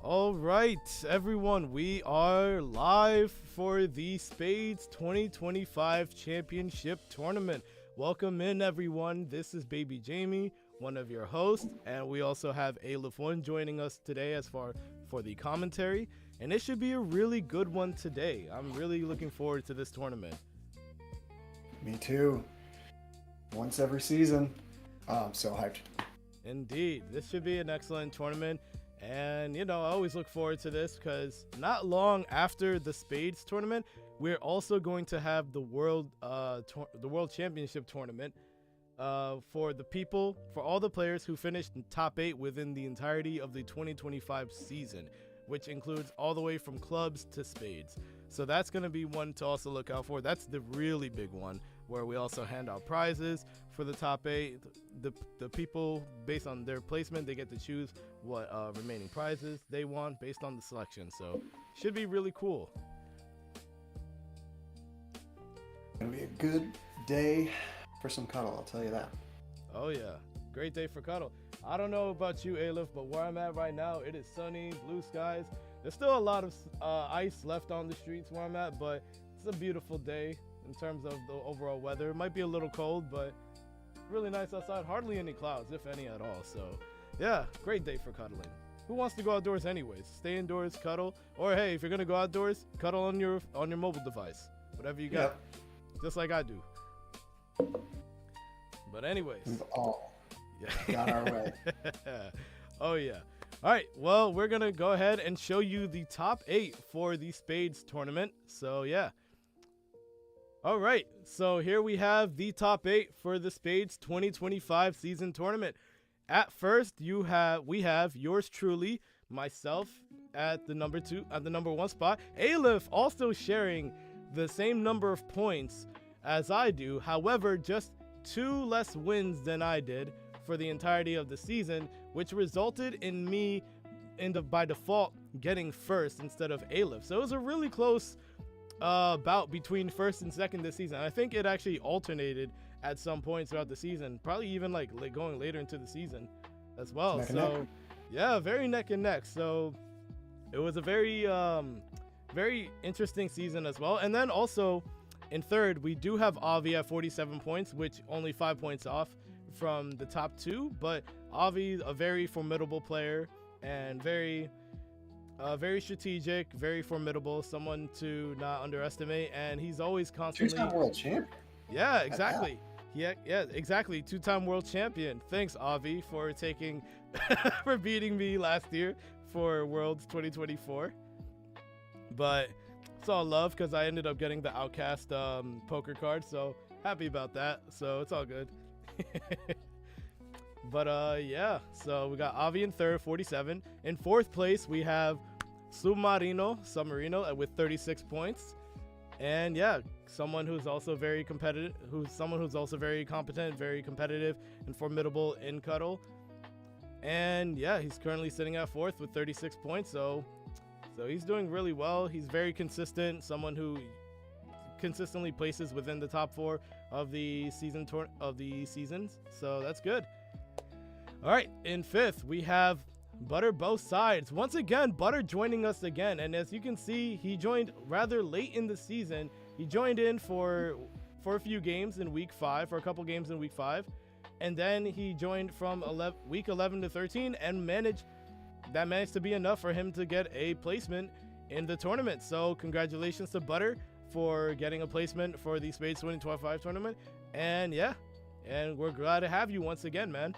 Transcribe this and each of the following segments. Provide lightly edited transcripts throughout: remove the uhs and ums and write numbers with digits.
All right, everyone, we are live for the Spades 2025 Championship Tournament. Welcome in, everyone. This is bbjme, one of your hosts, and we also have Aleph1 joining us today as for the commentary, and it should be a really good one today. I'm really looking forward to this tournament. Me too. Once every season. Oh, I'm so hyped. Indeed, this should be an excellent tournament. And, you know, I always look forward to this because not long after the Spades tournament, we're also going to have the World Championship tournament for all the players who finished in top 8 within the entirety of the 2025 season, which includes all the way from clubs to spades. So that's going to be one to also look out for. That's the really big one, where we also hand out prizes for the top 8. The people, based on their placement, they get to choose what remaining prizes they want based on the selection. So should be really cool. Gonna be a good day for some cuddle, I'll tell you that. Oh yeah, great day for cuddle. I don't know about you, Aleph, but where I'm at right now, it is sunny, blue skies. There's still a lot of ice left on the streets where I'm at, but it's a beautiful day in terms of the overall weather. It might be a little cold, but really nice outside. Hardly any clouds, if any at all. So yeah, great day for cuddling. Who wants to go outdoors anyways? Stay indoors, cuddle, or hey, if you're gonna go outdoors, cuddle on your mobile device, whatever you got. Yep. Just like I do. But anyways, we've all got our way. Oh yeah. All right, well, we're gonna go ahead and show you the top 8 for the Spades tournament. So yeah. All right, so here we have the top 8 for the Spades 2025 season tournament. At first, we have yours truly, myself at the number 1 spot. Aleph also sharing the same number of points as I do. However, just 2 less wins than I did for the entirety of the season, which resulted in me by default getting first instead of Aleph. So it was a really close bout between first and second this season. I think it actually alternated at some points throughout the season, probably even like going later into the season as well. So yeah, very neck and neck. So it was a very very interesting season as well. And then also in third, we do have Avi at 47 points, which only 5 points off from the top 2, but Avi, a very formidable player and very strategic, very formidable, someone to not underestimate, and he's always constantly two-time world champion. Yeah, exactly. Yeah, exactly. 2-time world champion. Thanks, Avi, for for beating me last year for Worlds 2024. But it's all love because I ended up getting the Outcast poker card, so happy about that. So it's all good. But yeah, so we got Avi in third, 47. In fourth place, we have Submarino with 36 points. And yeah, someone who's also very competitive, who's also very competent, very competitive, and formidable in Cuttle. And yeah, he's currently sitting at fourth with 36 points. So he's doing really well. He's very consistent, someone who consistently places within the top 4 of the seasons. So that's good. All right, in fifth, we have ButterBothSides. Once again, Butter joining us again. And as you can see, he joined rather late in the season. He joined in for a few games in week 5, for a couple games in week 5. And then he joined from week 11 to 13 and managed to be enough for him to get a placement in the tournament. So congratulations to Butter for getting a placement for the Spades 2025 tournament. And yeah, and we're glad to have you once again, man.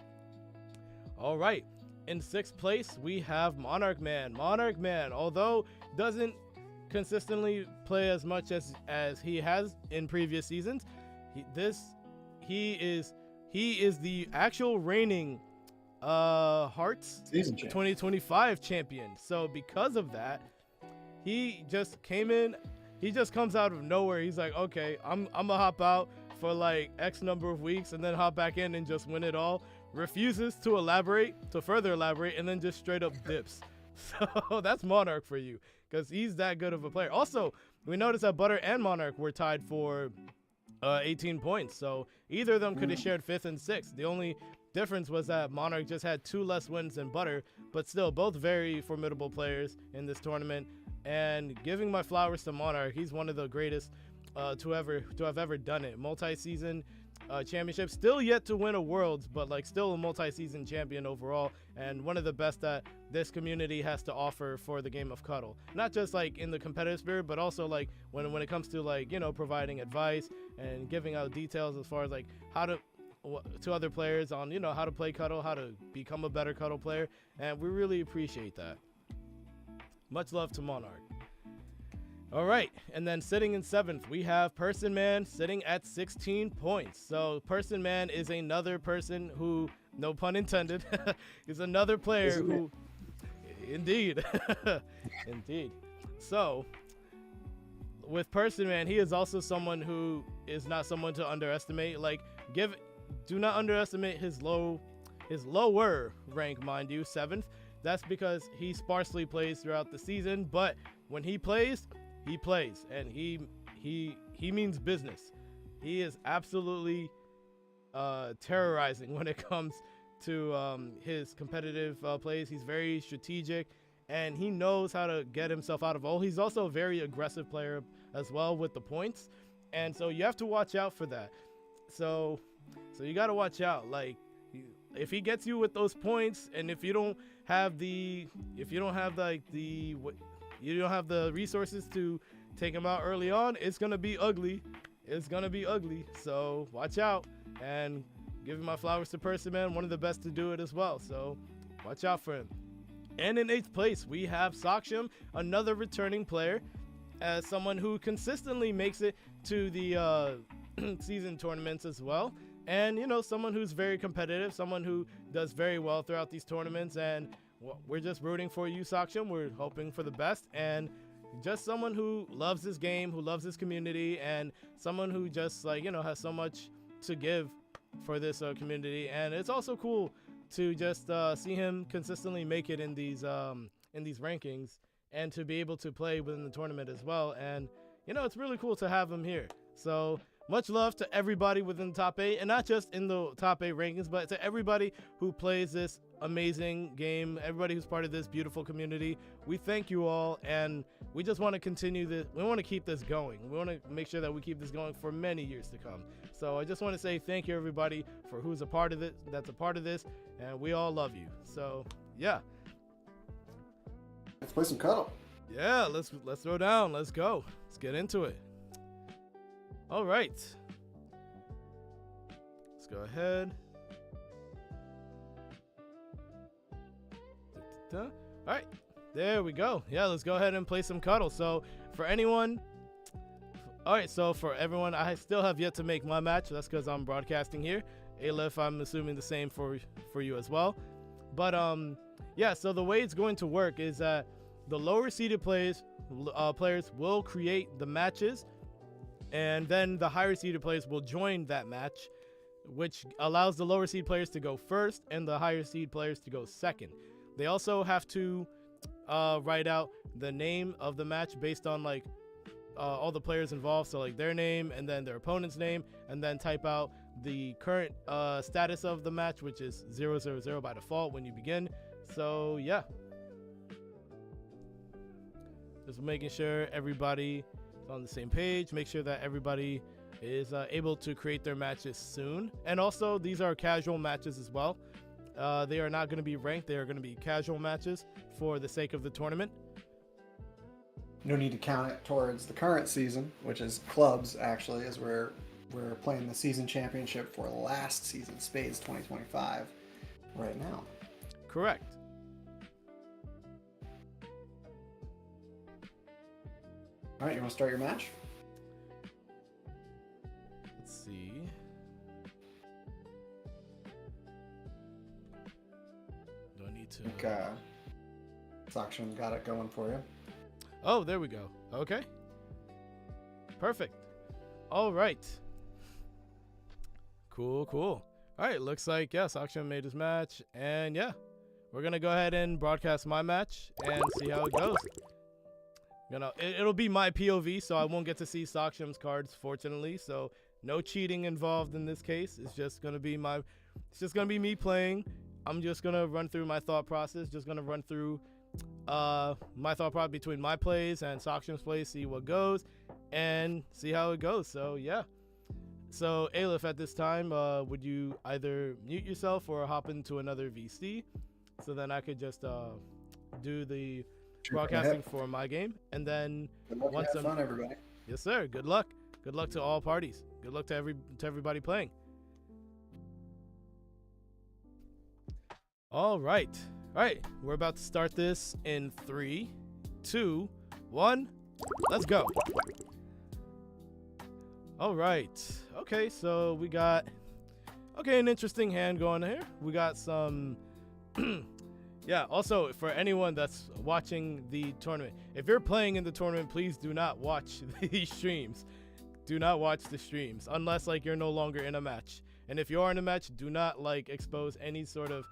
All right, in 6th place, we have MonarchMan. MonarchMan, although doesn't consistently play as much as he has in previous seasons, he is the actual reigning Hearts season 2025 champion. So because of that, he just came in. He just comes out of nowhere. He's like, okay, I'm gonna hop out for like X number of weeks and then hop back in and just win it all. Refuses to further elaborate, and then just straight up dips. So that's Monarch for you, because he's that good of a player. Also, we noticed that Butter and Monarch were tied for 18 points. So either of them could have shared 5th and 6th. The only difference was that Monarch just had 2 less wins than Butter, but still both very formidable players in this tournament. And giving my flowers to Monarch, he's one of the greatest to have ever done it. Multi-season championship, still yet to win a Worlds, but like still a multi-season champion overall, and one of the best that this community has to offer for the game of Cuttle. Not just like in the competitive spirit, but also like when it comes to like, you know, providing advice and giving out details as far as like how to other players on, you know, how to play Cuttle, how to become a better Cuttle player, and we really appreciate that. Much love to Monarch. All right, and then sitting in 7th, we have Personman sitting at 16 points. So Personman is another person who, no pun intended, is another player who, indeed, indeed. So with Personman, he is also someone who is not someone to underestimate. Like, do not underestimate his lower rank, mind you, 7th. That's because he sparsely plays throughout the season, but when he plays, and he means business. He is absolutely terrorizing when it comes to his competitive plays. He's very strategic, and he knows how to get himself out of all. He's also a very aggressive player as well with the points, and so you have to watch out for that. So you got to watch out. Like, if he gets you with those points, and if you don't have the resources to take him out early on, it's gonna be ugly. So watch out, and giving my flowers to Personman, one of the best to do it as well. So watch out for him. And in 8th place, we have Saksham, another returning player, as someone who consistently makes it to the season tournaments as well. And, you know, someone who's very competitive, someone who does very well throughout these tournaments. And we're just rooting for you, Saksham. We're hoping for the best. And just someone who loves this game, who loves this community, and someone who just, like, you know, has so much to give for this community. And it's also cool to just see him consistently make it in these rankings, and to be able to play within the tournament as well. And, you know, it's really cool to have him here. So much love to everybody within the top 8, and not just in the top 8 rankings, but to everybody who plays this amazing game, everybody who's part of this beautiful community. We thank you all, and we just want to continue this. We want to keep this going. We want to make sure that we keep this going for many years to come. So I just want to say thank you, everybody, for who's a part of it, that's a part of this, and we all love you. So yeah. Let's play some Cuttle. Yeah, let's throw down. Let's go. Let's get into it. All right. Let's go ahead. All right. There we go. Yeah, let's go ahead and play some Cuttle. So for anyone, all right, so for everyone, I still have yet to make my match. That's because I'm broadcasting here. Aleph, I'm assuming the same for you as well. But yeah, so the way it's going to work is that the lower seeded players will create the matches, and then the higher seeded players will join that match, which allows the lower seed players to go first and the higher seed players to go second. They also have to write out the name of the match based on like all the players involved, so like their name and then their opponent's name, and then type out the current status of the match, which is 0-0-0 by default when you begin. So yeah, just making sure everybody is on the same page, make sure that everybody is able to create their matches soon. And also, these are casual matches as well. They are not going to be ranked. They are going to be casual matches for the sake of the tournament. No need to count it towards the current season, which is clubs, actually, as we're playing the season championship for last season, Spades 2025, right now. Correct. All right, you want to start your match? Let's see. Do I need to... I think Saksham got it going for you. Oh, there we go. Okay. Perfect. All right. Cool. All right, looks like, yeah, Saksham made his match. And yeah, we're going to go ahead and broadcast my match and see how it goes. It'll be my POV, so I won't get to see Saksham's cards, fortunately. So no cheating involved in this case. It's just going to be my it's just gonna be me playing. I'm just gonna run through my thought process. Just gonna run through my thought process between my plays and Saksham's plays, see what goes, and see how it goes. So yeah. So Aleph, at this time, would you either mute yourself or hop into another VC, so then I could just do the broadcasting for my game, and then once I'm fun, everybody. Yes, sir. Good luck. Good luck to all parties. Good luck to everybody playing. All right. All right. We're about to start this in 3, 2, 1. Let's go. All right. Okay, so we got an interesting hand going here. We got some yeah, also for anyone that's watching the tournament, if you're playing in the tournament, please do not watch these streams. Do not watch the streams unless like you're no longer in a match. And if you are in a match, do not like expose any sort of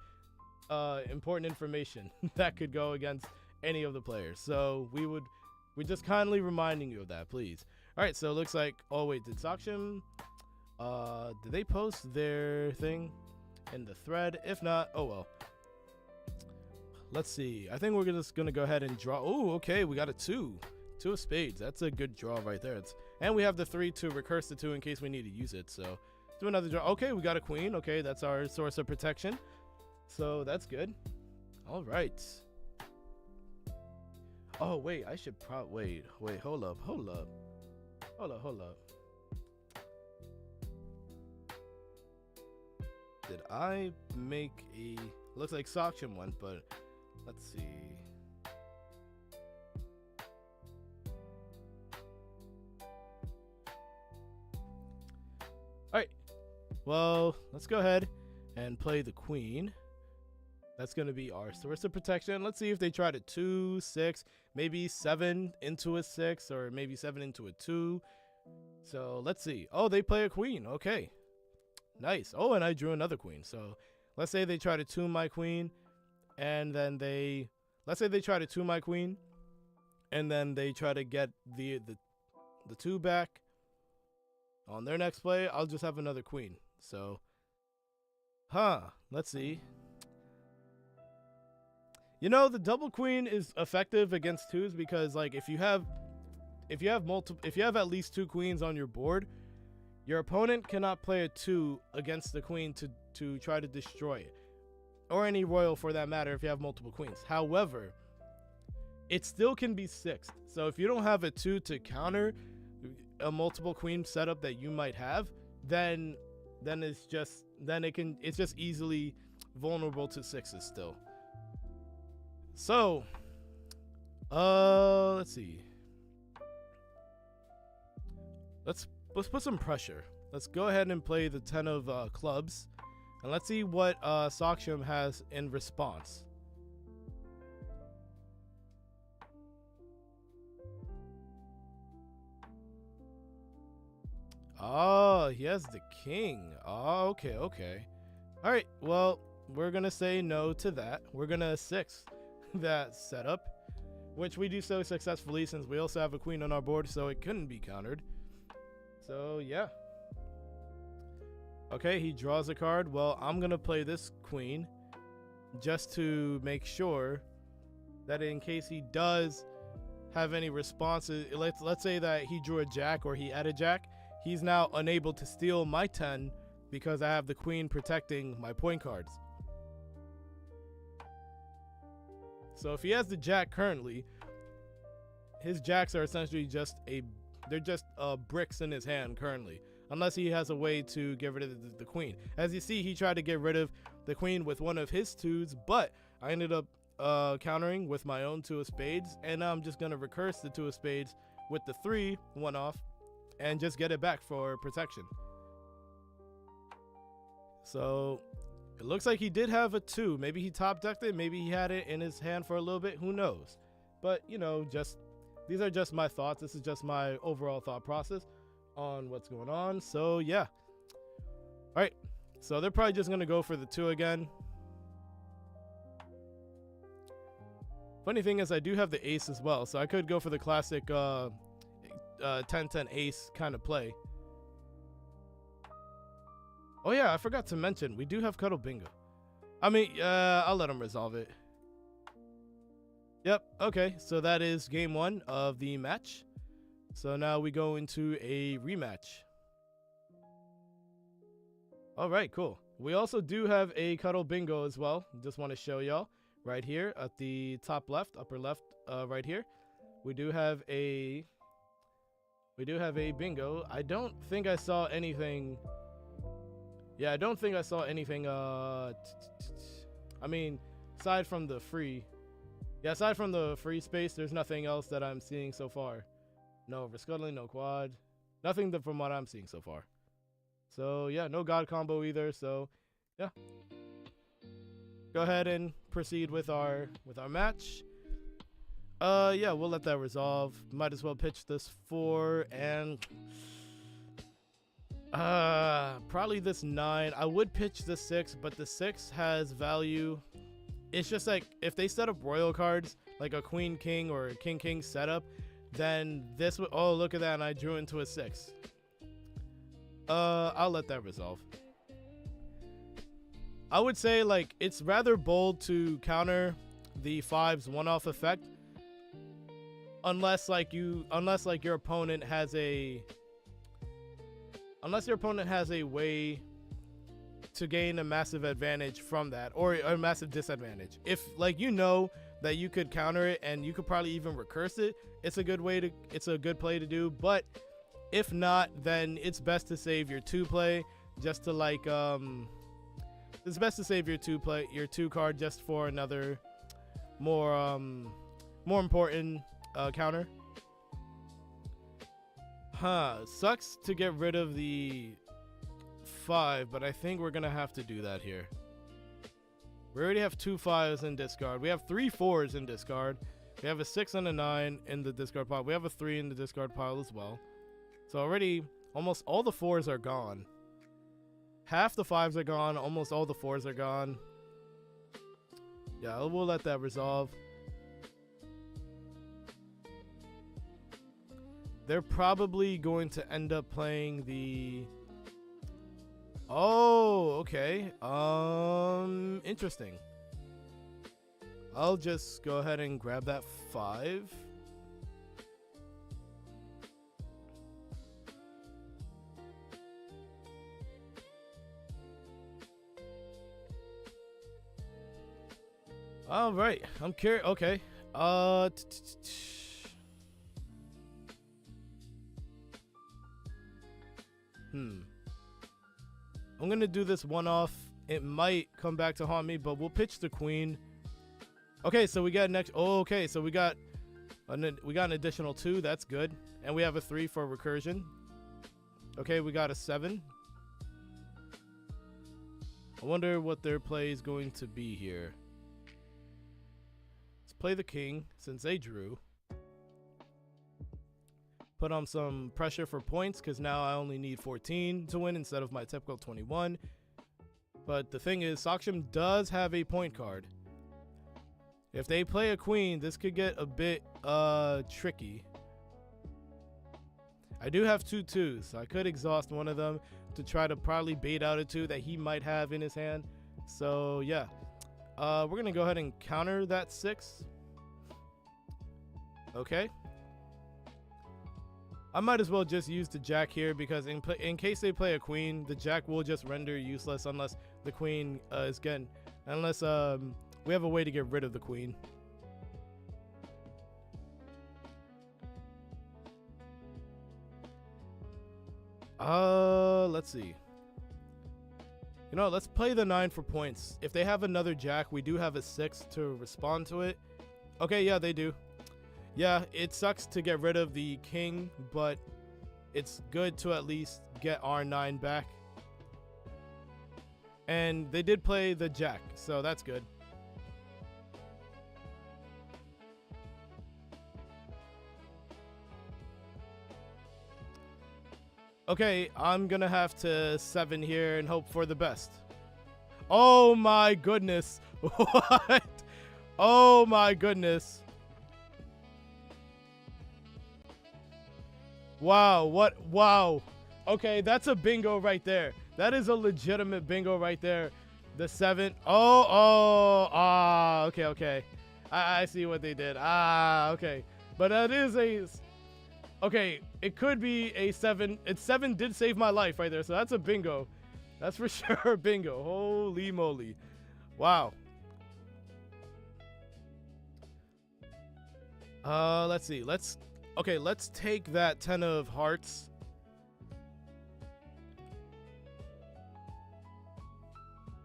important information that could go against any of the players. So we're just kindly reminding you of that, please. All right, so it looks like, oh wait, did Saksham, did they post their thing in the thread? If not, oh well. Let's see. I think we're just gonna go ahead and draw. Oh, okay, we got a 2 of spades. That's a good draw right there. And we have the 3 to recurse the 2 in case we need to use it. So do another draw. Okay, we got a queen. Okay, that's our source of protection. So that's good. All right. Oh wait, I should wait. Hold up. Did I make a? Looks like Saksham went, but let's see. All right. Well, let's go ahead and play the queen. That's going to be our source of protection. Let's see if they try to 2, 6, maybe 7 into a 6, or maybe 7 into a 2. So let's see. Oh, they play a queen. Okay. Nice. Oh, and I drew another queen. So let's say they try to 2 my queen, and then let's say they try to 2 my queen, and then they try to get the 2 back. On their next play, I'll just have another queen. So, let's see. You know, the double queen is effective against 2s because, like, if you have at least 2 queens on your board, your opponent cannot play a 2 against the queen to try to destroy it, or any royal for that matter if you have multiple queens. However, it still can be 6'd. So if you don't have a 2 to counter a multiple queen setup that you might have, then it's just easily vulnerable to 6s still. So, let's see. Let's put some pressure. Let's go ahead and play the 10 of clubs, and let's see what Saksham has in response. Oh, he has the king. Oh, okay. All right, well, we're gonna say no to that. We're gonna 6 that setup, which we do so successfully since we also have a queen on our board, so it couldn't be countered. So yeah. Okay, he draws a card. Well, I'm gonna play this queen just to make sure that in case he does have any responses, let's say that he drew a jack or he had a jack, he's now unable to steal my 10 because I have the queen protecting my point cards. So if he has the jack currently, his jacks are essentially they're just bricks in his hand currently, unless he has a way to get rid of the queen. As you see, he tried to get rid of the queen with one of his 2s, but I ended up countering with my own 2 of spades, and now I'm just gonna recurse the 2 of spades with the 3 one off and just get it back for protection. So it looks like he did have a 2. Maybe he top decked it. Maybe he had it in his hand for a little bit. Who knows? But, you know, these are just my thoughts. This is just my overall thought process on what's going on. So, yeah. All right. So they're probably just going to go for the 2 again. Funny thing is I do have the ace as well. So I could go for the classic 10-10 ace kind of play. Oh yeah, I forgot to mention, we do have Cuttle Bingo. I mean, I'll let him resolve it. Yep, okay, so that is game 1 of the match. So now we go into a rematch. All right, cool. We also do have a Cuttle Bingo as well. Just want to show y'all right here at the top left, upper left, right here. We do have a bingo. I don't think I saw anything. Yeah, I don't think I saw anything. I mean, aside from the free. Yeah, aside from the free space, there's nothing else that I'm seeing so far. No overscuttling, no quad. Nothing from what I'm seeing so far. So yeah, no god combo either. So yeah, go ahead and proceed with our match. Yeah, we'll let that resolve. Might as well pitch this 4 and probably this 9. I would pitch the 6, but the 6 has value. It's just like if they set up royal cards like a queen king or a king king setup, then this would, oh look at that, and I drew into a 6. I'll let that resolve. I would say like it's rather bold to counter the 5's one-off effect unless your opponent has a way to gain a massive advantage from that, or a massive disadvantage. If like you know that you could counter it and you could probably even recurse it, it's a good play to do. But if not, then it's best to save your 2-play just to like it's best to save your 2 card just for another more important counter. Sucks to get rid of the 5, but I think we're gonna have to do that here. We already have 2 5s in discard. We have 3 4s in discard. We have a 6 and a 9 in the discard pile. We have a 3 in the discard pile as well. So already almost all the 4s are gone. Half the 5s are gone. Almost all the 4s are gone. Yeah, we'll let that resolve. They're probably going to end up playing the... Oh, okay. Interesting. I'll just go ahead and grab that 5. All right, I'm curious. Okay. I'm gonna do this one off. It might come back to haunt me, but we'll pitch the queen. Okay, so we got next. Oh, okay, so we got an additional 2. That's good, and we have a 3 for recursion. Okay, we got a 7. I wonder what their play is going to be here. Let's play the king since they drew. Put on some pressure for points because now I only need 14 to win instead of my typical 21. But the thing is, Saksham does have a point card. If they play a queen, this could get a bit tricky. I do have 2 2s, so I could exhaust one of them to try to probably bait out a 2 that he might have in his hand. So yeah, we're gonna go ahead and counter that 6. Okay. I might as well just use the jack here because in case they play a queen, the jack will just render useless unless the queen unless we have a way to get rid of the queen. Let's see. You know, let's play the 9 for points. If they have another jack, we do have a 6 to respond to it. Okay, yeah, they do. Yeah, it sucks to get rid of the king, but it's good to at least get our 9 back. And they did play the jack, so that's good. Okay, I'm gonna have to 7 here and hope for the best. Oh my goodness. What? Oh my goodness. Wow, what? Wow. Okay, that's a bingo right there. That is a legitimate bingo right there. The 7. Okay. I see what they did. Okay. But that is a... Okay, it could be a 7. 7 did save my life right there, so that's a bingo. That's for sure a bingo. Holy moly. Wow. Let's see. Let's take that 10 of hearts.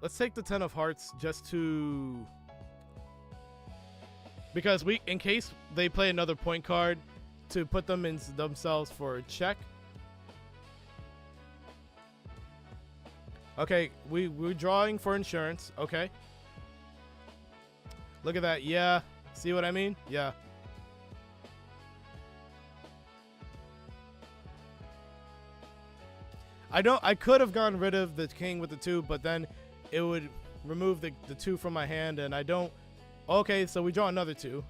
Let's take the 10 of hearts just to... Because in case they play another point card, to put them in themselves for a check. Okay, we're drawing for insurance. Okay. Look at that. Yeah. See what I mean? Yeah. I could have gotten rid of the king with the 2, but then it would remove the 2 from my hand, and I don't. Okay, so we draw another 2.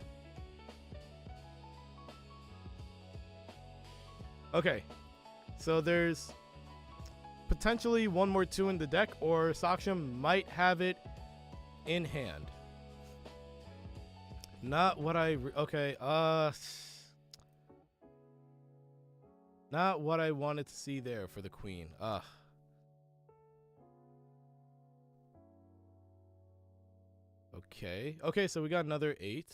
Okay, so there's potentially one more 2 in the deck, or Saksham might have it in hand. Not what I... Okay, not what I wanted to see there for the queen. Okay. Okay, so we got another 8.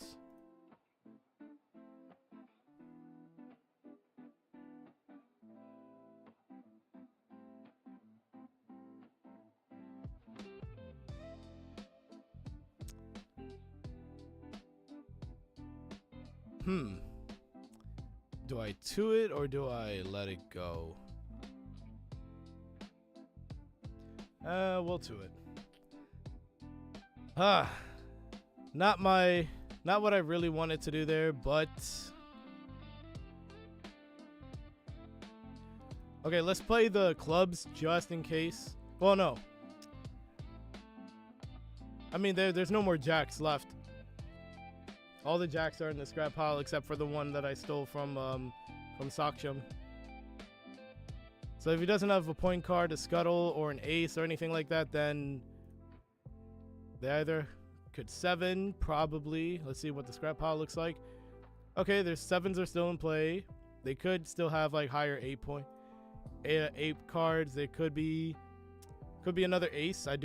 Do I 2 it or do I let it go? We'll 2 it. Not what I really wanted to do there, but okay, let's play the clubs just in case. Well, no. I mean, there's no more jacks left. All the jacks are in the scrap pile except for the one that I stole from Saksham. So if he doesn't have a point card, a scuttle, or an ace or anything like that, then they either could 7, probably. Let's see what the scrap pile looks like. Okay, there's 7s are still in play. They could still have like higher 8 cards. They could be another ace. I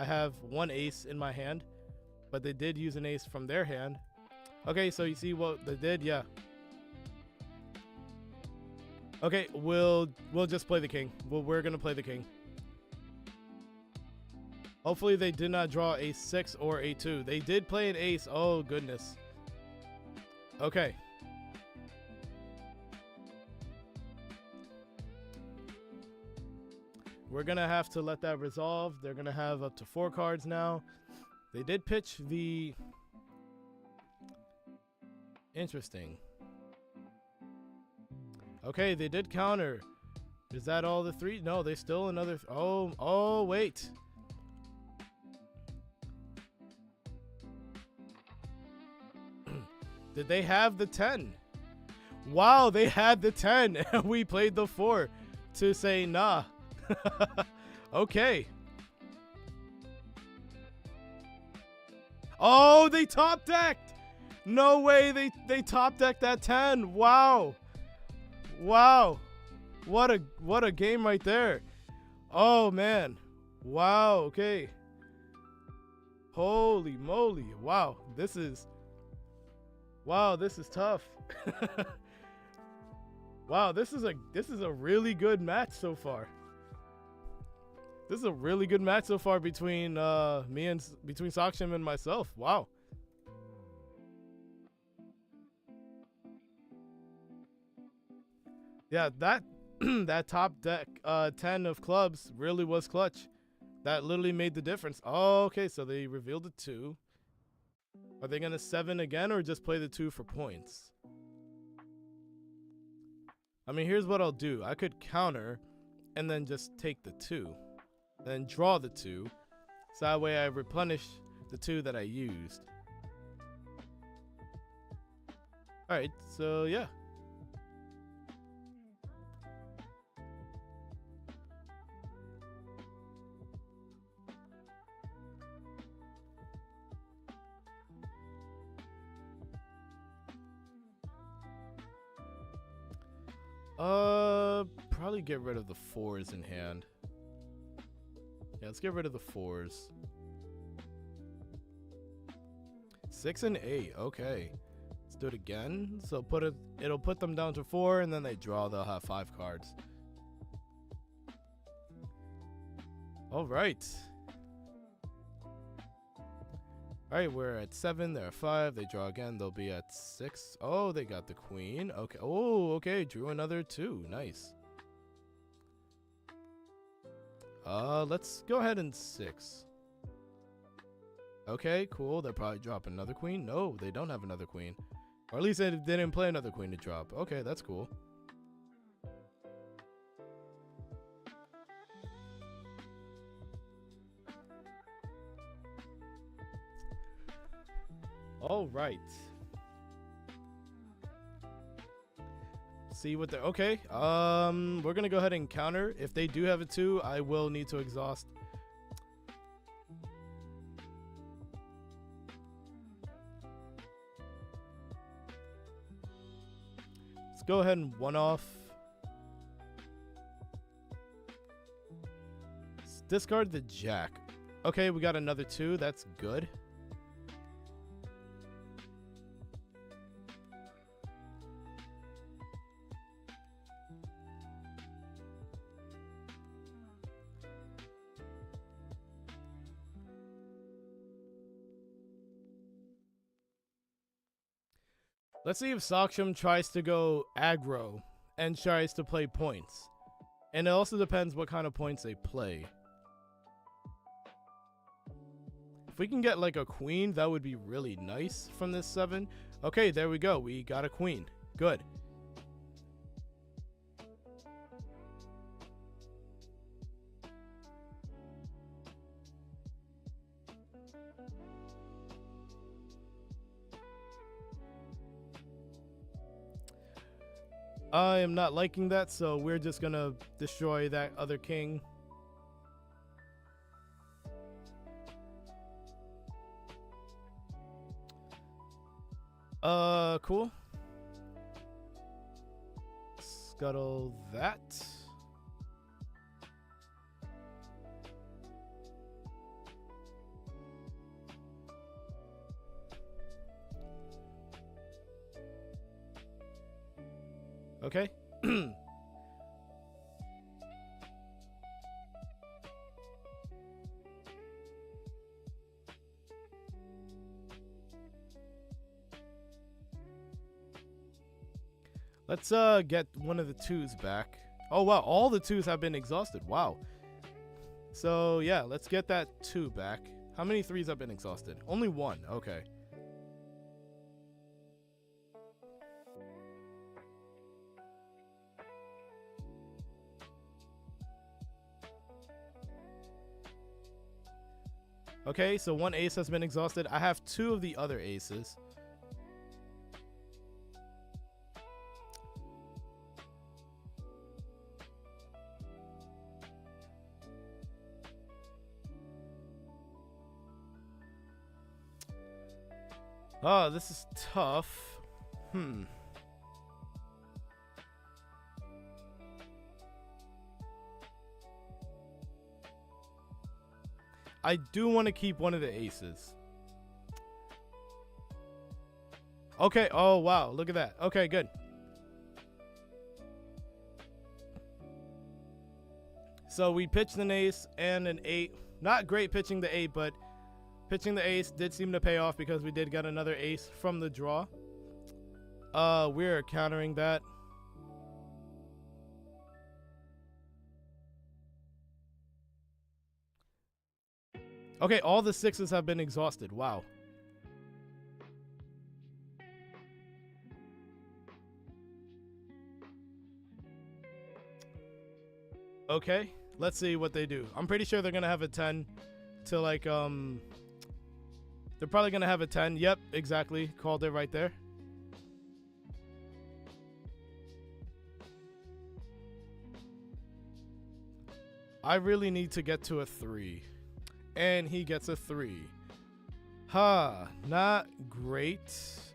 have one ace in my hand, but they did use an ace from their hand. Okay, so you see what they did? Yeah. Okay, we'll just play the king. We're gonna play the king. Hopefully they did not draw a 6 or a 2. They did play an ace. Oh goodness. Okay. We're gonna have to let that resolve. They're gonna have up to 4 cards now. They did pitch the... Interesting. Okay, they did counter. Is that all the 3? No, they still another... Oh, wait. Did they have the 10? Wow, they had the 10 and we played the 4 to say nah. Okay. Oh, they top decked. No way, they top decked that 10. Wow. Wow. What a game right there. Oh man. Wow, okay. Holy moly. Wow, this is tough. Wow, this is a really good match so far. This is a really good match so far between between Saksham and myself. Wow. Yeah, that that top deck 10 of clubs really was clutch. That literally made the difference. Oh, okay, so they revealed the 2. Are they gonna 7 again or just play the 2 for points? I mean, here's what I'll do. I could counter and then just take the 2. Then draw the 2. So that way I replenish the 2 that I used. Alright, so yeah. Probably get rid of the 4s in hand. Yeah, let's get rid of the 4s. 6 and 8, okay. Let's do it again. So it'll put them down to 4, and then they draw, they'll have 5 cards. Alright. Alright, we're at 7, they're at 5, they draw again, they'll be at 6. Oh, they got the queen. Okay. Oh, okay, drew another 2. Nice. Let's go ahead and 6. Okay, cool. They'll probably drop another queen. No, they don't have another queen. Or at least they didn't play another queen to drop. Okay, that's cool. All right. See what they're okay. We're gonna go ahead and counter. If they do have a 2, I will need to exhaust. Let's go ahead and 1 off. Let's discard the jack. Okay, we got another 2. That's good. Let's see if Saksham tries to go aggro and tries to play points. And it also depends what kind of points they play. If we can get like a queen, that would be really nice from this 7. Okay, there we go. We got a queen. Good. I am not liking that, so we're just gonna destroy that other king. Cool. Scuttle that. Okay. Let's get one of the 2s back. Oh wow, all the 2s have been exhausted. Wow. So yeah, let's get that 2 back. How many 3s have been exhausted? Only 1. Okay. Okay, so 1 ace has been exhausted. I have 2 of the other aces. Oh, this is tough. I do want to keep one of the aces. Okay, oh wow, look at that. Okay, good. So we pitched an ace and an 8. Not great pitching the 8, but pitching the ace did seem to pay off because we did get another ace from the draw. We're countering that. Okay, all the 6s have been exhausted. Wow. Okay, let's see what they do. I'm pretty sure they're gonna have a 10 to like they're probably gonna have a 10. Yep, exactly. Called it right there. I really need to get to a 3. And he gets a 3. Not great.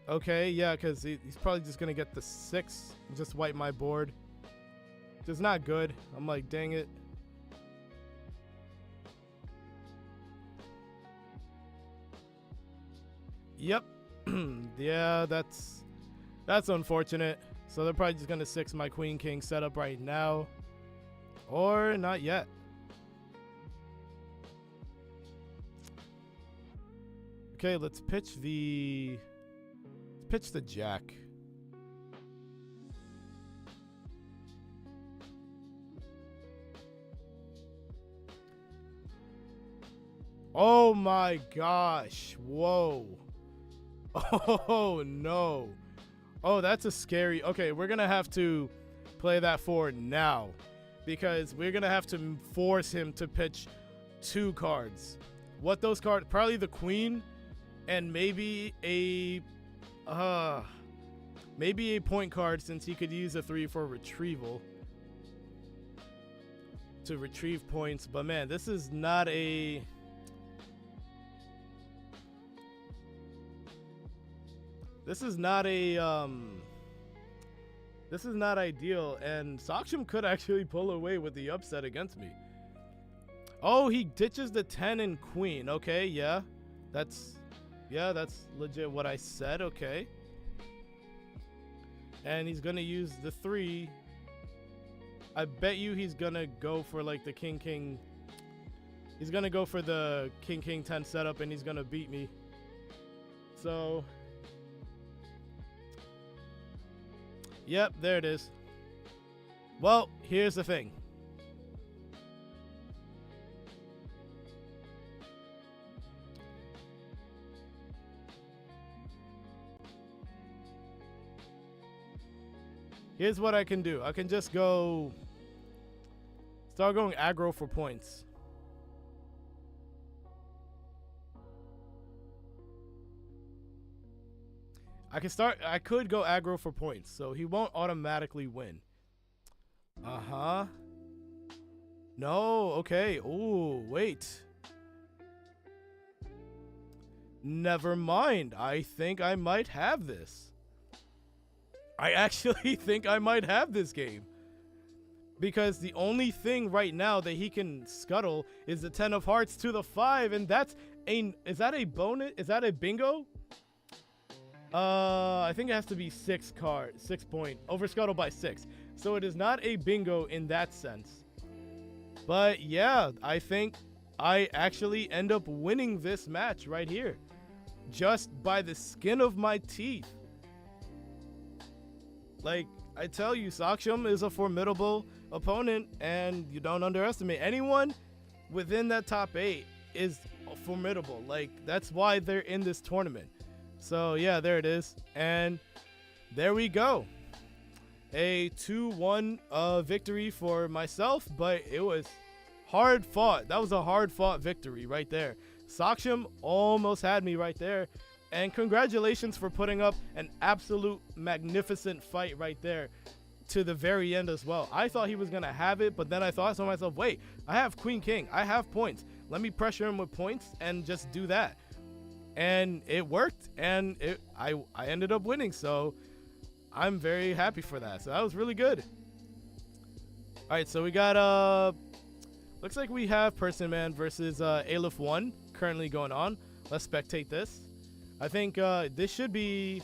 Okay, yeah, because he's probably just gonna get the 6 and just wipe my board. Just not good. I'm like, dang it. Yep. Yeah, that's unfortunate. So they're probably just gonna 6 my queen king setup right now. Or not yet. Okay, let's pitch the jack. Oh my gosh. Whoa. Oh no. Oh, that's a scary. Okay, we're going to have to play that forward now because we're going to have to force him to pitch 2 cards. What those cards? Probably the queen and maybe a point card since he could use a 3 for retrieval to retrieve points. But man, this is not a This is not ideal, and Saksham could actually pull away with the upset against me. Oh, he ditches the 10 and queen. Okay, yeah. That's legit what I said, okay. And he's gonna use the 3. I bet you he's gonna go for like the king. He's gonna go for the king 10 setup and he's gonna beat me. So yep, there it is. Well, here's the thing. Here's what I can do. I can just start going aggro for points. I could go aggro for points, so he won't automatically win. Uh-huh. No, okay. Ooh, wait. Never mind. I think I might have this. I actually think I might have this game. Because the only thing right now that he can scuttle is the 10 of hearts to the 5, and is that a bonus? Is that a bingo? I think it has to be 6 point over scuttle by 6. So it is not a bingo in that sense. But yeah, I think I actually end up winning this match right here. Just by the skin of my teeth. Like, I tell you, Saksham is a formidable opponent, and you don't underestimate anyone within that top 8 is formidable. Like, that's why they're in this tournament. So yeah, there it is, and there we go. A 2-1 victory for myself, but it was hard fought. That was a hard fought victory right there. Saksham almost had me right there, and congratulations for putting up an absolute magnificent fight right there to the very end as well. I thought he was gonna have it, but then I thought to myself, wait, I have queen king, I have points, let me pressure him with points and just do that. And it worked, and I ended up winning, so I'm very happy for that. So that was really good. All right, so we got looks like we have Personman versus Aleph 1 currently going on. Let's spectate this. I think this should be,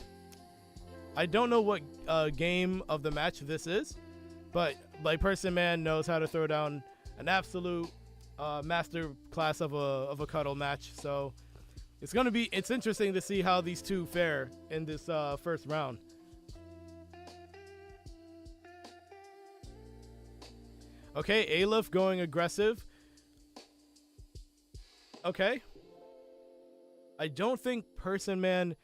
I don't know what game of the match this is, but like Personman knows how to throw down an absolute master class of a cuddle match. So it's interesting to see how these two fare in this first round. Okay, Aleph going aggressive. Okay. I don't think Personman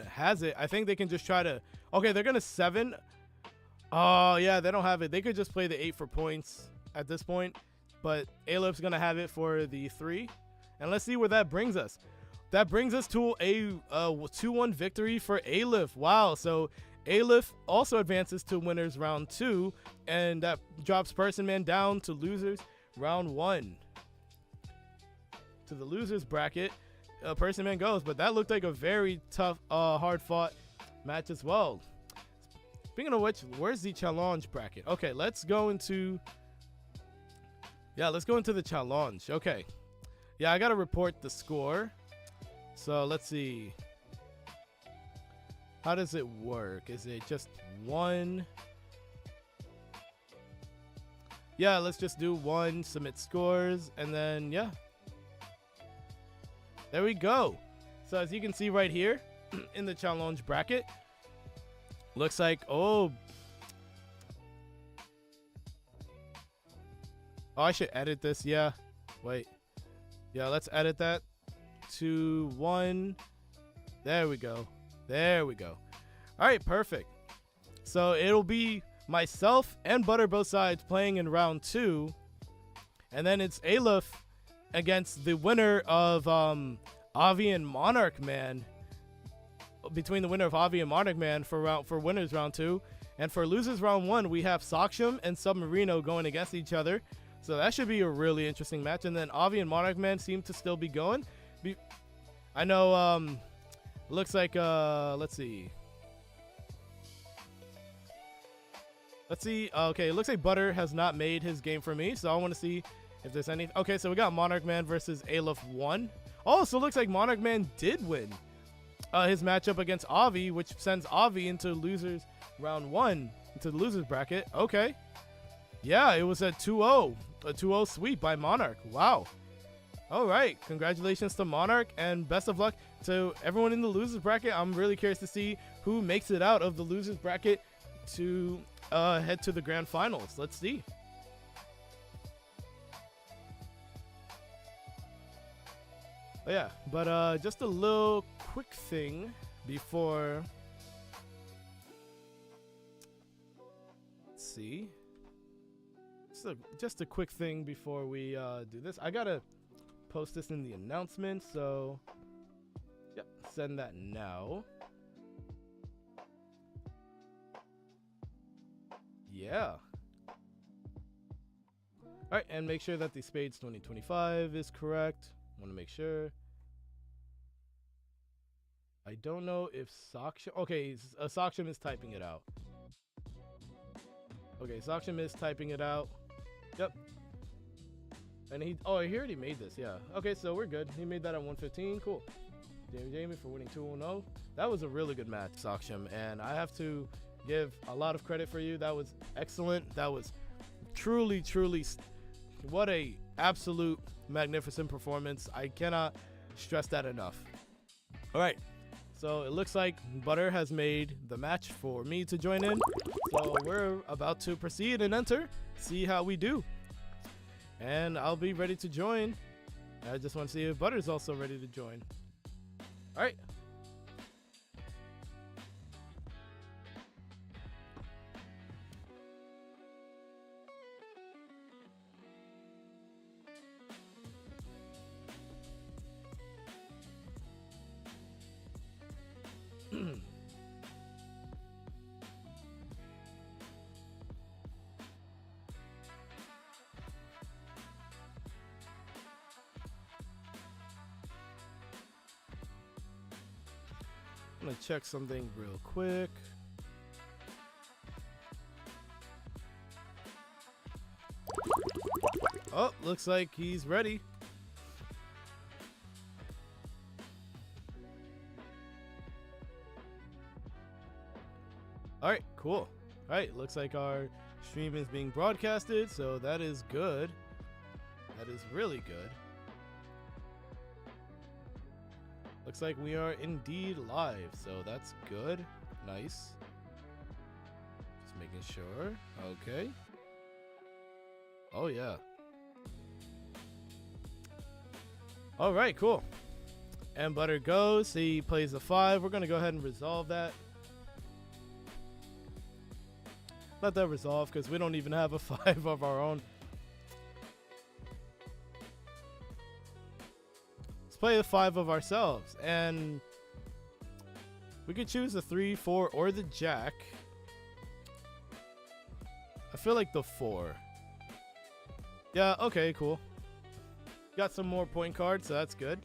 has it. I think they can just try to, okay, they're gonna 7. Oh yeah, they don't have it. They could just play the 8 for points at this point, but Aleph's gonna have it for the 3. And let's see where that brings us. That brings us to a 2-1 victory for Aleph. Wow, so Aleph also advances to winners round 2, and that drops Personman down to losers round 1. To the losers bracket, Personman goes, but that looked like a very tough, hard-fought match as well. Speaking of which, where's the challenge bracket? Okay, let's go into the challenge. Okay. Yeah, I gotta report the score. So let's see. How does it work? Is it just one? Yeah, let's just do one, submit scores, and then, yeah. There we go. So as you can see right here in the challenge bracket, looks like, oh, I should edit this. Yeah, wait. Yeah, let's edit that to 1. There we go. There we go. All right, perfect. So it'll be myself and ButterBothSides playing in round 2, and then it's Aleph against the winner of Avi and MonarchMan. Between the winner of Avi and MonarchMan for winners round 2, and for losers round 1, we have Saksham and SUBMARINO going against each other. So that should be a really interesting match. And then Avi and MonarchMan seem to still be going. I know. Looks like let's see. Okay, it looks like Butter has not made his game for me, so I want to see if there's any. Okay, so we got MonarchMan versus Aleph 1. Oh, so it looks like MonarchMan did win his matchup against Avi, which sends Avi into losers round 1, into the losers bracket. Okay. Yeah, it was a 2-0 sweep by Monarch. Wow. All right, congratulations to Monarch, and best of luck to everyone in the losers bracket. I'm really curious to see who makes it out of the losers bracket to head to the grand finals. Let's see. Oh, yeah, but just a little quick thing before. Let's see. Just a quick thing before we do this. I gotta post this in the announcement, so yep, send that now. Yeah. Alright, and make sure that the Spades 2025 is correct. Want to make sure. I don't know if Saksham. Okay, Saksham is typing it out. Okay, Saksham is typing it out. Yep. And he already made this, yeah. Okay, so we're good. He made that at 115. Cool. Jamie for winning 2-0. That was a really good match, Saksham, and I have to give a lot of credit for you. That was excellent. That was truly, what a absolute magnificent performance. I cannot stress that enough. All right. So it looks like Butter has made the match for me to join in. So we're about to proceed and enter, see how we do. And I'll be ready to join. I just want to see if Butter's also ready to join. All right. I'm gonna check something real quick. Oh, looks like he's ready. All right, cool. All right, looks like our stream is being broadcasted, so that is good. That is really good. Looks like we are indeed live, so that's good. Nice. Just making sure. Okay. Oh, yeah. All right, cool. And Butter goes. He plays the 5. We're going to go ahead and resolve that. Let that resolve because we don't even have a 5 of our own. Play the 5 of ourselves, and we could choose the 3, 4, or the Jack. I feel like the 4. Yeah, okay, cool. Got some more point cards, so that's good.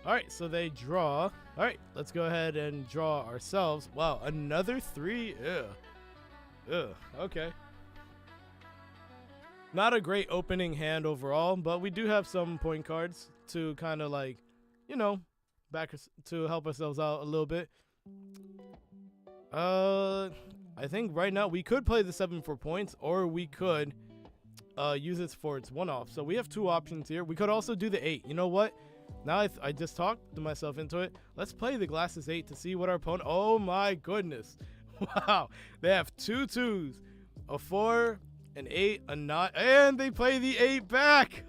All right, so they draw. All right, let's go ahead and draw ourselves. Wow, another 3. Ugh. Okay. Not a great opening hand overall, but we do have some point cards to kind of like, you know, back us to help ourselves out a little bit. I think right now we could play the 7 for points, or we could use it for its one-off. So we have 2 options here. We could also do the 8. You know what? Now I just talked myself into it. Let's play the glasses 8 to see what our opponent. Oh my goodness! Wow, they have 2 2s, a 4, an 8, a 9, and they play the 8 back.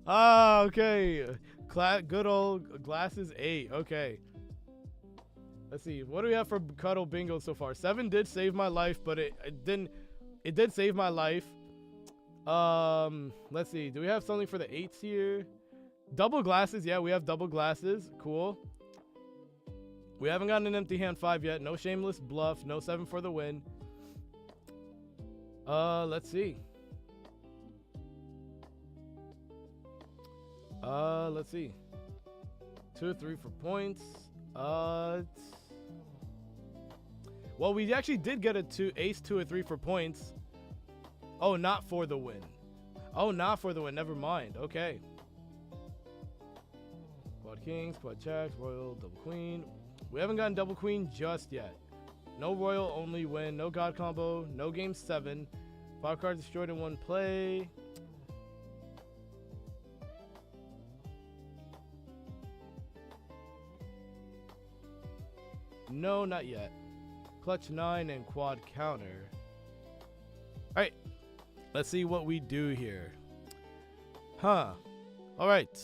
Okay. Good old glasses 8. Okay. Let's see. What do we have for Cuttle Bingo so far? 7 did save my life, but it didn't. It did save my life. Let's see. Do we have something for the 8s here? Double glasses. Yeah, we have double glasses. Cool. We haven't gotten an empty hand 5 yet. No shameless bluff. No 7 for the win. Let's see. Let's see. 2 or 3 for points. Well, we actually did get a ace 2 or 3 for points. Oh, not for the win. Oh, not for the win. Never mind. Okay. Quad kings, quad jacks, royal, double queen. We haven't gotten double queen just yet. No royal, only win. No god combo. No game 7. 5 cards destroyed in 1 play. No, not yet. Clutch 9 and quad counter. Alright. Let's see what we do here. Huh. Alright.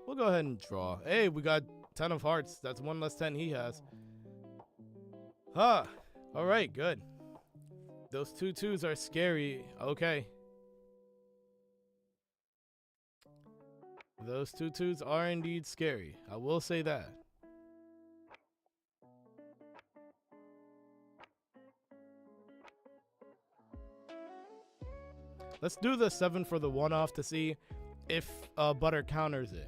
We'll go ahead and draw. Hey, we got 10 of hearts. That's 1 less 10 he has. Huh. Alright, good. Those 2 2s are scary. Okay. Those 2 2s are indeed scary. I will say that. Let's do the 7 for the one-off to see if Butter counters it.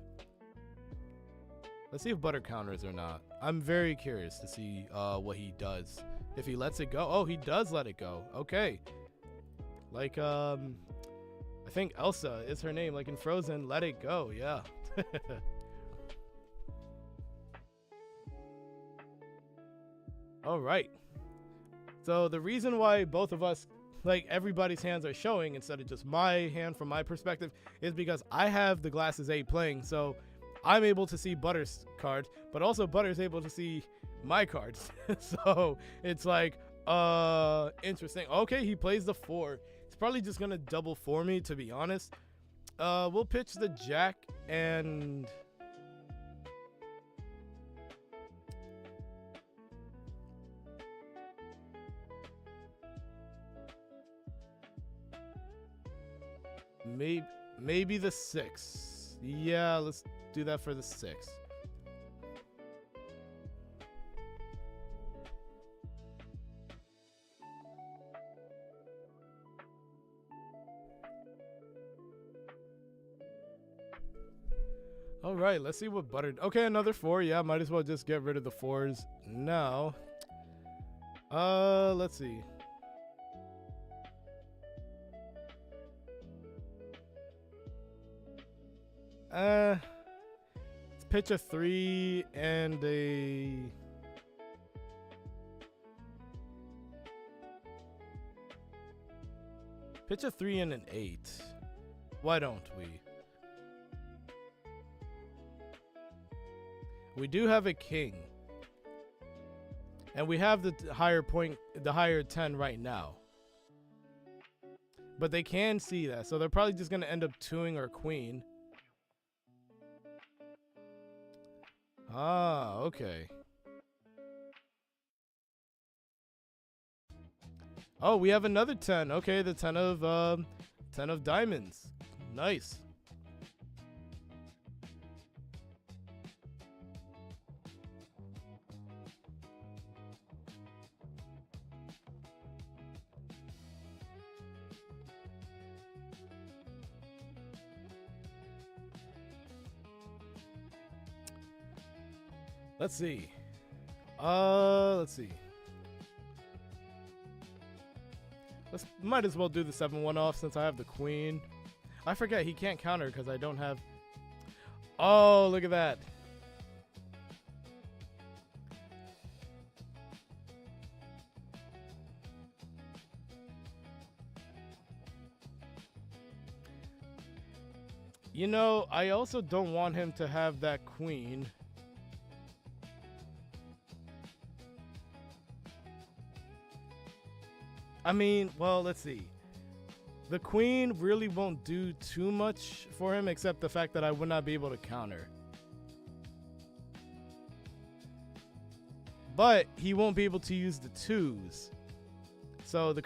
Let's see if Butter counters or not. I'm very curious to see what he does. If he lets it go. Oh, he does let it go. Okay. Like, I think Elsa is her name. Like in Frozen, let it go. Yeah. All right. So the reason why both of us, like everybody's hands are showing instead of just my hand from my perspective, is because I have the glasses 8 playing, so I'm able to see Butter's cards, but also Butter's able to see my cards. So it's like interesting. Okay, he plays the 4. He's probably just gonna double for me, to be honest. We'll pitch the jack and maybe the 6. Yeah, let's do that for the 6. All right, let's see what Butter. Okay, another 4. Yeah, might as well just get rid of the 4s now. Let's see. Let's pitch a 3 and a. Pitch a 3 and an 8. Why don't we? We do have a king. And we have the higher 10 right now. But they can see that, so they're probably just going to end up 2ing our queen. Ah, okay. Oh, we have another 10. Okay, the 10 of diamonds. Nice. Let's see. Let's see. Might as well do the 7-1 off since I have the queen. I forget he can't counter because I don't have... Oh, look at that. You know, I also don't want him to have that queen. I mean, well, let's see. The queen really won't do too much for him except the fact that I would not be able to counter. But he won't be able to use the 2s. So the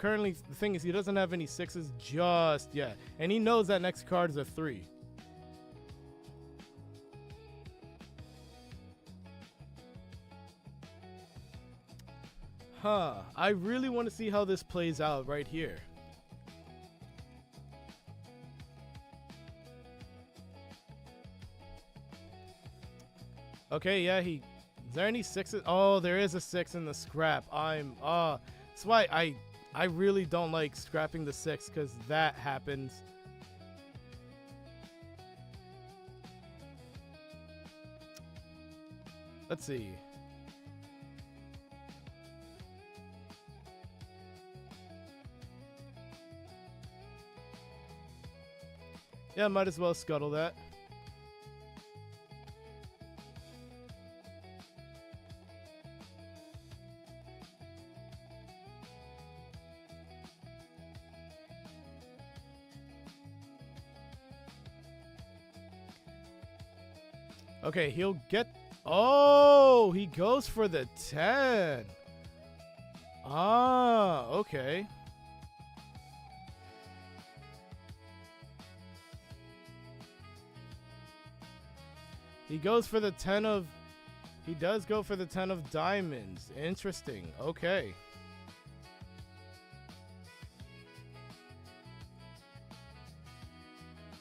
thing is he doesn't have any 6s just yet. And he knows that next card is a 3. Huh. I really want to see how this plays out right here. Okay, yeah, is there any 6s? Oh, there is a 6 in the scrap. That's why I really don't like scrapping the 6 because that happens. Let's see. Yeah, might as well scuttle that. Okay, he'll get... Oh, he goes for the 10. Ah, okay. He goes for the 10 of... He does go for the 10 of diamonds. Interesting. Okay.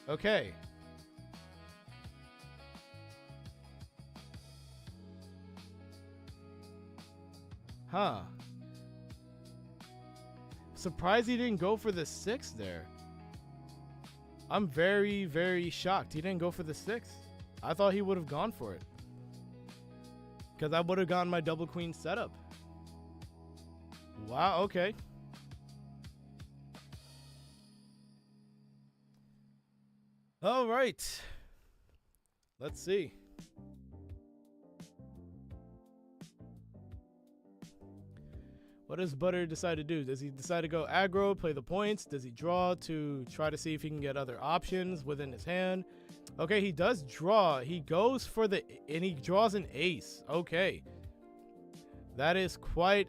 Okay. Huh. Surprised he didn't go for the 6 there. I'm very, very shocked. He didn't go for the 6. I thought he would have gone for it. Because I would have gotten my double queen setup. Wow, okay. All right. Let's see. What does Butter decide to do? Does he decide to go aggro, play the points? Does he draw to try to see if he can get other options within his hand? Okay, he does draw. He goes for the... And he draws an ace. Okay. That is quite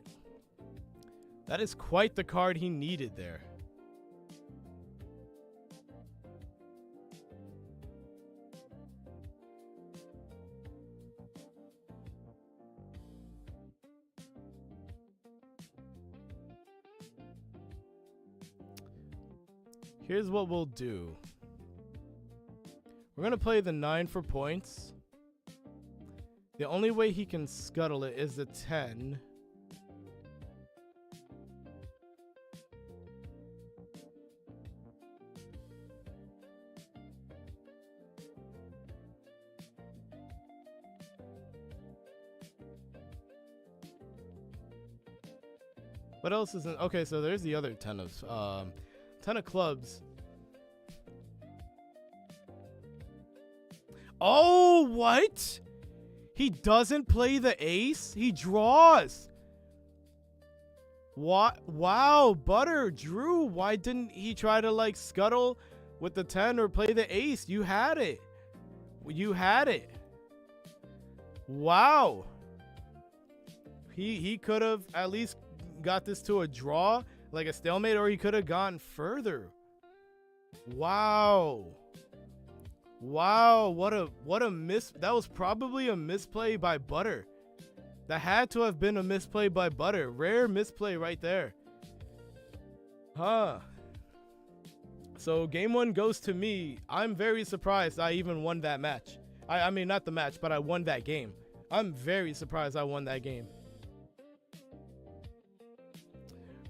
the card he needed there. Here's what we'll do. We're going to play the 9 for points. The only way he can scuttle it is the 10. What else is in? Okay, so there's the other 10 of clubs. Oh, what? He doesn't play the ace? He draws. What? Wow, Butter, Drew, why didn't he try to like scuttle with the 10 or play the ace? You had it. You had it. Wow. He could have at least got this to a draw, like a stalemate, or he could have gone further. Wow. Wow, what a miss. That was probably a misplay by Butter. That had to have been a misplay by Butter. Rare misplay right there. Huh. So game 1 goes to me. I'm very surprised I even won that match. I mean, not the match, but I won that game. I'm very surprised I won that game.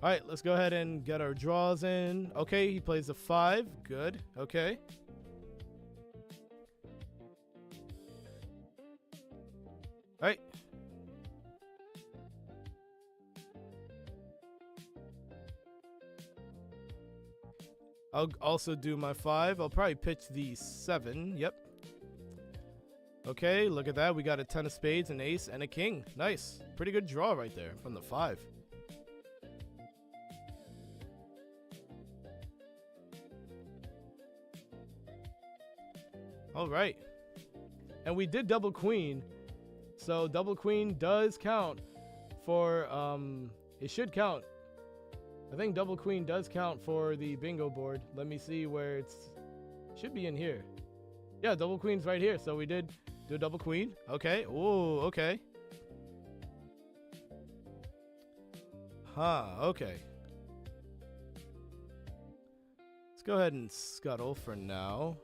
All right, let's go ahead and get our draws in. Okay, he plays a 5. Good. Okay. All right. I'll also do my 5. I'll probably pitch the 7. Yep. Okay, look at that. We got a 10 of spades, an ace, and a king. Nice. Pretty good draw right there from the 5. All right. And we did double queen. So double queen does count for, it should count. I think double queen does count for the bingo board. Let me see where should be in here. Yeah, double queen's right here. So we did do a double queen. Okay. Ooh, okay. Huh, okay. Let's go ahead and scuttle for now.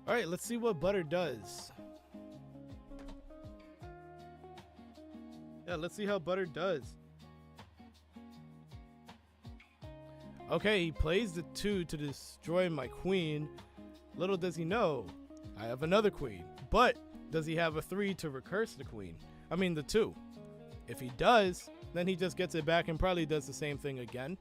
All right, let's see what Butter does. Yeah, let's see how Butter does. Okay, he plays the 2 to destroy my queen. Little does he know, I have another queen. But does he have a 3 to recurse the queen? I mean the 2. If he does, then he just gets it back and probably does the same thing again.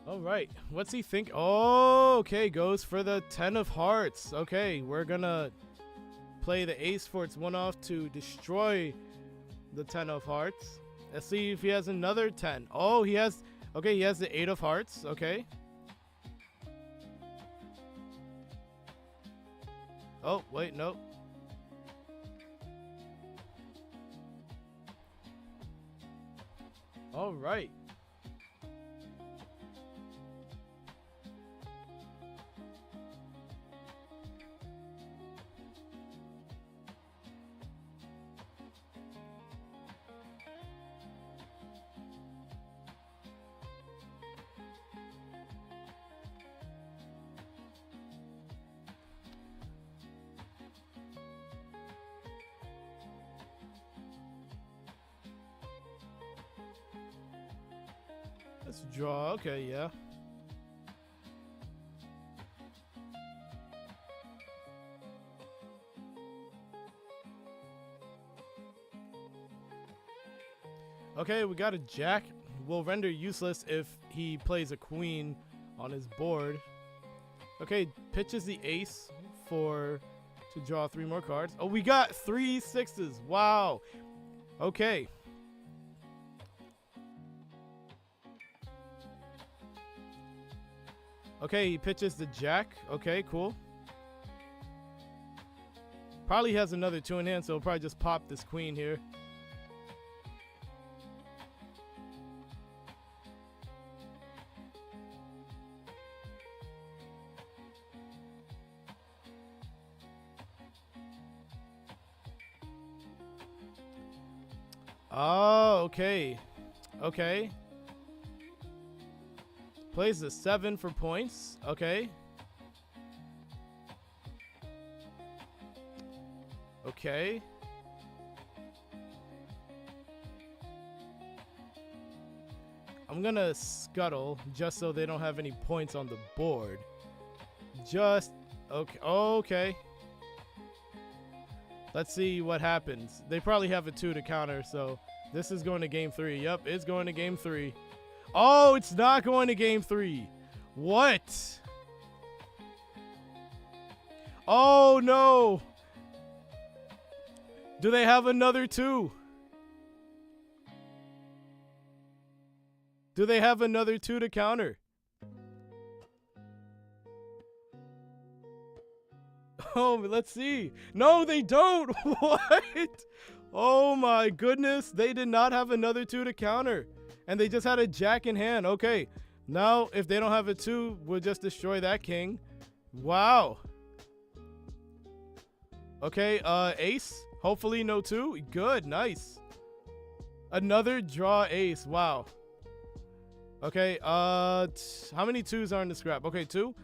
All right, what's he think? Oh, okay, goes for the 10 of hearts. Okay, we're gonna play the ace for its 1-off to destroy the 10 of hearts. Let's see if he has another 10. Oh, he has, okay, he has the 8 of hearts. Okay. Oh, wait, nope. All right. Let's draw. Okay, yeah. Okay, we got a jack. Will render useless if he plays a queen on his board. Okay, pitches the ace to draw 3 more cards. Oh, we got 3 6s. Wow. Okay. Okay, he pitches the jack. Okay, cool. Probably has another 2 in hand, so he'll probably just pop this queen here. Oh, okay. Okay. Plays the 7 for points. Okay. Okay. I'm gonna scuttle just so they don't have any points on the board. Just okay. Okay. Let's see what happens. They probably have a 2 to counter, so this is going to game 3. Yep, it's going to game 3. Oh, it's not going to game 3. What? Oh no. Do they have another 2? Do they have another 2 to counter? Oh, let's see. No, they don't. What? Oh my goodness. They did not have another 2 to counter. And they just had a jack in hand. Okay. Now, if they don't have a 2, we'll just destroy that king. Wow. Okay, ace. Hopefully no 2. Good, nice. Another draw ace. Wow. Okay, how many 2s are in the scrap? Okay, 2.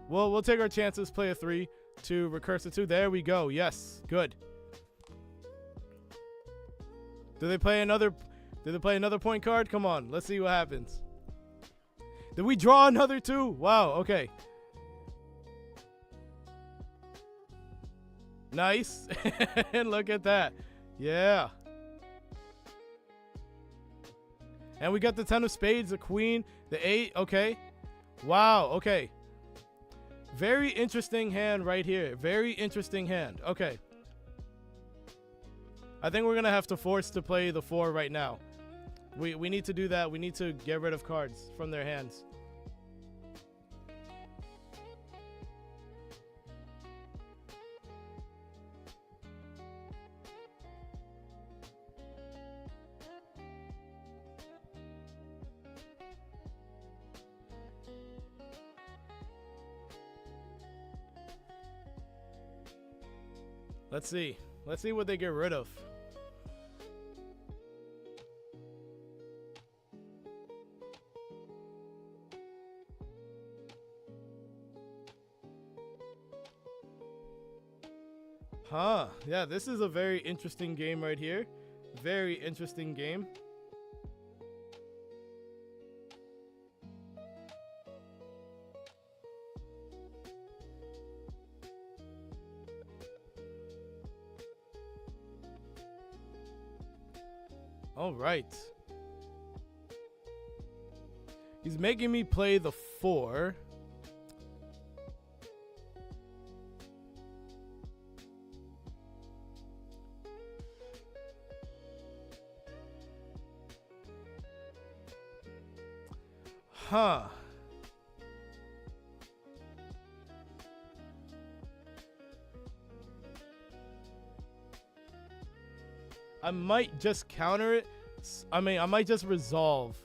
Well, we'll take our chances, play a 3 to recursive 2. There we go. Yes, good. Do they play another point card? Come on, let's see what happens. Did we draw another 2? Wow, okay. Nice. And look at that. Yeah. And we got the 10 of spades, the queen, the 8. Okay. Wow. Okay. Very interesting hand right here. Very interesting hand. Okay. I think we're going to have to force to play the 4 right now. We need to do that. We need to get rid of cards from their hands. Let's see. Let's see what they get rid of. Huh. Yeah, this is a very interesting game right here. Very interesting game. All right. He's making me play the 4. Huh. I might just counter it. I mean, I might just resolve.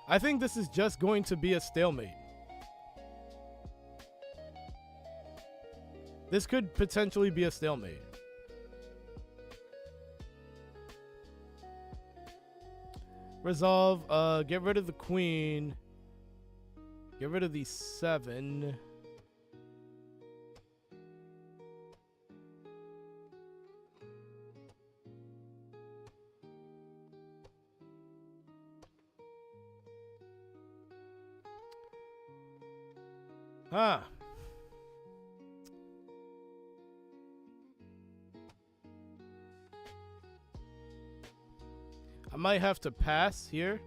I think this is just going to be a stalemate. This could potentially be a stalemate. Resolve, get rid of the queen. Get rid of the 7. Huh. I might have to pass here.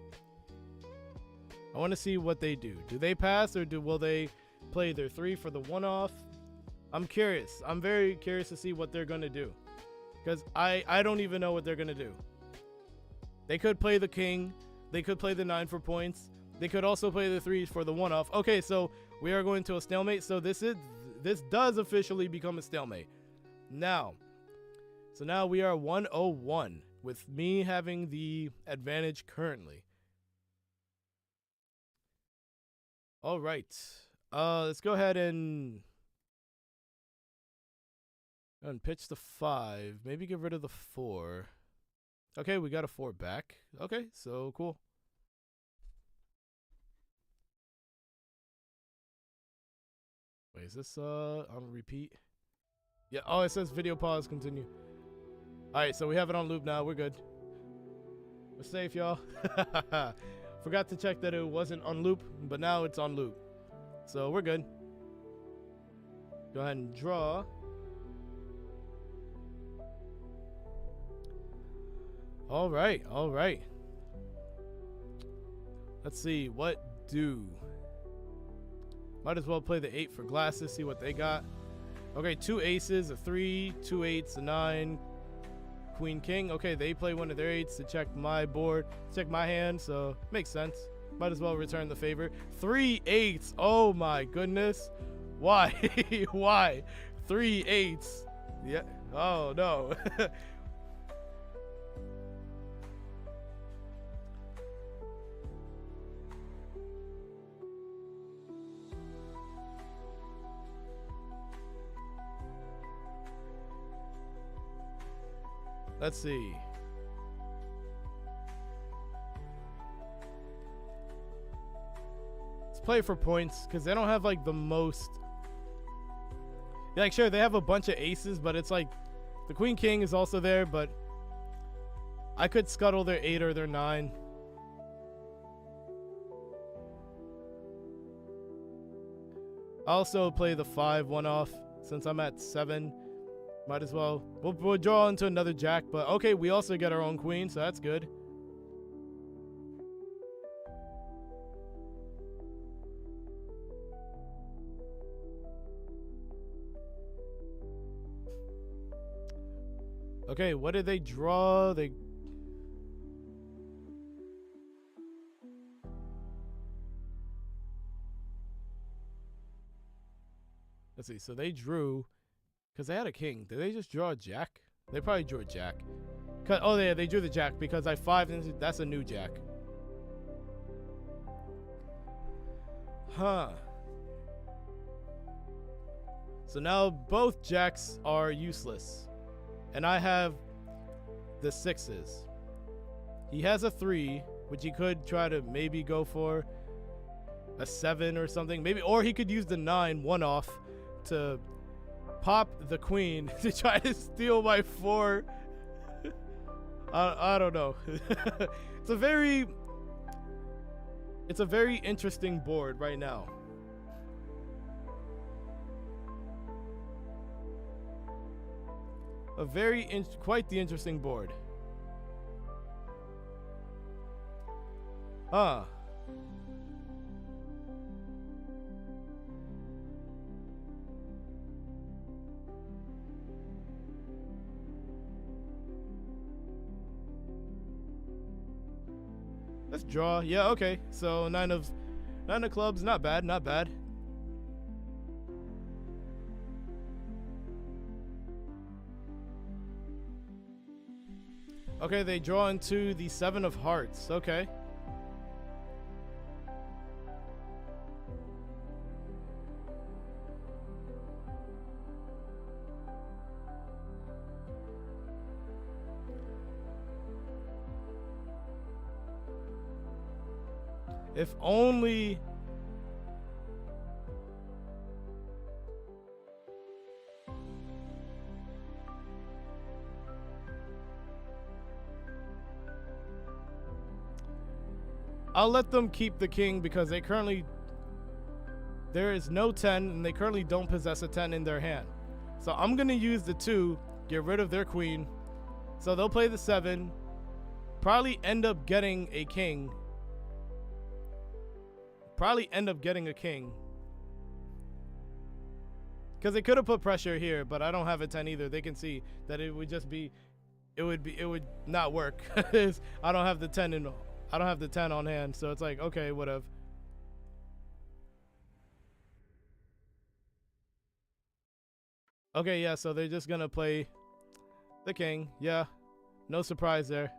I want to see what they do. Do they pass or will they play their 3 for the 1-off? I'm curious. I'm very curious to see what they're going to do. Because I don't even know what they're going to do. They could play the king. They could play the 9 for points. They could also play the 3 for the 1-off. Okay, so we are going to a stalemate. So this does officially become a stalemate. Now, so now we are 101 with me having the advantage currently. All right. Let's go ahead and pitch the 5. Maybe get rid of the 4. Okay, we got a 4 back. Okay, so cool. Wait, is this on repeat? Yeah. Oh, it says video pause, continue. All right, so we have it on loop now. We're good. We're safe, y'all. Forgot to check that it wasn't on loop, but now it's on loop. So we're good. Go ahead and draw. All right, all right. Let's see, what do? Might as well play the 8 for glasses, see what they got. Okay, 2 aces, a 3, 2 8s, a 9, queen, king. Okay, they play one of their 8s to check my board, check my hand, so makes sense. Might as well return the favor. 3 8s, oh my goodness. Why? Why? 3 8s. Yeah, oh no. Let's see. Let's play for points because they don't have like the most. Like, sure, they have a bunch of aces, but it's like the queen king is also there, but I could scuttle their 8 or their 9. I also play the 5 one off since I'm at 7. Might as well. We'll draw into another jack, but okay, we also get our own queen, so that's good. Okay, what did they draw? Let's see, so they drew. Because they had a king. Did they just draw a jack? They probably drew a jack. Oh, yeah, they drew the jack because I 5 and that's a new jack. Huh. So now both jacks are useless. And I have the 6s. He has a 3, which he could try to maybe go for a 7 or something. Maybe, or he could use the 9 one off to pop the queen to try to steal my 4. I don't know. It's a very interesting board right now. Quite the interesting board. Let's draw. Yeah, okay. So 9 of clubs, not bad, not bad. Okay, they draw into the 7 of hearts. Okay. If only. I'll let them keep the king because they currently. There is no 10 and they currently don't possess a 10 in their hand. So I'm going to use the 2, get rid of their queen. So they'll play the 7. Probably end up getting a king. Probably end up getting a king. Because they could have put pressure here, but I don't have a 10 either. They can see that it would just be, it would not work. I don't have the 10 on hand, so it's like, okay, whatever. Okay, yeah, so they're just gonna play the king. Yeah, no surprise there.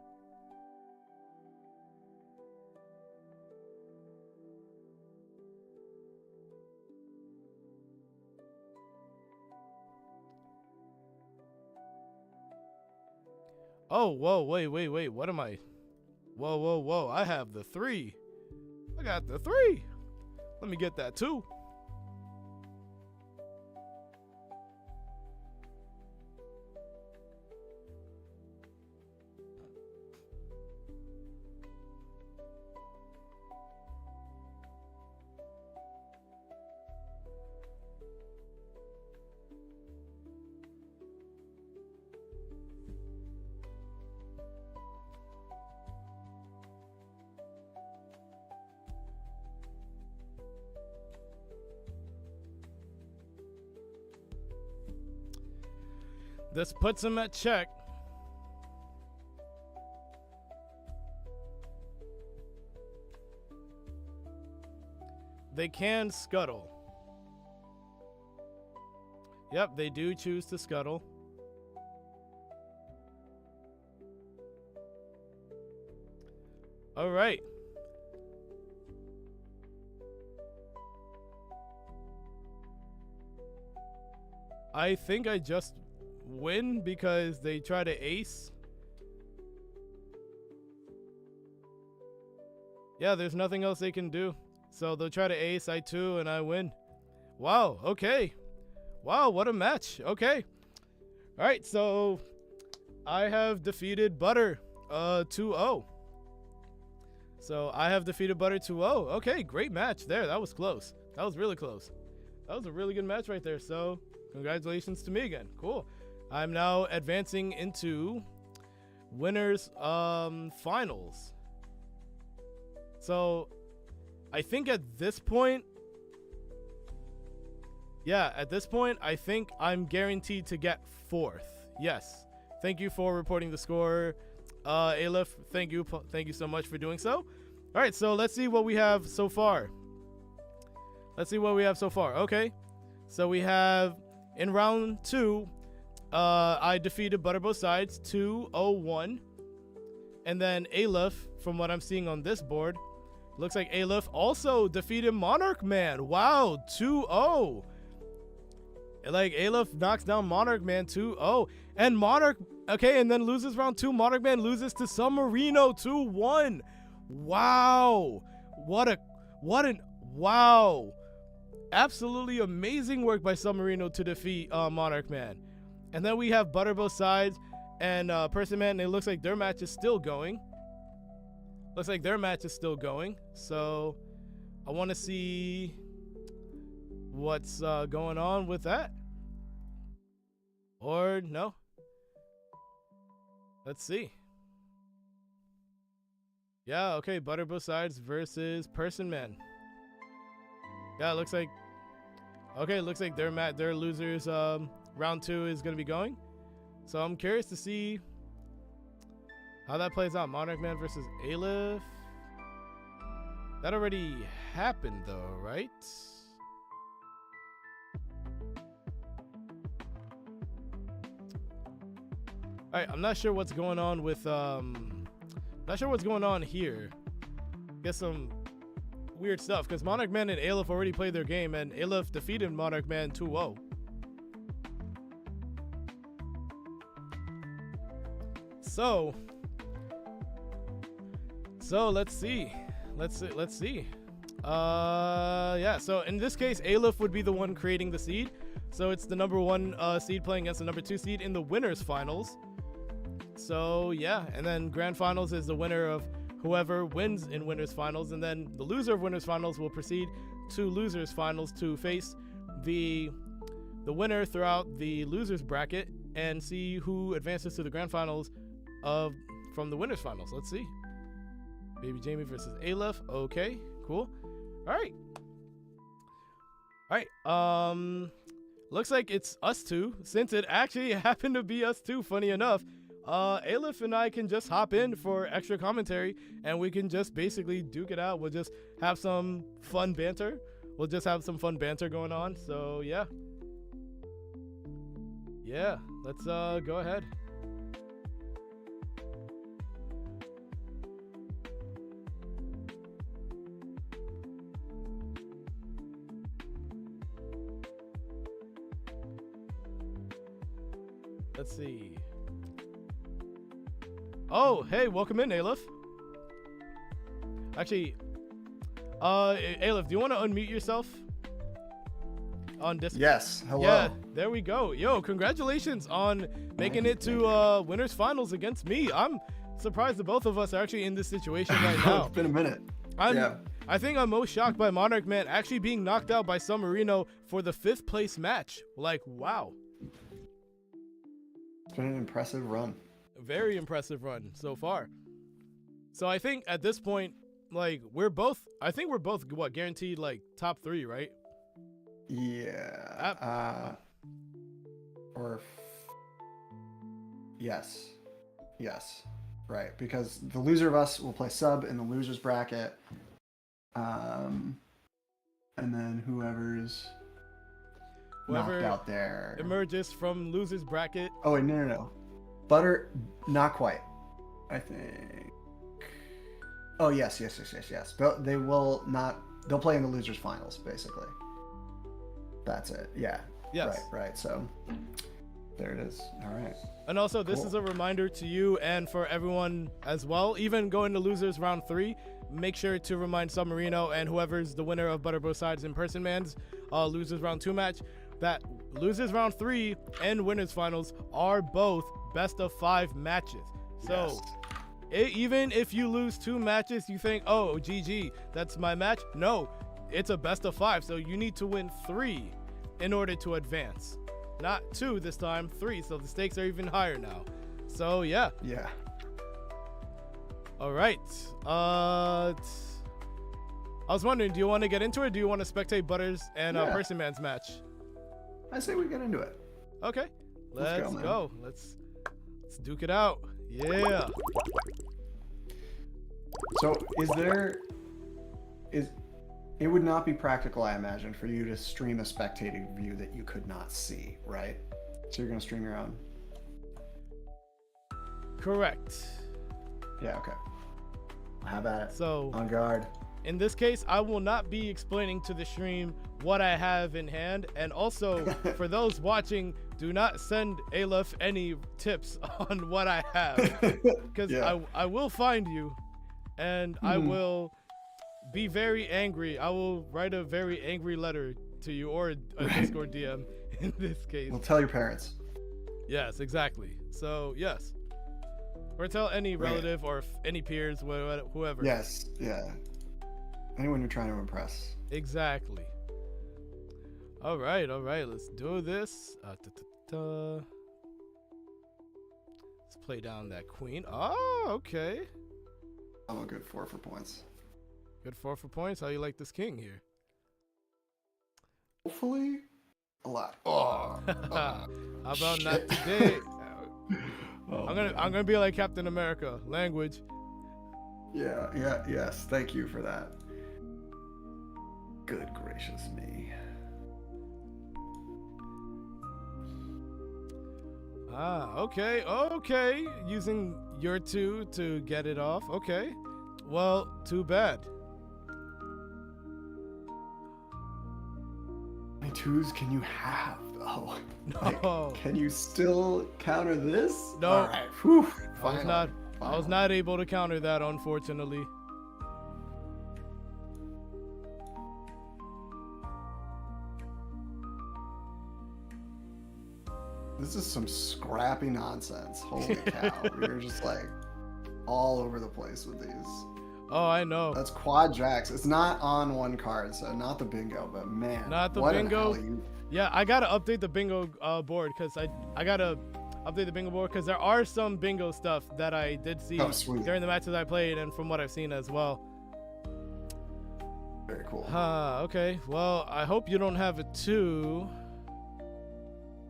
Oh, whoa, wait, what am I? Whoa, I have the 3. I got the 3. Let me get that 2. This puts him at check. They can scuttle. Yep, they do choose to scuttle. All right. I think I just win because they try to ace. Yeah, there's nothing else they can do. So they'll try to ace, I 2, and I win. Wow, okay. Wow, what a match. Okay. All right, so I have defeated Butter 2-0. So I have defeated Butter 2-0. Okay, great match there. That was close. That was really close. That was a really good match right there. So congratulations to me again. Cool. I'm now advancing into winners finals. So I think at this point, I think I'm guaranteed to get 4th. Yes. Thank you for reporting the score. Aleph, thank you so much for doing so. All right, so let's see what we have so far. Okay. So we have in round 2, I defeated ButterBothSides 2-0-1. And then Aleph, from what I'm seeing on this board, looks like Aleph also defeated MonarchMan. Wow, 2-0. Like Aleph knocks down MonarchMan 2-0. And and then loses round 2. MonarchMan loses to SUBMARINO 2-1. Wow. Wow. Absolutely amazing work by SUBMARINO to defeat MonarchMan. And then we have ButterBothSides and Personman, and it looks like their match is still going. So I want to see what's going on with that. Or no. Let's see. Yeah, okay, ButterBothSides versus Personman. Yeah, it looks like their losers round 2 is going to be going. So I'm curious to see how that plays out. MonarchMan versus Aleph. That already happened though, right? Alright, I'm not sure what's going on with here. Guess some weird stuff, because MonarchMan and Aleph already played their game, and Aleph defeated MonarchMan 2-0. So let's see. Yeah, so in this case, Aleph would be the one creating the seed. So it's the number 1 seed playing against the number 2 seed in the winners finals. So yeah, and then grand finals is the winner of whoever wins in winners finals, and then the loser of winners finals will proceed to losers finals to face the winner throughout the losers bracket and see who advances to the grand finals from the winners finals. Let's see. bbjme versus Aleph. Okay, cool. All right. Looks like it's us two, since it actually happened to be us two, funny enough. Aleph and I can just hop in for extra commentary, and we can just basically duke it out. We'll just have some fun banter. Going on. So yeah, let's go ahead. Let's see. Oh, hey, welcome in, Aleph. Actually, Aleph, do you want to unmute yourself on Discord? Yes, hello. Yeah, there we go. Yo, congratulations on making it to winners finals against me. I'm surprised the both of us are actually in this situation right now. It's been a minute. I think I'm most shocked by MonarchMan actually being knocked out by SUBMARINO for the 5th place match. Like, wow. It's been an impressive run. Very impressive run so far. So I think at this point, like, we're both what, guaranteed like top 3, right? Yeah. Yes. Yes. Right. Because the loser of us will play sub in the loser's bracket. And then whoever's knocked out there emerges from loser's bracket. Oh, wait, no. Butter, not quite. I think. Oh, yes. But they will not. They'll play in the losers finals, basically. That's it. Yeah. Yes. Right. So there it is. All right. And also, this is a reminder to you and for everyone as well. Even going to losers round 3, make sure to remind SUBMARINO and whoever's the winner of ButterBothSides and Personman's losers round 2 match that losers round 3 and winners finals are both best of 5 matches. So even if you lose 2 matches, you think, oh, GG, that's my match. No, it's a best of 5. So you need to win 3 in order to advance. Not 2 this time, 3. So the stakes are even higher now. So yeah. Yeah. All right. I was wondering, do you want to get into it? Or do you want to spectate Butters and Personman's match? I say we get into it. Okay. Let's go. Let's duke it out. Yeah. So it would not be practical, I imagine, for you to stream a spectating view that you could not see, right? So you're gonna stream your own? Correct. Yeah, okay. How about it? So on guard. In this case, I will not be explaining to the stream what I have in hand. And also, for those watching, do not send Aleph any tips on what I have. Because I will find you, and I will be very angry. I will write a very angry letter to you, or a Discord DM in this case. We'll tell your parents. Yes, exactly. So, yes. Or tell any relative or any peers, whoever. Yes, yeah. Anyone you're trying to impress. Exactly. All right. Let's do this. Let's play down that queen. Oh, okay. I'm a good 4 for points. Good 4 for points. How you like this king here? Hopefully, a lot. Oh. How about not today? I'm gonna be like Captain America. Language. Yes. Thank you for that. Good gracious me. Okay. Using your 2 to get it off. Okay. Well, too bad. How many 2s can you have, though? No. Can you still counter this? No. All right. Whew. I was not able to counter that, unfortunately. This is some scrappy nonsense. Holy cow. We're just like all over the place with these. Oh, I know. That's quad jacks. It's not on one card, so not the bingo, but man. Not the bingo. Yeah, I gotta update the bingo board because I gotta update the bingo board because there are some bingo stuff that I did see during the matches I played and from what I've seen as well. Very cool. Okay. Well, I hope you don't have a 2.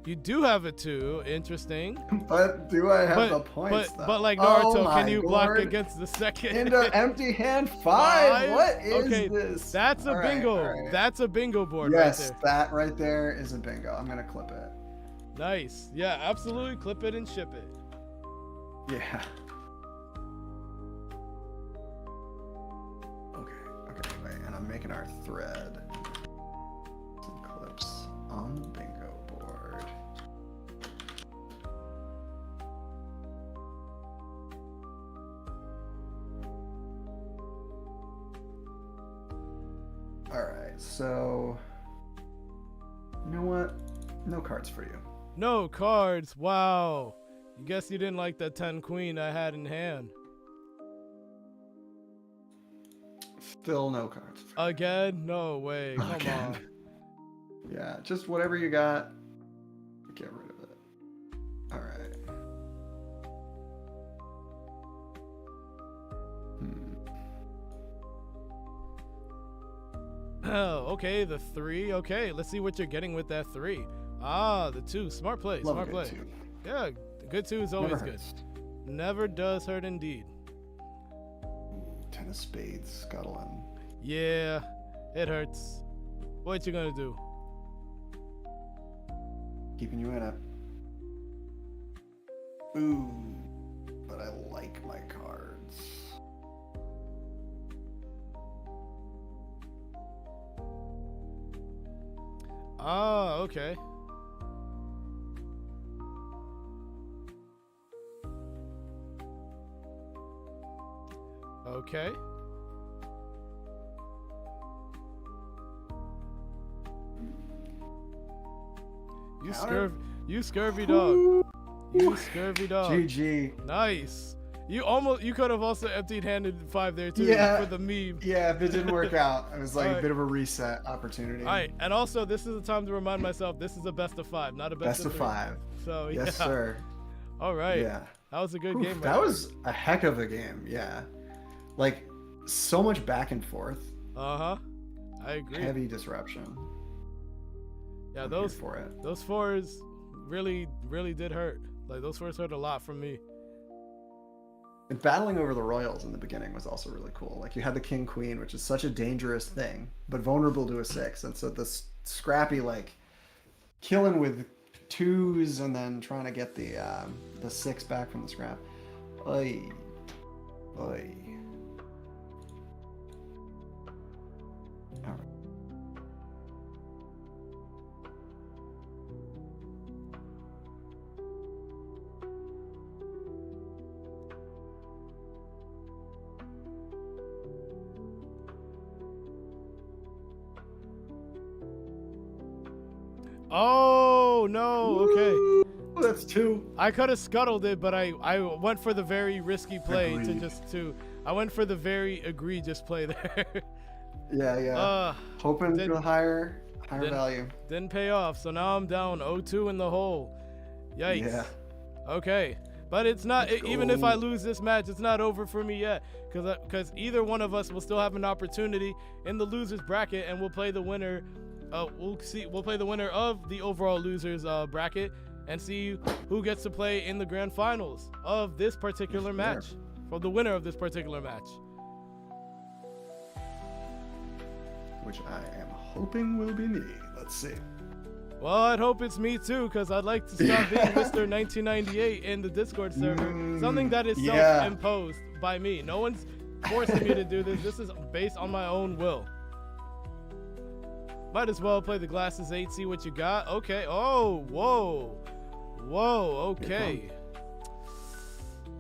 You do have a 2. Interesting. But do I have the points, though? But like Naruto, can you block against the second? Into empty hand 5? What is this? That's a bingo. Right. That's a bingo board right there. Yes, that right there is a bingo. I'm going to clip it. Nice. Yeah, absolutely. Clip it and ship it. Yeah. Okay, wait. And I'm making our thread. Some clips on the bingo board. Alright, so you know what? No cards for you. No cards. Wow. I guess you didn't like that 10 queen I had in hand. Still no cards. Again? No way. Come on. Yeah, just whatever you got, get rid of it. Alright. Oh, okay, the 3. Okay, let's see what you're getting with that 3. Ah, the 2. Smart play. Smart play. 2. Yeah, Good 2 is always Never good. hurts. Never does hurt indeed. Ooh, 10 of spades, scuttling. Yeah, it hurts. What you gonna do? Keeping you in it. Ooh, but I like my cards. Ah, okay. Okay. You scurvy dog. You scurvy dog. GG. Nice. You could have also empty-handed 5 there too for the meme. Yeah, if it didn't work out, it was like Alright. a bit of a reset opportunity. All right, and also this is the time to remind myself this is a best of 5, not a best of 3. 5. So Yes, yeah. sir. All right. Yeah. That was a good Oof, game. that was a heck of a game. Yeah. Like so much back and forth. Uh-huh. I agree. Heavy disruption. Yeah, I'm those here for it. those 4s really did hurt. Like those 4s hurt a lot from me. And battling over the royals in the beginning was also really cool. Like you had the king queen, which is such a dangerous thing, but vulnerable to a 6. And so this scrappy like killing with 2s and then trying to get the 6 back from the scrap. Oy. Oy. All right. Oh no! Okay. Ooh, that's 2. I could have scuttled it, but I went for the very risky play Agreed. I went for the very egregious play there. Yeah. Hoping didn't- for a higher value. Didn't pay off, so now I'm down 0-2 in the hole. Yikes. Yeah. Okay. But it's not, Let's even if go. I lose this match, it's not over for me yet. Because either one of us will still have an opportunity in the loser's bracket, and we'll play the winner. We'll play the winner of the overall losers bracket and see who gets to play in the grand finals of this particular match. For the winner of this particular match. Which I am hoping will be me. Let's see. Well, I'd hope it's me too, because I'd like to stop being Mr. 1998 in the Discord server. Something that is yeah. self-imposed by me. No one's forcing me to do this. This is based on my own will. Might as well play the glasses 8, see what you got. Okay. Oh, whoa. Whoa, okay.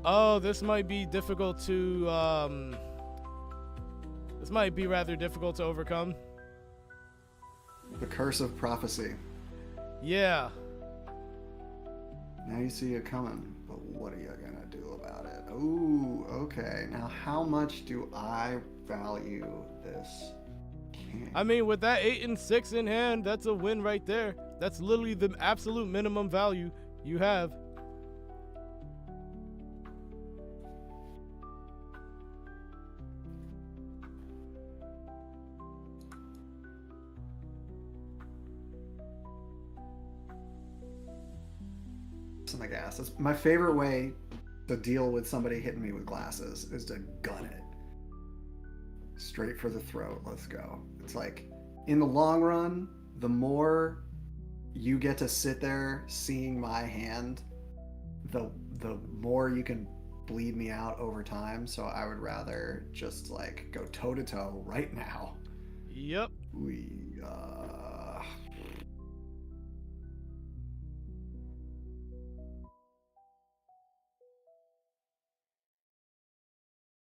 Oh, this might be difficult to, this might be rather difficult to overcome. The curse of prophecy. Yeah. Now you see it coming, but what are you gonna do about it? Ooh, okay. Now how much do I value this king? I mean, with that 8 and 6 in hand, that's a win right there. That's literally the absolute minimum value you have. On the gas. That's my favorite way to deal with somebody hitting me with glasses is to gun it. Straight for the throat. Let's go. It's like, in the long run, the more you get to sit there seeing my hand, the more you can bleed me out over time. So I would rather just like go toe to toe right now. Yep.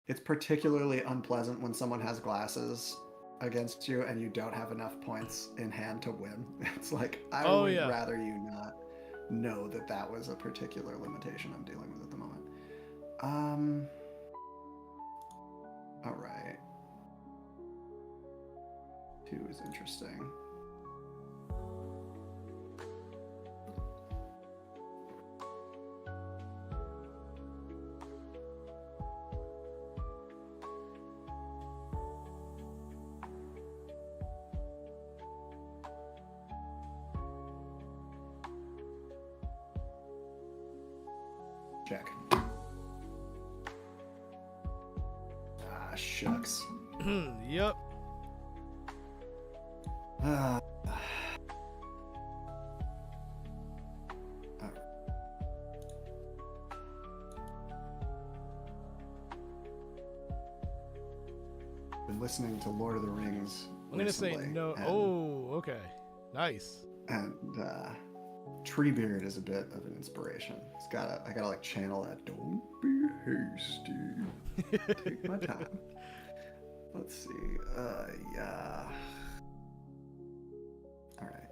It's particularly unpleasant when someone has glasses against you and you don't have enough points in hand to win. It's like, I would rather you not know that that was a particular limitation I'm dealing with at the moment. All right. 2 is interesting. Check. Ah, shucks. Yep. Ah. Been listening to Lord of the Rings. I'm gonna say recently, no. and, Oh, okay. Nice. And Treebeard is a bit of an inspiration. I gotta like channel that. Don't be hasty. Take my time. Let's see. Yeah. All right.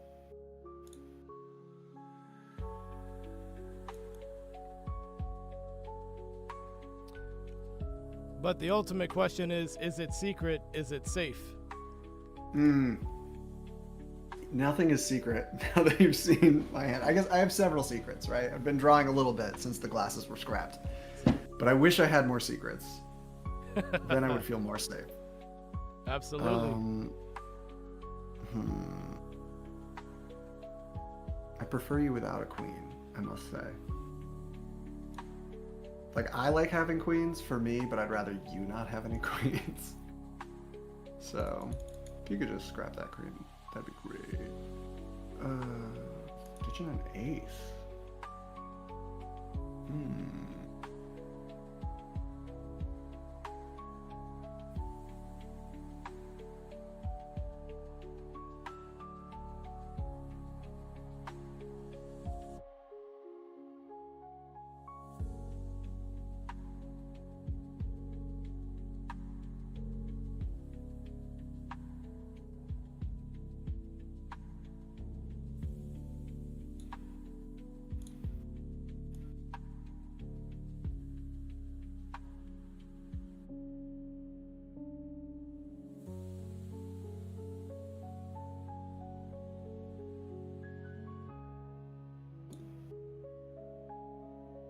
But the ultimate question is it secret? Is it safe? Nothing is secret now that you've seen my hand. I guess I have several secrets, right? I've been drawing a little bit since the glasses were scrapped. But I wish I had more secrets. Then I would feel more safe. Absolutely. I prefer you without a queen, I must say. Like, I like having queens for me, but I'd rather you not have any queens. So, if you could just scrap that queen, that'd be great. Ditching an ace.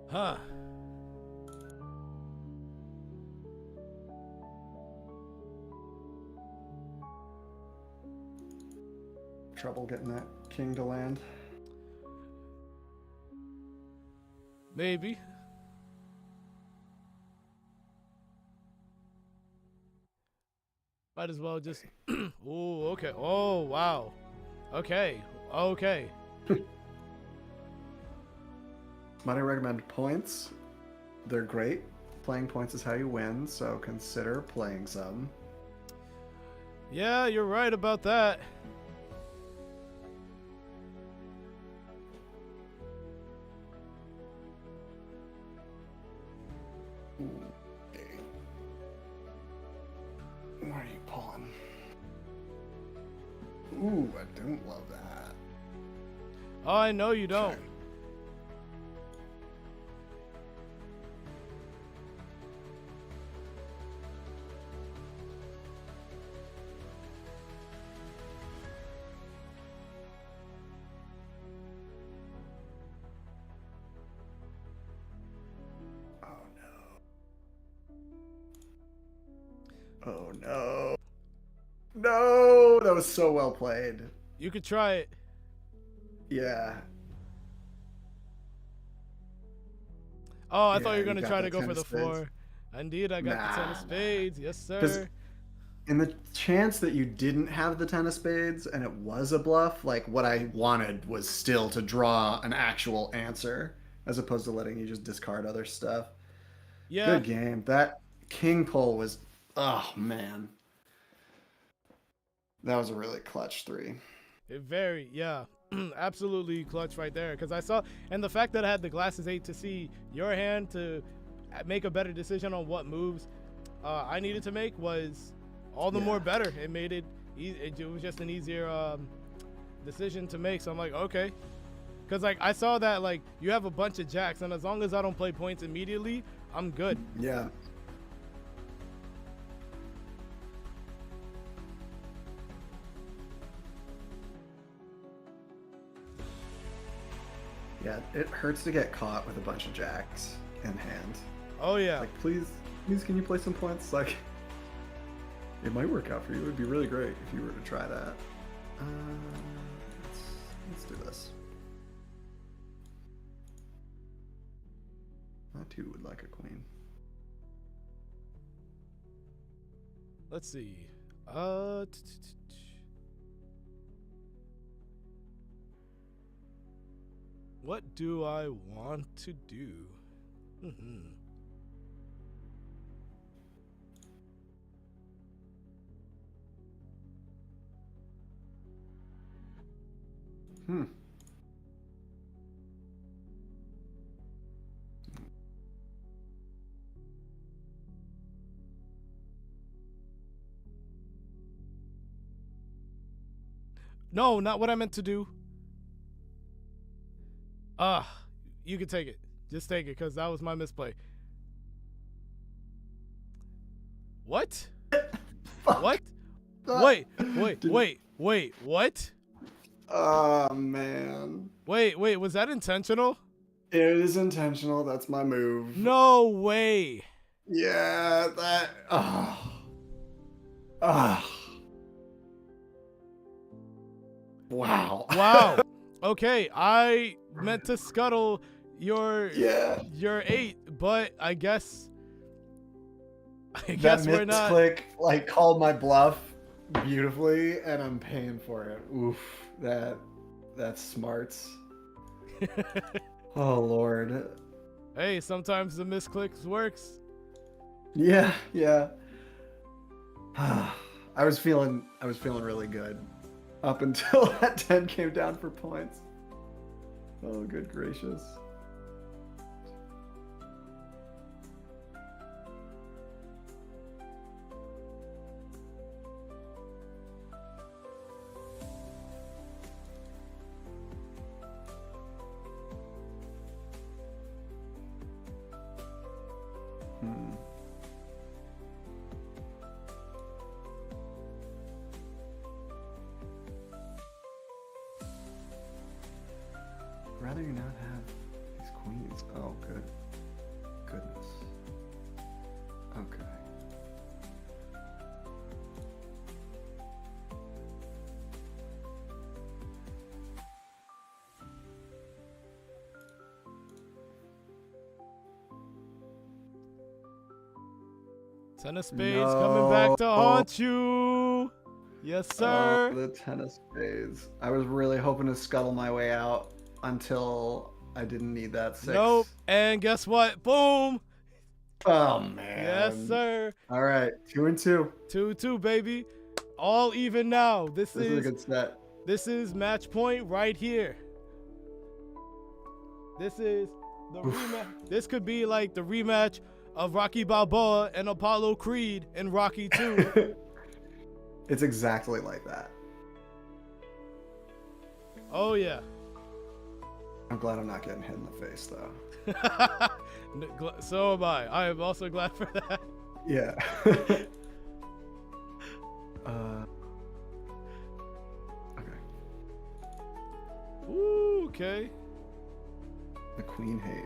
Huh. Trouble getting that king to land. Maybe. Might as well just. Oh, okay. Oh, wow. Okay. Okay. Might I recommend points? They're great. Playing points is how you win, so consider playing some. Yeah, you're right about that. Okay. What are you pulling? Ooh, I don't love that. Oh, I know you don't. Okay. Oh no. No! That was so well played. You could try it. Yeah. Oh, I Yeah, thought you were going you to got try the to go 10 for of the spades? 4. Indeed, I got the 10 of spades. Yes, sir. In the chance that you didn't have the 10 of spades and it was a bluff, like what I wanted was still to draw an actual answer as opposed to letting you just discard other stuff. Yeah. Good game. That king pull was, oh man. That was a really clutch 3. Yeah. Absolutely clutch right there. Because I saw, and the fact that I had the glasses 8 to see your hand to make a better decision on what moves I needed to make was all the more better. It made it was just an easier decision to make. So I'm like, okay. Because like I saw that like you have a bunch of jacks, and as long as I don't play points immediately, I'm good. Yeah. Yeah, it hurts to get caught with a bunch of jacks in hand. Oh yeah. Like, please, can you play some points? Like, it might work out for you. It would be really great if you were to try that. Let's do this. 2 would like a queen. Let's see. What do I want to do? No, not what I meant to do. You can take it. Just take it, because that was my misplay. What? What? Wait, what? Oh, man. Wait, was that intentional? It is intentional. That's my move. No way. Yeah, that... Wow. Wow. Okay, I meant to scuttle your 8, but I guess we're not. Click like called my bluff beautifully, and I'm paying for it. Oof, that's smarts. Oh Lord. Hey, sometimes the misclicks works. Yeah. I was feeling really good up until that 10 came down for points. Oh, good gracious. Rather you not have these queens. Oh, goodness. Okay. Ten of spades coming back to haunt you. Yes, sir. The 10 of spades. I was really hoping to scuttle my way out until I didn't need that 6. Nope. And guess what? Boom. Oh, man. Yes, sir. All right. 2 and 2. 2-2, baby. All even now. This is a good set. This is match point right here. This is the rematch. This could be like the rematch of Rocky Balboa and Apollo Creed in Rocky 2. It's exactly like that. Oh, yeah. I'm glad I'm not getting hit in the face, though. So am I. I am also glad for that. Yeah. Okay. Ooh, okay. The queen hate.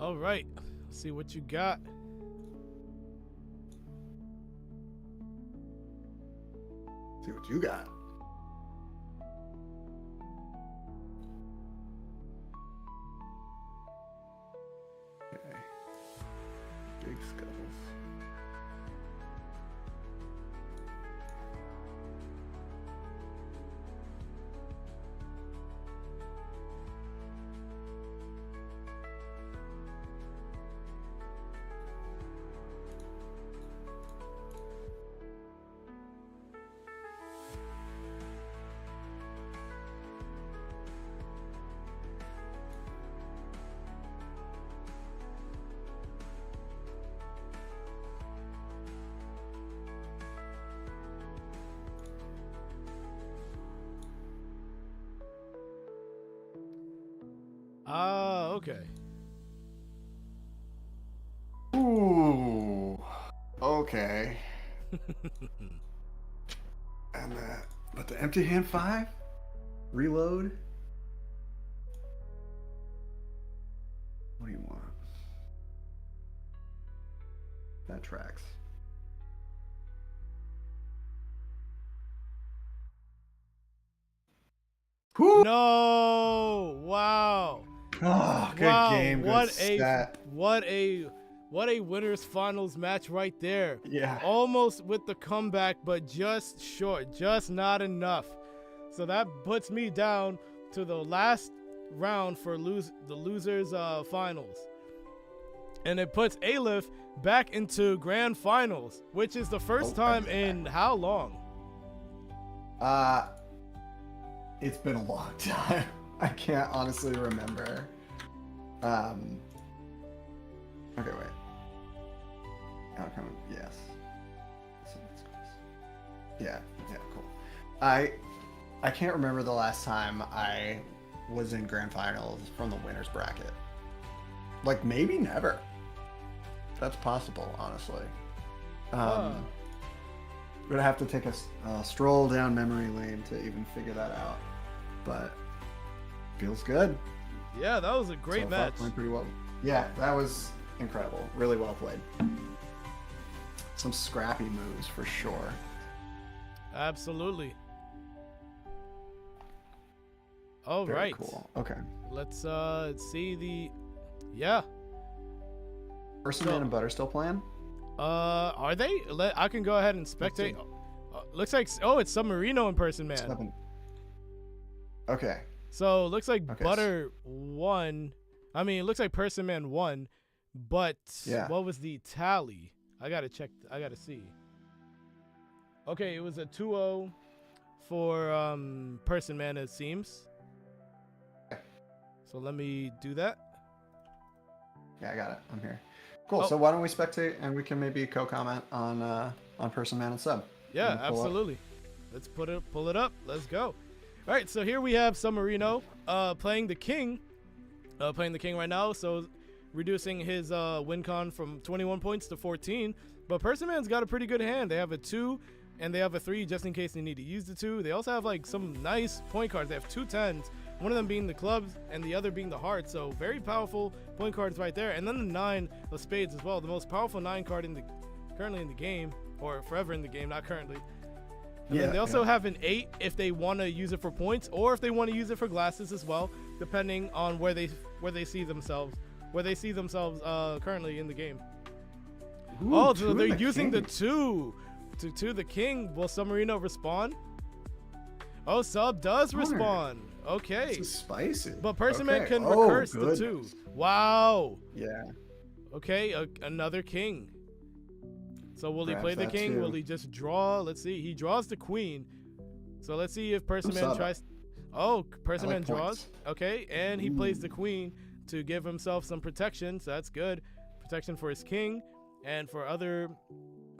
All right. Let's see what you got. See what you got. Okay. Big scuttles. Okay. Ooh. Okay. And but the empty hand 5? Reload? What do you want? That tracks. Whew. No! Wow! Oh, good Wow! game. Good What a winners finals match right there. Yeah. Almost with the comeback, but just short, just not enough. So that puts me down to the last round for the losers finals. And it puts Aleph back into grand finals, which is the first time in how long? It's been a long time. I can't honestly remember. Okay, wait. Outcome, yes. Yeah, cool. I can't remember the last time I was in grand finals from the winners bracket. Like, maybe never. That's possible, honestly. We're gonna have to take a stroll down memory lane to even figure that out. But feels good. Yeah, that was a great match. Went pretty well. Yeah, that was incredible. Really well played. Some scrappy moves for sure. Absolutely. All Very right. Cool. Okay. Let's see the. Yeah. Personman and Butter still playing? Are they? I can go ahead and spectate. Looks like it's SUBMARINO and Personman. 7. Okay. So looks like Butter won. I mean, it looks like Personman won, but what was the tally? I gotta check. I gotta see. Okay, it was a 2-0 for Personman, it seems. So let me do that. Yeah, I got it. I'm here. Cool. So why don't we spectate and we can maybe co-comment on Personman and Sub. Yeah, absolutely. Let's pull it up. Let's go. All right, so here we have SUBMARINO playing the king. Playing the king right now, so reducing his win con from 21 points to 14. But Personman's got a pretty good hand. They have a 2 and they have a 3 just in case they need to use the 2. They also have like some nice point cards. They have 2 10s, one of them being the clubs and the other being the hearts. So very powerful point cards right there. And then the 9 of spades as well, the most powerful 9 card currently in the game, or forever in the game, not currently. And then they also have an 8 if they want to use it for points, or if they want to use it for glasses as well, depending on where they see themselves currently in the game. Ooh, so they're using the 2 to the king. Will SUBMARINO respond? Oh, Sub does respond. Okay. This is spicy. But Personman can recurse the 2. Wow. Yeah. Okay, another king. So will he play the king? Will he just draw? Let's see. He draws the queen. So let's see if Personman tries. Oh, Personman draws. Okay, and he plays the queen to give himself some protection. So that's good. Protection for his king and for other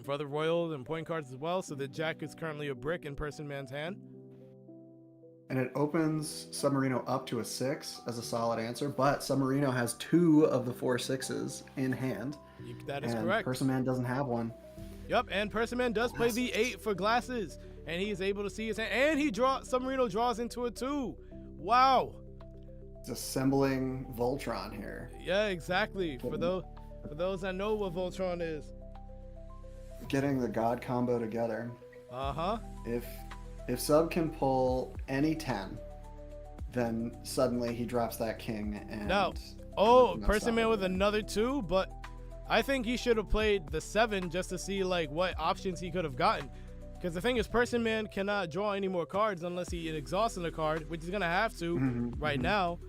royals and point cards as well. So the jack is currently a brick in Personman's hand. And it opens SUBMARINO up to a 6 as a solid answer, but SUBMARINO has 2 of the 4 6s in hand. That is correct. Personman doesn't have one. Yep, and Personman does play the 8 for glasses, and he is able to see his hand, and SUBMARINO draws into a 2. Wow. It's assembling Voltron here. Yeah, exactly. For those that know what Voltron is. Getting the God combo together. Uh-huh. If Sub can pull any 10, then suddenly he drops that king and Personman with another 2, but I think he should have played the 7 just to see like what options he could have gotten. Because the thing is, Personman cannot draw any more cards unless he exhausts a card, which he's gonna have to right now.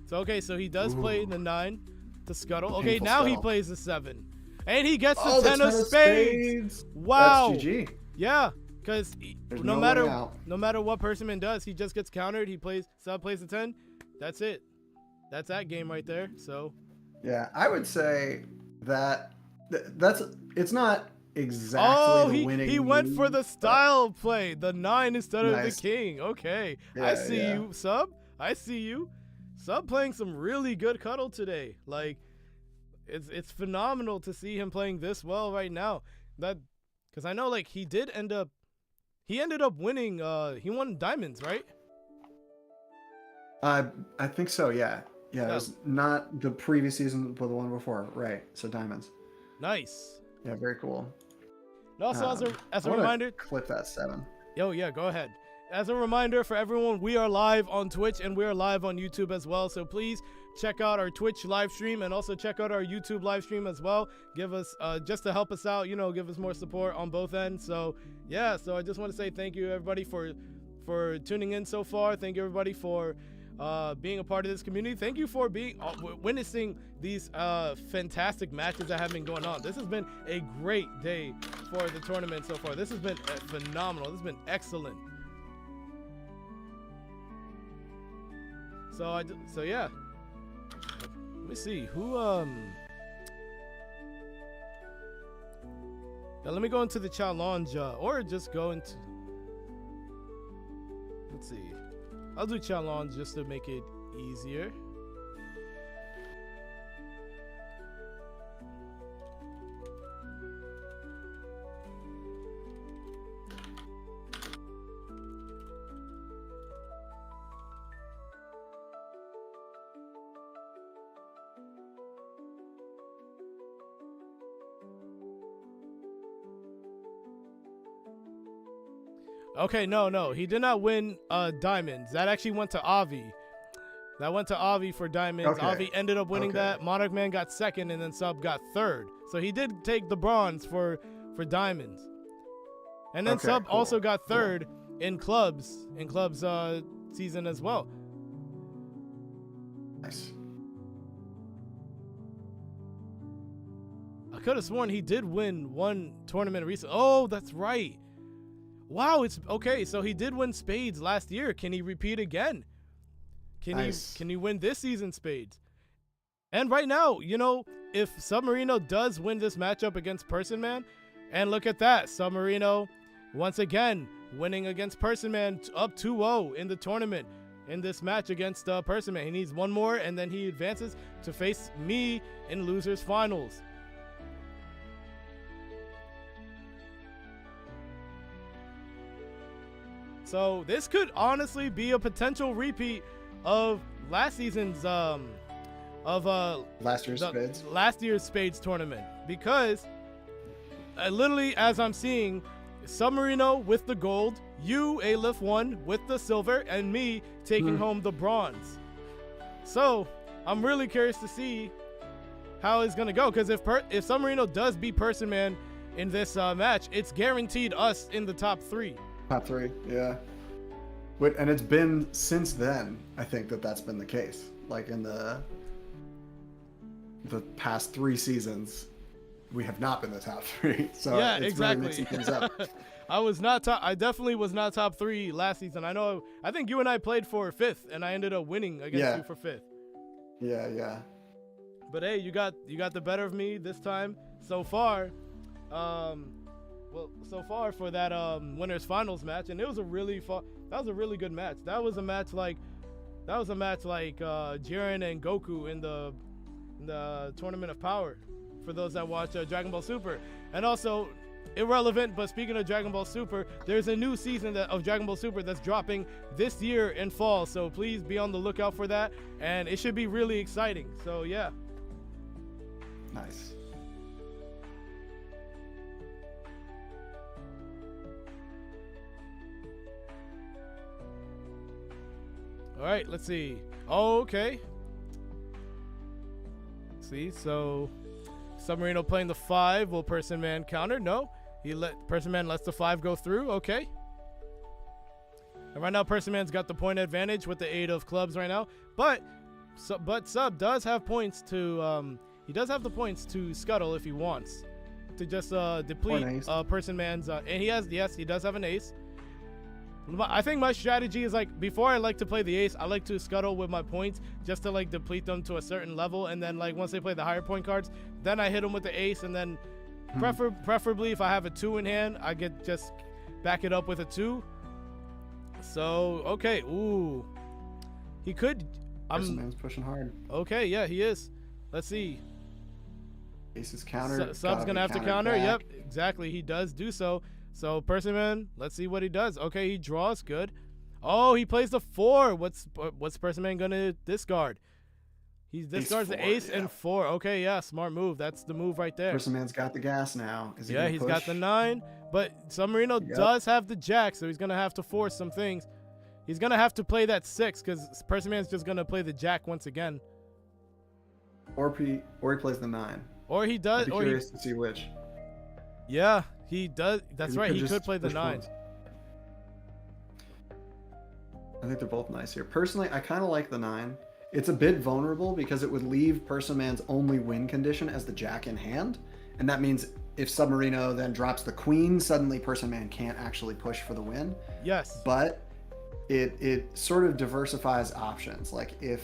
So so he does play the 9 to scuttle. Okay, now he plays the 7. And he gets the 10 of spades. Wow. That's GG. Yeah, because no matter what Personman does, he just gets countered. Sub plays the 10. That's it. That's that game right there. So yeah, I would say it's not exactly the winning. He went for the style play, the 9 instead of the king. Okay, I see you, Sub. I see you. Sub playing some really good Cuttle today. Like, it's phenomenal to see him playing this well right now. Because I know, like, he ended up winning. He won diamonds, right? I think so. Yeah. It was not the previous season, but the one before, right? So diamonds. Nice. Yeah, very cool. And also, as a reminder, clip that 7. Yo, yeah, go ahead. As a reminder for everyone, we are live on Twitch and we are live on YouTube as well. So please check out our Twitch live stream and also check out our YouTube live stream as well. Give us, just to help us out, give us more support on both ends. So yeah, so I just want to say thank you everybody for tuning in so far. Thank you everybody for being a part of this community. Thank you for witnessing these fantastic matches that have been going on. This has been a great day for the tournament so far. This has been phenomenal. This has been excellent. So yeah. Let me see who now let me go into the challenge or just go into, let's see. I'll do challenge just to make it easier. Okay, no, he did not win diamonds. That actually went to Avi. That went to Avi for diamonds. Okay. Avi ended up winning that. MonarchMan got second, and then Sub got third. So he did take the bronze for diamonds. And then Sub also got third in clubs season as well. Nice. I could have sworn he did win one tournament recently. Oh, that's right. Wow, it's okay. So he did win Spades last year. Can he repeat again? Can he win this season Spades? And right now, if SUBMARINO does win this matchup against Personman, and look at that, SUBMARINO once again winning against Personman, up 2-0 in the tournament in this match against Personman. He needs one more, and then he advances to face me in losers finals. So this could honestly be a potential repeat of last season's last year's Spades tournament, because literally, as I'm seeing, SUBMARINO with the gold, you Aleph 1 with the silver, and me taking home the bronze. So I'm really curious to see how it's gonna go, because if SUBMARINO does beat Personman in this match, it's guaranteed us in the top 3. Top 3, yeah. And it's been since then, I think that's been the case. Like in the past 3 seasons, we have not been the top 3. So yeah, it's exactly. Really mixing things up. I definitely was not top 3 last season. I think you and I played for 5th, and I ended up winning against you for 5th. Yeah. But hey, you got the better of me this time so far. So far for that winners finals match, and it was a really good match. That was a match like Jiren and Goku in the Tournament of Power, for those that watch Dragon Ball Super. And also, irrelevant, but speaking of Dragon Ball Super, there's a new season of Dragon Ball Super that's dropping this year in fall, so please be on the lookout for that, and it should be really exciting. So yeah. Nice. All right, let's see. Oh, okay. See, so SUBMARINO playing the 5. Will Personman counter? No. Personman lets the 5 go through. Okay. And right now, Personman's got the point advantage with the 8 of clubs right now. But Sub does have points to he does have the points to scuttle if he wants to just deplete Personman's and he does have an ace. I think my strategy is, like, before I like to play the ace, I like to scuttle with my points just to, like, deplete them to a certain level, and then, like, once they play the higher point cards, then I hit them with the ace, and then preferably if I have a 2 in hand, I get just back it up with a 2. So okay, ooh, he could Personman's pushing hard. Okay, yeah, he is. Let's see. Ace is countered. Sub's gonna have to counter. Back. Yep, exactly. He does do so. So Personman, let's see what he does. Okay, he draws. Good. Oh, he plays the 4. What's Personman gonna discard? He discards the ace and 4. Okay, yeah, smart move. That's the move right there. Personman's got the gas now. Is he Yeah, he's got the 9, but Submarino does have the jack, so he's gonna have to force some things. He's gonna have to play that 6 because Personman's just gonna play the jack once again. Or he plays the 9. Or he does. I'd be curious to see which. Yeah, he does. That's right. He could play the 9. I think they're both nice here. Personally, I kind of like the 9. It's a bit vulnerable because it would leave Personman's only win condition as the jack in hand. And that means if Submarino then drops the queen, suddenly Personman can't actually push for the win. Yes. But it sort of diversifies options. Like if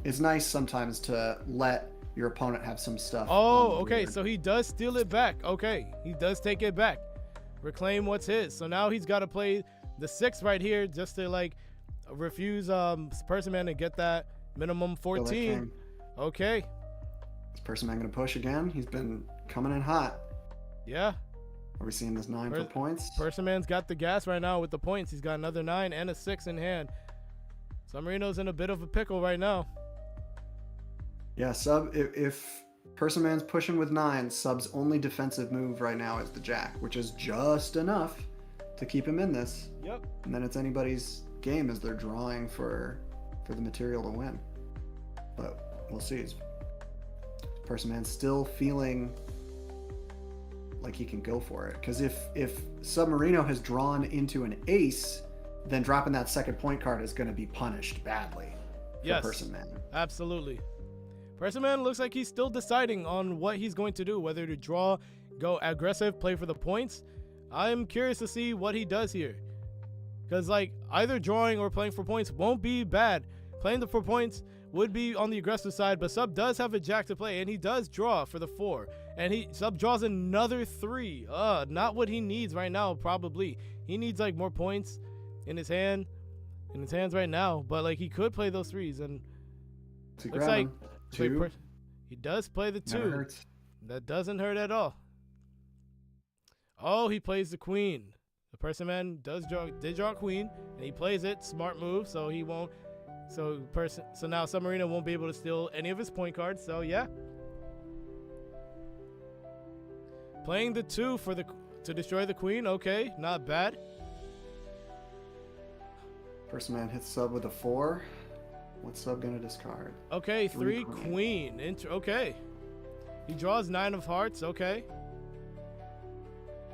it's nice sometimes to let your opponent have some stuff. Oh, okay. So he does steal it back. Okay. He does take it back. Reclaim what's his. So now he's got to play the 6 right here just to like refuse Personman to get that minimum 14. Okay. Is Personman gonna push again? He's been coming in hot. Yeah. Are we seeing this 9 for points? Personman's got the gas right now with the points. He's got another 9 and a 6 in hand. Submarino's in a bit of a pickle right now. Yeah, Sub, if Personman's pushing with 9, Sub's only defensive move right now is the jack, which is just enough to keep him in this. Yep. And then it's anybody's game as they're drawing for the material to win. But we'll see. Personman's still feeling like he can go for it. Because if Submarino has drawn into an ace, then dropping that second point card is going to be punished badly for Personman. Absolutely. Personman looks like he's still deciding on what he's going to do, whether to draw, go aggressive, play for the points. I'm curious to see what he does here. Because, like, either drawing or playing for points won't be bad. Playing for points would be on the aggressive side, but Sub does have a jack to play, and he does draw for the 4. And Sub draws another 3. Not what he needs right now, probably. He needs, like, more points in his hands right now. But, like, he could play those 3s, and looks like 2. He does play the 2. Never hurts. That doesn't hurt at all. Oh, he plays the queen. The Personman did draw a queen, and he plays it. Smart move, so he won't. So now Submarino won't be able to steal any of his point cards. So yeah, playing the 2 to destroy the queen. Okay, not bad. Personman hits Sub with a 4. What's Sub gonna discard? Okay, 3 queen. Okay, he draws 9 of hearts. Okay.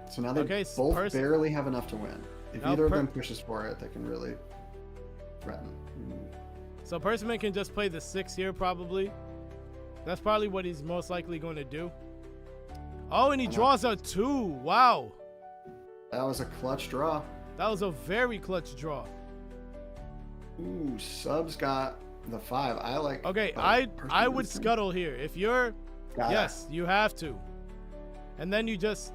So now they both barely have enough to win. If either of them pushes for it, they can really threaten. So Personman can just play the 6 here, probably. That's probably what he's most likely going to do. Oh, and he draws a 2. Wow. That was a clutch draw. That was a very clutch draw. Ooh, Sub's got the 5. I like. Okay, I would scuttle here. If you're, yes, you have to. And then you just.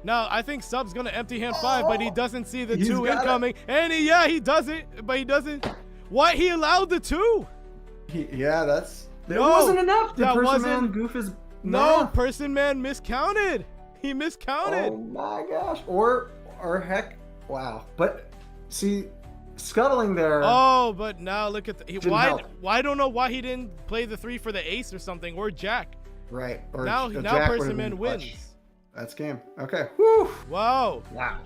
Now, I think Sub's going to empty hand 5, but he doesn't see the 2 incoming. And he does it, but he doesn't. What? He allowed the 2? Yeah, that's... It wasn't enough. That wasn't... Goof his No, Personman miscounted. He miscounted. Oh, my gosh. Or heck, wow. But, see, scuttling there... Oh, but now look at the... Why? I don't know why he didn't play the 3 for the ace or something, or jack. Right. Or now Personman wins. That's game. Okay. Woo! Wow. Wow.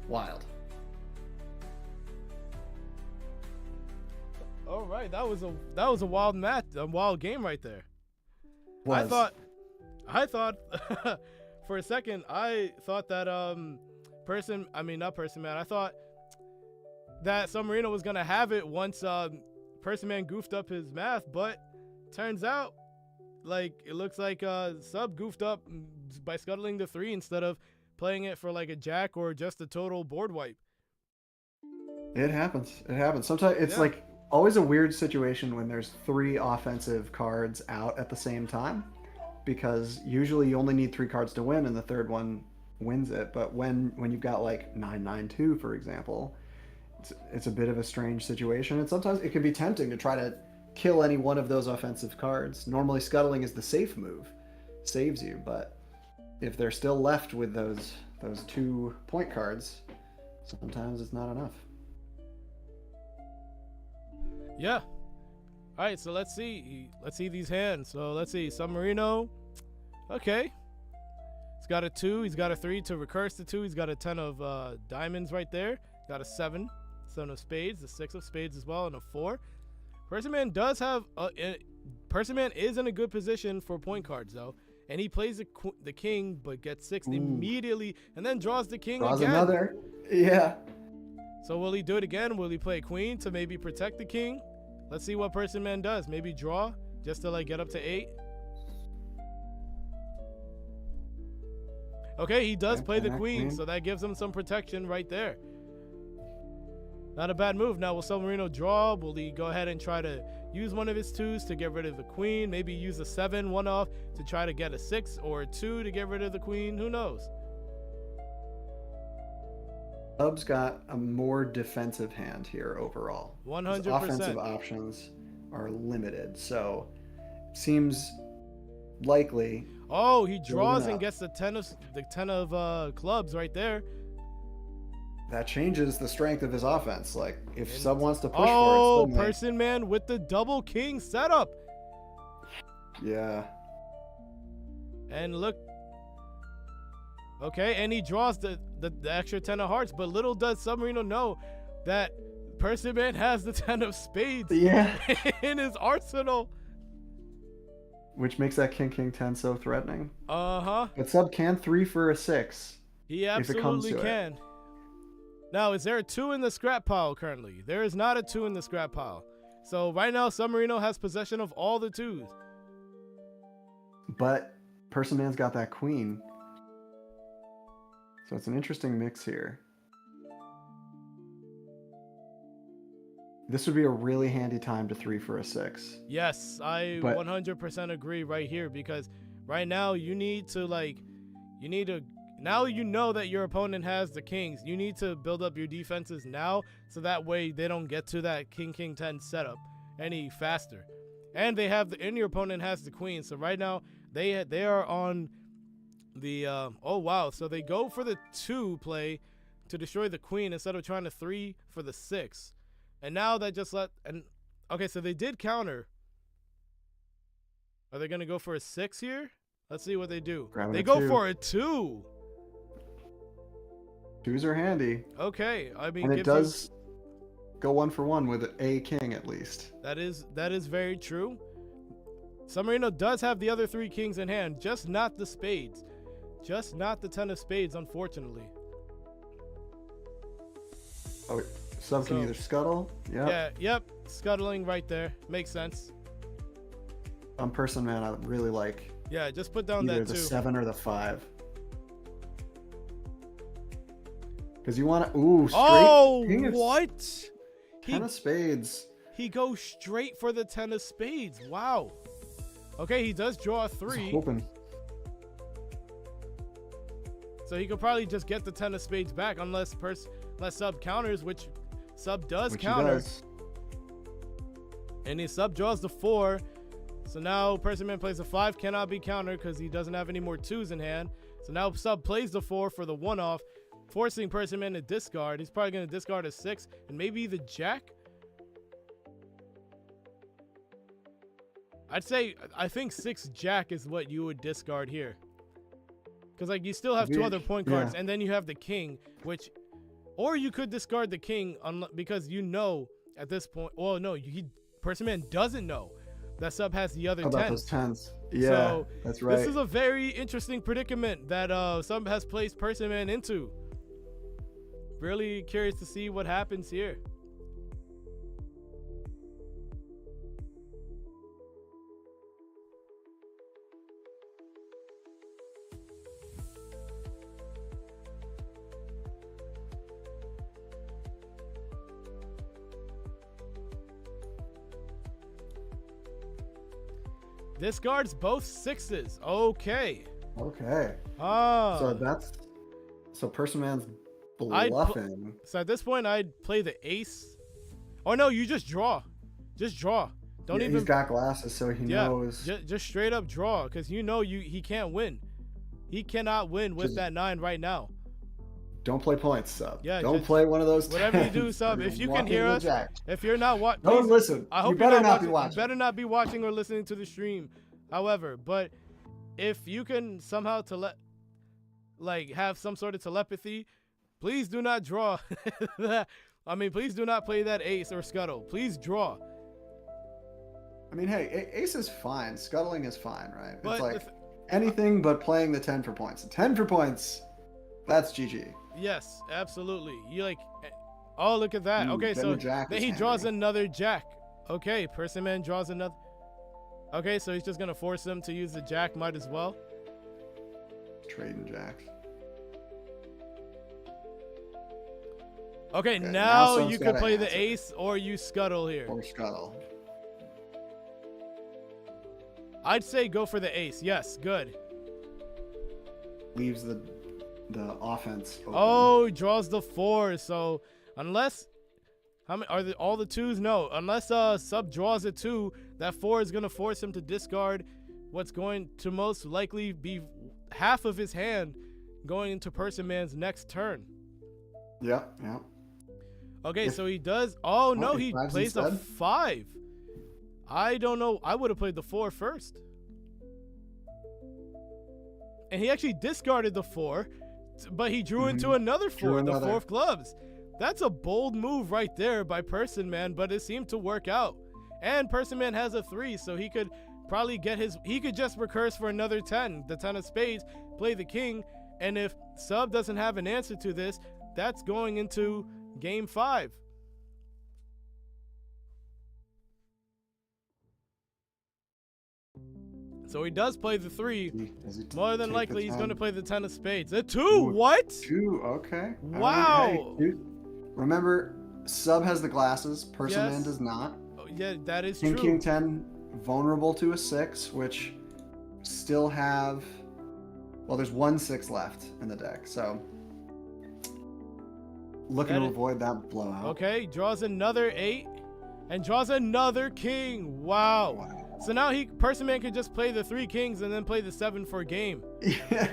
Wild. All right, that was a wild match, a wild game right there. I thought for a second I thought that not Personman. I thought that Submarino was gonna have it once Personman goofed up his math, but turns out like it looks like Sub goofed up by scuttling the 3 instead of playing it for like a jack or just a total board wipe. It happens. Sometimes it's like always a weird situation when there's 3 offensive cards out at the same time, because usually you only need 3 cards to win and the third one wins it. But when you've got like 9-9-2, for example, it's a bit of a strange situation, and sometimes it can be tempting to try to kill any one of those offensive cards. Normally, scuttling is the safe move, saves you, but if they're still left with those 2 point cards, sometimes it's not enough. Yeah. All right, so let's see these hands. So let's see, Submarino. Okay. He's got a 2. He's got a 3 to recurse the 2. He's got a 10 of diamonds right there. Got a 7 of spades, a 6 of spades as well, and a 4. Personman does have Personman is in a good position for point cards though, and he plays the king, but gets 6 immediately, and then draws the king again. Another, yeah. So will he do it again? Will he play queen to maybe protect the king? Let's see what Personman does. Maybe draw just to like get up to 8. Okay, he does play the queen, so that gives him some protection right there. Not a bad move. Now, will Submarino draw? Will he go ahead and try to use one of his 2s to get rid of the queen? Maybe use a 7 1-off to try to get a 6 or a 2 to get rid of the queen? Who knows? Sub's got a more defensive hand here overall. 100%. His offensive options are limited, so seems likely. Oh, he draws and gets the 10 of clubs right there. That changes the strength of his offense. Like if Sub wants to push for it. Oh, Personman with the double king setup. Yeah. And look. Okay, and he draws the extra 10 of hearts, but little does Submarino know that Personman has the 10 of spades in his arsenal. Which makes that king 10 so threatening. Uh-huh. But Sub can 3 for a 6. He absolutely can. Now, is there a 2 in the scrap pile currently? There is not a 2 in the scrap pile. So right now, Submarino has possession of all the 2s. But Personman's got that queen. So it's an interesting mix here. This would be a really handy time to 3 for a 6. Yes, I 100% agree right here, because right now you need to now you know that your opponent has the kings. You need to build up your defenses now so that way they don't get to that king 10 setup any faster. And your opponent has the queen. So right now they are on the oh wow, so they go for the 2 play to destroy the queen instead of trying to 3 for the 6. And now that just okay, so they did counter. Are they going to go for a 6 here? Let's see what they do. They go for a 2. 2s are handy. Okay, I mean, and it does go 1 for 1 with a king at least. That is very true. Submarino does have the other 3 kings in hand, just not the spades. Just not the 10 of spades, unfortunately. Oh, Sub can either scuttle. Yep. Scuttling right there. Makes sense. On Personman, I really like. Yeah, just put down either that 2. the 7 or the 5. Because you want to. Ooh, straight. Oh, what? 10 of spades. He goes straight for the 10 of spades. Wow. Okay, he does draw a 3. Hoping. So he could probably just get the 10 of spades back unless Sub counters, which Sub does counter. And his Sub draws the 4. So now Personman plays a 5, cannot be countered because he doesn't have any more 2s in hand. So now Sub plays the 4 for the 1-off, forcing Personman to discard. He's probably going to discard a 6 and maybe the jack. I think 6 jack is what you would discard here. Because like you still have 2 other point cards, and then you have the king, which, or you could discard the king because you know at this point. Well, no, Personman doesn't know that Sub has the other 10s. About those 10s. Yeah, so that's right. This is a very interesting predicament that Sub has placed Personman into. Really curious to see what happens here. Discards both 6s. Okay. Okay. Ah. So Personman's bluffing. So at this point, I'd play the ace. Or no, you just draw. Just draw. Don't even. He's got glasses, so he knows. Just straight up draw, because you know he can't win. He cannot win with that 9 right now. Don't play points, Sub. Yeah, don't play one of those. Whatever you do, Sub. If you can hear us, if you're not watching, don't listen. I hope you better not be watching. You better not be watching or listening to the stream. However, but if you can somehow have some sort of telepathy, please do not draw. I mean, please do not play that ace or scuttle. Please draw. I mean, hey, ace is fine. Scuttling is fine, right? But it's like anything but playing the 10 for points. 10 for points, that's GG. Yes, absolutely. You like, oh, look at that. Okay, so then he draws another jack. Okay, Personman draws another. Okay, so he's just going to force him to use the jack. Might as well. Trading jacks. Okay, now you could play the ace or you scuttle here. Or scuttle. I'd say go for the ace. Yes, good. Leaves the offense open. Oh, he draws the 4. So unless how many are all the 2s? No, unless Sub draws a 2, that 4 is gonna force him to discard what's going to most likely be half of his hand going into Personman's next turn. Yeah. Okay, so he does. Oh no, he plays a 5. I don't know. I would have played the 4 first. And he actually discarded the 4, but he drew into another 4, the 4 of clubs. That's a bold move right there by Personman, but it seemed to work out. And Personman has a 3, so he could probably get he could just recurse for another 10, the 10 of spades, play the king, and if Sub doesn't have an answer to this, that's going into game 5. So he does play the 3. More than likely, he's going to play the 10 of spades. A 2? Ooh, what? 2, okay. Wow. Hey, remember, Sub has the glasses. Personman does not. Oh, yeah, that is King, true. King 10, vulnerable to a 6, which still have... Well, there's 1 6 left in the deck, so... Looking to avoid that blowout. Okay, draws another 8 and draws another king. Wow. So now Personman could just play the 3 kings and then play the 7 for a game. Yeah.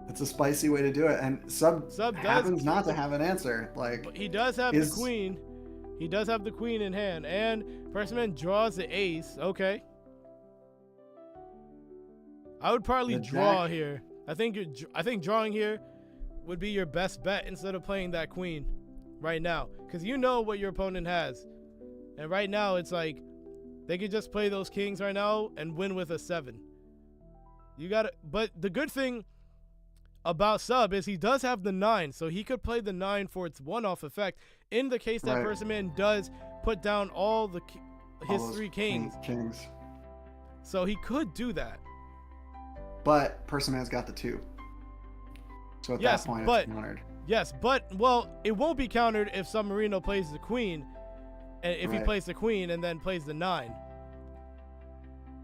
It's a spicy way to do it, and Sub happens not to have an answer. Like, he does have the queen. He does have the queen in hand, and Personman draws the ace. Okay. I would probably draw here. I think drawing here would be your best bet instead of playing that queen right now, because you know what your opponent has, and right now it's like they could just play those kings right now and win with a 7. But the good thing about Sub is he does have the 9, so he could play the 9 for its one-off effect in the case that Personman does put down all his 3 kings. So he could do that. But Personman's got the 2. So at that point, it's countered. Yes, but, well, it won't be countered if SUBMARINO plays the queen, and if he plays the queen and then plays the 9.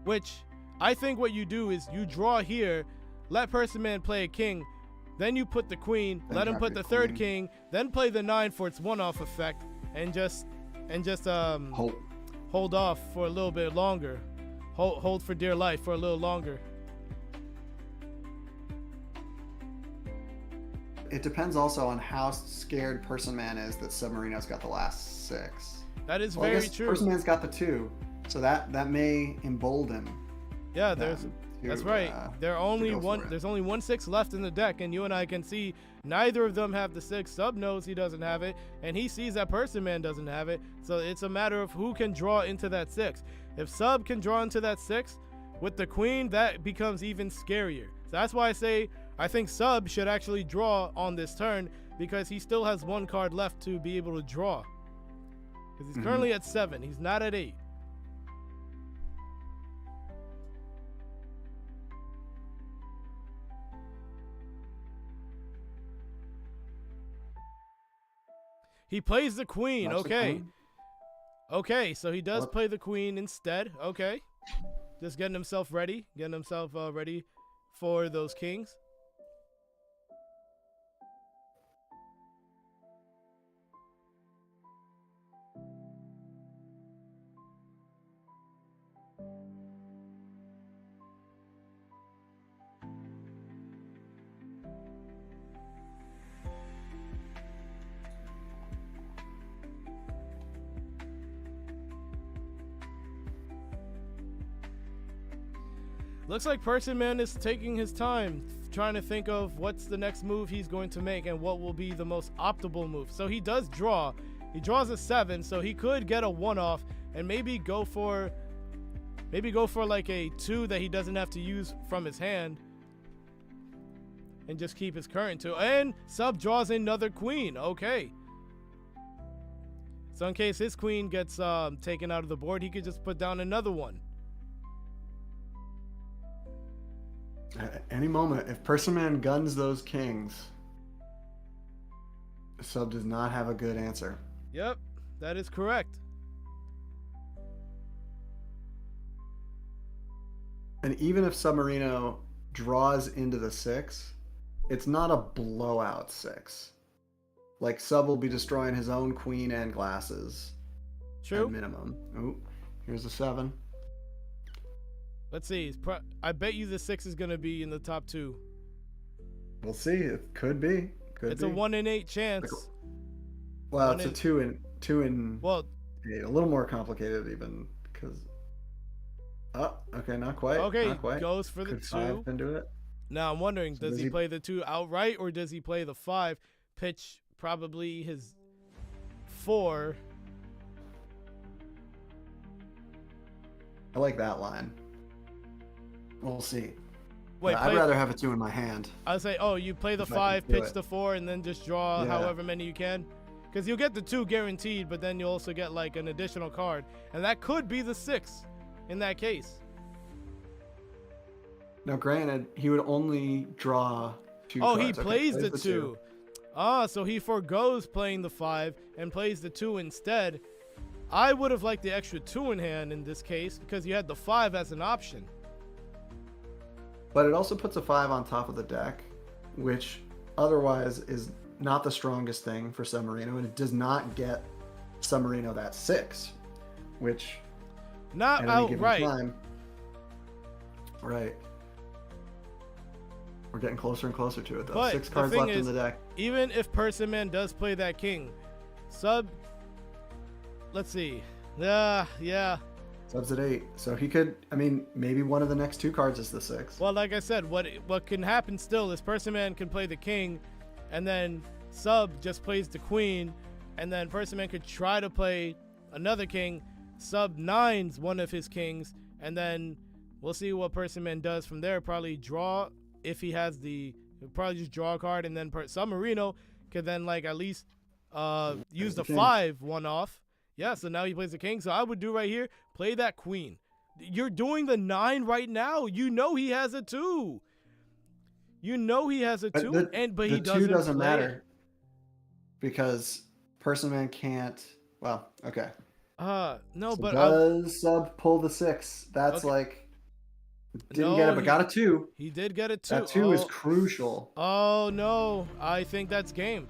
Which, I think what you do is you draw here, let Personman play a king, then you put the queen, then let him put the 3rd king, then play the 9 for its one-off effect, and just hold off for a little bit longer. Hold for dear life for a little longer. It depends also on how scared Personman is that SUBMARINO's got the last 6. That is very true. Personman's got the 2, so that may embolden. Yeah, that's right. There's only 1 6 left in the deck, and you and I can see neither of them have the 6. Sub knows he doesn't have it, and he sees that Personman doesn't have it. So it's a matter of who can draw into that 6. If Sub can draw into that 6 with the queen, that becomes even scarier. So that's why I think Sub should actually draw on this turn, because he still has 1 card left to be able to draw. Because he's currently at 7. He's not at 8. He plays the queen. Okay. Okay, so he does play the queen instead. Okay. Just getting himself ready. Getting himself ready for those kings. Looks like Personman is taking his time trying to think of what's the next move he's going to make and what will be the most optimal move. So he does draw. He draws a 7, so he could get a 1-off and maybe go for like a 2 that he doesn't have to use from his hand and just keep his current 2. And Sub draws another queen. Okay. So in case his queen gets taken out of the board, he could just put down another one. At any moment, if Personman guns those kings, Sub does not have a good answer. Yep, that is correct. And even if Submarino draws into the 6, it's not a blowout 6. Like, Sub will be destroying his own queen and glasses. True. At minimum. Oh, here's a 7. Let's see. I bet you the 6 is going to be in the top 2. We'll see. It could be. It's a 1 in 8 chance. Well, it's a 2 in. Well, a little more complicated even because. Oh, okay, not quite. Okay, not quite. Goes for the Could 2. 5 into it? Now I'm wondering, does he play the 2 outright or does he play the 5? Pitch probably his 4. I like that line. We'll see. Wait, I'd rather have a 2 in my hand. I'd say, oh, you play the 5, pitch the 4, and then just draw however many you can. Because you'll get the 2 guaranteed, but then you'll also get like an additional card. And that could be the 6 in that case. Now, granted, he would only draw 2 cards. He plays the 2. Ah, so he forgoes playing the 5 and plays the 2 instead. I would have liked the extra 2 in hand in this case because you had the 5 as an option. But it also puts a 5 on top of the deck, which otherwise is not the strongest thing for Submarino, and it does not get Submarino that 6, which not outright. Right. We're getting closer and closer to it, though. But 6 cards left in the deck. Even if Personman does play that king, Sub, let's see. Yeah. Sub's at 8. So he could, maybe one of the next 2 cards is the 6. Well, like I said, what can happen still is Personman can play the king, and then Sub just plays the queen, and then Personman could try to play another king. Sub 9's one of his kings, and then we'll see what Personman does from there. Probably draw if he has he'll probably just draw a card, and then Submarino could then like at least use the 5 1-off. Yeah, so now he plays the king. So I would do right here, play that queen. You're doing the 9 right now. You know he has a 2. You know he has a 2, but he doesn't. The 2 doesn't matter because Personman can't. Well, okay. No, so but does Sub pull the 6? That's okay. Like didn't get it, but got a 2. He did get a 2. That 2 is crucial. Oh no, I think that's game.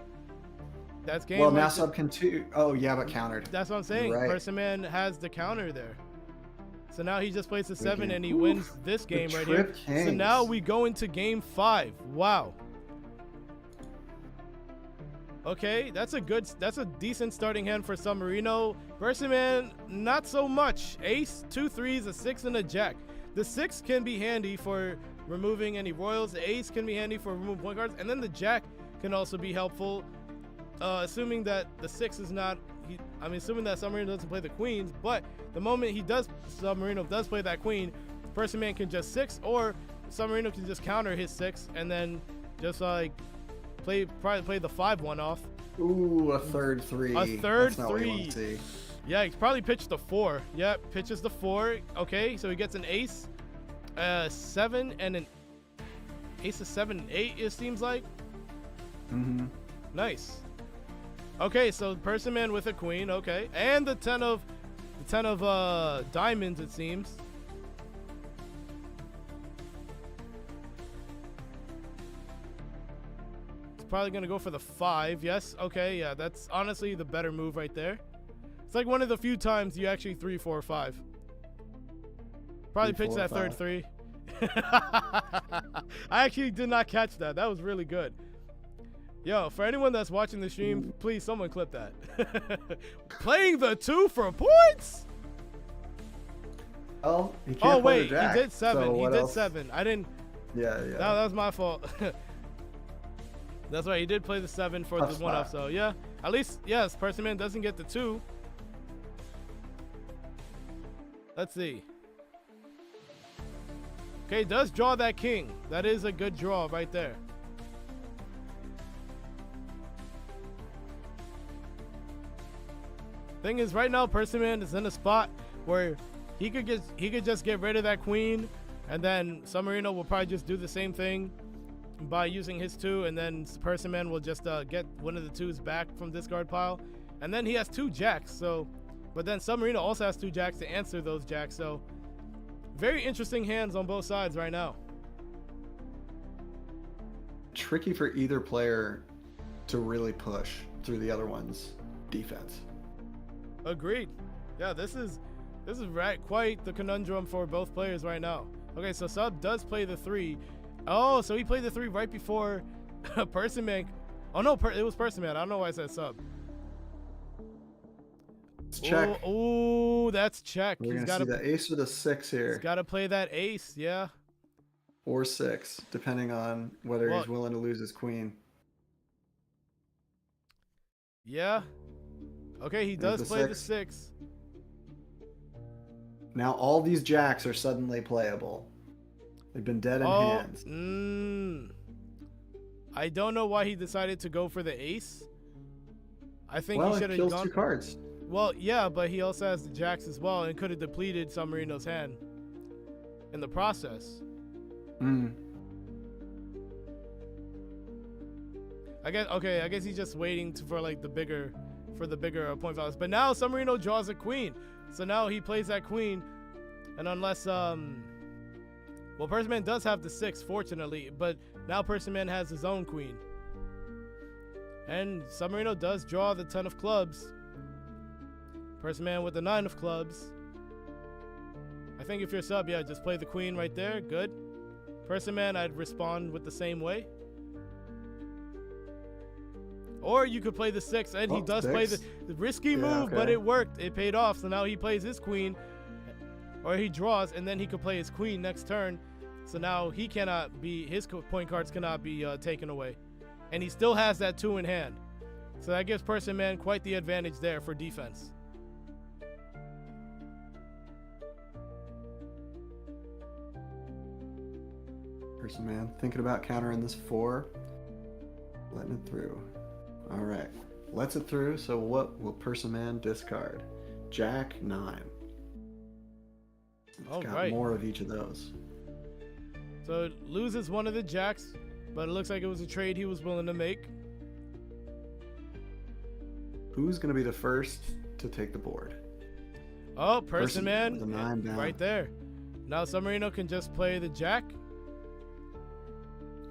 That's game. Well, now Sub can 2. Oh yeah, but countered. That's what I'm saying. Right. Personman has the counter there. So now he just plays the 7 and he wins this game right here. Kings. So now we go into game 5. Wow. Okay, that's a decent starting hand for Submarino. Personman, not so much. Ace, 2 3s, a 6, and a jack. The 6 can be handy for removing any royals. The ace can be handy for removing point cards, and then the jack can also be helpful. Assuming that the 6 is not, assuming that Submarino doesn't play the queens, but the moment Submarino does play that queen, Personman can just 6, or Submarino can just counter his 6, and then just like probably play the 5 1-off. Ooh, a third 3. A third That's not 3. What you want to see. Yeah, he's probably pitched the 4. Yeah, pitches the 4. Okay, so he gets an ace, 7, and an ace of 7 and 8. It seems like. Mm-hmm. Nice. Okay, so Personman with a queen. Okay, and the 10 of diamonds. It seems. It's probably gonna go for the 5. Yes. Okay. Yeah, that's honestly the better move right there. It's like one of the few times you actually 3, 4, 5. Probably pitch that 3rd 3. I actually did not catch that. That was really good. Yo, for anyone that's watching the stream, please someone clip that. Playing the 2 for points? Oh, he Oh can't play wait, the jack. he did 7. So He what did else? 7. I didn't. Yeah. No, that was my fault. That's right. He did play the 7 for Tough the 1 off. spot. So yeah, at least yes, Personman doesn't get the 2. Let's see. Okay, does draw that king. That is a good draw right there. Thing is, right now, Personman is in a spot where he could just get rid of that queen, and then SUBMARINO will probably just do the same thing by using his 2, and then Personman will just get one of the 2s back from discard pile, and then he has 2 jacks. So, but then SUBMARINO also has 2 jacks to answer those jacks. So, very interesting hands on both sides right now. Tricky for either player to really push through the other one's defense. Agreed. Yeah, this is quite the conundrum for both players right now. Okay, so Sub does play the 3. Oh, so he played the 3 right before Personman. Oh no, it was Personman. I don't know why I said Sub. Let's check. Oh, that's check. We're He's gonna got see the ace or the 6 here. He's got to play that ace. Yeah. Or 6, depending on whether he's willing to lose his queen. Yeah. Okay, he does play the 6. Now all these jacks are suddenly playable. They've been dead in hands. I don't know why he decided to go for the ace. I think Well, he it should have kills gone 2 cards. Well, yeah, but he also has the jacks as well, and could have depleted SUBMARINO's hand in the process. I guess he's just waiting for like the bigger point values. But now SUBMARINO draws a queen, so now he plays that queen, and unless well, Personman does have the 6, fortunately, but now Personman has his own queen, and SUBMARINO does draw the 10 of clubs. Personman with the 9 of clubs. I think if you're Sub, yeah, just play the queen right there. Good. Personman, I'd respond with the same way. Or you could play the 6, and he does play the risky move, but it worked. It paid off. So now he plays his queen, or he draws, and then he could play his queen next turn. So now he cannot be, his point cards cannot be taken away. And he still has that 2 in hand. So that gives Personman quite the advantage there for defense. Personman thinking about countering this 4. Letting it through. All right, lets it through. So what will Personman discard? Jack 9. It's got more of each of those. So it loses one of the jacks, but it looks like it was a trade he was willing to make. Who's going to be the first to take the board? Oh, Personman with a 9 down. right there. Now SUBMARINO can just play the jack.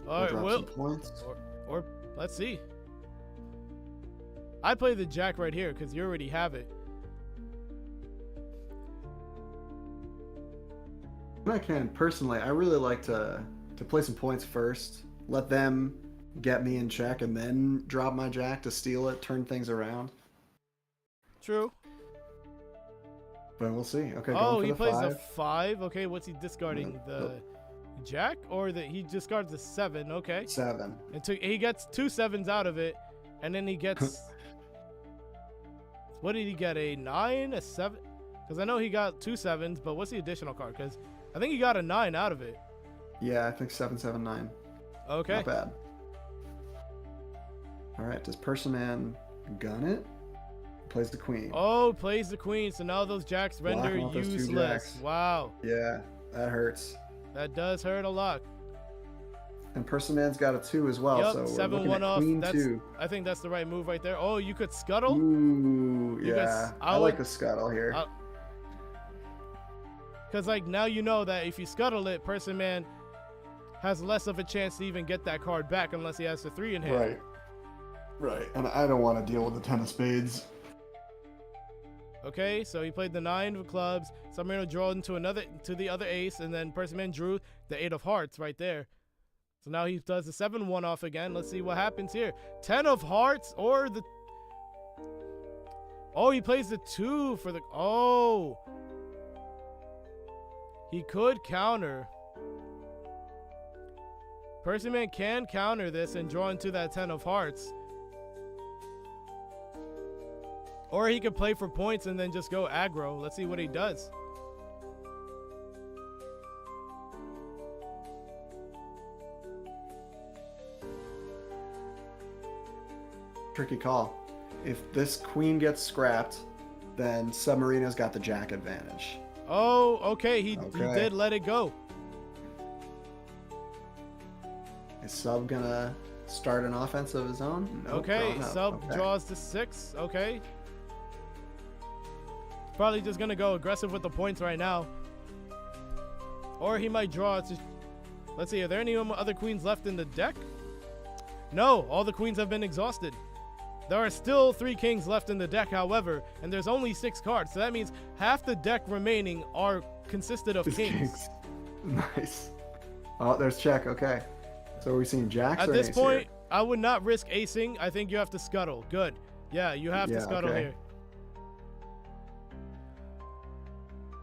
All right, drop some points. Or let's see. I play the jack right here because you already have it. I can personally, I really like to play some points first, let them get me in check, and then drop my jack to steal it, turn things around. True. But we'll see. Okay. Oh, he plays 5. a 5. Okay, what's he discarding? The jack, or he discards the 7? Okay. 7. And he gets 2 7s out of it, and then he gets. What did he get? A 9, a 7? Because I know he got 2 7s, but what's the additional card? Because I think he got a 9 out of it. Yeah, I think 7 7 9. Okay. Not bad. All right. Does Personman gun it? Plays the queen. Oh, plays the queen. So now those jacks render useless. Wow. Yeah, that hurts. That does hurt a lot. And Personman's got a 2 as well. Yep, So 7-1 off. Queen That's 2. I think that's the right move right there. Oh, you could scuttle. Ooh, yeah. I like the scuttle here. Because like now you know that if you scuttle it, Personman has less of a chance to even get that card back unless he has the 3 in hand. Right. Right. And I don't want to deal with the 10 of spades. Okay, so he played the 9 of clubs. SUBMARINO drew to the other ace, and then Personman drew the 8 of hearts right there. So now he does the 7-1 off again. Let's see what happens here. 10 of hearts or the... Oh, he plays the 2 for the... Oh. He could counter. Personman can counter this and draw into that 10 of hearts. Or he could play for points and then just go aggro. Let's see what he does. Tricky call. If this queen gets scrapped, then Submarino's got the jack advantage. Oh, okay. He did let it go. Is Sub gonna start an offense of his own? Nope, okay, Sub draws to 6. Okay. Probably just gonna go aggressive with the points right now. Or he might draw to... Let's see, are there any other queens left in the deck? No, all the queens have been exhausted. There are still 3 kings left in the deck, however, and there's only 6 cards. So that means half the deck remaining are consisted of kings. Nice. Oh, there's check. Okay. So are we seeing jacks at or this ace point? here? I would not risk acing. I think you have to scuttle. Good. Yeah, you have to scuttle here.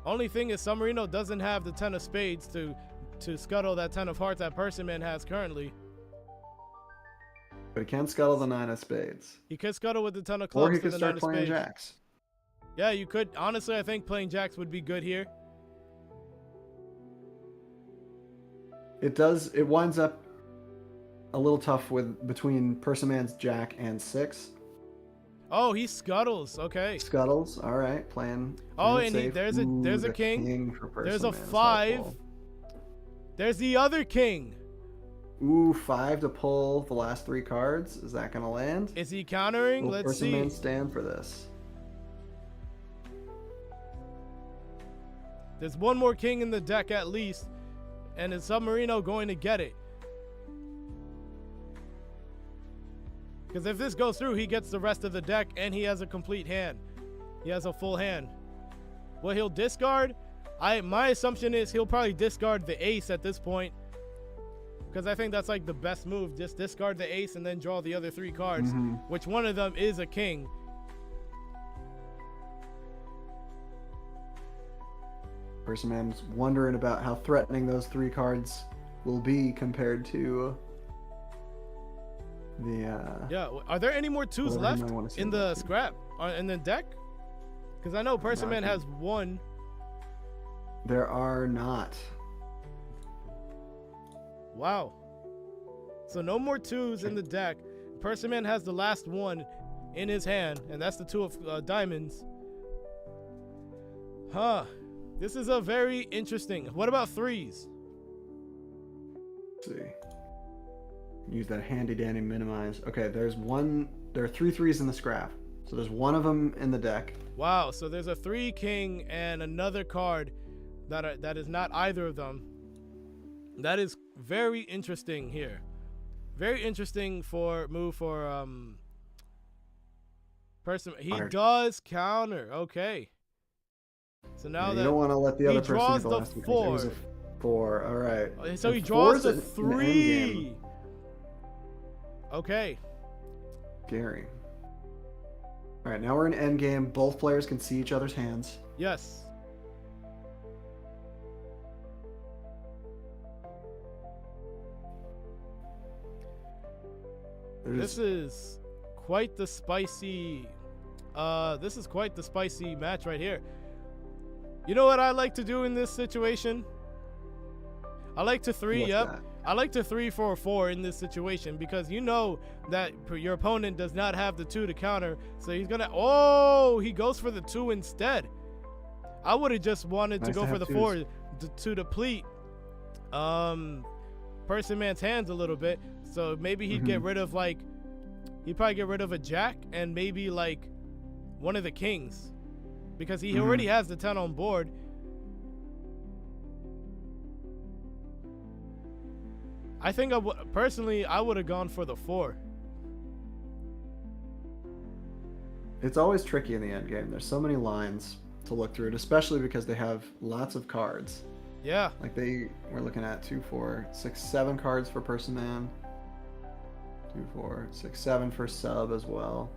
Only thing is, Submarino doesn't have the 10 of spades to scuttle that 10 of hearts that Personman has currently. But he can scuttle the 9 of spades. He could scuttle with the 10 of clubs. Or he could start playing jacks. Yeah, you could. Honestly, I think playing jacks would be good here. It does. It winds up a little tough between Personman's jack and 6. Oh, he scuttles. Okay. Scuttles. All right, playing. Oh, and there's a king. There's a 5. There's the other king. Ooh, 5 to pull the last 3 cards. Is that gonna land? Is he countering? Let's see. Personman stand for this. There's one more king in the deck at least, and is Submarino going to get it? Because if this goes through, he gets the rest of the deck, and he has a complete hand. He has a full hand. Well, he'll discard. My assumption is he'll probably discard the ace at this point, because I think that's like the best move. Just discard the ace and then draw the other 3 cards, which one of them is a king. Personman's wondering about how threatening those 3 cards will be compared to the... Yeah, are there any more 2s left in the scrap, in the deck? Because I know Personman has 1. There are not. Wow. So no more 2s in the deck. Personman has the last 1 in his hand, and that's the 2 of diamonds. Huh. This is a very interesting. What about 3s? Let's see. Use that handy dandy minimize. Okay, there are 3 3s in the scrap. So there's 1 of them in the deck. Wow, so there's a 3 king and another card that is not either of them. That is very interesting here. Very interesting move for person. He does counter. Okay. So now you don't want to let the other person draws get the last 4. It was a 4. All right. So he draws the 3. Okay. Scary. All right, now we're in endgame. Both players can see each other's hands. Yes. This is quite the spicy match right here. You know what I like to do in this situation? I like to 3, I like to 3 for a 4 in this situation, because you know that your opponent does not have the 2 to counter, so he's gonna, he goes for the 2 instead. I would have just wanted to go for the 4 to deplete Personman's hands a little bit. So maybe he'd get rid of he'd probably get rid of a jack and maybe like one of the kings, because he already has the 10 on board. I think personally I would have gone for the 4. It's always tricky in the end game. There's so many lines to look through it, especially because they have lots of cards. Yeah. Like we're looking at 2, 4, 6, 7 cards for Personman. 2, 4, 6, 7 for Sub as well.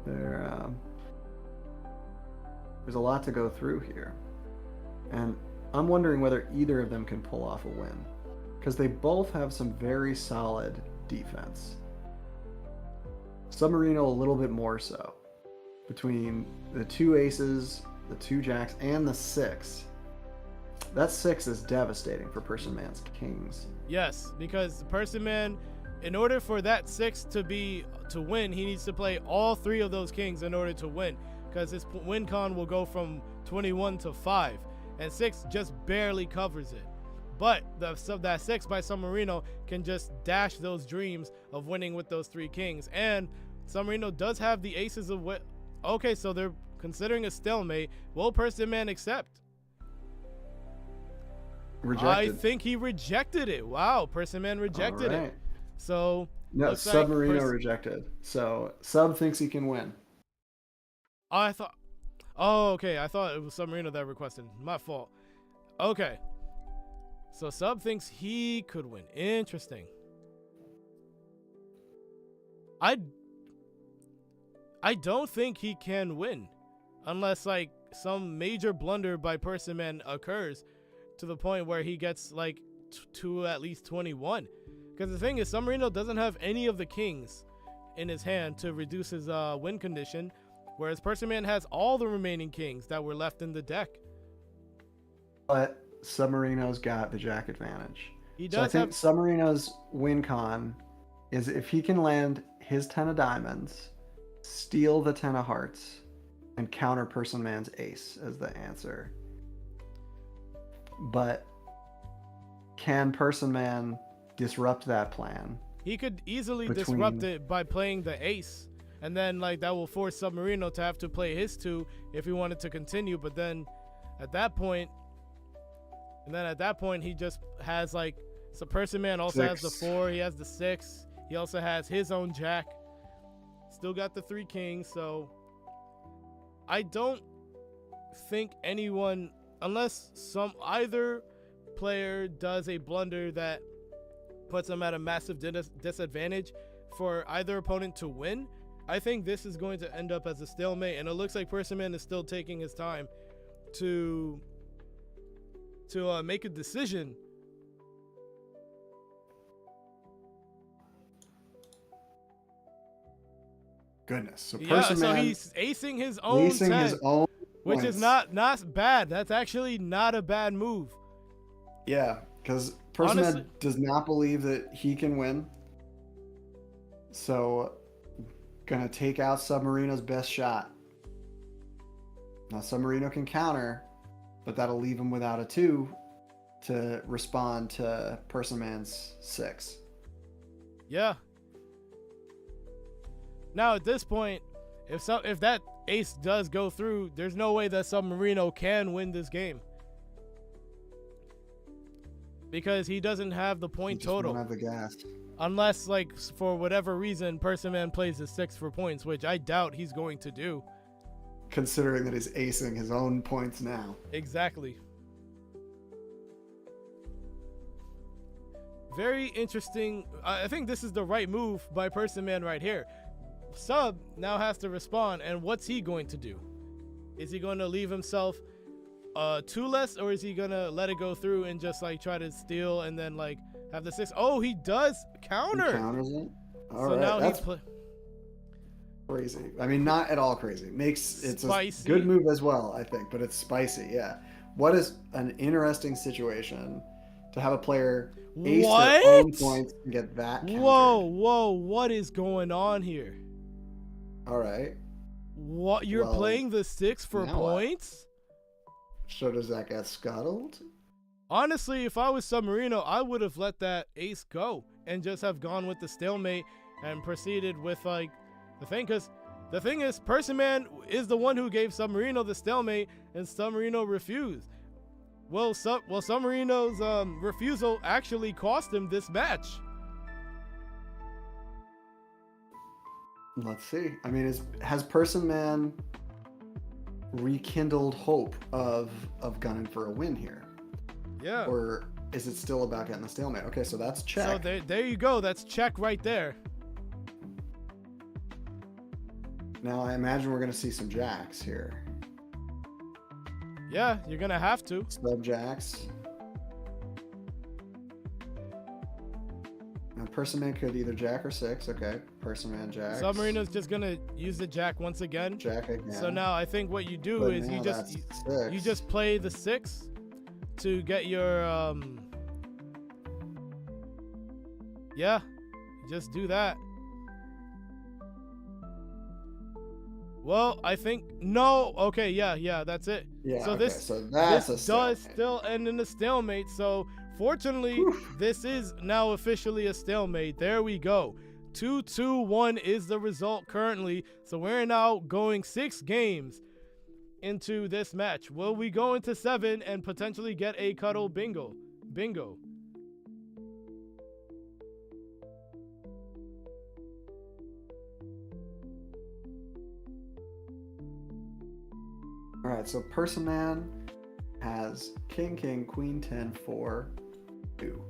There's a lot to go through here. And I'm wondering whether either of them can pull off a win, because they both have some very solid defense. Submarino a little bit more so. Between the 2 aces, the 2 jacks, and the 6. That 6 is devastating for Personman's kings. Yes, because Personman, in order for that 6 to win, he needs to play all 3 of those kings in order to win, because his win con will go from 21 to 5, and 6 just barely covers it. But that 6 by Submarino can just dash those dreams of winning with those 3 kings. And Submarino does have the aces of what? Okay, so they're considering a stalemate. Will Personman accept? Rejected. I think he rejected it. Wow, Personman rejected it. So no, Submarino rejected. So Sub thinks he can win. I thought. Oh, okay. I thought it was Submarino that requested. My fault. Okay. So Sub thinks he could win. Interesting. I don't think he can win unless like some major blunder by Personman occurs to the point where he gets like to at least 21. Because the thing is, Submarino doesn't have any of the kings in his hand to reduce his win condition, whereas Personman has all the remaining kings that were left in the deck. But Submarino's got the jack advantage. He does. So I think Submarino's win con is if he can land his 10 of diamonds, steal the 10 of hearts, and counter Personman's ace as the answer. But can Personman disrupt that plan? He could easily disrupt it by playing the ace, and then like that will force Submarino to have to play his 2 if he wanted to continue. But then at that point, he just has like, so Personman also 6. has the 4, he has the 6, he also has his own jack, still got the 3 kings. So I don't think anyone, unless either player does a blunder that puts them at a massive disadvantage for either opponent to win, I think this is going to end up as a stalemate. And it looks like Personman is still taking his time to make a decision. Goodness. So Personman, so he's acing his own 10, which points. is not bad. That's actually not a bad move. Yeah, because Personman does not believe that he can win. So, gonna take out Submarino's best shot. Now, Submarino can counter, but that'll leave him without a 2 to respond to Personman's 6. Yeah. Now, at this point, if that ace does go through, there's no way that Submarino can win this game. Because he doesn't have the point total. Don't have the gas. Unless, like, for whatever reason, Personman plays his 6 for points, which I doubt he's going to do. Considering that he's acing his own points now. Exactly. Very interesting. I think this is the right move by Personman right here. Sub now has to respond, and what's he going to do? Is he going to leave himself 2 less, or is he gonna let it go through and just like try to steal and then like have the 6? Oh, he does counter. He counters it. All so right. now That's crazy. I mean, not at all crazy. It's spicy. A good move as well, I think, but it's spicy. Yeah. What is an interesting situation to have a player ace their own points and get that countered. Whoa, what is going on here? All right. What, you're playing the 6 for points? So does that get scuttled? Honestly, if I was Submarino, I would have let that ace go and just have gone with the stalemate and proceeded with like the thing. Because the thing is, Personman is the one who gave Submarino the stalemate, and Submarino refused. Well, Submarino's refusal actually cost him this match. Let's see. I mean, has Personman rekindled hope of gunning for a win here? Yeah. Or is it still about getting the stalemate? Okay, so that's check. So there you go. That's check right there. Now I imagine we're going to see some jacks here. Yeah, you're gonna have to. Sub jacks. And Personman could either jack or 6. Okay, Personman jacks. Submarino's just gonna use the jack once again. Jack again. So now I think what you do But is now you just play the 6 to get your yeah, just do that. Well, I think no. Okay, yeah, that's it. Yeah. So okay, this so that's this a does stalemate. still end in a stalemate. So fortunately, this is now officially a stalemate. There we go. 2-2-1 is the result currently. So we're now going 6 games into this match. Will we go into 7 and potentially get a Cuttle bingo? All right, so Personman has King, King, Queen, 10, 4, 2.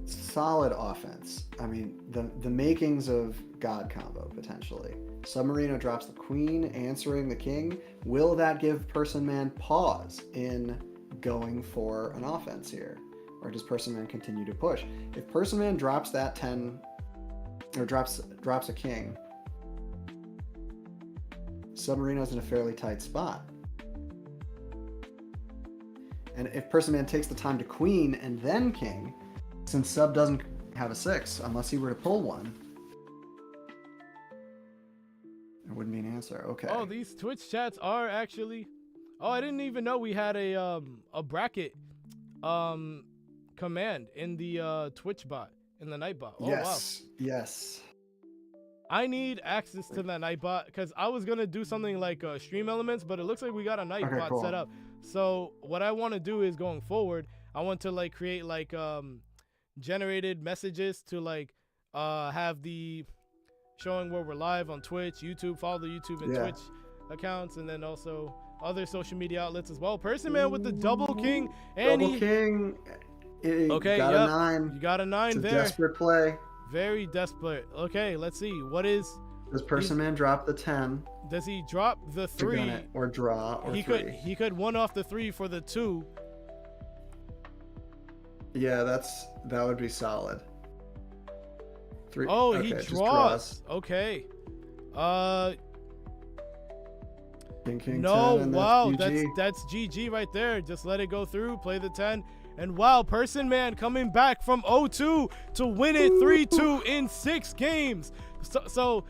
Solid offense. I mean, the makings of God combo potentially. Submarino drops the Queen, answering the King. Will that give Personman pause in going for an offense here, or does Personman continue to push? If Personman drops that 10, or drops a King, Submarino's in a fairly tight spot. And if Personman takes the time to Queen and then King, since Sub doesn't have a 6, unless he were to pull one, it wouldn't be an answer. Okay. Oh, these Twitch chats are actually. Oh, I didn't even know we had a bracket command in the Twitch bot, in the Nightbot. Oh, yes. Wow. Yes. I need access to that Nightbot because I was gonna do something like Stream Elements, but it looks like we got a Nightbot cool. set up. So what I want to do is going forward, I want to like create like generated messages to like have the showing where we're live on Twitch, YouTube, follow the YouTube and Twitch accounts, and then also other social media outlets as well. Personman with the double king, and double king. Okay, got a 9. You got a 9 it's there. A desperate play. Very desperate. Okay, let's see. What is? Does Personman drop the 10? Does he drop the 3? Or draw or he 3? He could one off the 3 for the 2. Yeah, that would be solid. 3. Oh, okay, he just draws. Okay. King, no, 10, and wow, that's GG. that's GG right there. Just let it go through. Play the 10. And wow, Personman coming back from 0-2 to win it 3-2 in 6 games. So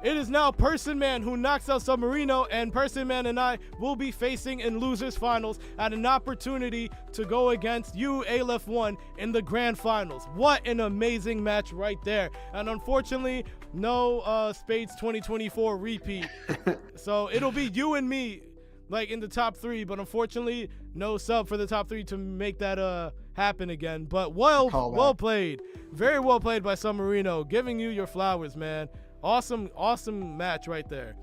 it is now Personman who knocks out Submarino, and Personman and I will be facing in losers finals at an opportunity to go against you, Aleph 1, in the grand finals. What an amazing match right there. And unfortunately, no Spades 2024 repeat. So it'll be you and me like in the top 3, but unfortunately no sub for the top 3 to make that happen again. But well played, very well played by Submarino, giving you your flowers, man. Awesome match right there.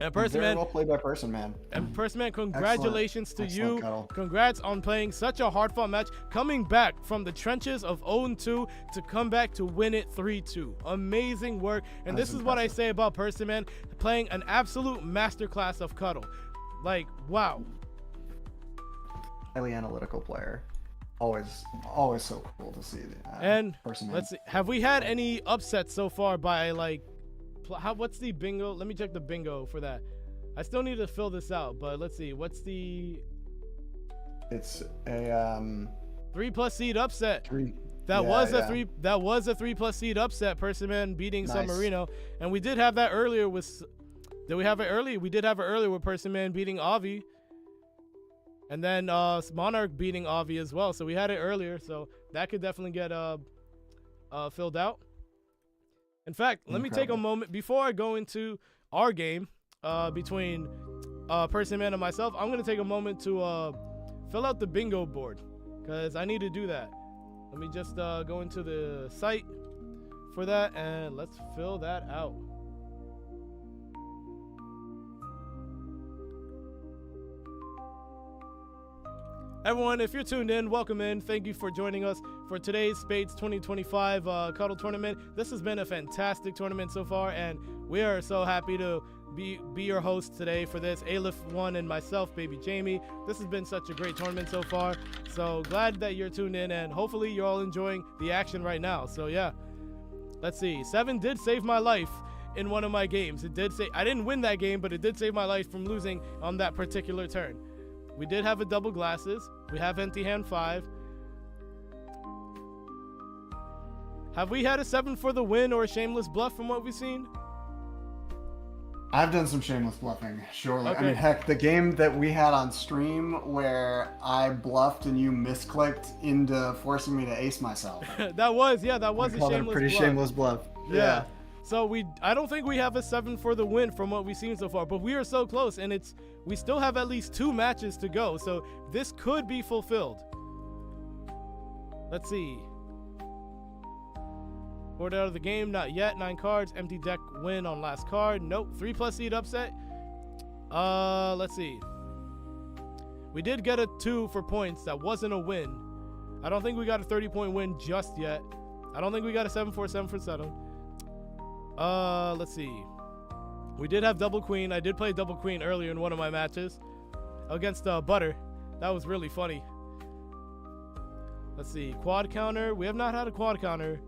And Personman, very well played by Personman. And Personman, congratulations to you. Cuttle. Congrats on playing such a hard-fought match, coming back from the trenches of 0-2 to come back to win it 3-2. Amazing work. And this is what I say about Personman, playing an absolute masterclass of Cuttle. Like, wow. Highly analytical player. Always so cool to see. And Personman. let's see, have we had any upsets so far by like, what's the bingo? Let me check the bingo for that. I still need to fill this out, but let's see. What's the? It's a 3+ seed upset. 3. That was a 3+ seed upset. Personman beating Submarino, and we did have that earlier with. Did we have it early? We did have it earlier with Personman beating Avi. And then Monarch beating Avi as well. So we had it earlier. So that could definitely get filled out. In fact, let me take a moment before I go into our game between Personman and myself. I'm going to take a moment to fill out the bingo board because I need to do that. Let me just go into the site for that and let's fill that out. Everyone, if you're tuned in, welcome in. Thank you for joining us for today's Spades 2025 Cuttle tournament. This has been a fantastic tournament so far, and we are so happy to be your host today for this. Aleph1 and myself, bbjme. This has been such a great tournament so far. So glad that you're tuned in, and hopefully you're all enjoying the action right now. So yeah, let's see. 7 did save my life in one of my games. It did say I didn't win that game, but it did save my life from losing on that particular turn. We did have a double glasses. We have empty hand 5. Have we had a 7 for the win or a shameless bluff from what we've seen? I've done some shameless bluffing, surely. Okay. I mean, heck, the game that we had on stream where I bluffed and you misclicked into forcing me to ace myself. that was a I called it a shameless pretty bluff. shameless bluff. Yeah. So I don't think we have a 7 for the win from what we've seen so far, but we are so close, and we still have at least 2 matches to go, so this could be fulfilled. Let's see. Board out of the game, not yet. 9 cards, empty deck win on last card. Nope. 3+ seed upset. Let's see. We did get a 2 for points. That wasn't a win. I don't think we got a 30-point win just yet. I don't think we got a 7 for settle. Let's see. We did have double queen. I did play double queen earlier in one of my matches against Butter. That was really funny. Let's see. Quad counter. We have not had a quad counter.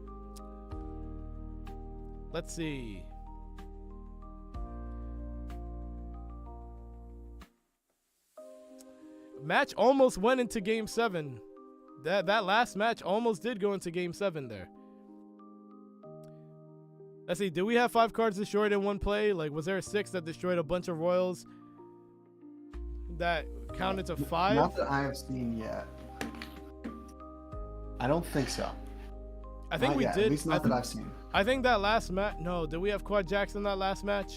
Let's see. Match almost went into game 7. That last match almost did go into game 7 there. Let's see, did we have 5 cards destroyed in one play? Like, was there a 6 that destroyed a bunch of royals that counted to 5? Not that I have seen yet. I don't think so. I think we yet, did. At least not that I've seen. I think that last match. No, did we have quad jacks in that last match?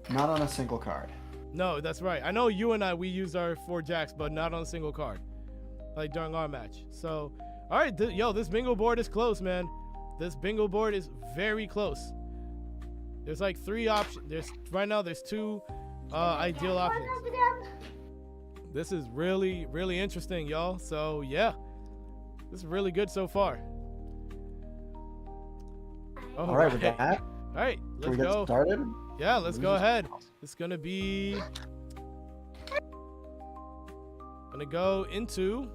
Not on a single card. No, that's right. I know you and we used our 4 jacks, but not on a single card, like during our match. So, all right, this bingo board is close, man. This bingo board is very close. There's like 3 options. Right now there's 2 ideal options. This is really, really interesting, y'all. So yeah, this is really good so far. All right, with that, all right, can let's we get go. started? Yeah, let's go ahead. It's gonna go into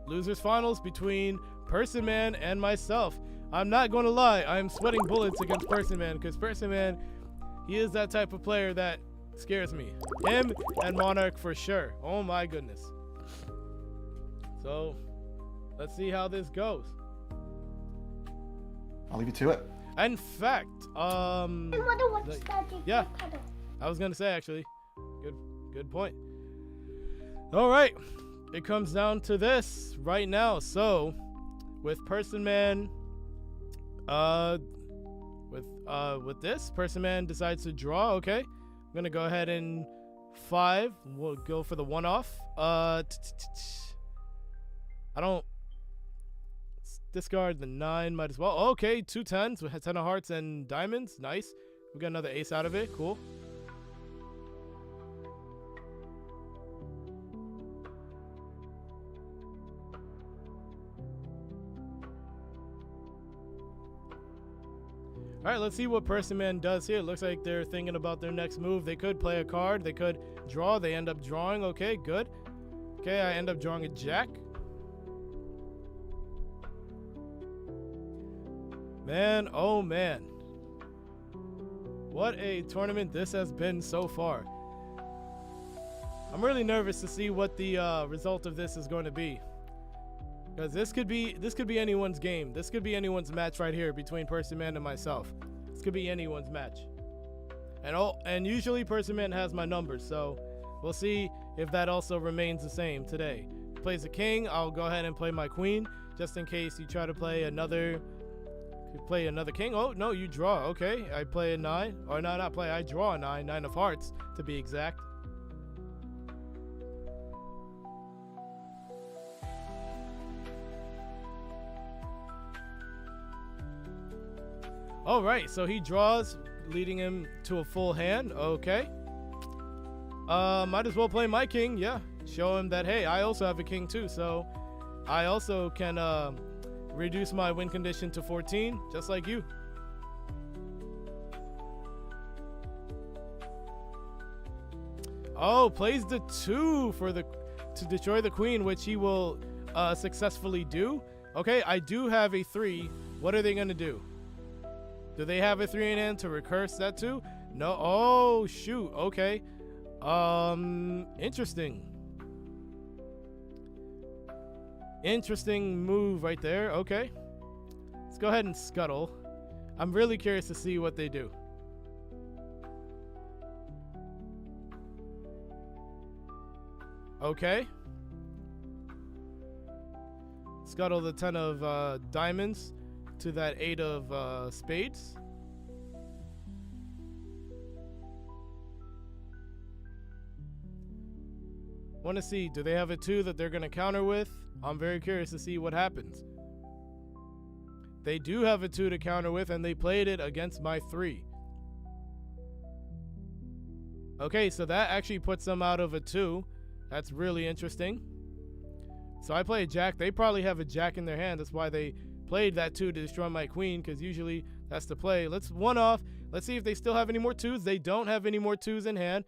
losers finals between Personman and myself. I'm not gonna lie, I'm sweating bullets against Personman because Personman, he is that type of player that scares me. Him and Monarch for sure. Oh my goodness. So let's see how this goes. I'll leave you to it. In fact, yeah, I was gonna say actually, good point. All right, it comes down to this right now. So with Personman, with this, Personman decides to draw. Okay, I'm gonna go ahead and 5. We'll go for the 1-off. I don't discard the 9. Might as well. Okay, 2 10s with 10 of hearts and diamonds. Nice. We got another ace out of it. Cool. All right, let's see what Personman does here. It looks like they're thinking about their next move. They could play a card. They could draw. They end up drawing. Okay, good. Okay, I end up drawing a jack. Man, oh man. What a tournament this has been so far. I'm really nervous to see what the result of this is going to be. Because this could be anyone's game. This could be anyone's match right here between Personman and myself. This could be anyone's match. And usually Personman has my numbers, so we'll see if that also remains the same today. Plays a king, I'll go ahead and play my queen, just in case you try to play another king. Oh, no, you draw. Okay, I play a 9. Or no, not play, I draw a 9. 9 of hearts, to be exact. All right, so he draws, leading him to a full hand. Okay. Might as well play my king. Yeah, show him that, hey, I also have a king too, so I also can reduce my win condition to 14, just like you. Oh, plays the 2 to destroy the queen, which he will successfully do. Okay, I do have a 3. What are they going to do? Do they have a 3 in hand to recurse that 2? No. Oh, shoot. Okay. Interesting. Interesting move right there. Okay. Let's go ahead and scuttle. I'm really curious to see what they do. Okay. Scuttle the 10 of diamonds to that 8 of spades. Want to see, do they have a 2 that they're going to counter with? I'm very curious to see what happens. They do have a 2 to counter with, and they played it against my 3. Okay, so that actually puts them out of a 2. That's really interesting. So I play a jack. They probably have a jack in their hand. That's why they played that 2 to destroy my queen, because usually that's the play. Let's one off. Let's see if they still have any more 2s. They don't have any more 2s in hand.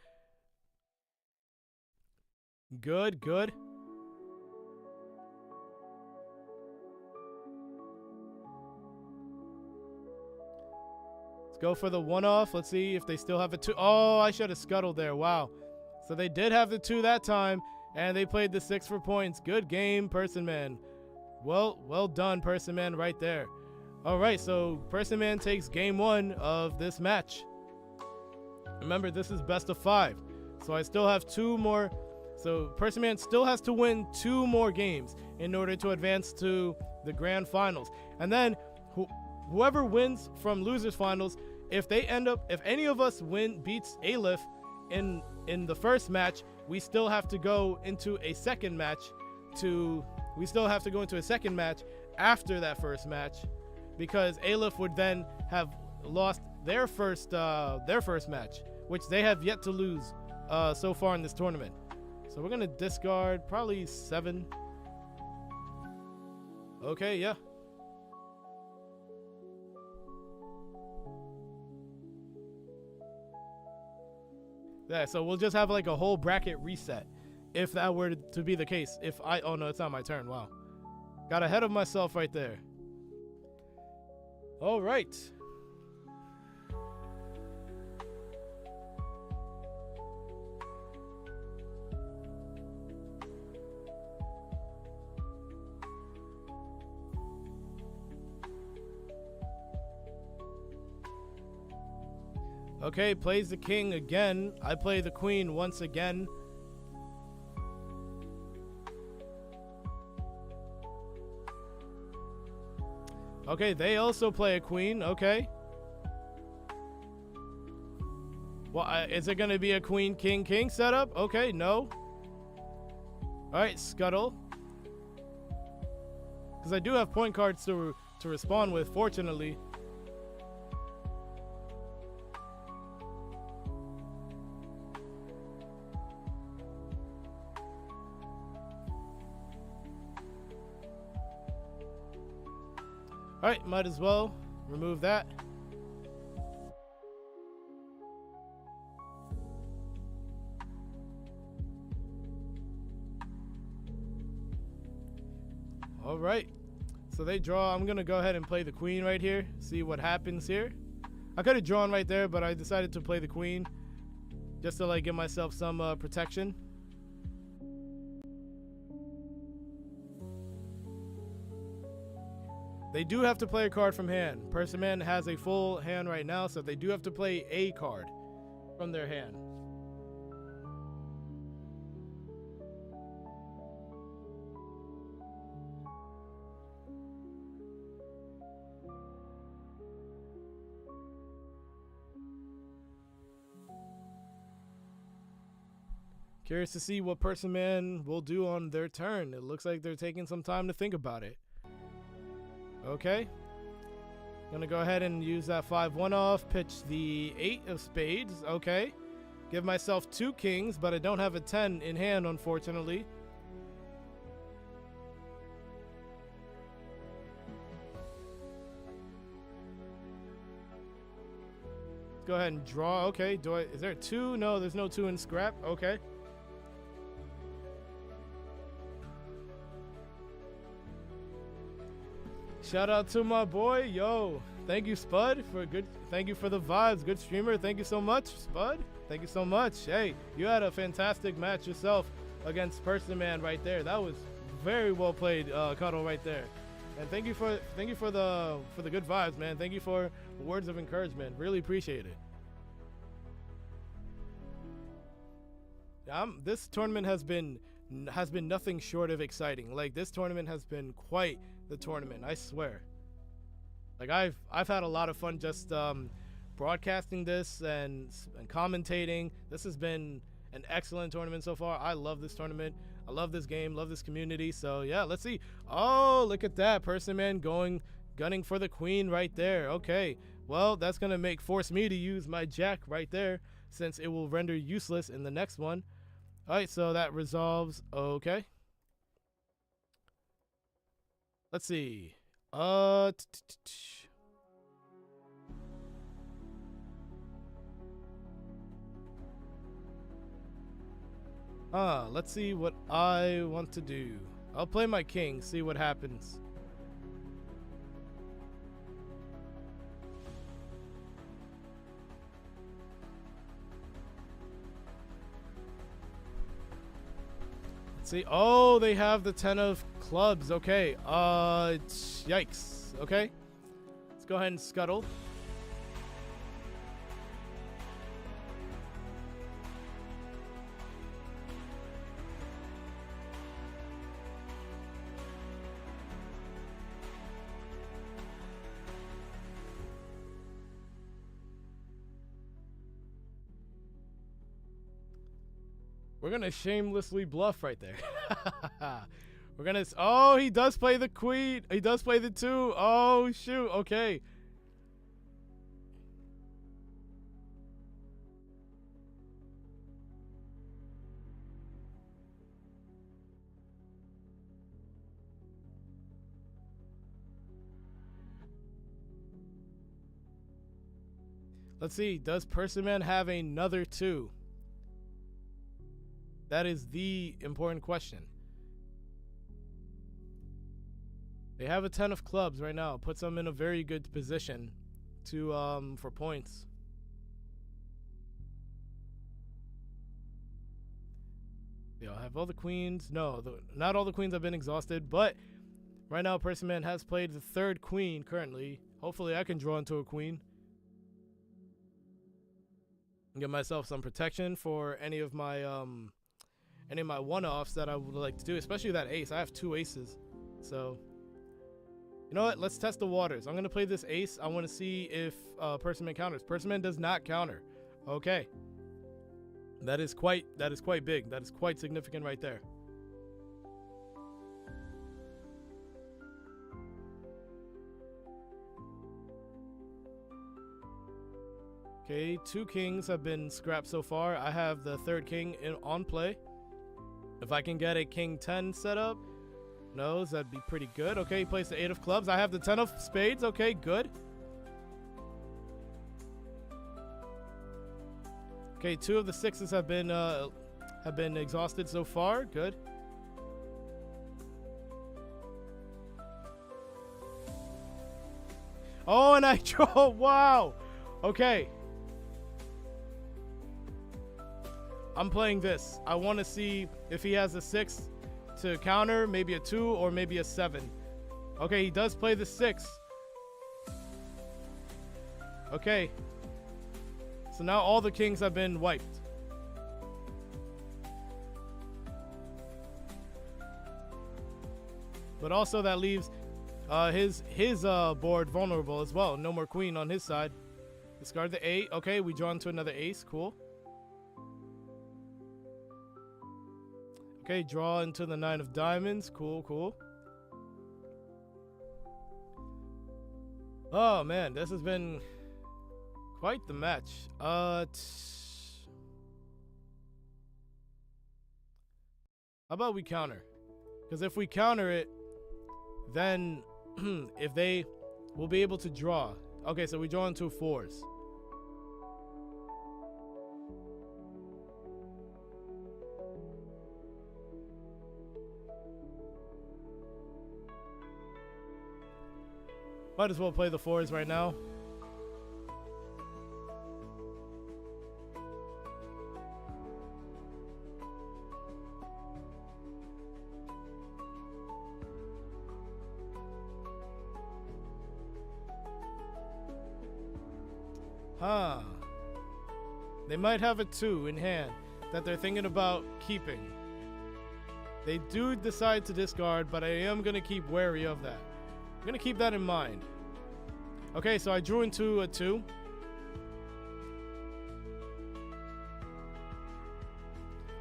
Good, good. Let's go for the one off. Let's see if they still have a 2. Oh, I should have scuttled there. Wow. So they did have the 2 that time, and they played the 6 for points. Good game, Personman. Well done, Personman, right there. All right, so Personman takes game 1 of this match. Remember, this is best of 5. So I still have 2 more. So Personman still has to win 2 more games in order to advance to the grand finals. And then whoever wins from losers finals, if any of us beats Aleph in the first match, we still have to go into a second match after that first match, because Aleph would then have lost their first match, which they have yet to lose so far in this tournament. So we're gonna discard probably 7. Okay, yeah. Yeah, so we'll just have like a whole bracket reset if that were to be the case. Oh no, it's not my turn. Wow. Got ahead of myself right there. All right. Okay, plays the king again. I play the queen once again. Okay, they also play a queen. Okay. Well, is it going to be a queen, king, king setup? Okay, no. All right, scuttle. Because I do have point cards to respond with, fortunately. All right, might as well remove that. All right, so they draw. I'm gonna go ahead and play the queen right here, see what happens here. I could have drawn right there, but I decided to play the queen just to like give myself some protection. They do have to play a card from hand. Personman has a full hand right now, so they do have to play a card from their hand. Curious to see what Personman will do on their turn. It looks like they're taking some time to think about it. Okay. Gonna go ahead and use that 5 one-off, pitch the 8 of spades. Okay. Give myself 2 kings, but I don't have a 10 in hand, unfortunately. go ahead and draw. Okay, is there 2? No, there's no 2 in scrap. Okay. Shout out to my boy, yo. Thank you, Spud, thank you for the vibes. Good streamer. Thank you so much, Spud. Thank you so much. Hey, you had a fantastic match yourself against Personman right there. That was very well played, Cuttle right there. And thank you for the good vibes, man. Thank you for words of encouragement. Really appreciate it. This tournament has been nothing short of exciting. Like, this tournament has been quite the tournament, I swear. Like, I've had a lot of fun just broadcasting this and commentating. This has been an excellent tournament so far. I love this tournament. I love this game, love this community. So yeah, let's see. Oh, look at that. Personman gunning for the queen right there. Okay, well, that's gonna force me to use my jack right there, since it will render useless in the next one. All right, so that resolves. Okay, let's see. Let's see what I want to do. I'll play my king, see what happens. Let's see. Oh, they have the 10 of clubs. Okay. Yikes. Okay. Let's go ahead and scuttle. We're gonna shamelessly bluff right there. We're gonna. Oh, he does play the queen. He does play the 2. Oh shoot. Okay. Let's see. Does Personman have another 2? That is the important question. They have a 10 of clubs right now. Puts them in a very good position to for points. Yeah, I have all the queens. No, not all the queens have been exhausted, but right now Personman has played the 3rd queen currently. Hopefully I can draw into a queen. And get myself some protection for any of my one-offs that I would like to do, especially that ace. I have 2 aces. So, you know what? Let's test the waters. I'm going to play this ace. I want to see if Personman counters. Personman does not counter. Okay. That is quite big. That is quite significant right there. Okay, 2 kings have been scrapped so far. I have the 3rd king on play. If I can get a king 10 set up, knows that'd be pretty good. Okay, he plays the 8 of clubs. I have the 10 of spades. Okay, good. Okay, 2 of the 6s have been exhausted so far. Good. Oh, and I draw. Wow. Okay. I'm playing this. I want to see if he has a 6 to counter, maybe a 2 or maybe a 7. Okay, he does play the 6. Okay. So now all the kings have been wiped. But also that leaves his board vulnerable as well. No more queen on his side. Discard the 8. Okay, we draw into another ace. Cool. Okay, draw into the 9 of diamonds. Cool, cool. Oh man, this has been quite the match. How about we counter? Because if we counter it, then if they will be able to draw. Okay, so we draw into 4s. Might as well play the 4s right now. Huh. They might have a 2 in hand that they're thinking about keeping. They do decide to discard, but I am going to keep wary of that. I'm going to keep that in mind. Okay, so I drew into a 2.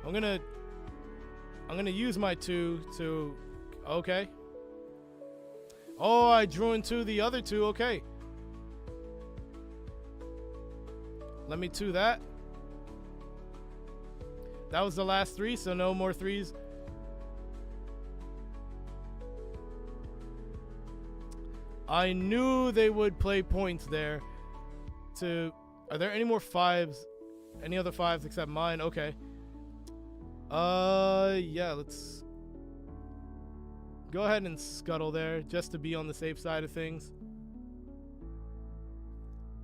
I'm gonna use my 2 to... Okay. Oh, I drew into the other 2. Okay. Let me 2 that. That was the last 3, so no more 3s. I knew they would play points there. Are there any more 5s? Any other 5s except mine? Okay. Yeah, let's go ahead and scuttle there just to be on the safe side of things.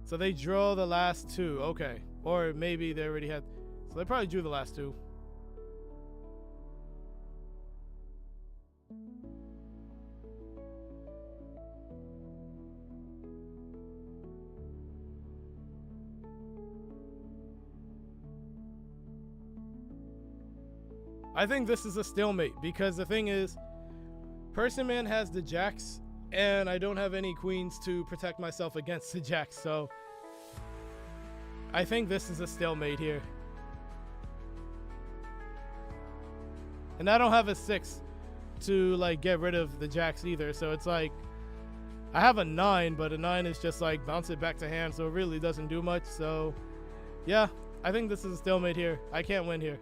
So they draw the last 2. Okay. Or maybe they already had... So they probably drew the last 2. I think this is a stalemate because the thing is, Personman has the jacks and I don't have any queens to protect myself against the jacks, so I think this is a stalemate here. And I don't have a 6 to like get rid of the jacks either, so it's like I have a 9, but a 9 is just like bounce it back to hand, so it really doesn't do much. So yeah, I think this is a stalemate here. I can't win here.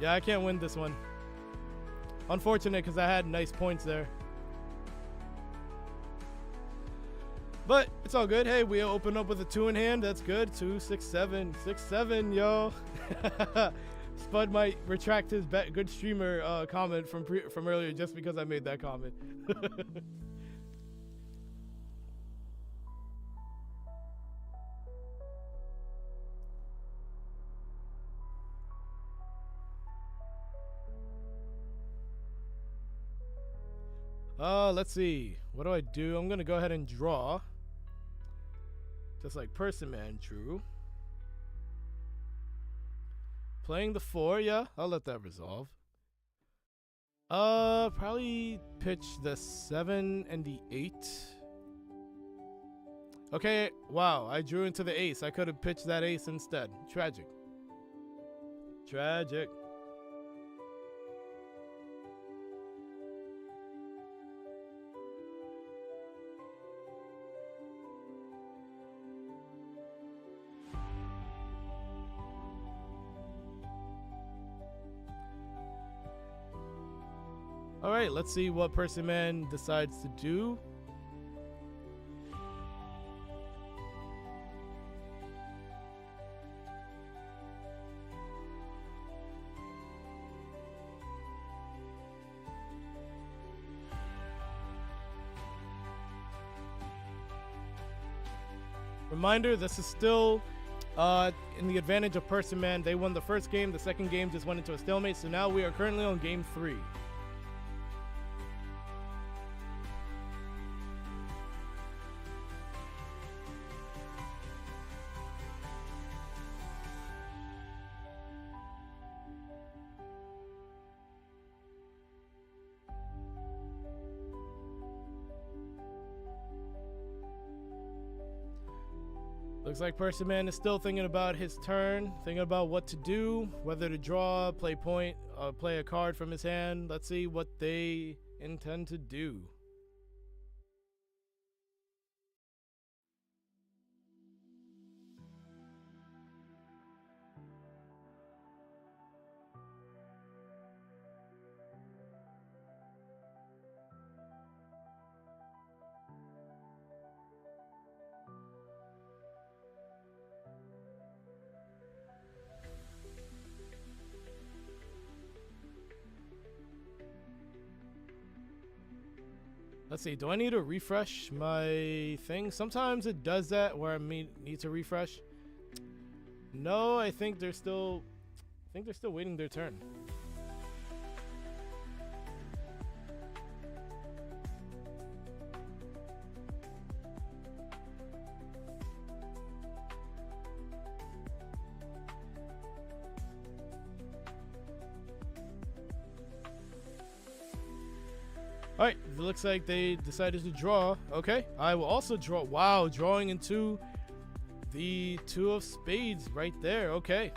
Yeah, I can't win this one. Unfortunate because I had nice points there. But it's all good. Hey, we open up with a 2 in hand. That's good. 2, 6, 7. 6, 7, yo. Spud might retract his good streamer comment from earlier just because I made that comment. Let's see. What do I do? I'm gonna go ahead and draw. Just like Personman drew. Playing the 4, yeah, I'll let that resolve. Probably pitch the 7 and the 8. Okay, wow, I drew into the ace. I could have pitched that ace instead. Tragic. Tragic. All right, let's see what Personman decides to do. Reminder, this is still in the advantage of Personman. They won the first game. The second game just went into a stalemate. So now we are currently on game 3. Looks like Personman is still thinking about his turn, thinking about what to do, whether to draw, play point, play a card from his hand. Let's see what they intend to do. Let's see. Do I need to refresh my thing? Sometimes it does that where I need to refresh. No, I think they're still waiting their turn. All right, it looks like they decided to draw. Okay, I will also draw. Wow, drawing into the 2 of spades right there. Okay.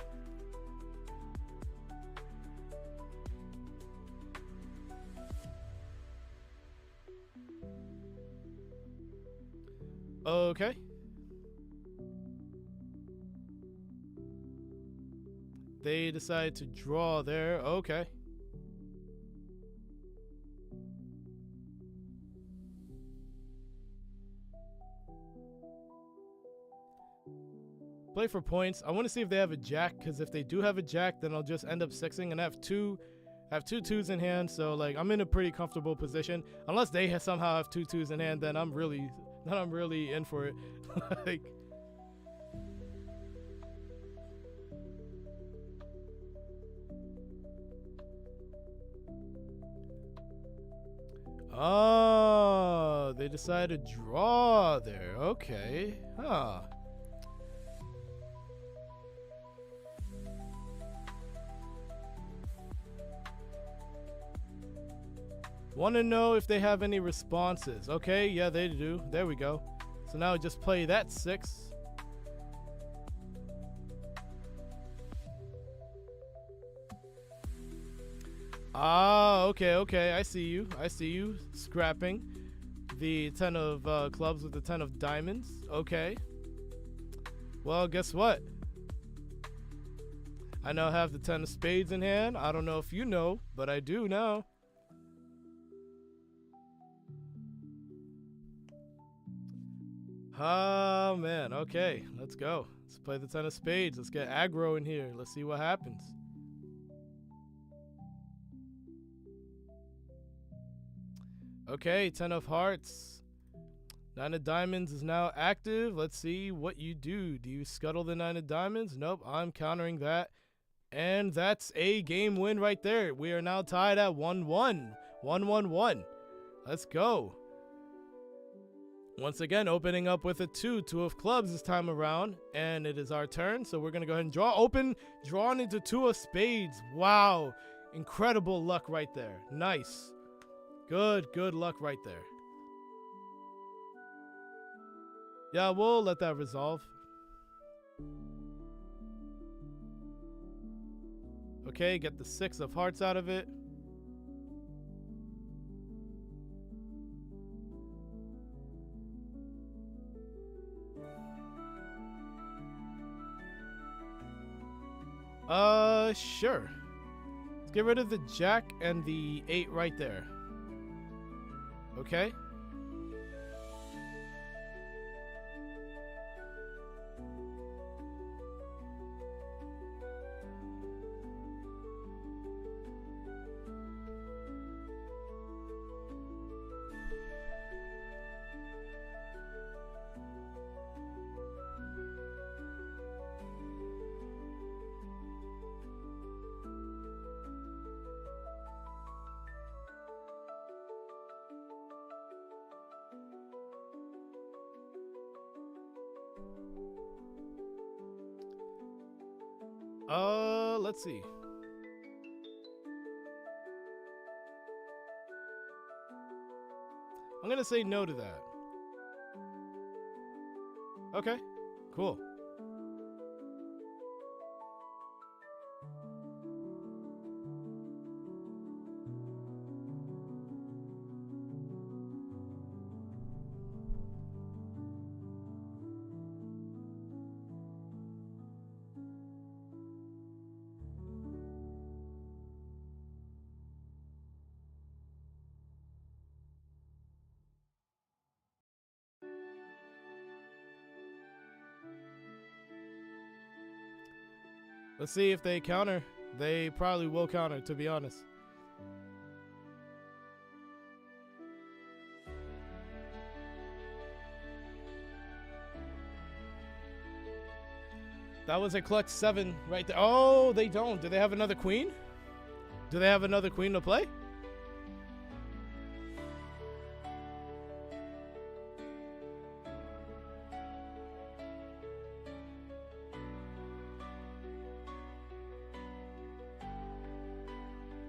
Okay. They decide to draw there. Okay. Play for points. I want to see if they have a jack, because if they do have a jack, then I'll just end up sixing and have two twos in hand. So like I'm in a pretty comfortable position. Unless they somehow have 2 twos in hand, then I'm really in for it. Like, oh, they decided to draw there. Okay. Huh. Want to know if they have any responses. Okay, yeah, they do. There we go. So now just play that 6. Ah, okay. I see you. Scrapping the 10 of clubs with the 10 of diamonds. Okay. Well, guess what? I now have the 10 of spades in hand. I don't know if you know, but I do now. Oh, man. Okay, let's go. Let's play the 10 of spades. Let's get aggro in here. Let's see what happens. Okay, 10 of hearts. 9 of diamonds is now active. Let's see what you do. Do you scuttle the 9 of diamonds? Nope, I'm countering that. And that's a game win right there. We are now tied at 1-1. 1-1-1. Let's go. Once again, opening up with a 2 of clubs this time around, and it is our turn, so we're going to go ahead and draw. Drawn into 2 of spades. Wow, incredible luck right there. Nice. Good luck right there. Yeah, we'll let that resolve. Okay, get the 6 of hearts out of it. Sure. Let's get rid of the jack and the 8 right there. Okay. Let's see. I'm gonna say no to that. Okay, cool. Let's see if they counter. They probably will counter, to be honest. That was a clutch 7 right there. Oh, they don't. Do they have another queen? Do they have another queen to play?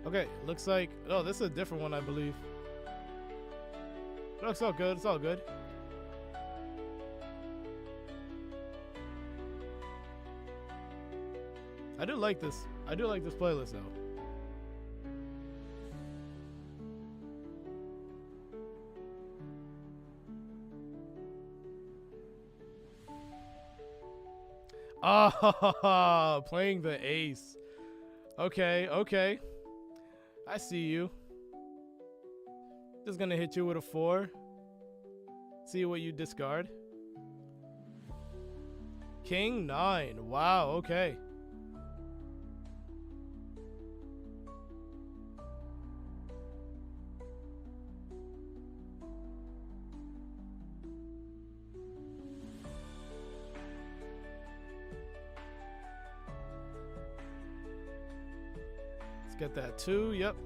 Okay, looks like... Oh, this is a different one, I believe. Looks all good. It's all good. I do like this. I do like this playlist, though. Ah, playing the ace. Okay, okay. I see you. Just gonna hit you with a 4. See what you discard. King 9. Wow, okay. Let's get that 2. Yep.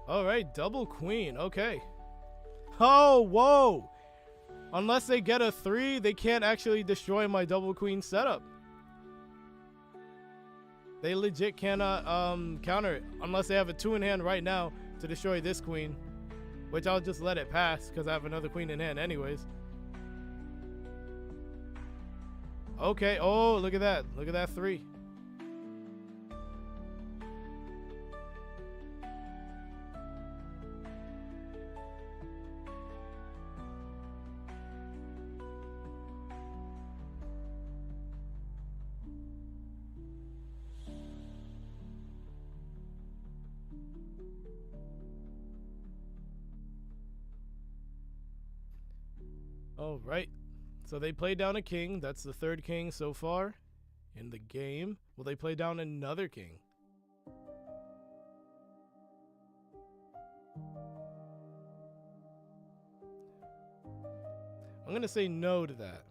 All right, double queen. Okay. Oh, whoa. Unless they get a 3, they can't actually destroy my double queen setup. They legit cannot counter it unless they have a 2 in hand right now to destroy this queen, which I'll just let it pass because I have another queen in hand anyways. Okay. Oh, look at that. Look at that 3. All right, so they play down a king. That's the 3rd king so far in the game. Will they play down another king? I'm gonna say no to that.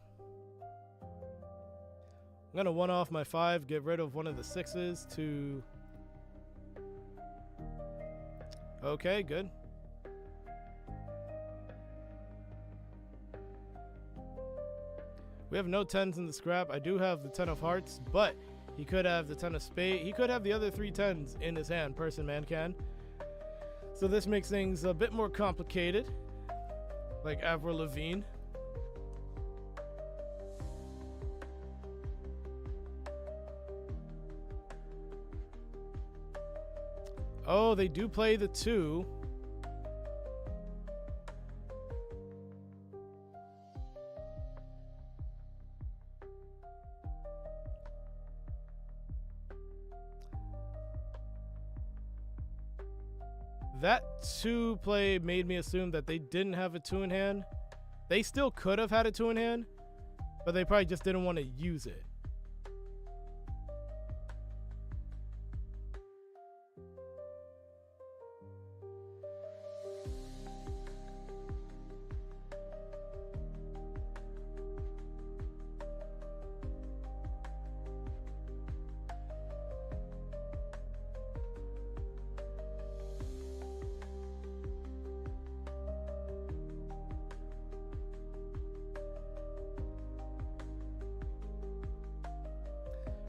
I'm gonna 1 off my 5, get rid of one of the 6s to... Okay, good. We have no 10s in the scrap. I do have the 10 of hearts, but he could have the 10 of spades. He could have the other 3 10s in his hand. Personman can. So this makes things a bit more complicated. Like Avril Lavigne. Oh, they do play the 2. That 2 play made me assume that they didn't have a 2 in hand. They still could have had a 2 in hand, but they probably just didn't want to use it.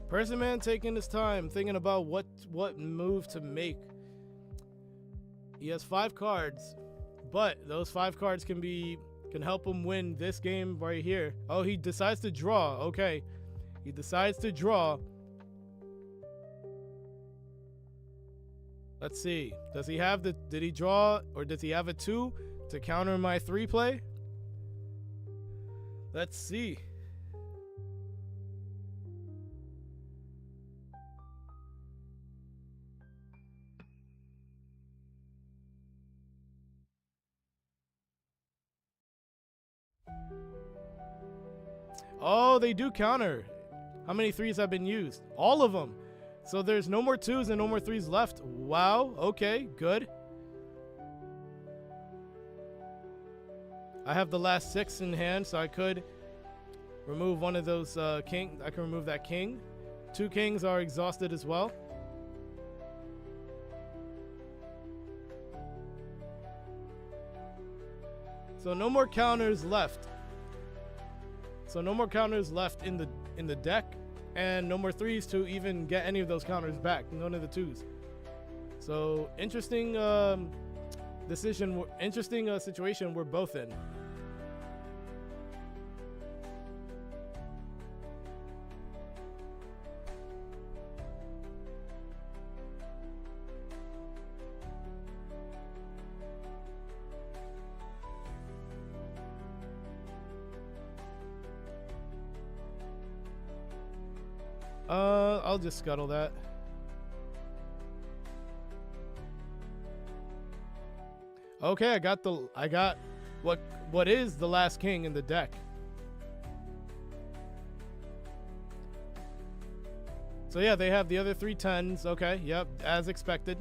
Personman taking his time, thinking about what move to make. He has 5 cards, but those 5 cards can help him win this game right here. Oh, he decides to draw. Okay, he decides to draw. Let's see. Does he have the? Did he draw, or does he have a 2 to counter my 3 play? Let's see. Oh, they do counter. How many 3s have been used? All of them. So there's no more 2s and no more 3s left. Wow. Okay, good. I have the last 6 in hand, so I could remove one of those king. I can remove that king. 2 kings are exhausted as well. So no more counters left. So no more counters left in the deck, and no more 3s to even get any of those counters back. None of the 2s. So interesting situation we're both in. I'll just scuttle that. Okay, I got what is the last king in the deck. So yeah, they have the other 3 10s. Okay, yep, as expected.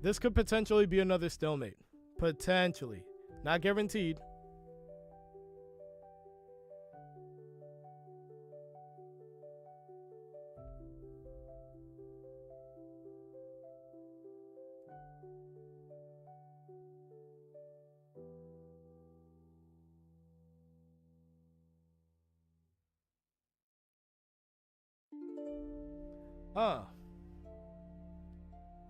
This could potentially be another stalemate. Potentially. Not guaranteed.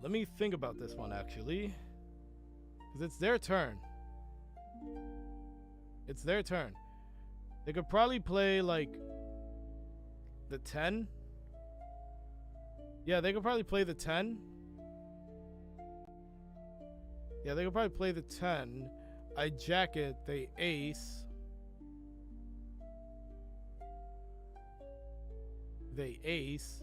Let me think about this one, actually. Because it's their turn. It's their turn. They could probably play, like, the 10. Yeah, they could probably play the 10. Yeah, they could probably play the 10. I jack it, they ace. They ace.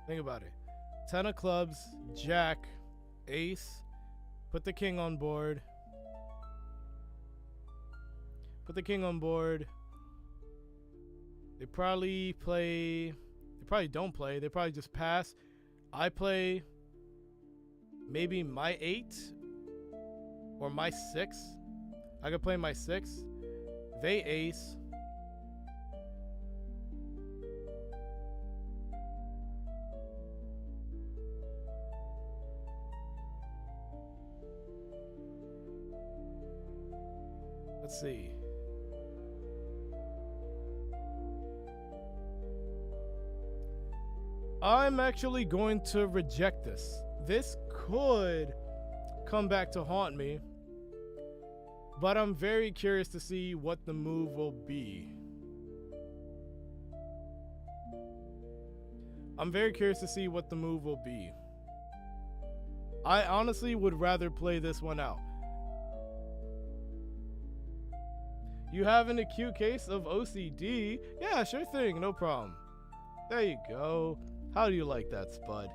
Think about it. 10 of clubs, jack, ace. Put the king on board. Put the king on board. They probably play. They probably don't play. They probably just pass. I play maybe my 8 or my 6. I could play my 6. They ace. Let's see. I'm actually going to reject this. This could come back to haunt me, but I'm very curious to see what the move will be. I'm very curious to see what the move will be. I honestly would rather play this one out. You have an acute case of OCD? Yeah, sure thing, no problem. There you go. How do you like that, Spud?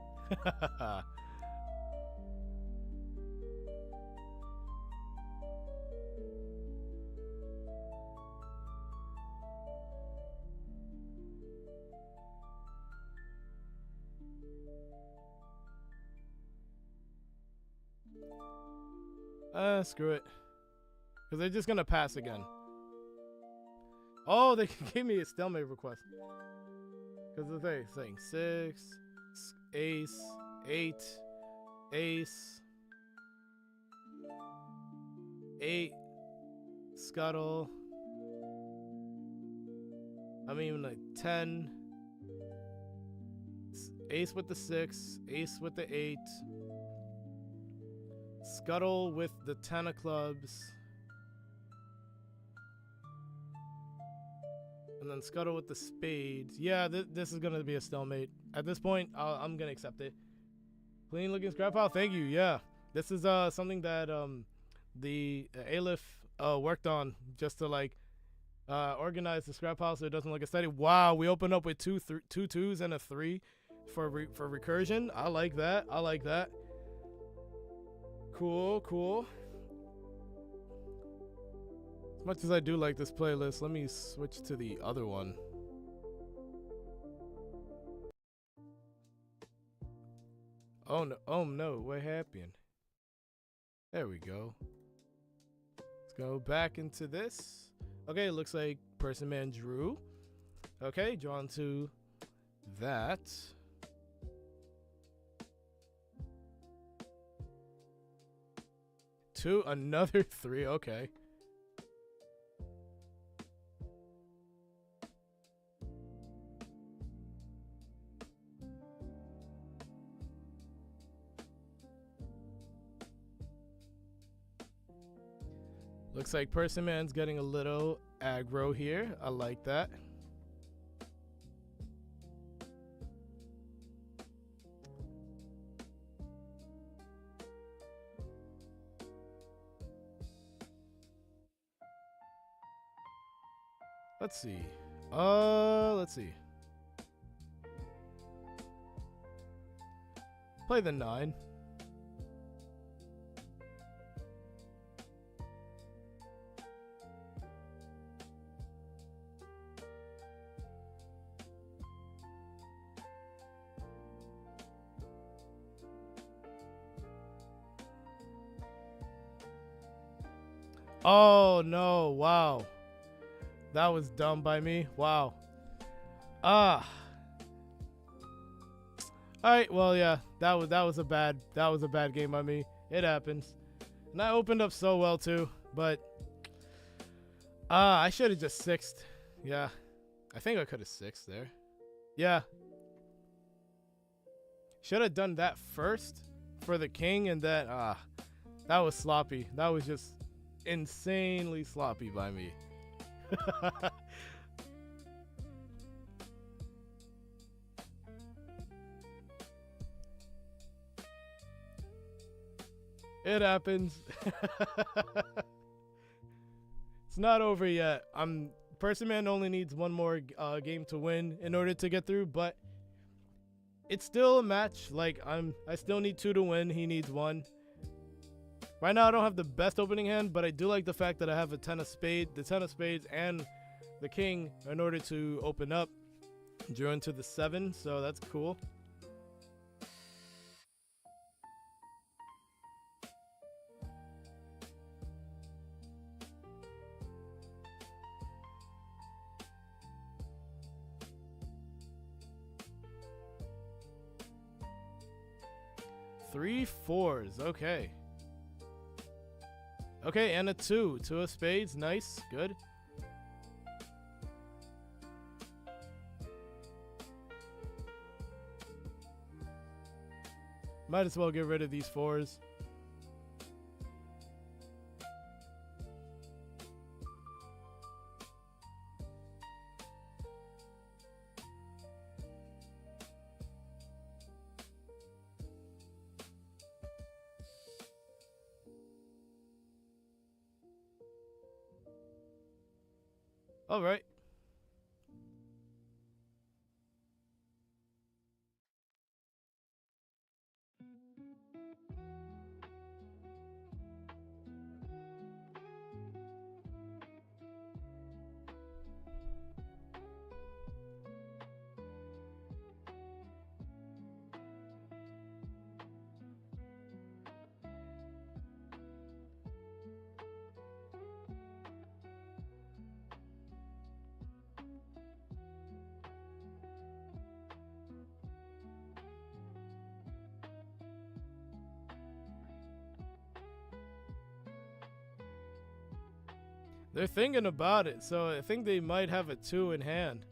Screw it. Because they're just gonna pass again. Oh, they gave me a stalemate request. Because they're saying 6, ace, 8, ace, 8, scuttle. I mean, like 10, ace with the 6, ace with the 8, scuttle with the 10 of clubs. And then scuttle with the spades. Yeah, this is going to be a stalemate. At this point, I'm going to accept it. Clean looking scrap pile. Thank you. Yeah. This is something that the Aleph worked on just to like organize the scrap pile so it doesn't look aesthetic. Wow, we open up with two twos and a 3 for recursion. I like that. I like that. Cool, cool. As much as I do like this playlist, let me switch to the other one. Oh no, oh no, what happened? There we go. Let's go back into this. Okay, it looks like Personman drew. Okay, drawn to that. Two, another 3, okay. Looks like Personman's getting a little aggro here. I like that. Let's see. Let's see. Play the 9. Oh no, wow. That was dumb by me. Wow. Alright, well yeah, that was a bad game by me. It happens. And I opened up so well too, but I should have just 6'd. Yeah. I think I could have 6'd there. Yeah. Should have done that first for the king, and then that was sloppy. That was just insanely sloppy by me. It happens. It's not over yet. Personman only needs one more game to win in order to get through, but it's still a match. Like I still need 2 to win. He needs 1. Right now I don't have the best opening hand, but I do like the fact that I have a 10 of spades, the 10 of spades and the king in order to open up. Drew into the 7, so that's cool. Three 4s, okay. Okay, and a 2 of spades, nice, good. Might as well get rid of these 4s. All right. They're thinking about it, so I think they might have a 2 in hand.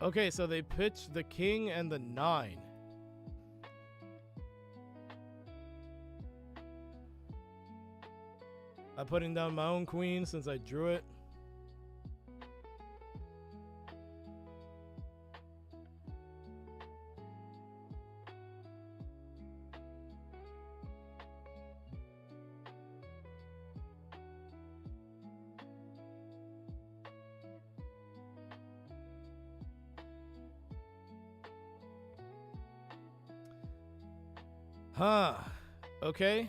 Okay, so they pitched the king and the 9. I'm putting down my own queen since I drew it. Huh. Okay.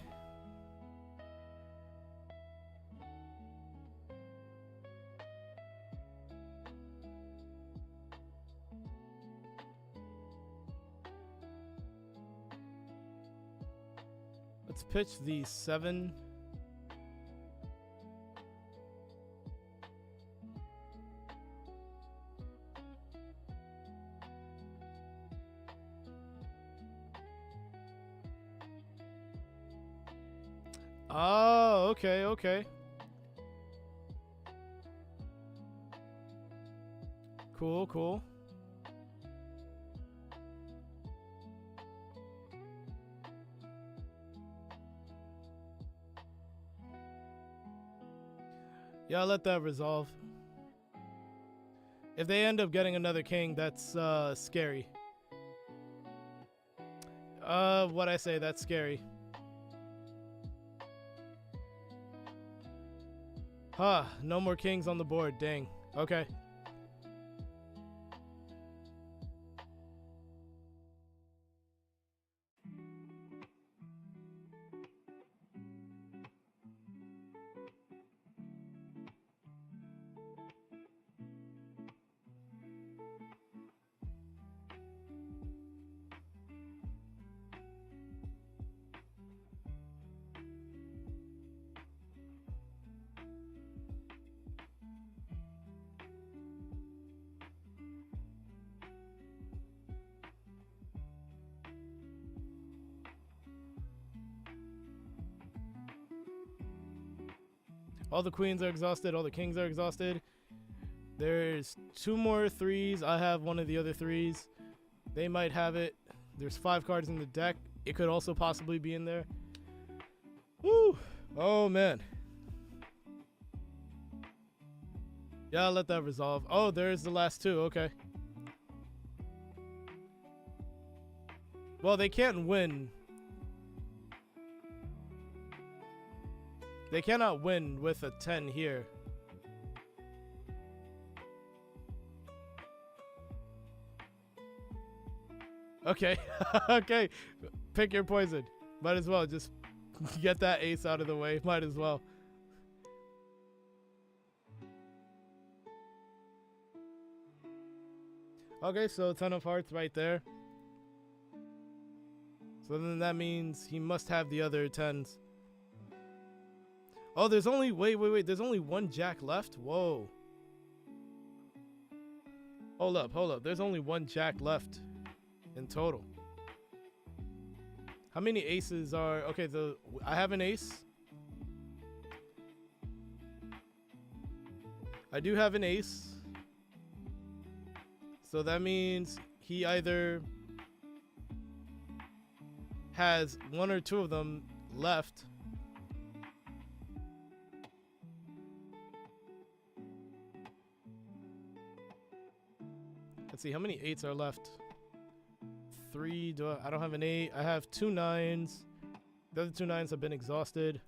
Let's pitch the 7. Oh, okay, okay. Cool, cool. Yeah, I'll let that resolve. If they end up getting another king, that's scary. What I say, that's scary. Huh, no more kings on the board, dang. Okay. All the queens are exhausted. All the kings are exhausted. There's 2 more 3s. I have one of the other 3s. They might have it. There's 5 cards in the deck. It could also possibly be in there. Woo! Oh, man. Yeah, I'll let that resolve. Oh, there's the last 2. Okay. Well, they can't win. They cannot win with a 10 here. Okay. Okay. Pick your poison. Might as well just get that ace out of the way. Might as well. Okay, so 10 of hearts right there. So then that means he must have the other 10s. Oh, there's only, wait. There's only 1 jack left? Whoa. Hold up. There's only 1 jack left in total. How many aces are, okay, I have an ace. I do have an ace. So that means he either has 1 or 2 of them left. Let's see, how many 8s are left? 3, I don't have an 8. I have 2 9s. The other 2 9s have been exhausted.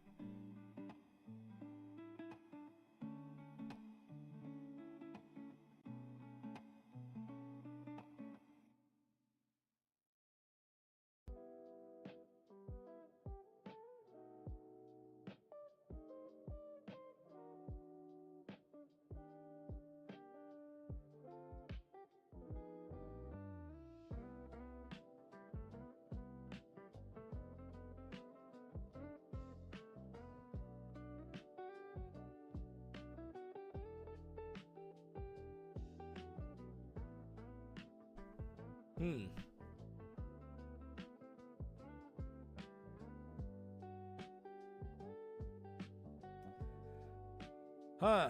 Huh.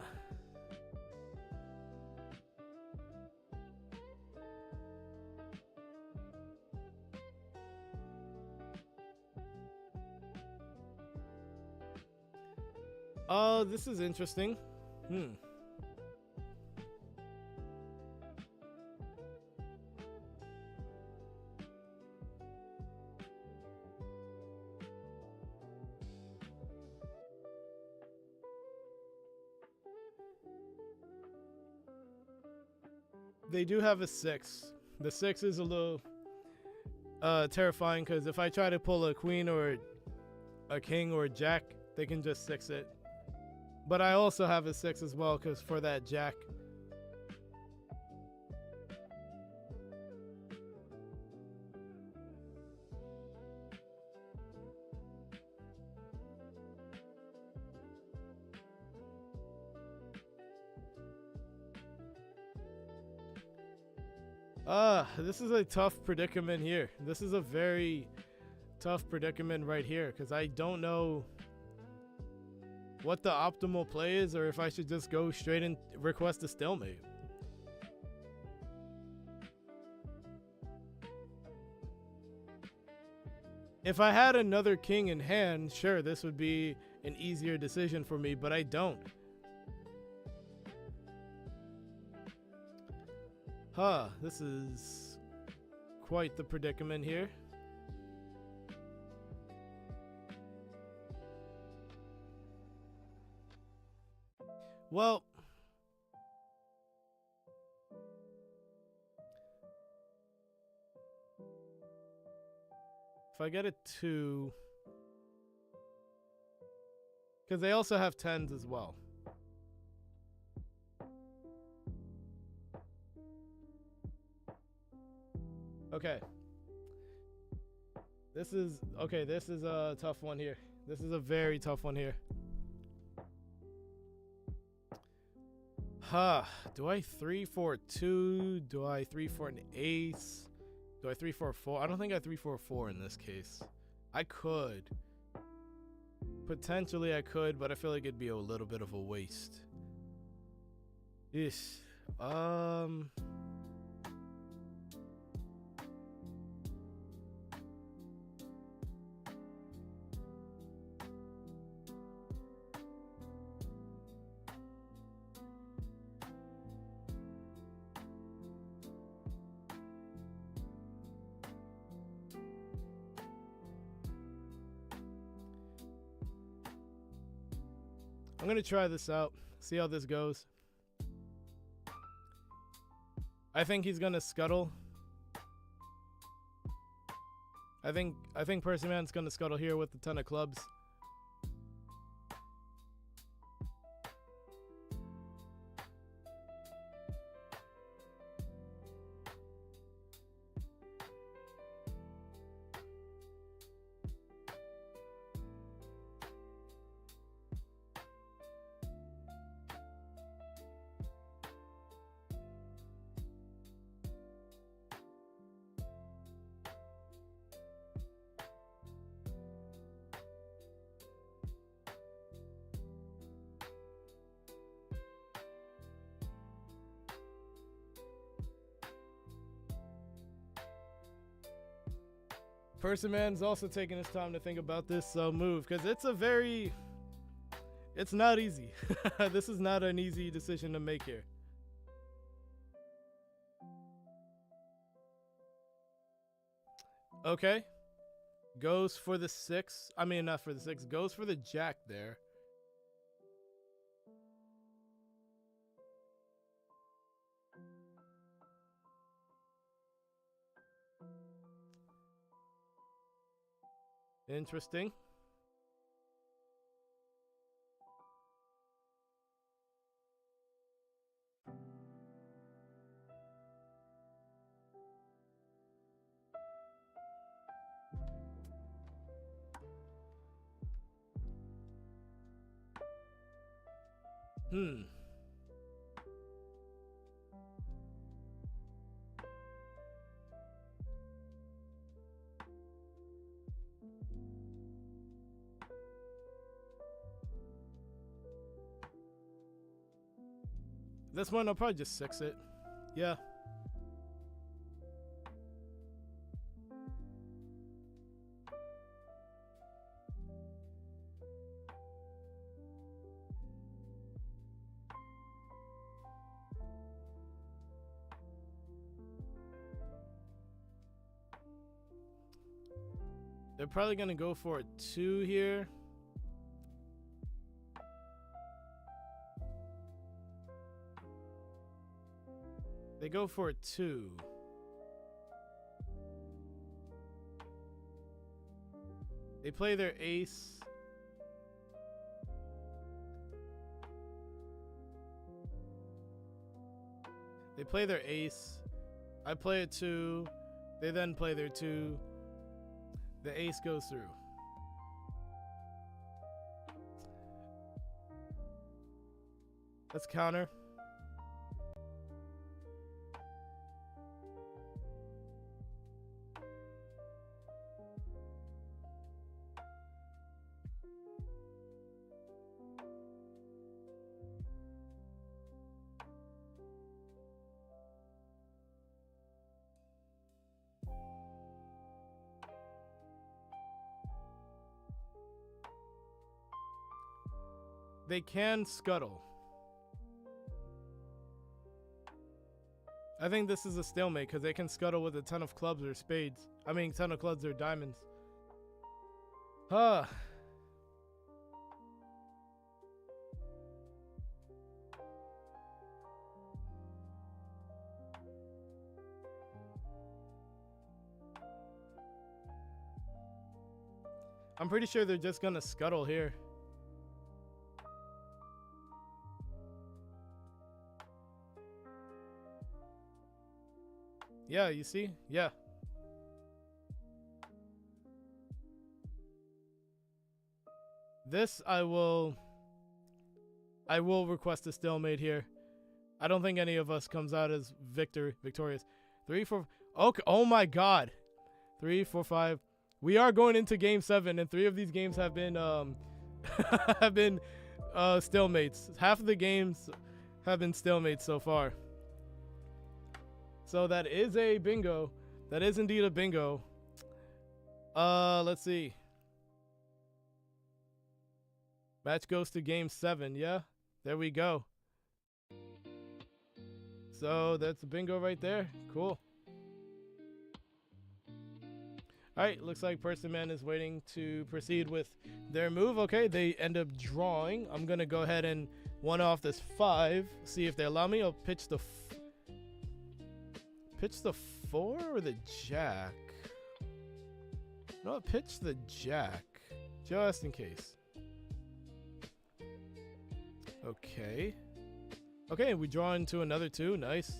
This is interesting. They do have a 6. The 6 is a little terrifying because if I try to pull a queen or a king or a jack, they can just 6 it. But I also have a 6 as well because for that jack. This is a tough predicament here. This is a very tough predicament right here because I don't know what the optimal play is or if I should just go straight and request a stalemate. If I had another king in hand, sure, this would be an easier decision for me, but I don't. This is quite the predicament here. Well, if I get a 2, because they also have 10s as well. Okay. This is a tough one here. This is a very tough one here. Do I 3-4-2? Do I 3-4 an ace? Do I 3-4-4? I don't think I 3-4-4 in this case. I could. Potentially I could, but I feel like it'd be a little bit of a waste. Ish. I'm gonna try this out, see how this goes. I think he's gonna scuttle. I think Personman's gonna scuttle here with a ton of clubs. Personman's also taking his time to think about this move because it's not easy. This is not an easy decision to make here. Okay. Goes for the 6. I mean, not for the 6. Goes for the jack there. Interesting. This one, I'll probably just 6 it. Yeah. They're probably going to go for a 2 here. They go for a 2. They play their ace. They play their ace. I play a 2. They then play their 2. The ace goes through. Let's counter. They can scuttle. I think this is a stalemate because they can scuttle with a ton of clubs or spades. I mean, ton of clubs or diamonds. Huh. I'm pretty sure they're just gonna scuttle here. Yeah, you see? Yeah. This I will request a stalemate here. I don't think any of us comes out as victorious. 3, 4. Okay. Oh my God. 3, 4, 5. We are going into game 7, and 3 of these games have been stalemates. Half of the games have been stalemates so far. So that is a bingo. That is indeed a bingo. Let's see. Match goes to game 7. Yeah, there we go. So that's a bingo right there. Cool. All right, looks like Personman is waiting to proceed with their move. Okay, they end up drawing. I'm gonna go ahead and one off this 5. See if they allow me. I'll pitch the 4 or the jack. No, pitch the jack, just in case. Okay. Okay, we draw into another 2. Nice.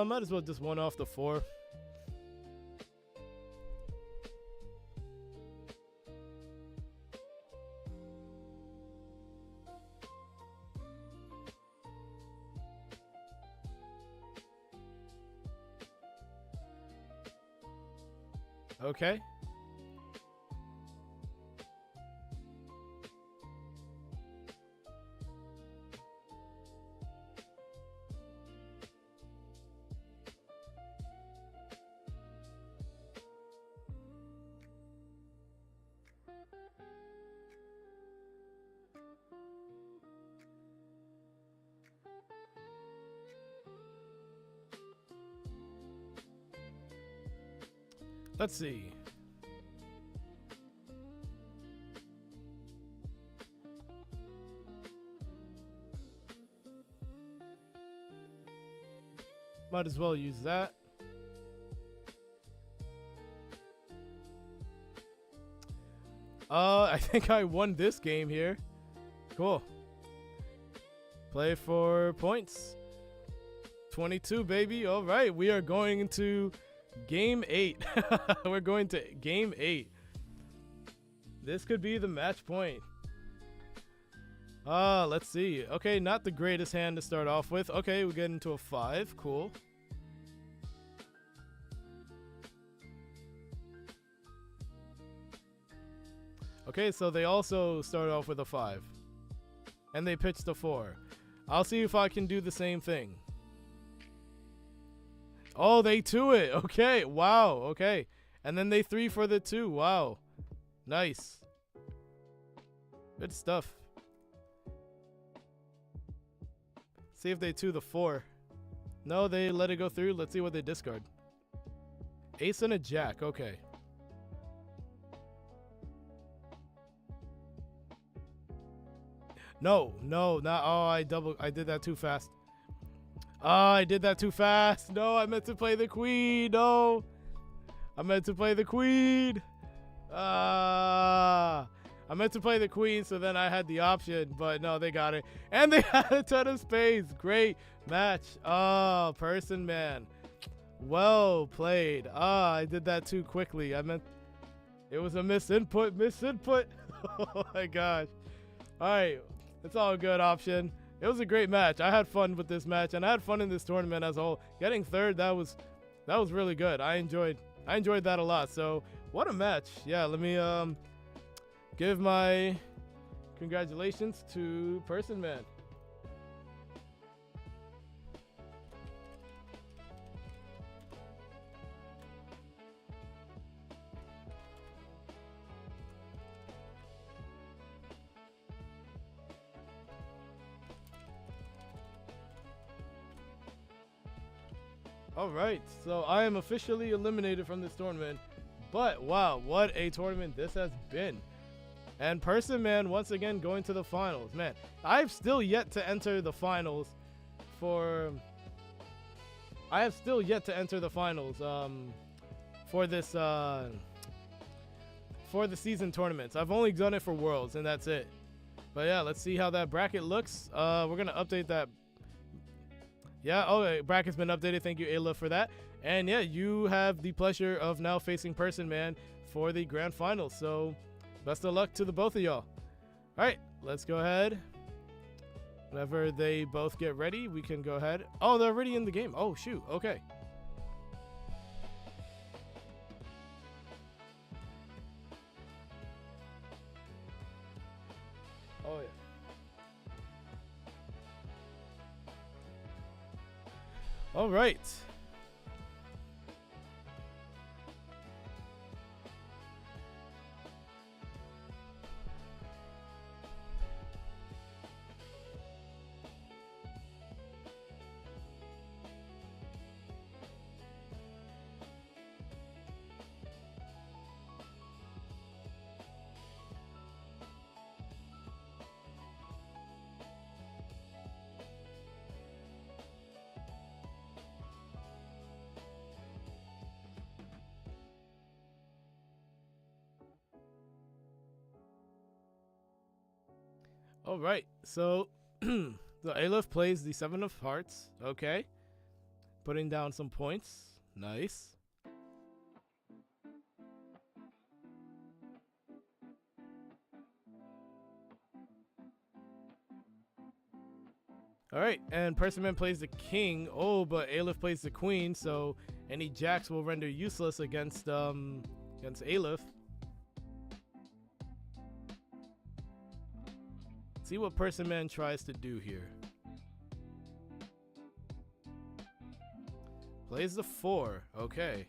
Might as well just one off the 4. Okay. Let's see. Might as well use that. I think I won this game here. Cool. Play for points. 22, baby. All right, we are going into game 8. We're going to game 8. This could be the match point. Let's see. Okay, not the greatest hand to start off with. Okay, we get into a 5. Cool. Okay, so they also start off with a 5. And they pitched a 4. I'll see if I can do the same thing. Oh, they 2 it. Okay, wow, okay. And then they 3 for the 2. Wow. Nice. Good stuff. See if they 2 the 4. No, they let it go through. Let's see what they discard. Ace and a jack. Okay. No, not. Oh, I did that too fast. Oh, I did that too fast. No, I meant to play the queen. No, I meant to play the queen. I meant to play the queen, so then I had the option, but no, they got it. And they had a ton of spades. Great match. Oh, Personman. Well played. I did that too quickly. I meant it was a misinput. Oh my gosh. All right. It's all good, option. It was a great match. I had fun with this match, and I had fun in this tournament as a whole. Getting third, that was really good. I enjoyed that a lot. So what a match. Yeah, let me give my congratulations to Personman. All right, so I am officially eliminated from this tournament, but wow, what a tournament this has been. And Personman once again going to the finals. Man, I've still yet to enter the finals for this for the season tournaments. I've only done it for Worlds, and that's it. But yeah, let's see how that bracket looks. We're gonna update that. Yeah, okay, bracket's been updated. Thank you, Ayla, for that. And yeah, you have the pleasure of now facing Personman for the grand finals. So best of luck to the both of y'all. All right, let's go ahead. Whenever they both get ready, we can go ahead. Oh, they're already in the game. Oh, shoot. Okay. Oh, yeah. All right. All right, so the Aleph plays the 7 of hearts. Okay, putting down some points. Nice. All right, and Personman plays the king. Oh, but Aleph plays the queen, so any jacks will render useless against Aleph. See what Personman tries to do here. Plays the 4. Okay.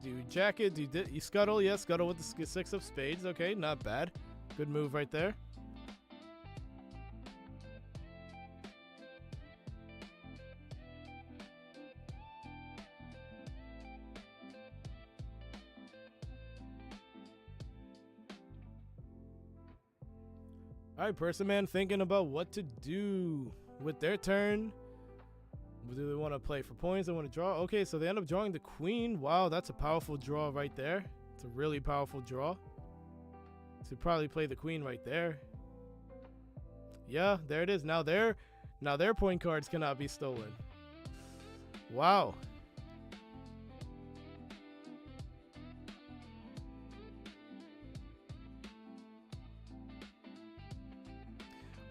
Do you jack it? Do you scuttle? Yeah, scuttle with the 6 of spades. Okay, not bad. Good move right there. All right, Personman thinking about what to do with their turn. Do they want to play for points? They want to draw? Okay, so they end up drawing the queen. Wow, that's a powerful draw right there. It's a really powerful draw. So probably play the queen right there. Yeah, there it is. Now their point cards cannot be stolen. Wow.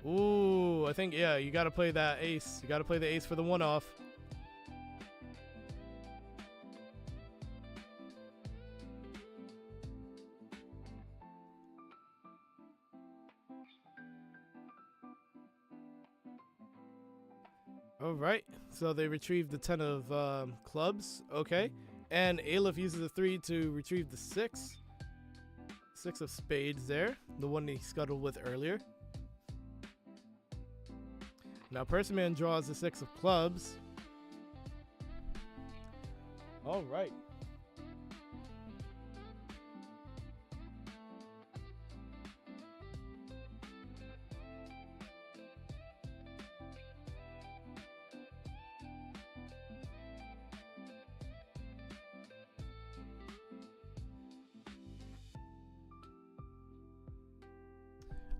Ooh, I think, yeah, you got to play that ace. You got to play the ace for the one-off. All right, So they retrieve the 10 of clubs. Okay. And Aleph uses a 3 to retrieve the 6. 6 of spades there. The one he scuttled with earlier. Now Personman draws the 6 of clubs. All right.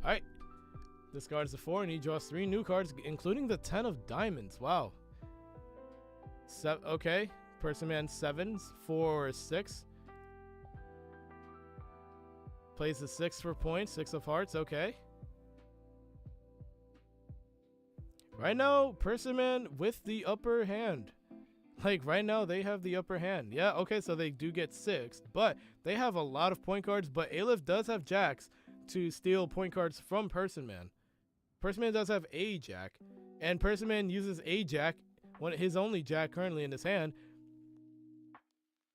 Alright, discards the 4 and he draws 3 new cards, including the 10 of diamonds. Wow. Okay, Personman 7s, 4 or 6. Plays the 6 for points, 6 of hearts, okay. Right now, Personman with the upper hand. Like, right now, they have the upper hand. Yeah, okay, so they do get 6, but they have a lot of point cards, but Aleph does have jacks to steal point cards from Personman. Personman does have a jack, and Personman uses a jack, his only jack currently in his hand.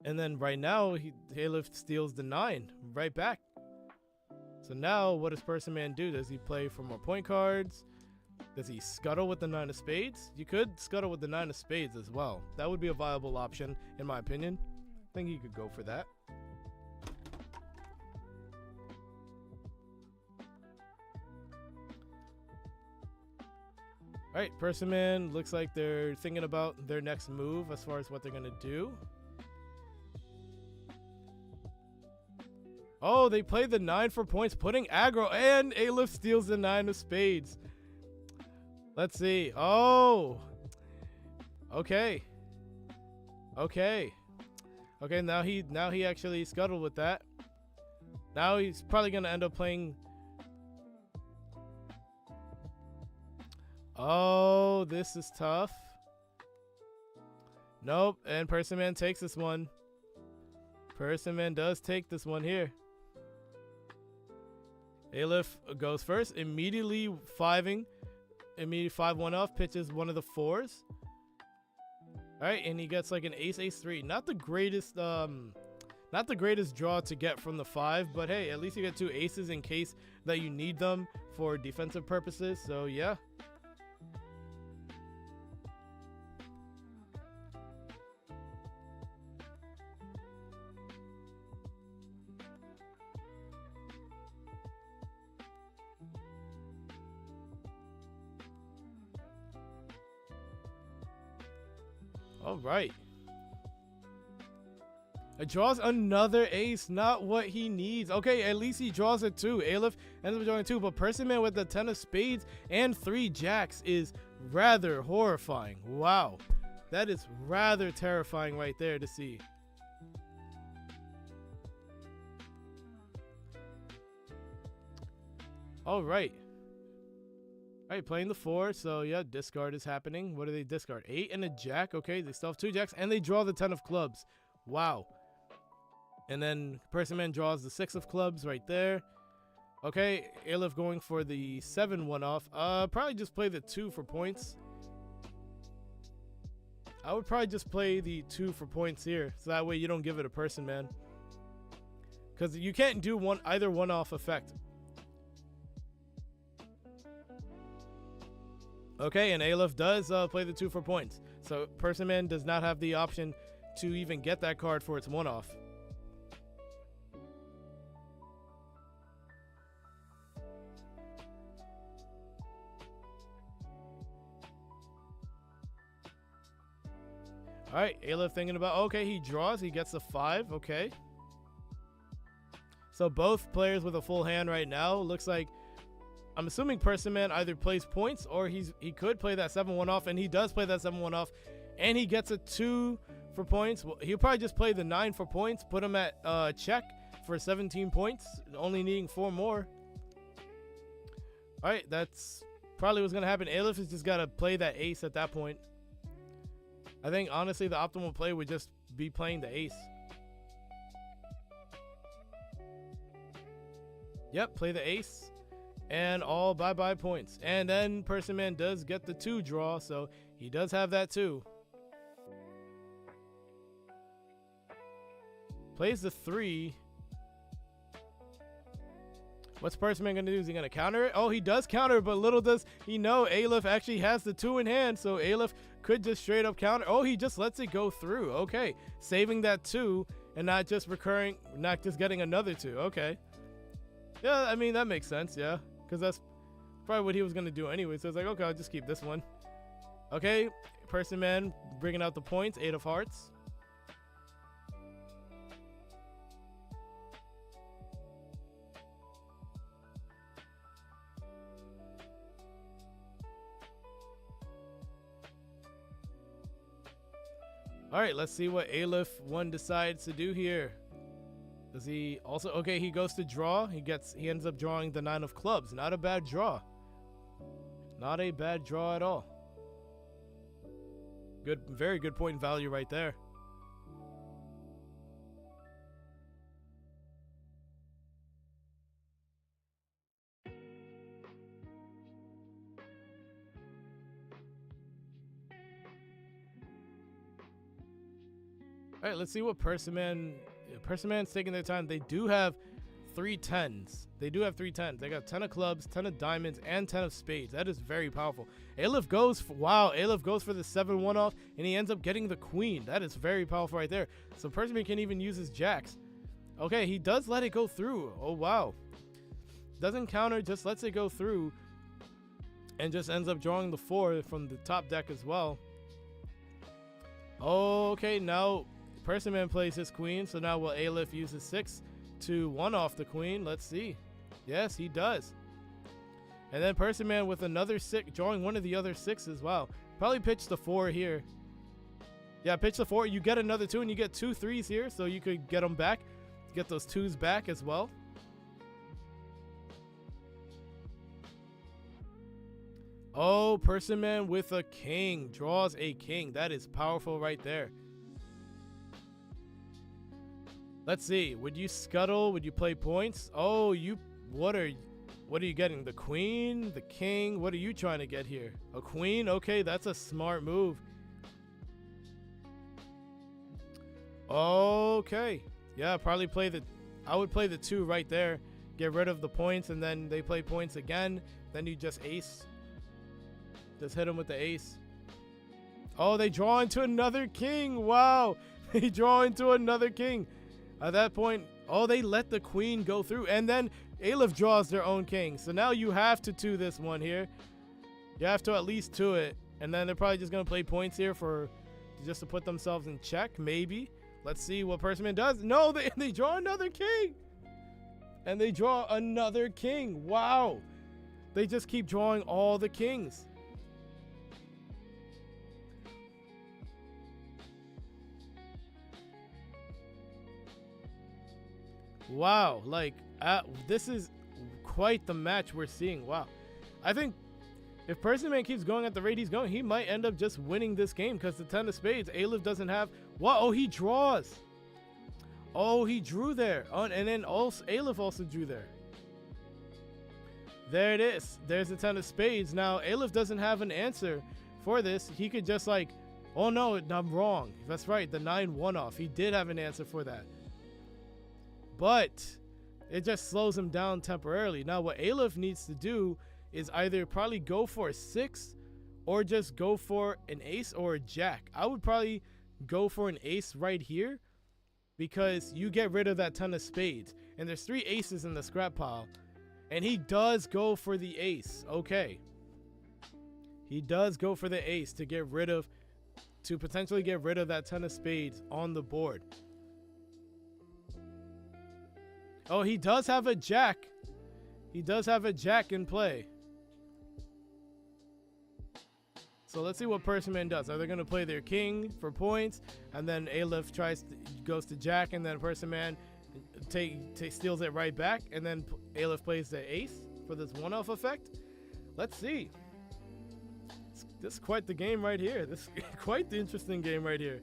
And then right now, Aleph steals the 9 right back. So now, what does Personman do? Does he play for more point cards? Does he scuttle with the 9 of spades? You could scuttle with the 9 of spades as well. That would be a viable option, in my opinion. I think he could go for that. Alright, Personman looks like they're thinking about their next move as far as what they're going to do. Oh, they play the 9 for points, putting aggro, and Aleph steals the 9 of spades. Let's see. Oh. Okay. Okay. Okay, now he actually scuttled with that. Now he's probably going to end up playing. Oh, this is tough. Nope, and Personman takes this one. Personman does take this one here. Aleph goes first, immediately 5-1 off, pitches one of the 4s. Alright, and he gets like an ace, ace 3. Not the greatest draw to get from the 5, but hey, at least you get 2 aces in case that you need them for defensive purposes. So yeah. All right. It draws another ace, not what he needs. Okay, at least he draws a 2. Aleph ends up drawing 2, but Personman with the 10 of spades and 3 jacks is rather horrifying. Wow. That is rather terrifying right there to see. All right. All right, playing the 4, so yeah, discard is happening. What do they discard? 8 and a jack. Okay, they still have 2 jacks, and they draw the 10 of clubs. Wow. And then Personman draws the 6 of clubs right there. Okay, Aleph going for the 7-1 off. Probably just play the 2 for points. I would probably just play the 2 for points here, so that way you don't give it a Personman. Because you can't do either one-off effect. Okay, and Aleph does play the 2 for points. So Personman does not have the option to even get that card for its one-off. Alright, Aleph thinking about, okay, he draws, he gets a 5, okay. So both players with a full hand right now. Looks like, I'm assuming Personman either plays points or he could play that 7-1 off, and he does play that 7-1 off, and he gets a 2 for points. Well, he'll probably just play the 9 for points, put him at check for 17 points, only needing 4 more. All right, that's probably what's gonna happen. Aleph has just gotta play that ace at that point. I think honestly the optimal play would just be playing the ace. Yep, play the ace. And all bye-bye points. And then Personman does get the 2 draw, so he does have that too. Plays the 3. What's Personman going to do? Is he going to counter it? Oh, he does counter, but little does he know Aleph actually has the 2 in hand, so Aleph could just straight up counter. Oh, he just lets it go through. Okay, saving that 2 and not just recurring, not just getting another 2. Okay. Yeah, I mean, that makes sense, yeah. Because that's probably what he was going to do anyway. So it's like, okay, I'll just keep this one. Okay, Personman bringing out the points. 8 of hearts. All right, let's see what Aleph 1 decides to do here. Does he also, okay, he goes to draw. He ends up drawing the 9 of clubs. Not a bad draw. Not a bad draw at all. Good, very good point value right there. All right, let's see what Personman's taking their time. They do have 3 10s. They do have 3 10s. They got 10 of clubs, 10 of diamonds, and 10 of spades. That is very powerful. Aleph goes for, wow, Aleph goes for the 7-1 off, and he ends up getting the queen. That is very powerful right there. So Personman can even use his jacks. Okay, he does let it go through. Oh, wow. Doesn't counter, just lets it go through, and just ends up drawing the 4 from the top deck as well. Okay, now Personman plays his queen, so now will Aleph use his 6 to 1 off the queen? Let's see. Yes, he does. And then Personman with another 6, drawing one of the other 6s. Wow. Probably pitch the 4 here. Yeah, pitch the 4. You get another 2, and you get 2 3s here, so you could get them back. Get those 2s back as well. Oh, Personman with a king. Draws a king. That is powerful right there. Let's see. Would you scuttle? Would you play points? Oh, what are you getting? The queen? The king? What are you trying to get here? A queen? Okay, that's a smart move. Okay. Yeah, probably I would play the 2 right there. Get rid of the points, and then they play points again. Then you just ace. Just hit him with the ace. Oh, they draw into another king. Wow. They draw into another king. At that point, oh, they let the queen go through, and then Aleph draws their own king. So now you have to 2 this one here. You have to at least 2 it, and then they're probably just gonna play points here just to put themselves in check, maybe. Let's see what Personman does. No, they draw another king, and they draw another king. Wow, they just keep drawing all the kings. Wow, like this is quite the match we're seeing. Wow, I think if Personman keeps going at the rate he's going, he might end up just winning this game, because the 10 of spades Aleph doesn't have. Wow, oh, he draws. Oh, he drew there. Oh, and then also Aleph also drew there. There it is. There's the 10 of spades. Now Aleph doesn't have an answer for this. He could just like, oh no, I'm wrong. That's right, the 9-1 off. He did have an answer for that. But it just slows him down temporarily. Now what Aleph needs to do is either probably go for a 6 or just go for an ace or a jack. I would probably go for an ace right here, because you get rid of that 10 of spades. And there's 3 aces in the scrap pile. And he does go for the ace. Okay. He does go for the ace to potentially get rid of that 10 of spades on the board. Oh, he does have a jack. He does have a jack in play. So let's see what Personman does. Are they going to play their king for points, and then Aleph goes to jack, and then Personman steals it right back, and then Aleph plays the ace for this 1-off effect? Let's see. This is quite the game right here. This is quite the interesting game right here.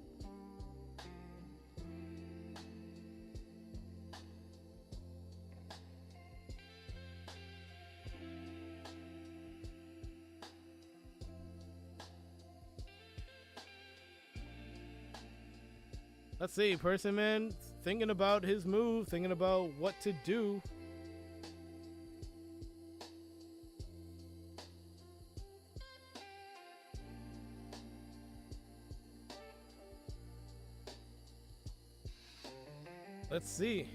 Let's see, Personman thinking about his move, thinking about what to do. Let's see.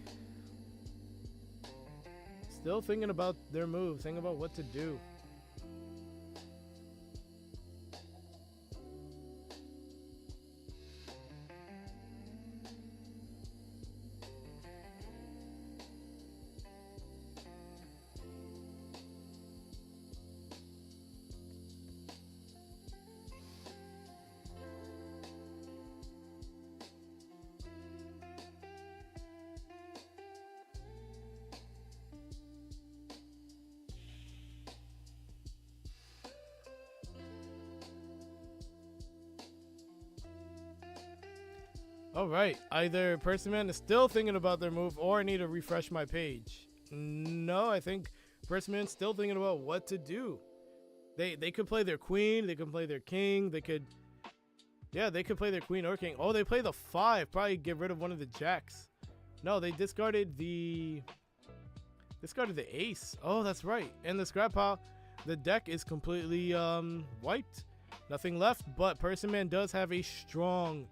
Still thinking about their move, thinking about what to do. All right, either Personman is still thinking about their move or I need to refresh my page. No, I think Personman's still thinking about what to do. They could play their queen, they could play their king, they could play their queen or king. Oh, they play the 5, probably get rid of one of the jacks. No, they discarded the ace. Oh, that's right. And the scrap pile, the deck is completely wiped. Nothing left, but Personman does have a strong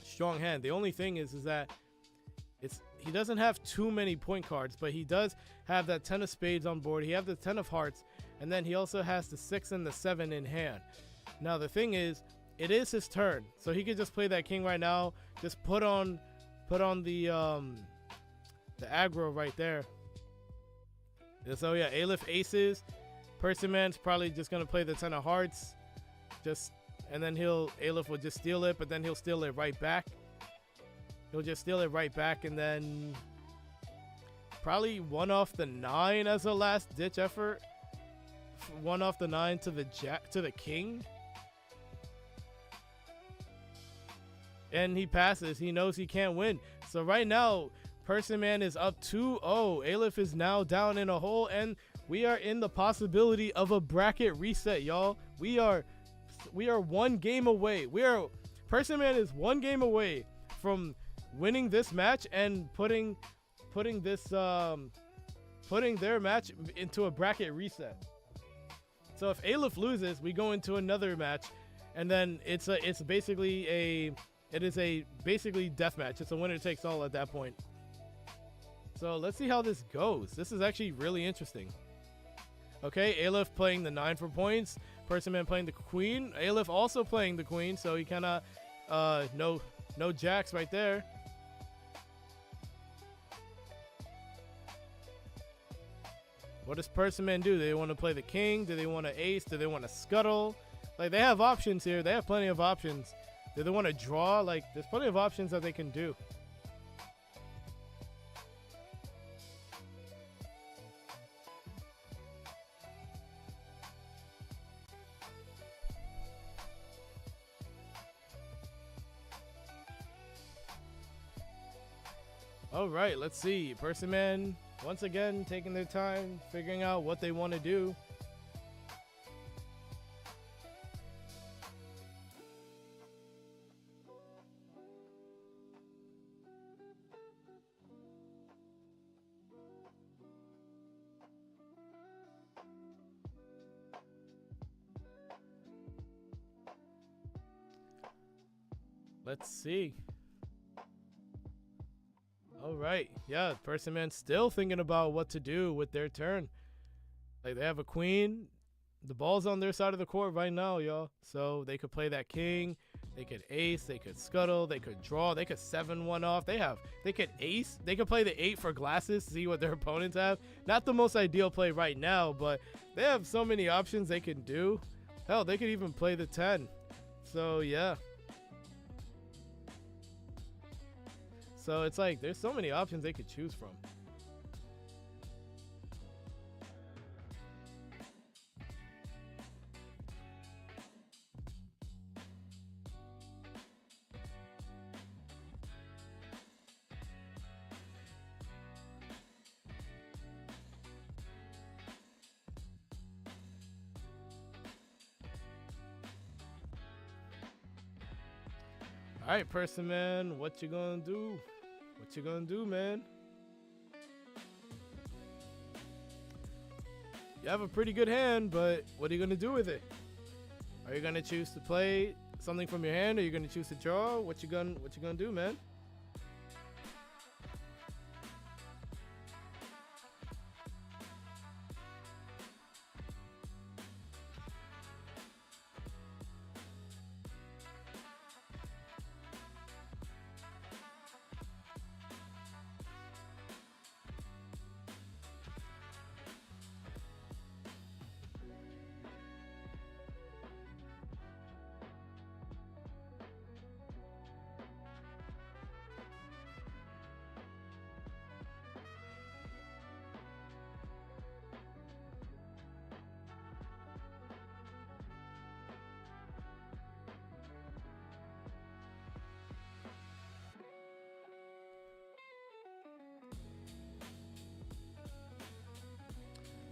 strong hand. The only thing is that he doesn't have too many point cards, but he does have that 10 of spades on board. He has the 10 of hearts, and then he also has the 6 and the 7 in hand. Now the thing is, it is his turn, so he could just play that king right now. Just put on the aggro right there. And so yeah, Aleph aces. Personman's probably just gonna play the 10 of hearts, and then Aleph will just steal it, but then he'll steal it right back. He'll just steal it right back, and then probably one off the 9 as a last ditch effort. One off the 9 to the jack, to the king. And he passes. He knows he can't win. So right now, Personman is up 2-0. Aleph is now down in a hole, and we are in the possibility of a bracket reset, y'all. We are one game away. Personman is one game away from winning this match and putting their match into a bracket reset. So if Aleph loses, we go into another match, and then it's basically a death match. It's a winner takes all at that point. So let's see how this goes. This is actually really interesting. Okay, Aleph playing the 9 for points. Personman playing the queen. Aleph also playing the queen, so he cannot no jacks right there. What does Personman do? Do they want to play the king? Do they want to ace? Do they want to scuttle? Like, they have options here. They have plenty of options. Do they want to draw? Like, there's plenty of options that they can do. All right, let's see. Personman, once again, taking their time, figuring out what they want to do. Let's see. All right, yeah, Personman still thinking about what to do with their turn. Like, they have a queen. The ball's on their side of the court right now, y'all. So they could play that king. They could ace. They could scuttle. They could draw. They could 7-1 off. They could ace. They could play the 8 for glasses, see what their opponents have. Not the most ideal play right now, but they have so many options they can do. Hell, they could even play the 10. So, yeah. So it's like there's so many options they could choose from. All right, Personman, what you gonna do? What you gonna do, man? You have a pretty good hand, but what are you gonna do with it? Are you gonna choose to play something from your hand? Or are you gonna choose to draw? What you gonna do, man?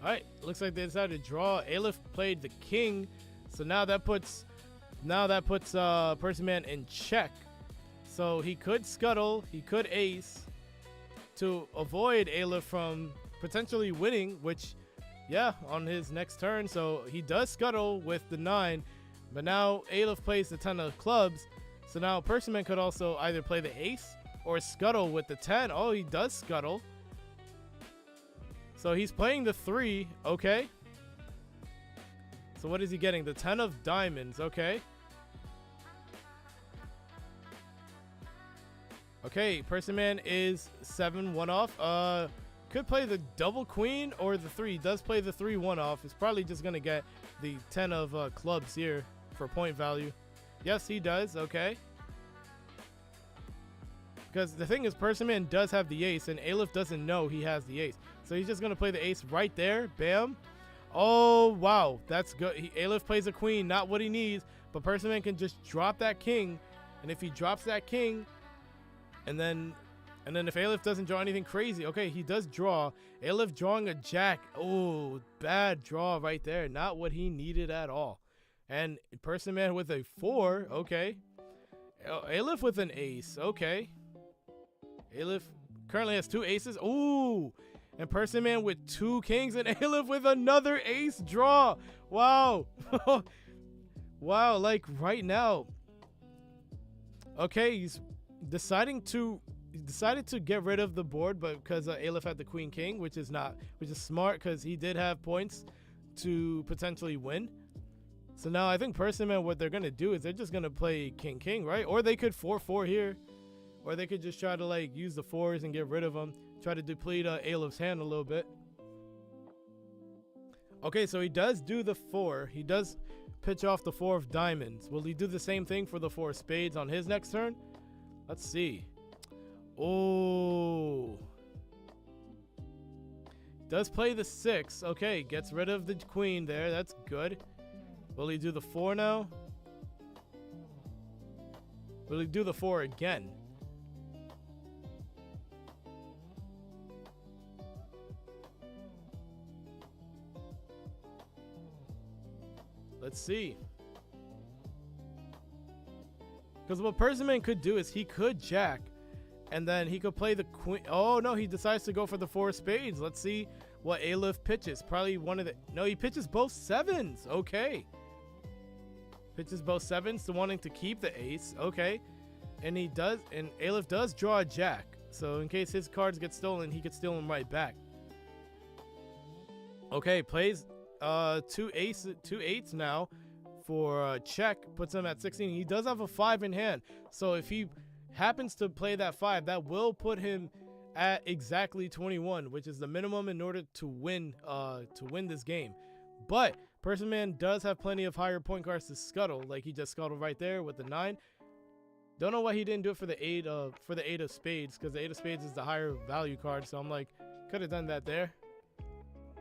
All right, looks like they decided to draw. Aleph played the king, so now that puts Personman in check. So he could scuttle, he could ace to avoid Aleph from potentially winning, which, yeah, on his next turn. So he does scuttle with the 9, but now Aleph plays the 10 of clubs. So now Personman could also either play the ace or scuttle with the 10. Oh, he does scuttle. So he's playing the 3, okay. So what is he getting? The 10 of diamonds, okay. Okay, Personman is 7 1-off. Could play the double queen or the 3. He does play the 3 1-off. He's probably just gonna get the 10 of clubs here for point value. Yes, he does, okay. Because the thing is, Personman does have the ace, and Aleph doesn't know he has the ace. So he's just going to play the ace right there. Bam. Oh, wow. That's good. Aleph plays a queen, not what he needs. But Personman can just drop that king. And if he drops that king, and then if Aleph doesn't draw anything crazy, okay, he does draw. Aleph drawing a jack. Oh, bad draw right there. Not what he needed at all. And Personman with a 4, okay. Aleph with an ace, okay. Aleph currently has 2 aces. Ooh, and Personman with 2 kings, and Aleph with another ace draw. Wow. Wow, like right now. Okay, he's decided to get rid of the board, but because Aleph had the queen king, which is smart because he did have points to potentially win. So now I think Personman, what they're gonna do is they're just gonna play king king, right? Or they could 4-4 here. Or they could just try to like use the 4s and get rid of them. Try to deplete Aleph's hand a little bit. Okay, so he does do the 4. He does pitch off the 4 of diamonds. Will he do the same thing for the 4 of spades on his next turn? Let's see. Oh. Does play the 6. Okay, gets rid of the queen there. That's good. Will he do the 4 now? Will he do the 4 again? Let's see. Because what Personman could do is he could jack, and then he could play the queen. Oh no, he decides to go for the 4 of spades. Let's see what Aleph pitches. Probably one of the. No, he pitches both 7s. Okay. Pitches both 7s to wanting to keep the ace. Okay. And he does. And Aleph does draw a jack. So in case his cards get stolen, he could steal them right back. Okay, plays 2 8s now for check, puts him at 16. He does have a 5 in hand, so if he happens to play that 5, that will put him at exactly 21, which is the minimum in order to win this game. But Personman does have plenty of higher point cards to scuttle, like he just scuttled right there with the 9. Don't know why he didn't do it for the 8 of spades, because the 8 of spades is the higher value card, so I'm like, could have done that there.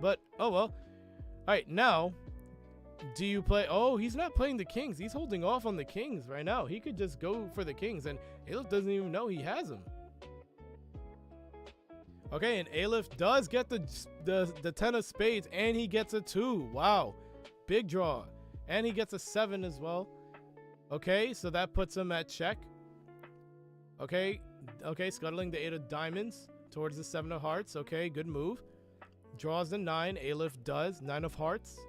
But oh well. Alright, now do you play? Oh, he's not playing the kings. He's holding off on the kings right now. He could just go for the kings, and Aleph doesn't even know he has them. Okay, and Aleph does get the 10 of spades, and he gets a 2. Wow, big draw. And he gets a 7 as well. Okay, so that puts him at check. Okay, scuttling the 8 of diamonds towards the 7 of hearts. Okay, good move. Draws the 9. Aleph does 9 of hearts.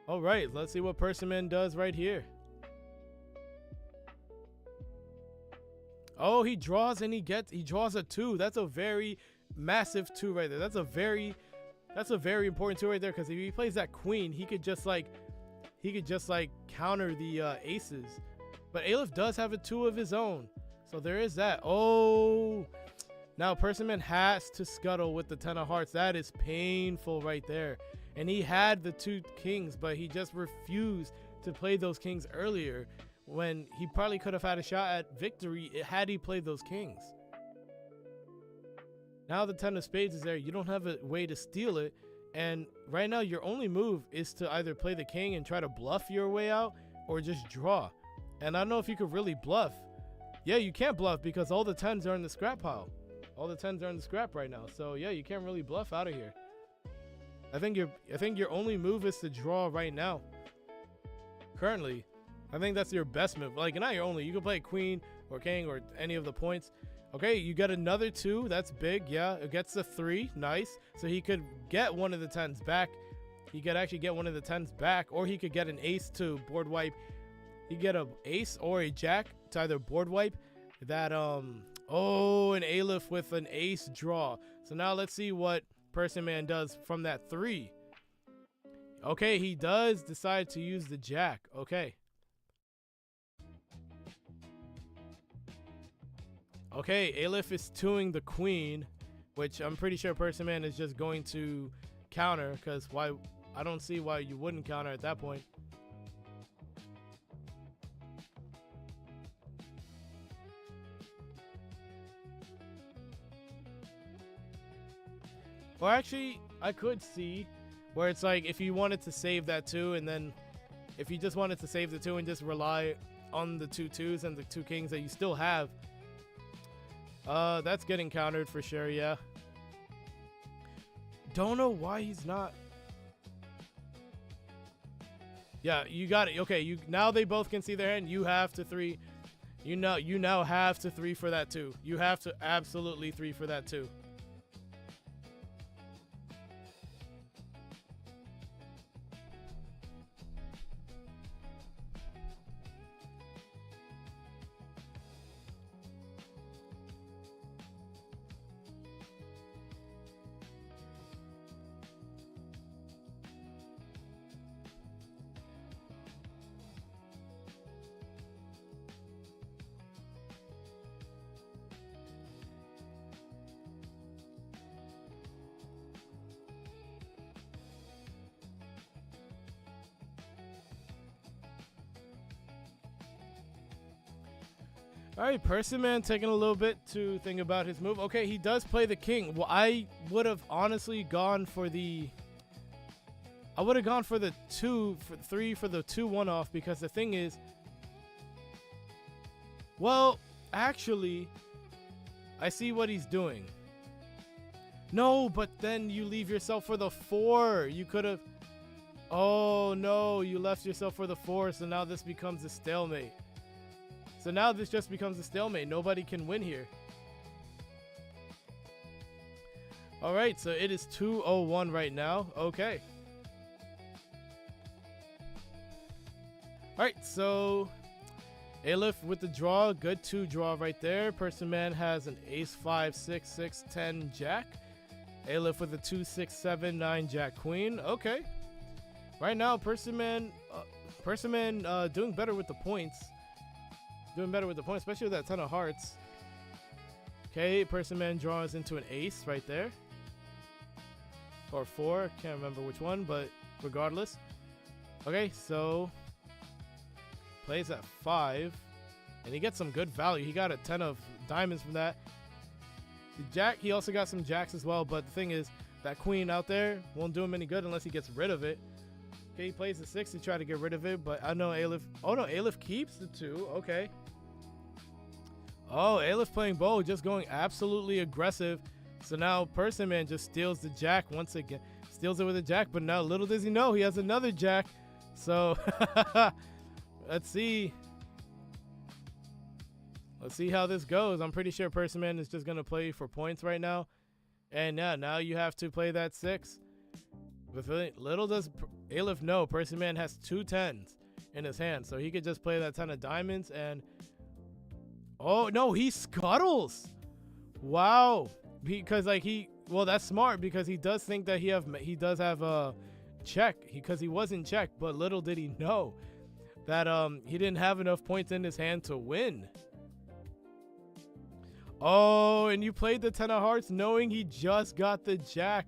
All right, let's see what Personman does right here. Oh, he draws and he draws a 2. That's a very massive 2 right there. That's a very important 2 right there, because if he plays that queen, he could just like counter the aces. But Aleph does have a 2 of his own, so there is that. Oh, now Personman has to scuttle with the 10 of hearts. That is painful right there. And he had the 2 kings, but he just refused to play those kings earlier, when he probably could have had a shot at victory had he played those kings. Now the 10 of spades is there. You don't have a way to steal it. And right now your only move is to either play the king and try to bluff your way out, or just draw. And I don't know if you could really bluff. Yeah, you can't bluff because all the 10s are in the scrap pile. All the 10s are in the scrap right now. So yeah, you can't really bluff out of here. I think your only move is to draw right now. Currently, I think that's your best move. Like, not your only. You can play queen or king or any of the points. Okay, you get another 2. That's big. Yeah, it gets the 3. Nice. So he could get one of the 10s back. He could actually get one of the 10s back, or he could get an ace to board wipe. He get an ace or a jack to either board wipe that oh, an Aleph with an ace draw. So now let's see what Personman does from that 3. Okay, he does decide to use the jack. Okay. Okay, Aleph is 2ing the queen, which I'm pretty sure Personman is just going to counter, because why? I don't see why you wouldn't counter at that point. Or actually, I could see where it's like if you wanted to save that 2, and then if you just wanted to save the 2 and just rely on the 2 2s and the 2 kings that you still have, that's getting countered for sure. Yeah. Don't know why he's not. Yeah, you got it. Okay, now they both can see their hand. You have to 3. You now have to 3 for that 2. You have to absolutely 3 for that 2. All right, Personman taking a little bit to think about his move. Okay, he does play the king. Well, I would have honestly gone for the... I would have gone for the 2, for 3 for the 2-1 off, because the thing is... Well, actually, I see what he's doing. No, but then you leave yourself for the 4. You could have... Oh, no, you left yourself for the 4, so now this becomes a stalemate. So now this just becomes a stalemate. Nobody can win here. All right, so it is 2-0-1 right now. Okay. All right, so Aleph with the draw. Good 2 draw right there. Personman has an ace 5, 6, 6, 10 jack. Aleph with a 2, 6, 7, 9 jack queen. Okay. Right now, Personman doing better with the points. Doing better with the points, especially with that 10 of hearts. Okay, Personman draws into an ace right there. Or 4, can't remember which one, but regardless. Okay, so plays at 5, and he gets some good value. He got a 10 of diamonds from that. The jack, he also got some jacks as well, but the thing is, that queen out there won't do him any good unless he gets rid of it. Okay, he plays the 6 to try to get rid of it, but I know Aleph... Oh no, Aleph keeps the 2. Okay. Oh, Aleph playing bold, just going absolutely aggressive. So now Personman just steals the jack once again. Steals it with a jack, but now little does he know, he has another jack. So, let's see. let's see how this goes. I'm pretty sure Personman is just going to play for points right now. And yeah, now you have to play that 6. But little does Aleph know, Personman has 2 10s in his hand. So he could just play that 10 of diamonds and... Oh, no, he scuttles. Wow. Because like well, that's smart because he does think that he does have a check because he was in check, but little did he know that he didn't have enough points in his hand to win. Oh, and you played the 10 of hearts knowing he just got the jack.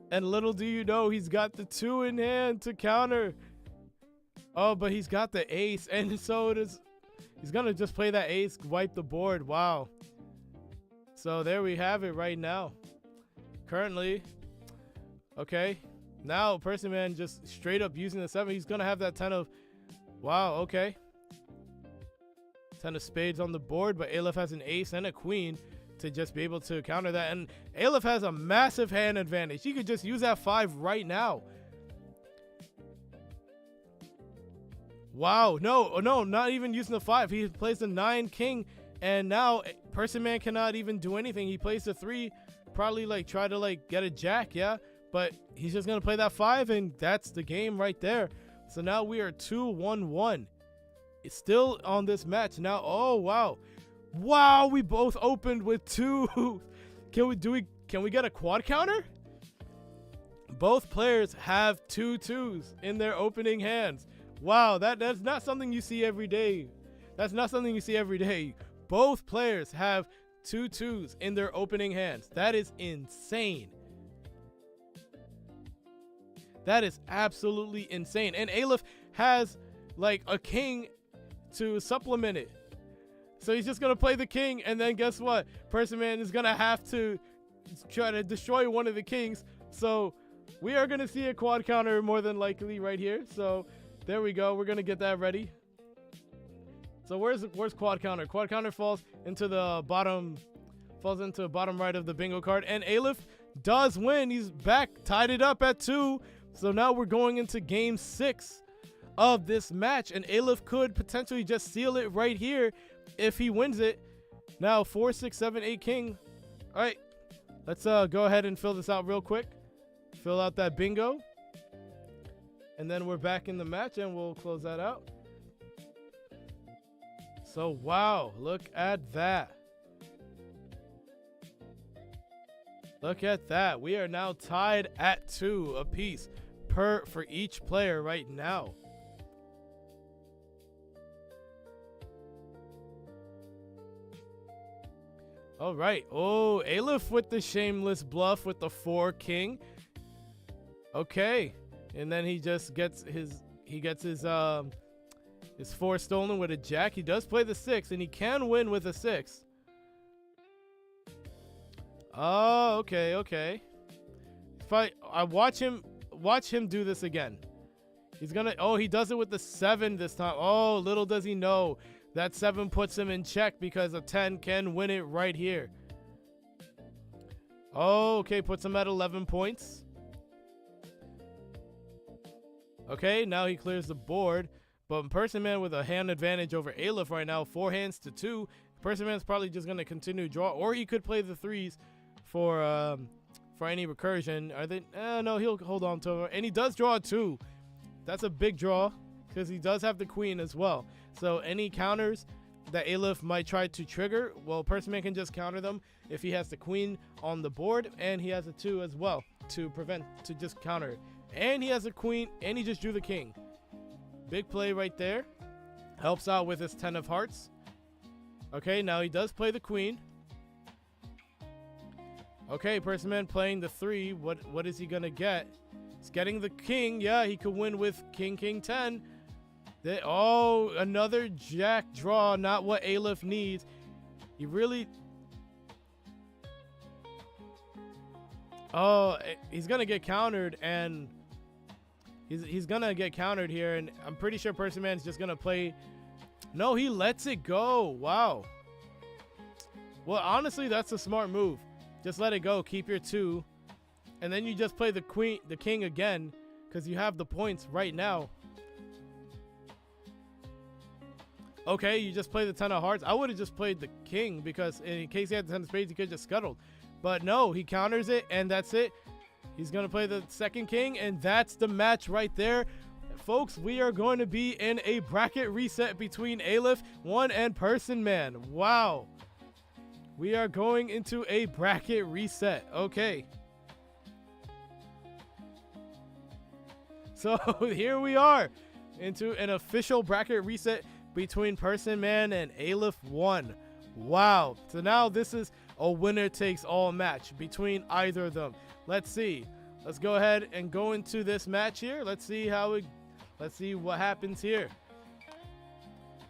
And little do you know he's got the 2 in hand to counter. Oh, but he's got the ace, and so he's gonna just play that ace, wipe the board. Wow. So there we have it right now. Currently, okay. Now Personman just straight up using the 7. He's gonna have that 10 of, wow, okay. 10 of spades on the board, but Aleph has an ace and a queen to just be able to counter that. And Aleph has a massive hand advantage. He could just use that 5 right now. Wow, no, not even using the 5. He plays the 9 king, and now Personman cannot even do anything. He plays the 3, probably like try to like get a jack, yeah, but he's just gonna play that 5, and that's the game right there. So now we are 2-1-1. It's still on this match now. Oh wow, we both opened with 2. Can we get a quad counter? Both players have 2 2s in their opening hands. Wow, that's not something you see every day. That's not something you see every day. Both players have 2 2s in their opening hands. That is insane. That is absolutely insane. And Aleph has like a king to supplement it. So he's just going to play the king, and then guess what? Personman is going to have to try to destroy one of the kings. So we are going to see a quad counter more than likely right here. So there we go. We're going to get that ready. So where's quad counter? Quad counter falls into the bottom right of the bingo card, and Aleph does win. He's back, tied it up at 2. So now we're going into game 6 of this match, and Aleph could potentially just seal it right here if he wins it. Now 4 6 7 8 king. All right, let's go ahead and fill this out real quick. Fill out that bingo, and then we're back in the match, and we'll close that out. So wow, look at that. Look at that. We are now tied at 2 apiece for each player right now. All right. Oh, Aleph with the shameless bluff with the 4 king. Okay. And then he just gets his 4 stolen with a jack. He does play the 6, and he can win with a 6. Oh, okay. If I watch him do this again. He's gonna, he does it with the 7 this time. Oh, little does he know that 7 puts him in check because a 10 can win it right here. Oh, okay, puts him at 11 points. Okay, now he clears the board. But Personman with a hand advantage over Aleph right now, 4 hands to 2. Personman's probably just gonna continue to draw, or he could play the 3s for any recursion. Are they? No, he'll hold on to it, and he does draw a 2. That's a big draw because he does have the queen as well. So any counters that Aleph might try to trigger, well, Personman can just counter them if he has the queen on the board, and he has a 2 as well to just counter it. And he has a queen, and he just drew the king. Big play right there. Helps out with his 10 of hearts. Okay, now he does play the queen. Okay, Personman playing the 3. What is he gonna get? He's getting the king. Yeah, he could win with king 10. Another jack draw. Not what Aleph needs. He really... Oh, he's gonna get countered, and he's gonna get countered here, and I'm pretty sure Personman's just gonna play. No, he lets it go. Wow. Well, honestly, that's a smart move. Just let it go. Keep your 2, and then you just play the king again, because you have the points right now. Okay, you just play the 10 of hearts. I would have just played the king because in case he had the 10 of spades, he could have just scuttled. But no, he counters it, and that's it. He's going to play the second king, and that's the match right there. Folks, we are going to be in a bracket reset between Aleph 1 and Personman. Wow. We are going into a bracket reset. Okay. So here we are into an official bracket reset between Personman and Aleph 1. Wow. So now this is a winner takes all match between either of them. Let's see. Let's go ahead and go into this match here. Let's see what happens here.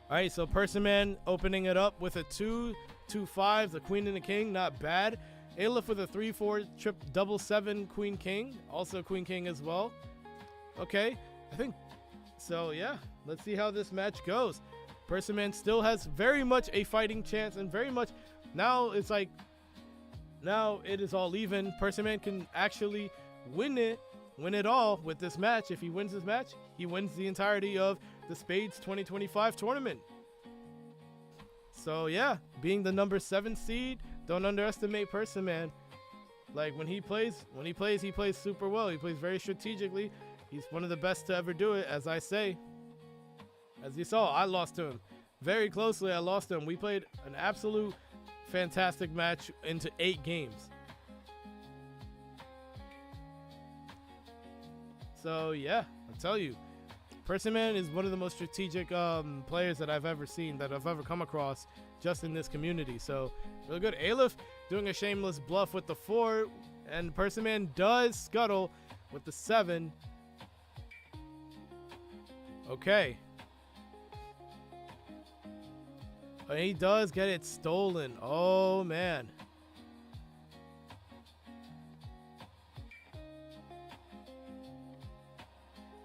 All right, so Personman opening it up with a 2, 2 5, the queen and the king, not bad. Aleph with a 3 4 trip double 7 queen king, also queen king as well. Okay, I think so. Yeah, let's see how this match goes. Personman still has very much a fighting chance, and very much now it's like now it is all even. Personman can actually win it all with this match. If he wins this match, he wins the entirety of the Spades 2025 tournament. So yeah, being the number 7 seed, don't underestimate Personman. Like when he plays, he plays super well. He plays very strategically. He's one of the best to ever do it, as I say. As you saw, I lost to him very closely. I lost to him. We played an absolute fantastic match into 8 games. So yeah, I tell you, Personman is one of the most strategic players that I've ever seen, that I've ever come across just in this community. So really good. Aleph doing a shameless bluff with the 4, and Personman does scuttle with the 7. Okay. And he does get it stolen. Oh man.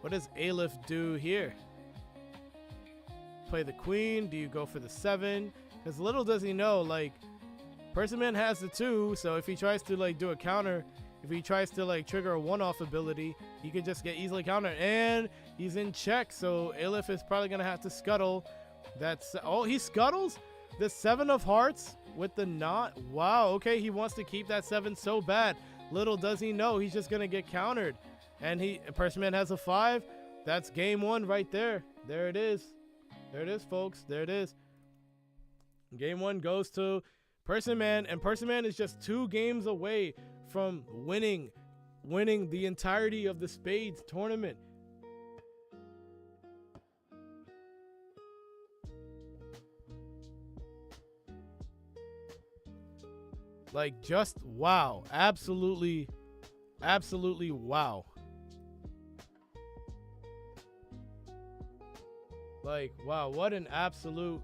What does Aleph do here? Play the queen. Do you go for the 7? Because little does he know, like, Personman has the 2, so if he tries to like do a counter, if he tries to like trigger a 1-off ability, he could just get easily countered, and he's in check. So Aleph is probably gonna have to scuttle. That's he scuttles the 7 of hearts with the knot. Wow. Okay, he wants to keep that 7 so bad. Little does he know he's just gonna get countered. And Personman has a 5. That's game 1 right there. There it is. There it is, folks. There it is. Game 1 goes to Personman, and Personman is just 2 games away from winning the entirety of the Spades tournament. Like, just wow. Absolutely wow. Like, wow, what an absolute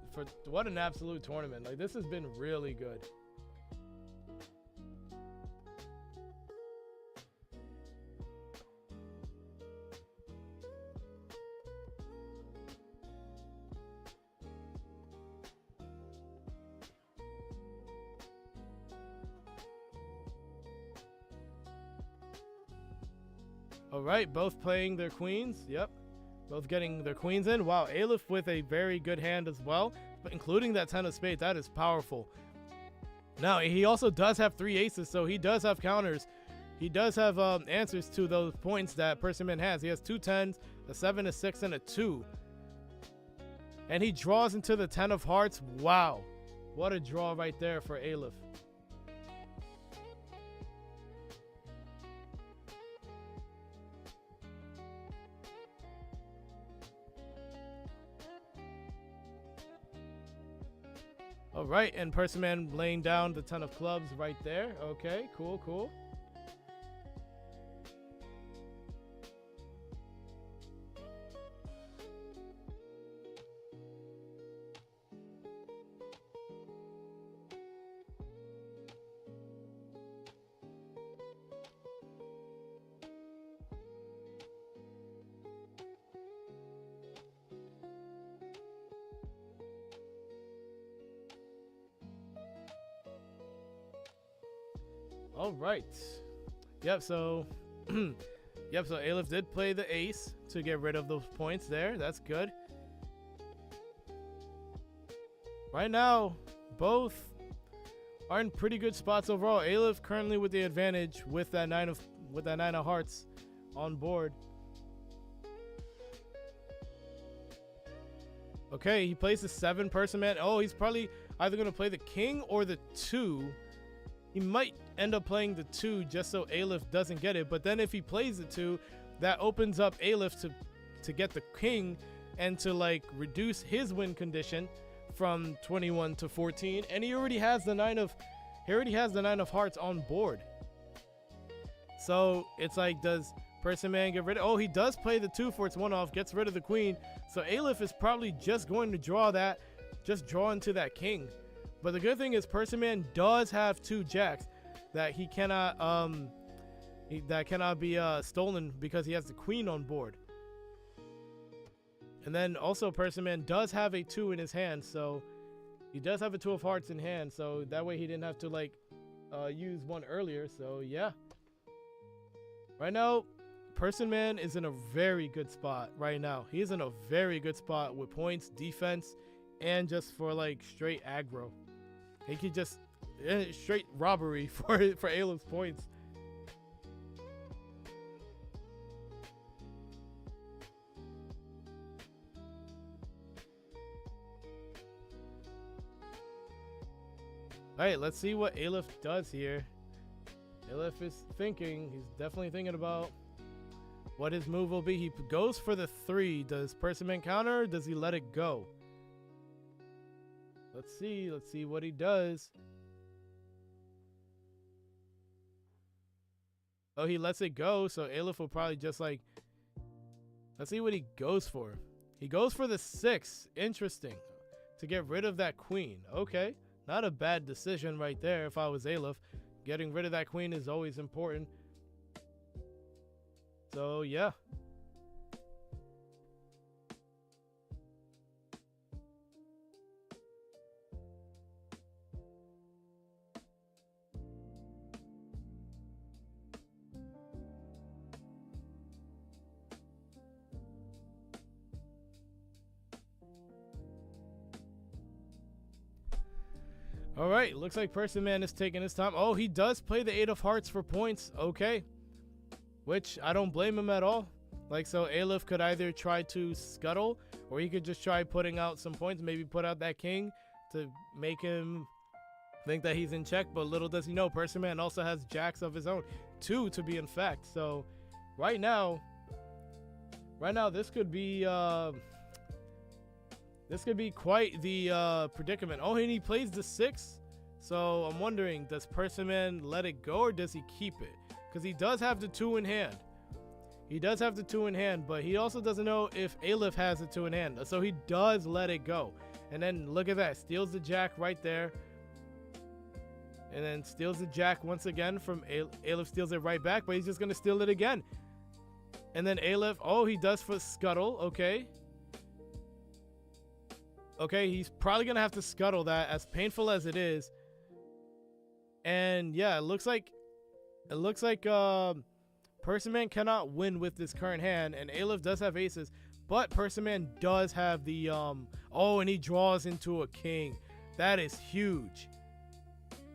tournament. Like, this has been really good. All right, both playing their queens. Yep. Both getting their queens in. Wow, Aleph with a very good hand as well, but including that 10 of spades. That is powerful. Now, he also does have 3 aces, so he does have counters. He does have answers to those points that Personman has. He has 2 10s, a 7, a 6, and a 2. And he draws into the 10 of hearts. Wow. What a draw right there for Aleph. All right, and Personman laying down the 10 of clubs right there. Okay, cool, cool. All right. Yep, so so Aleph did play the ace to get rid of those points there. That's good. right now, both are in pretty good spots overall. Aleph currently with the advantage with that nine of hearts on board. Okay, he plays the 7 Personman. Oh, he's probably either going to play the king or the 2. He might end up playing the 2 just so Aleph doesn't get it. But then if he plays the 2, that opens up Aleph to get the king and to like reduce his win condition from 21 to 14. And he already has the 9 of hearts on board. So it's like, does Personman get rid of? Oh, he does play the 2 for its 1-off, gets rid of the queen. So Aleph is probably just going to draw that, just draw into that king. But the good thing is Personman does have 2 jacks that he cannot be stolen because he has the queen on board. And then also Personman does have a 2 in his hand, so he does have a 2 of hearts in hand, so that way he didn't have to like use one earlier. So yeah, right now Personman is in a very good spot right now. He's in a very good spot with points, defense, and just for like straight aggro. He could just straight robbery for Aleph's points. All right, let's see what Aleph does here. Aleph is thinking. He's definitely thinking about what his move will be. He goes for the 3. Does Personman counter or does he let it go? Let's see what he does. Oh, he lets it go, so Aleph will probably just like, let's see what he goes for. He goes for the 6. Interesting. To get rid of that queen. Okay, not a bad decision right there if I was Aleph. Getting rid of that queen is always important. So yeah. All right, looks like Personman is taking his time. Oh, he does play the 8 of hearts for points. Okay. Which I don't blame him at all. Like, so Aleph could either try to scuttle or he could just try putting out some points, maybe put out that king to make him think that he's in check. But little does he know, Personman also has jacks of his own, 2 to be in fact. So right now this could be quite the predicament. Oh, and he plays the 6. So I'm wondering, does Personman let it go or does he keep it? Because he does have the 2 in hand. He does have the 2 in hand, but he also doesn't know if Aleph has the 2 in hand. So he does let it go. And then look at that. Steals the jack right there. And then steals the jack once again from Aleph. Steals it right back, but he's just going to steal it again. And then Aleph, oh, he does for scuttle. Okay. Okay, he's probably going to have to scuttle that, as painful as it is. And yeah, it looks like Personman cannot win with this current hand, and Aleph does have aces, but Personman does have the oh, and he draws into a king. That is huge.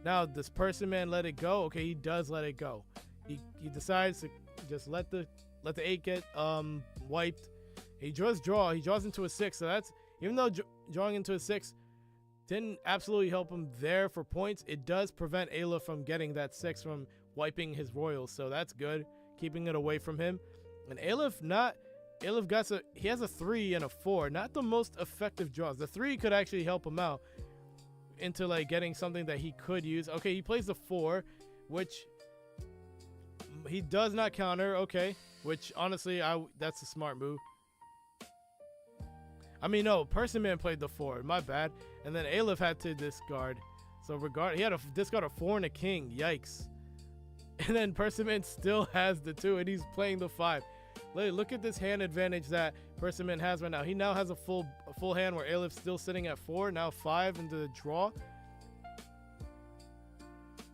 Now, does Personman let it go? Okay, he does let it go. He decides to just let the 8 get wiped. He draws into a 6, so that's, even though drawing into a 6 didn't absolutely help him there for points, it does prevent Aleph from getting that 6 from wiping his royals, so that's good, keeping it away from him. And Aleph he has a 3 and a 4, not the most effective draws. The 3 could actually help him out into like getting something that he could use. Okay, he plays the 4, which he does not counter. Okay, which honestly, that's a smart move. I mean, no, Personman played the 4, my bad. And then Aleph had to discard. So he had to discard a 4 and a king. Yikes. And then Personman still has the 2, and he's playing the 5. Look at this hand advantage that Personman has right now. He now has a full hand where Aleph's still sitting at 4, now 5 into the draw.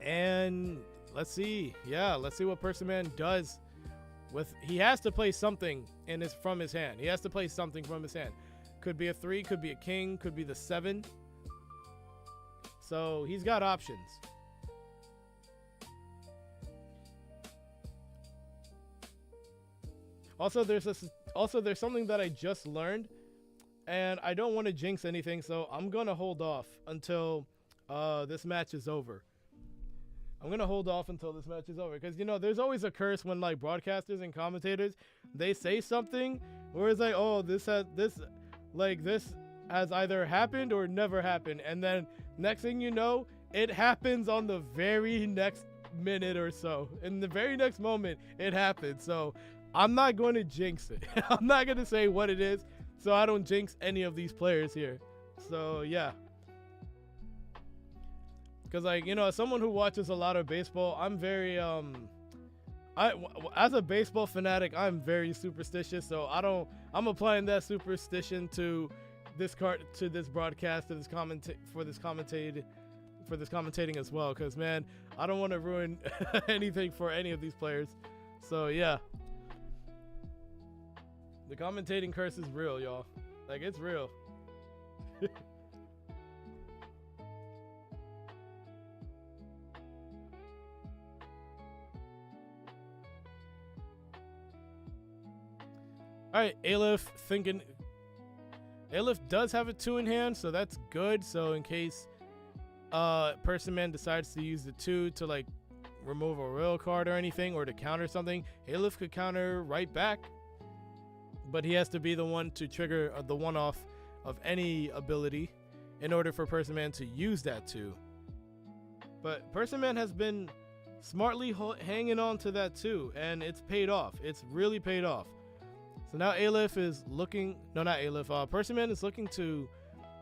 And let's see. Yeah, let's see what Personman does. He has to play something from his hand. He has to play something from his hand. Could be a 3, could be a king, could be the 7. So he's got options. Also, there's something that I just learned, and I don't want to jinx anything, so I'm gonna hold off until this match is over. I'm gonna hold off until this match is over, because there's always a curse when like broadcasters and commentators, they say something where it's like, oh, this has either happened or never happened, and then next thing you know, it happens on the very next minute or so. In the very next moment, it happens. So I'm not going to jinx it. I'm not going to say what it is, so I don't jinx any of these players here. So yeah. Because as someone who watches a lot of baseball, I'm very as a baseball fanatic, I'm very superstitious. So I'm applying that superstition to this broadcast, to this commentating as well. Because man, I don't want to ruin anything for any of these players. So yeah, the commentating curse is real, y'all. Like, it's real. All right, Aleph does have a 2 in hand, so that's good. So in case Personman decides to use the 2 to like remove a royal card or anything, or to counter something, Aleph could counter right back, but he has to be the one to trigger the one-off of any ability in order for Personman to use that 2. But Personman has been smartly hanging on to that 2, and it's paid off. It's really paid off. So now Aleph is looking, no, not Aleph, Personman is looking to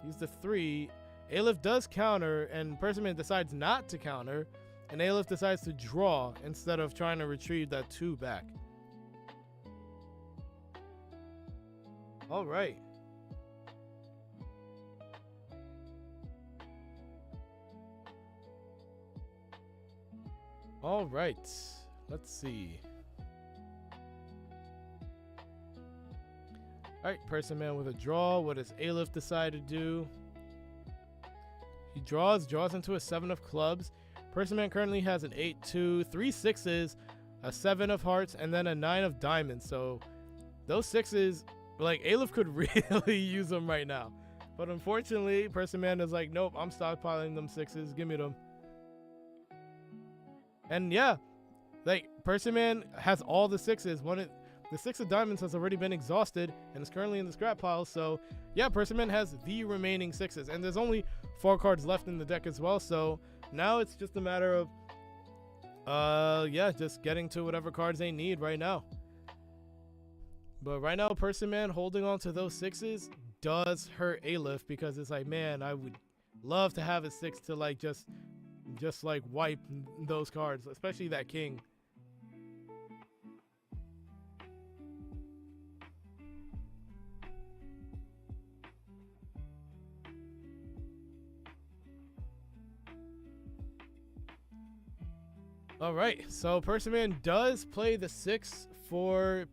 use the 3. Aleph does counter, and Personman decides not to counter, and Aleph decides to draw instead of trying to retrieve that 2 back. All right. All right. Let's see. Alright, Personman with a draw. What does Aleph decide to do? He draws into a 7 of clubs. Personman currently has an 8-2, 3 6s, a 7 of hearts, and then a 9 of diamonds. So those 6s, like, Aleph could really use them right now. But unfortunately, Personman is like, nope, I'm stockpiling them 6s. Give me them. And yeah, like, Personman has all the 6s. The 6 of diamonds has already been exhausted and is currently in the scrap pile. So yeah, Personman has the remaining 6s, and there's only 4 cards left in the deck as well. So now it's just a matter of just getting to whatever cards they need right now. But right now, Personman holding on to those 6s does hurt Aleph, because it's like, man, I would love to have a 6 to like just like wipe those cards, especially that king. All right, so Personman does play the 6 for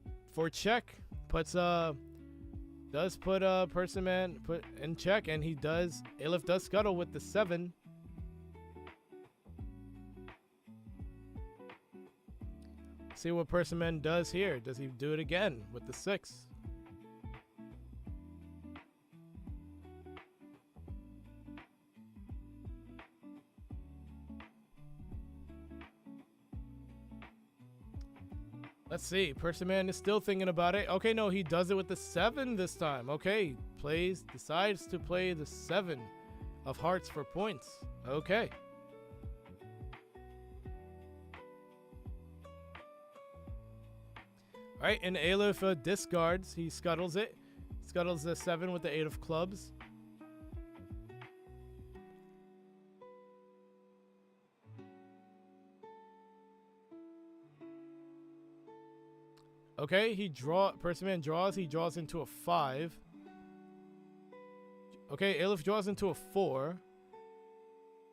check. Does put Personman in check, and Aleph does scuttle with the 7. See what Personman does here. Does he do it again with the 6? Let's see. Personman is still thinking about it. Okay, no, he does it with the 7 this time. Okay, decides to play the 7 of hearts for points. Okay. All right, and Aleph discards. He scuttles it. Scuttles the 7 with the 8 of clubs. Okay, Personman draws. He draws into a 5. Okay, Aleph draws into a 4.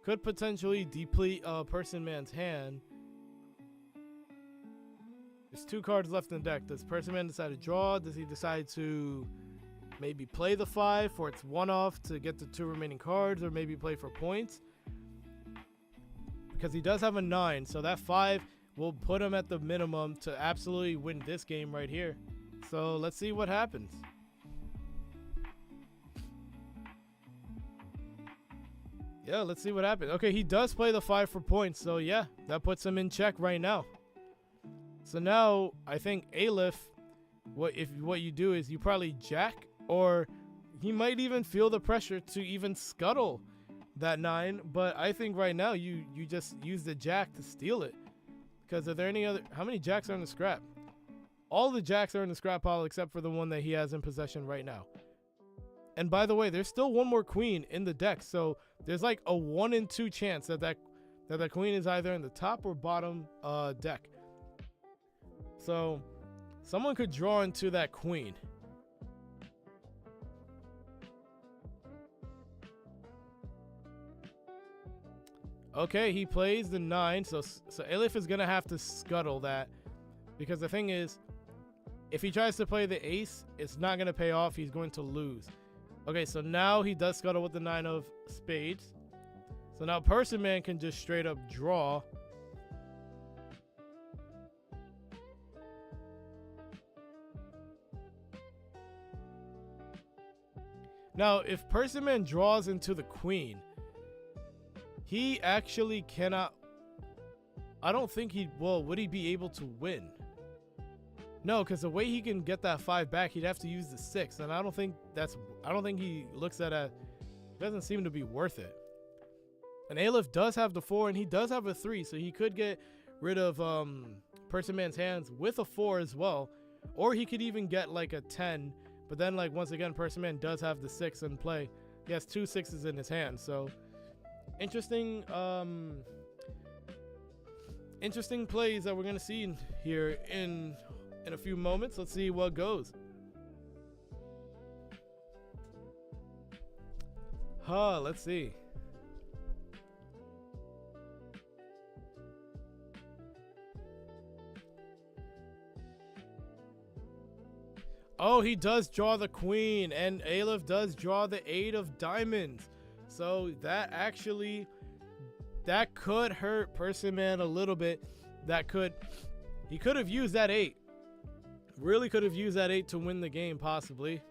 Could potentially deplete Personman's hand. There's 2 cards left in the deck. Does Personman decide to draw? Does he decide to maybe play the 5 for its 1-off to get the 2 remaining cards, or maybe play for points. Because he does have a 9, so that 5 will put him at the minimum to absolutely win this game right here. So let's see what happens. Yeah, let's see what happens. Okay, he does play the 5 for points, so yeah, that puts him in check right now. So now I think Aleph, what you do is you probably jack, or he might even feel the pressure to even scuttle that 9, but I think right now you just use the jack to steal it. Because are there any other, how many jacks are in the scrap? All the jacks are in the scrap pile except for the one that he has in possession right now. And by the way, there's still one more queen in the deck, so there's like a 1 in 2 chance that queen is either in the top or bottom deck. So someone could draw into that queen. Okay, he plays the 9, so Aleph is gonna have to scuttle that, because the thing is, if he tries to play the ace, it's not gonna pay off. He's going to lose. Okay, so now he does scuttle with the 9 of spades. So now Personman can just straight up draw. Now, if Personman draws into the queen, he actually cannot. I don't think he. Well, would he be able to win? No, because the way he can get that 5 back, he'd have to use the 6, and I don't think he looks at it. It doesn't seem to be worth it. And Aleph does have the 4, and he does have a 3, so he could get rid of Personman's hands with a 4 as well, or he could even get like a 10. But then, like, once again, Personman does have the 6 in play. He has 2 6s in his hand, so interesting. Interesting plays that we're gonna see here in a few moments. Let's see what goes. Let's see. Oh, he does draw the queen, and Aleph does draw the 8 of diamonds. So that could hurt Personman a little bit. He could have used that 8. Really could have used that 8 to win the game, possibly.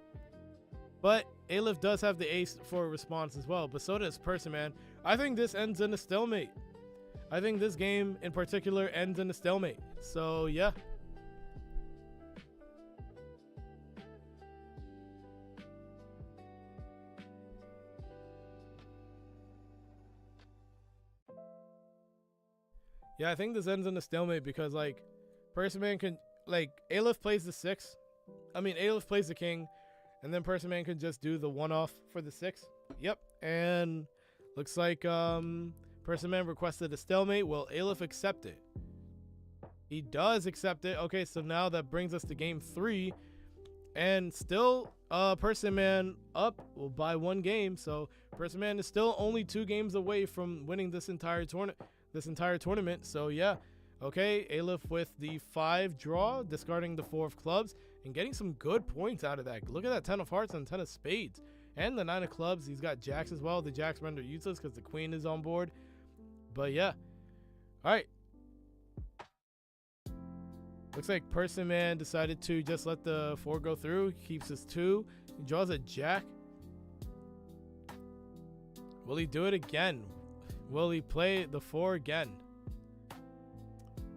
But Aleph does have the ace for a response as well, but so does Personman. I think this ends in a stalemate. I think this game in particular ends in a stalemate. So yeah. Yeah, I think this ends in a stalemate because, like, Personman can, like, Aleph plays the 6. I mean, Aleph plays the king, and then Personman can just do the 1-off for the 6. Yep, and looks like Personman requested a stalemate. Well, Aleph accepted. He does accept it. Okay, so now that brings us to game 3, and still Personman up by 1 game. So Personman is still only 2 games away from winning this entire tournament. So yeah, okay, Aleph with the 5 draw, discarding the 4 of clubs, and getting some good points out of that. Look at that 10 of hearts and 10 of spades, and the 9 of clubs. He's got jacks as well. The jacks render useless because the queen is on board. But yeah, all right. Looks like Personman decided to just let the 4 go through. He keeps his 2. He draws a jack. Will he do it again? Will he play the 4 again?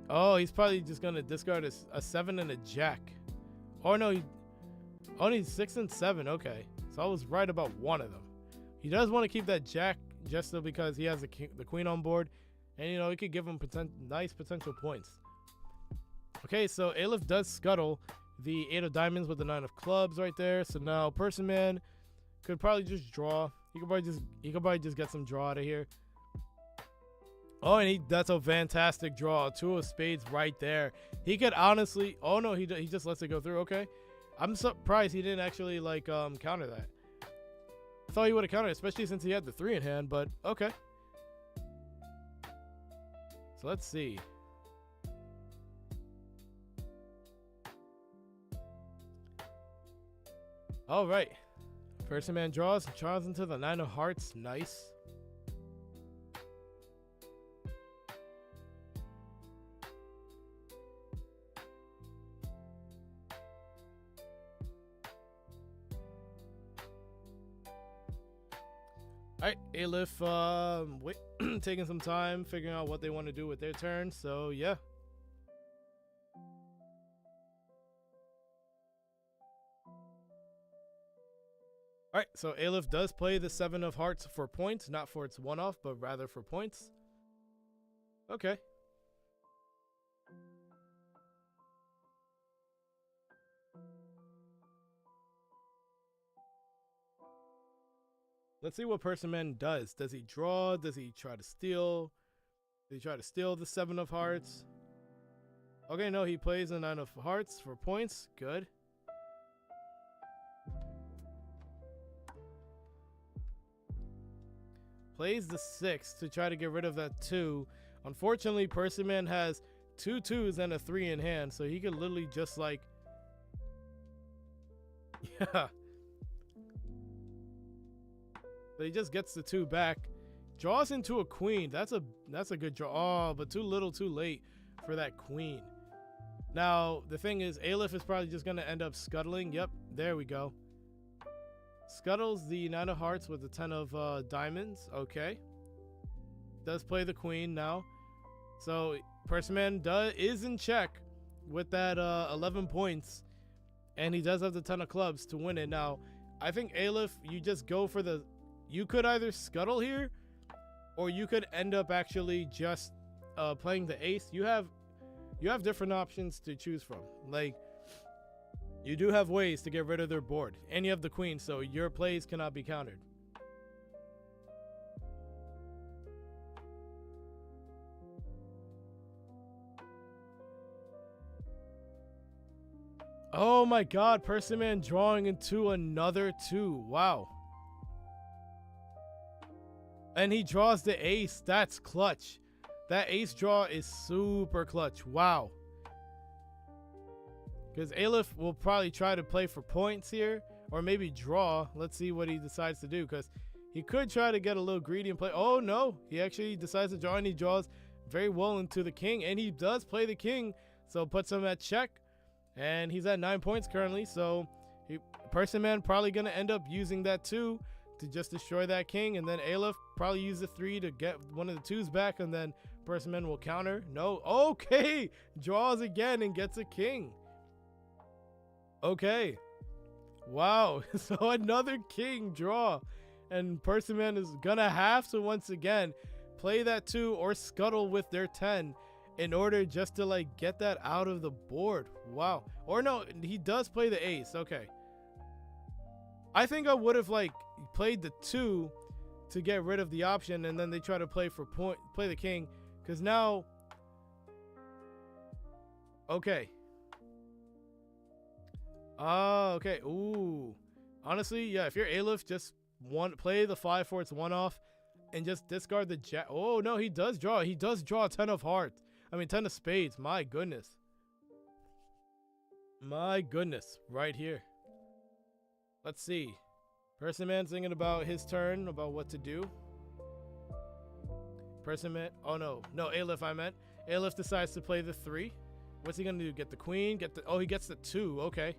Oh, he's probably just going to discard a 7 and a jack. Oh, no. He needs 6 and 7. Okay. So I was right about one of them. He does want to keep that jack just so because he has the queen on board. And, you know, it could give him nice potential points. Okay, so Aleph does scuttle the 8 of diamonds with the 9 of clubs right there. So now Personman could probably just draw. He could probably just get some draw out of here. Oh, and that's a fantastic draw. 2 of spades right there. He could honestly. Oh no, he just lets it go through. Okay, I'm surprised he didn't actually like counter that. I thought he would have countered, especially since he had the 3 in hand. But okay. So let's see. All right, Personman draws into the 9 of hearts. Nice. Alright, Aleph, taking some time, figuring out what they want to do with their turn, so yeah. Alright, so Aleph does play the 7 of hearts for points, not for its one-off, but rather for points. Okay. Let's see what Personman does. Does he draw? Does he try to steal? Does he try to steal the 7 of hearts? Okay, no, he plays the 9 of hearts for points. Good. Plays the 6 to try to get rid of that 2. Unfortunately, Personman has 2 2s and a 3 in hand, so he could literally just like... Yeah. So he just gets the 2 back. Draws into a queen. That's a good draw. Oh, but too little too late for that queen. Now, the thing is, Aleph is probably just going to end up scuttling. Yep, there we go. Scuttles the 9 of hearts with the 10 of diamonds. Okay. Does play the queen now. So, Personman is in check with that 11 points. And he does have the 10 of clubs to win it. Now, I think Aleph, you just go for the... You could either scuttle here, or you could end up actually just playing the ace. You have different options to choose from. Like, you do have ways to get rid of their board, and you have the queen, so your plays cannot be countered. Oh my god, Personman drawing into another 2. Wow. And he draws the ace. That's clutch. That ace draw is super clutch. Wow. Because Aleph will probably try to play for points here. Or maybe draw. Let's see what he decides to do. Because he could try to get a little greedy and play. Oh, no. He actually decides to draw. And he draws very well into the king. And he does play the king. So puts him at check. And he's at 9 points currently. So Personman probably going to end up using that 2 to just destroy that king, and then Aleph probably use the 3 to get one of the 2s back, and then Personman will counter. No, okay, draws again and gets a king. Okay, wow. So another king draw, and Personman is gonna have to once again play that 2 or scuttle with their 10 in order just to like get that out of the board. Wow. Or no, he does play the ace. Okay, I think I would have like played the 2 to get rid of the option, and then they try to play the king, because now, okay. Okay. Ooh, honestly, yeah, if you're Aleph, just play the 5 for its one-off and just discard the jack. Oh no, he does draw a 10 of hearts. I mean 10 of spades. My goodness, right here. Let's see. Personman's thinking about his turn, about what to do. Personman, oh no, Aleph I meant. Aleph decides to play the 3. What's he gonna do? Get the queen? Oh, he gets the 2, okay.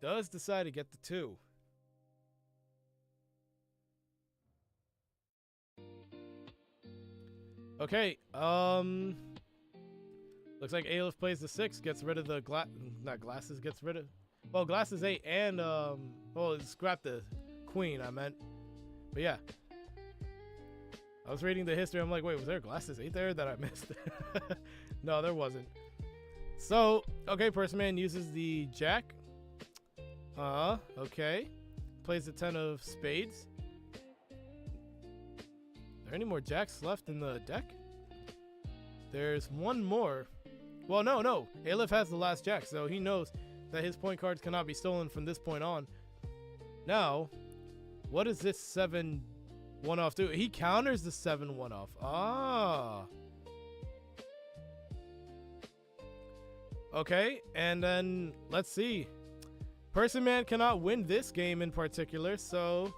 Does decide to get the 2. Okay, looks like Aleph plays the 6, gets rid of the glasses, gets rid of... Well, glasses 8 and, well, scrap the queen, I meant. But yeah. I was reading the history, I'm like, wait, was there glasses 8 there that I missed? No, there wasn't. So, okay, Personman uses the jack. Okay. Plays the 10 of spades. Are there any more jacks left in the deck? There's one more. Well, no. Aleph has the last jack, so he knows that his point cards cannot be stolen from this point on. Now, what does this 7 one-off do? He counters the 7 one-off. Ah. Okay, and then let's see. Personman cannot win this game in particular, so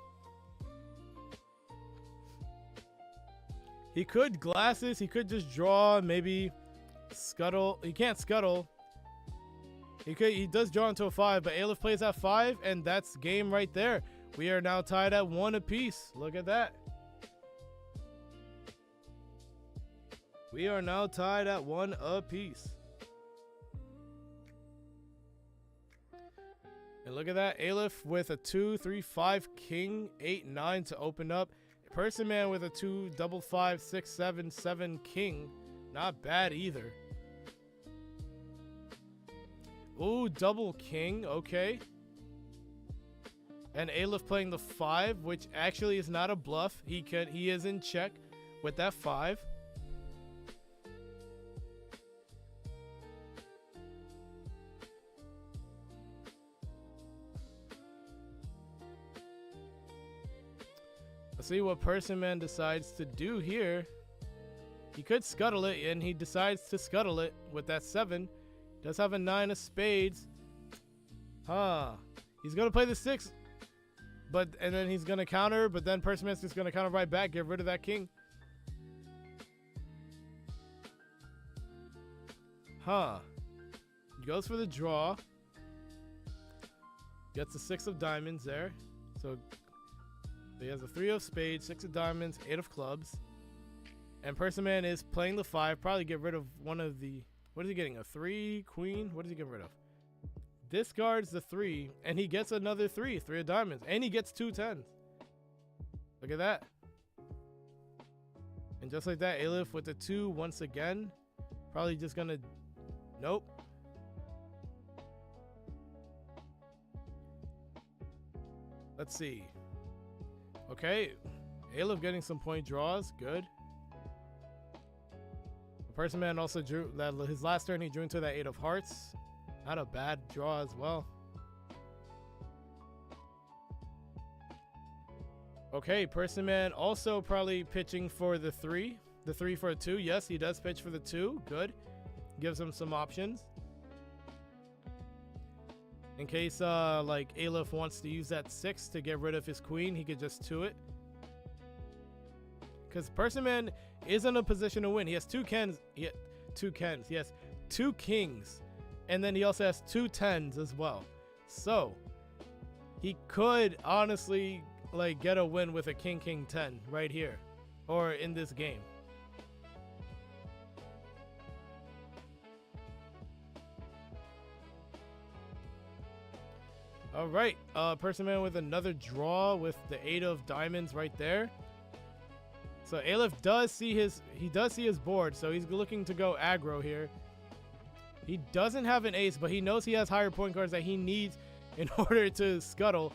he could glasses, he could just draw, maybe scuttle. He can't scuttle. He does draw into a 5, but Aleph plays at 5, and that's game right there. We are now tied at 1 apiece. Look at that. We are now tied at 1 apiece. And look at that. Aleph with a 2, 3, 5, king, 8, 9 to open up. Personman with a 2, double 5, 6, 7, 7, king. Not bad either. Ooh, double king. Okay. And Aleph playing the 5, which actually is not a bluff. He is in check with that 5. Let's see what Personman decides to do here. He could scuttle it, and he decides to scuttle it with that 7. Does have a 9 of spades. Huh. He's gonna play the 6. And then he's gonna counter, but then Personman's just gonna counter right back, get rid of that king. Huh. He goes for the draw. Gets the 6 of diamonds there. So he has a 3 of spades, 6 of diamonds, 8 of clubs. And Personman is playing the 5. Probably get rid of one of the... What is he getting? A 3, queen? What does he get rid of? Discards the 3, and he gets another 3 of diamonds. And he gets 2 10s. Look at that. And just like that, Aleph with the 2 once again. Probably just gonna... Nope. Let's see. Okay. Aleph getting some point draws. Good. Personman also drew that his last turn. He drew into that 8 of hearts. Not a bad draw as well. Okay, Personman also probably pitching for the 3. The 3 for a 2. Yes, he does pitch for the 2. Good. Gives him some options. In case like Aleph wants to use that 6 to get rid of his queen, he could just 2 it. Because Personman is in a position to win. He has 2 kens. He has 2 kings. And then he also has 2 10s as well. So he could honestly like get a win with a king 10 right here. Or in this game. Alright. Personman with another draw with the 8 of diamonds right there. So Aleph does see his board, so he's looking to go aggro here. He doesn't have an ace, but he knows he has higher point cards that he needs in order to scuttle,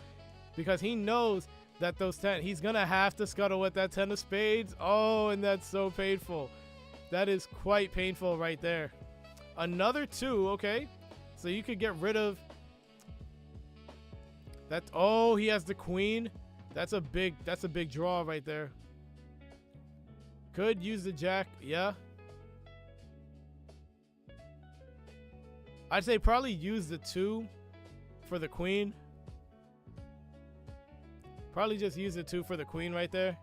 because he knows that those 10, he's gonna have to scuttle with that 10 of spades. Oh, and that's so painful. That is quite painful right there. Another 2, okay. So you could get rid of that. Oh, he has the queen. That's a big draw right there. Could use the jack, yeah. I'd say probably use the 2 for the queen. Probably just use the 2 for the queen right there.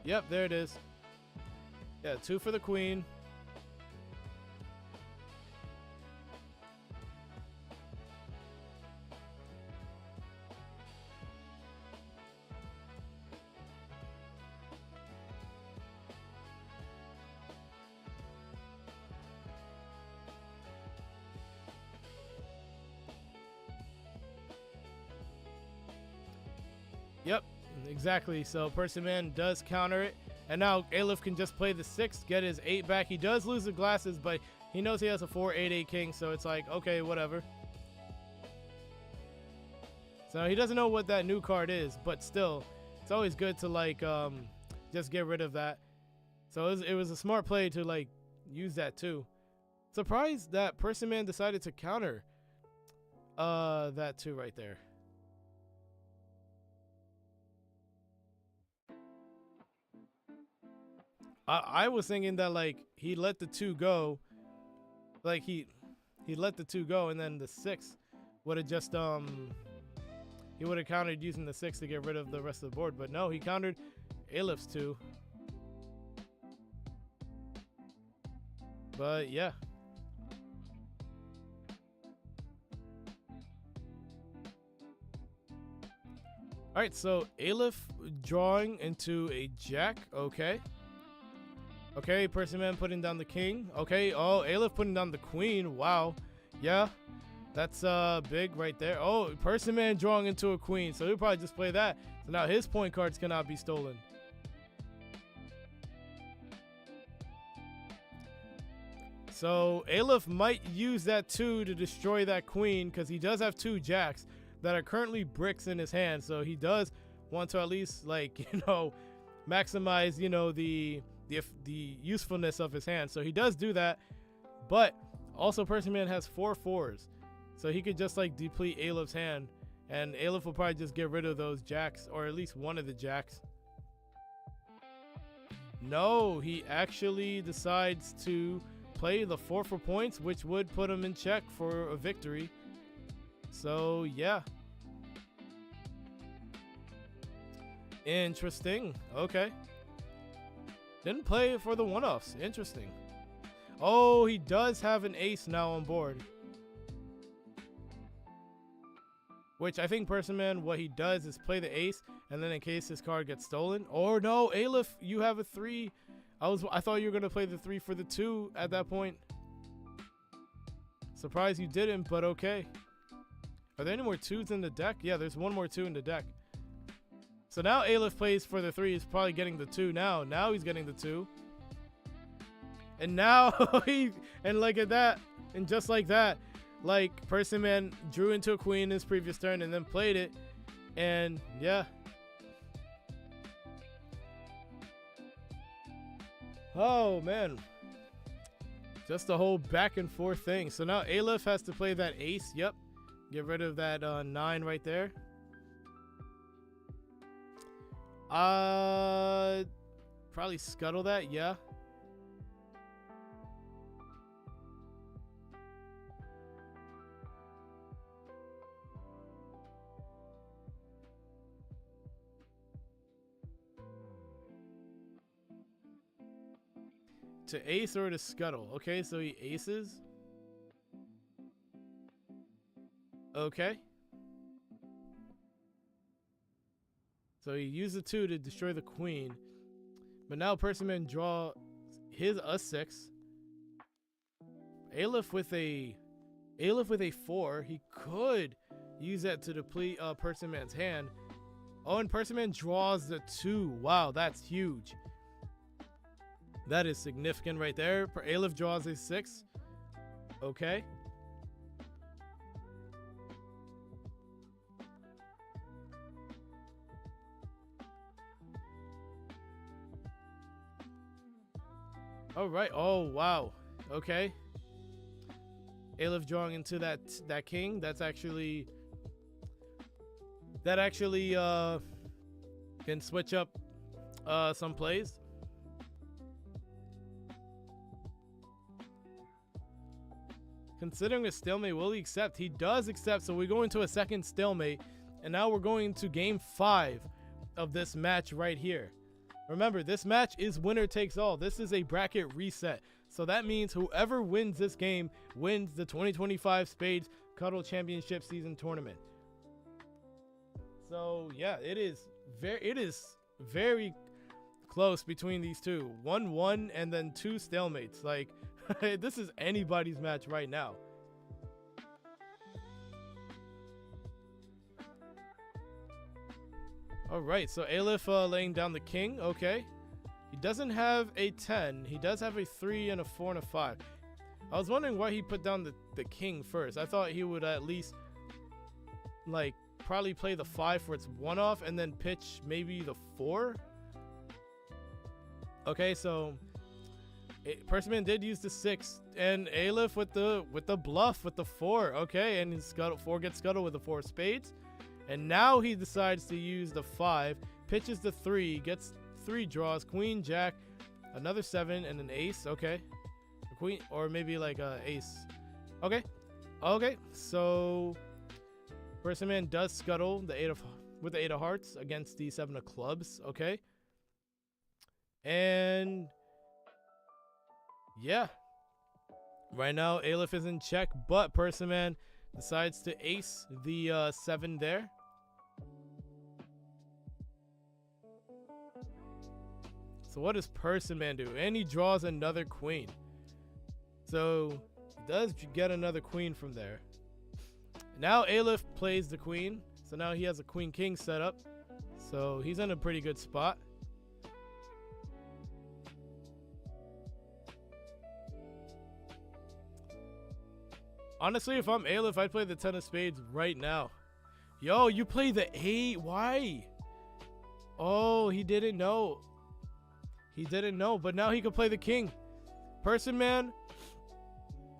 Yep, there it is. Yeah, 2 for the queen. Yep, exactly. So Personman does counter it. And now Aleph can just play the 6, get his 8 back. He does lose the glasses, but he knows he has a 4-8-8 king, so it's like, okay, whatever. So he doesn't know what that new card is, but still, it's always good to like just get rid of that. So it was a smart play to like use that too. Surprised that Personman decided to counter that too right there. I was thinking that like he let the 2 go, like he let the 2 go, and then the 6 would have just he would have countered using the 6 to get rid of the rest of the board. But no, he countered Alep's 2. But yeah. All right, so Aleph drawing into a jack. Okay. Okay, Personman putting down the king. Okay, oh, Aleph putting down the queen. Wow. Yeah, that's big right there. Oh, Personman drawing into a queen. So he'll probably just play that. So now his point cards cannot be stolen. So Aleph might use that 2 to destroy that queen, because he does have 2 jacks that are currently bricks in his hand. So he does want to at least, like, you know, maximize, you know, the usefulness of his hand. So he does do that. But also Personman has 4 4s. So he could just like deplete Aleph's hand, and Aleph will probably just get rid of those jacks, or at least one of the jacks. No, he actually decides to play the 4 for points, which would put him in check for a victory. So yeah, interesting. Okay, didn't play for the one-offs. Interesting. Oh, he does have an ace now on board, which I think Personman, what he does is play the ace, and then in case his card gets stolen. Or no, Aleph, you have a 3. I thought you were gonna play the 3 for the 2 at that point. Surprised you didn't, but okay. Are there any more 2s in the deck? Yeah, there's one more 2 in the deck. So now Aleph plays for the 3. He's probably getting the 2 now. Now he's getting the 2. And now and like at that, and just like that, like Personman drew into a queen his previous turn and then played it. And yeah. Oh man, just the whole back and forth thing. So now Aleph has to play that ace. Yep, get rid of that 9 right there. Probably scuttle that. Yeah. To ace or to scuttle. Okay, so he aces. Okay. So he used the 2 to destroy the queen. But now Personman draw his a 6. Aleph with a 4. He could use that to deplete Personman's hand. Oh, and Personman draws the 2. Wow, that's huge. That is significant right there. Aleph draws a 6. Okay. All right. Oh, wow. Okay. Aleph drawing into that king. That actually can switch up some plays. Considering a stalemate, will he accept? He does accept, so we go into a second stalemate, and now we're going to game 5 of this match right here. Remember, this match is winner takes all. This is a bracket reset, so that means whoever wins this game wins the 2025 Spades Cuttle Championship Season Tournament. So yeah, it is very close between these two. 1-1 and then 2 stalemates. Like, this is anybody's match right now. All right, so Aleph laying down the king. Okay, he doesn't have a 10. He does have a 3 and a 4 and a 5. I was wondering why he put down the king first. I thought he would at least like probably play the 5 for its one-off and then pitch maybe the 4. Okay, so Personman did use the 6, and Aleph with the bluff with the 4. Okay, and his scuttle 4 gets scuttled with the 4 spades, and now he decides to use the 5, pitches the 3, gets 3 draws, queen, jack, Another 7 and an ace. Okay. A queen, or maybe like a ace. Okay. Okay. So Personman does scuttle the with the 8 of hearts against the 7 of clubs. Okay. And yeah. Right now, Aleph is in check, but Personman decides to ace the 7 there. So what does Personman do? And he draws another queen. So he does get another queen from there. Now Aleph plays the queen. So now he has a queen king set up. So he's in a pretty good spot. Honestly, if I'm Aleph, I'd play the 10 of spades right now. Yo, you play the 8. Why? Oh, he didn't know. He didn't know, but now he could play the king. Personman.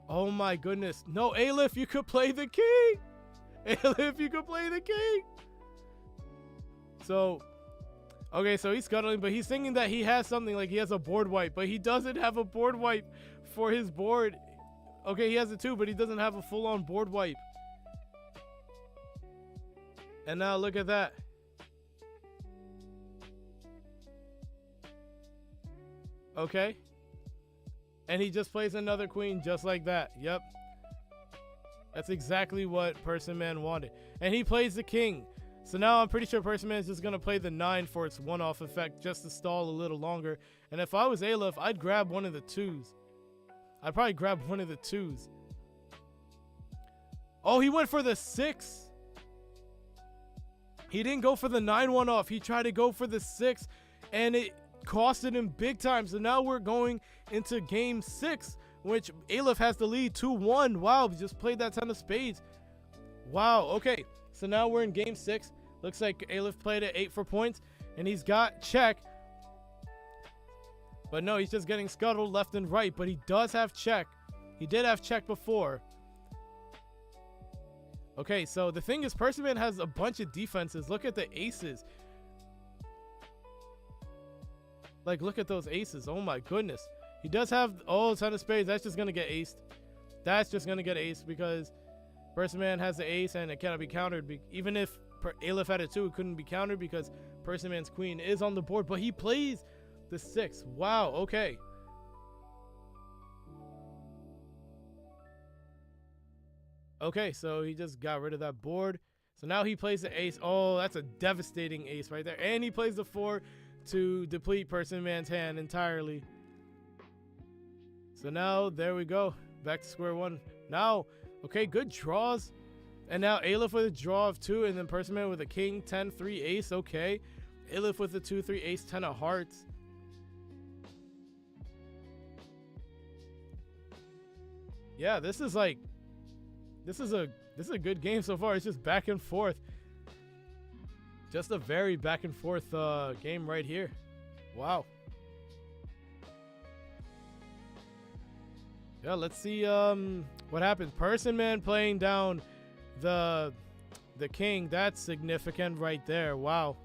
Oh my goodness. No, Aleph, you could play the king. Aleph, you could play the king. So, okay, so he's scuttling, but he's thinking that he has something, like he has a board wipe, but he doesn't have a board wipe for his board. Okay, he has a 2, but he doesn't have a full-on board wipe. And now look at that. Okay. And he just plays another queen just like that. Yep. That's exactly what Personman wanted. And he plays the king. So now I'm pretty sure Personman is just going to play the 9 for its one-off effect just to stall a little longer. And if I was Aleph, I'd grab one of the 2s. I'd probably grab one of the 2s. Oh, he went for the 6. He didn't go for the 9 one-off. He tried to go for the 6, and it costed him big time. So now we're going into game 6, which Aleph has the lead 2-1. Wow, we just played that 10 of spades. Wow, okay. So now we're in game 6. Looks like Aleph played at 8 for points, and he's got check. But no, he's just getting scuttled left and right, but he does have check. He did have check before. Okay, so the thing is, Personman has a bunch of defenses. Look at the aces. Like, look at those aces. Oh my goodness. He does have, oh, 10 of spades. That's just going to get aced. That's just going to get aced because Personman has the ace and it cannot be countered. Even if Aleph had it too, it couldn't be countered because Personman's queen is on the board, but he plays the 6. Wow, okay. Okay, so he just got rid of that board. So now he plays the ace. Oh, that's a devastating ace right there. And he plays the 4 to deplete Personman's hand entirely. So now, there we go. Back to square one. Now, okay, good draws. And now Aleph with a draw of 2, and then Personman with a king, 10, 3, ace. Okay. Aleph with a 2, 3, ace, 10 of hearts. Yeah, this is like, this is a good game so far. It's just back and forth. Just a very back and forth game right here. Wow. Yeah, let's see what happens. Personman playing down the king. That's significant right there. Wow.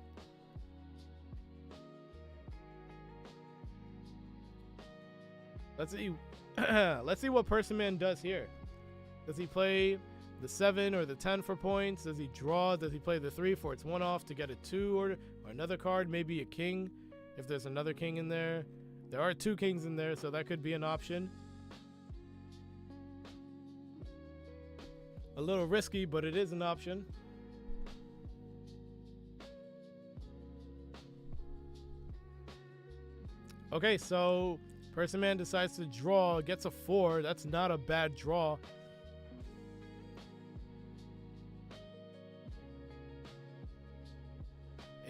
Let's see. Let's see what Personman does here. Does he play the 7 or the 10 for points? Does he draw? Does he play the 3 for its one off to get a 2 or another card? Maybe a king if there's another king in there. There are 2 kings in there, so that could be an option. A little risky, but it is an option. Okay, so Personman decides to draw, gets a 4. That's not a bad draw.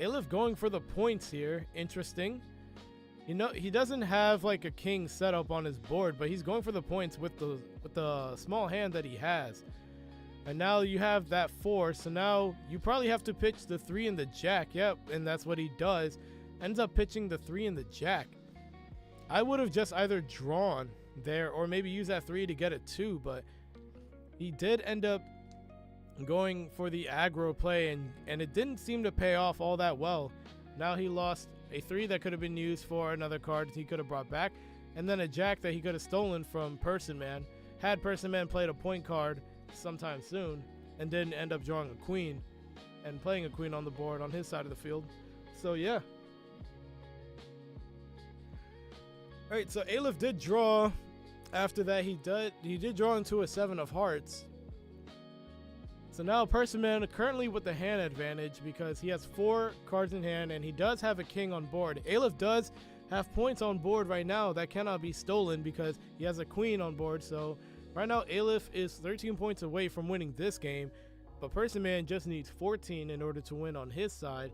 Aleph going for the points here. Interesting. You know, he doesn't have like a king set up on his board, but he's going for the points with the small hand that he has. And now you have that 4, so now you probably have to pitch the 3 and the jack. Yep, and that's what he does. Ends up pitching the 3 and the jack. I would have just either drawn there or maybe use that 3 to get a 2, but he did end up going for the aggro play, and it didn't seem to pay off all that well. Now he lost a 3 that could have been used for another card he could have brought back, and then a jack that he could have stolen from Personman. Had Personman played a point card sometime soon and didn't end up drawing a queen and playing a queen on the board on his side of the field. So yeah. Alright, so Aleph did draw. After that, he did draw into a 7 of hearts. So now Personman currently with the hand advantage because he has 4 cards in hand and he does have a king on board. Aleph does have points on board right now that cannot be stolen because he has a queen on board. So right now Aleph is 13 points away from winning this game, but Personman just needs 14 in order to win on his side.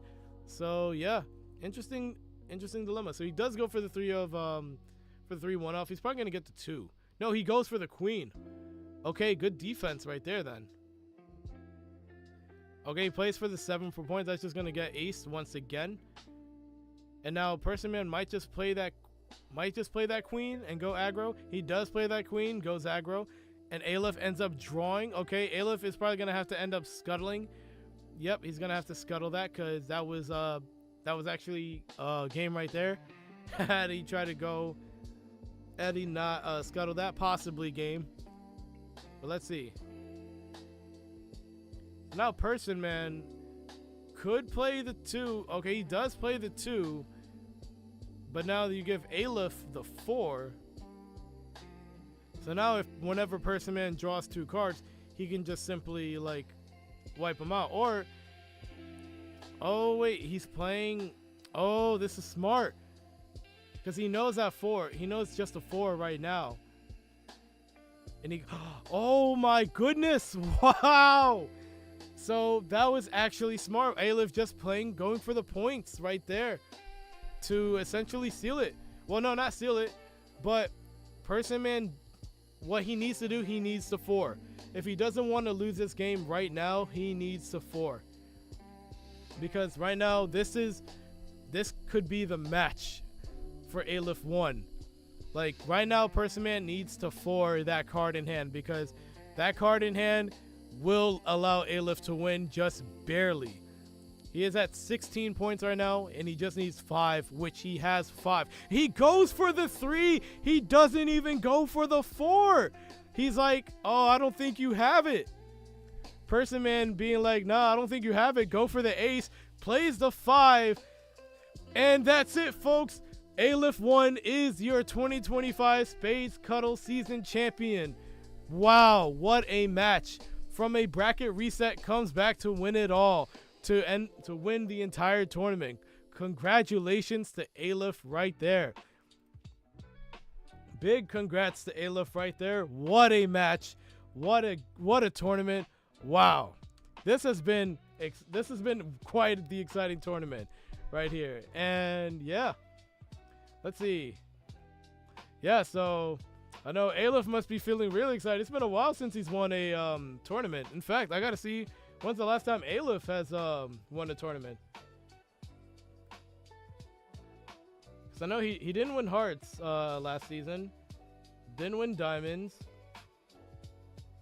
So yeah, interesting dilemma. So he does go for the 3 of for the 3 1-off. He's probably gonna get the 2. No, he goes for the queen. Okay, good defense right there then. Okay, he plays for the 7 for points. That's just gonna get aced once again. And now Personman might just play that queen and go aggro. He does play that queen, goes aggro, and Aleph ends up drawing. Okay, Aleph is probably gonna have to end up scuttling. Yep, he's gonna have to scuttle that because that was actually a game right there. Had he tried to go, had he not scuttle that, possibly game. But let's see. Now Personman could play the 2. Okay, he does play the 2. But now you give Aleph the 4. So now whenever Personman draws 2 cards, he can just simply like wipe them out. Or, oh wait, he's playing, oh, this is smart. Because he knows that 4. He knows just a 4 right now. And he, oh my goodness, wow. So that was actually smart. Aleph just going for the points right there to essentially seal it. Well, no, not seal it, but Personman, what he needs to do, he needs the 4. If he doesn't want to lose this game right now, he needs the 4. Because right now, this could be the match for Aleph 1. Like right now, Personman needs to 4 that card in hand because that card in hand will allow Aleph to win just barely. He is at 16 points right now and he just needs 5, which he has 5. He goes for the 3. He doesn't even go for the 4. He's like, oh, I don't think you have it. Personman being like, nah, I don't think you have it. Go for the ace. Plays the 5. And that's it, folks. Aleph 1 is your 2025 Spades Cuttle Season Champion. Wow, what a match. From a bracket reset, comes back to win it all, to win the entire tournament. Congratulations to Aleph right there. Big congrats to Aleph right there. What a match. What a tournament. Wow. This has been quite the exciting tournament right here. And yeah. Let's see. Yeah, so I know Aleph must be feeling really excited. It's been a while since he's won a tournament. In fact, I gotta see when's the last time Aleph has won a tournament. Cause I know he didn't win hearts last season. Didn't win diamonds.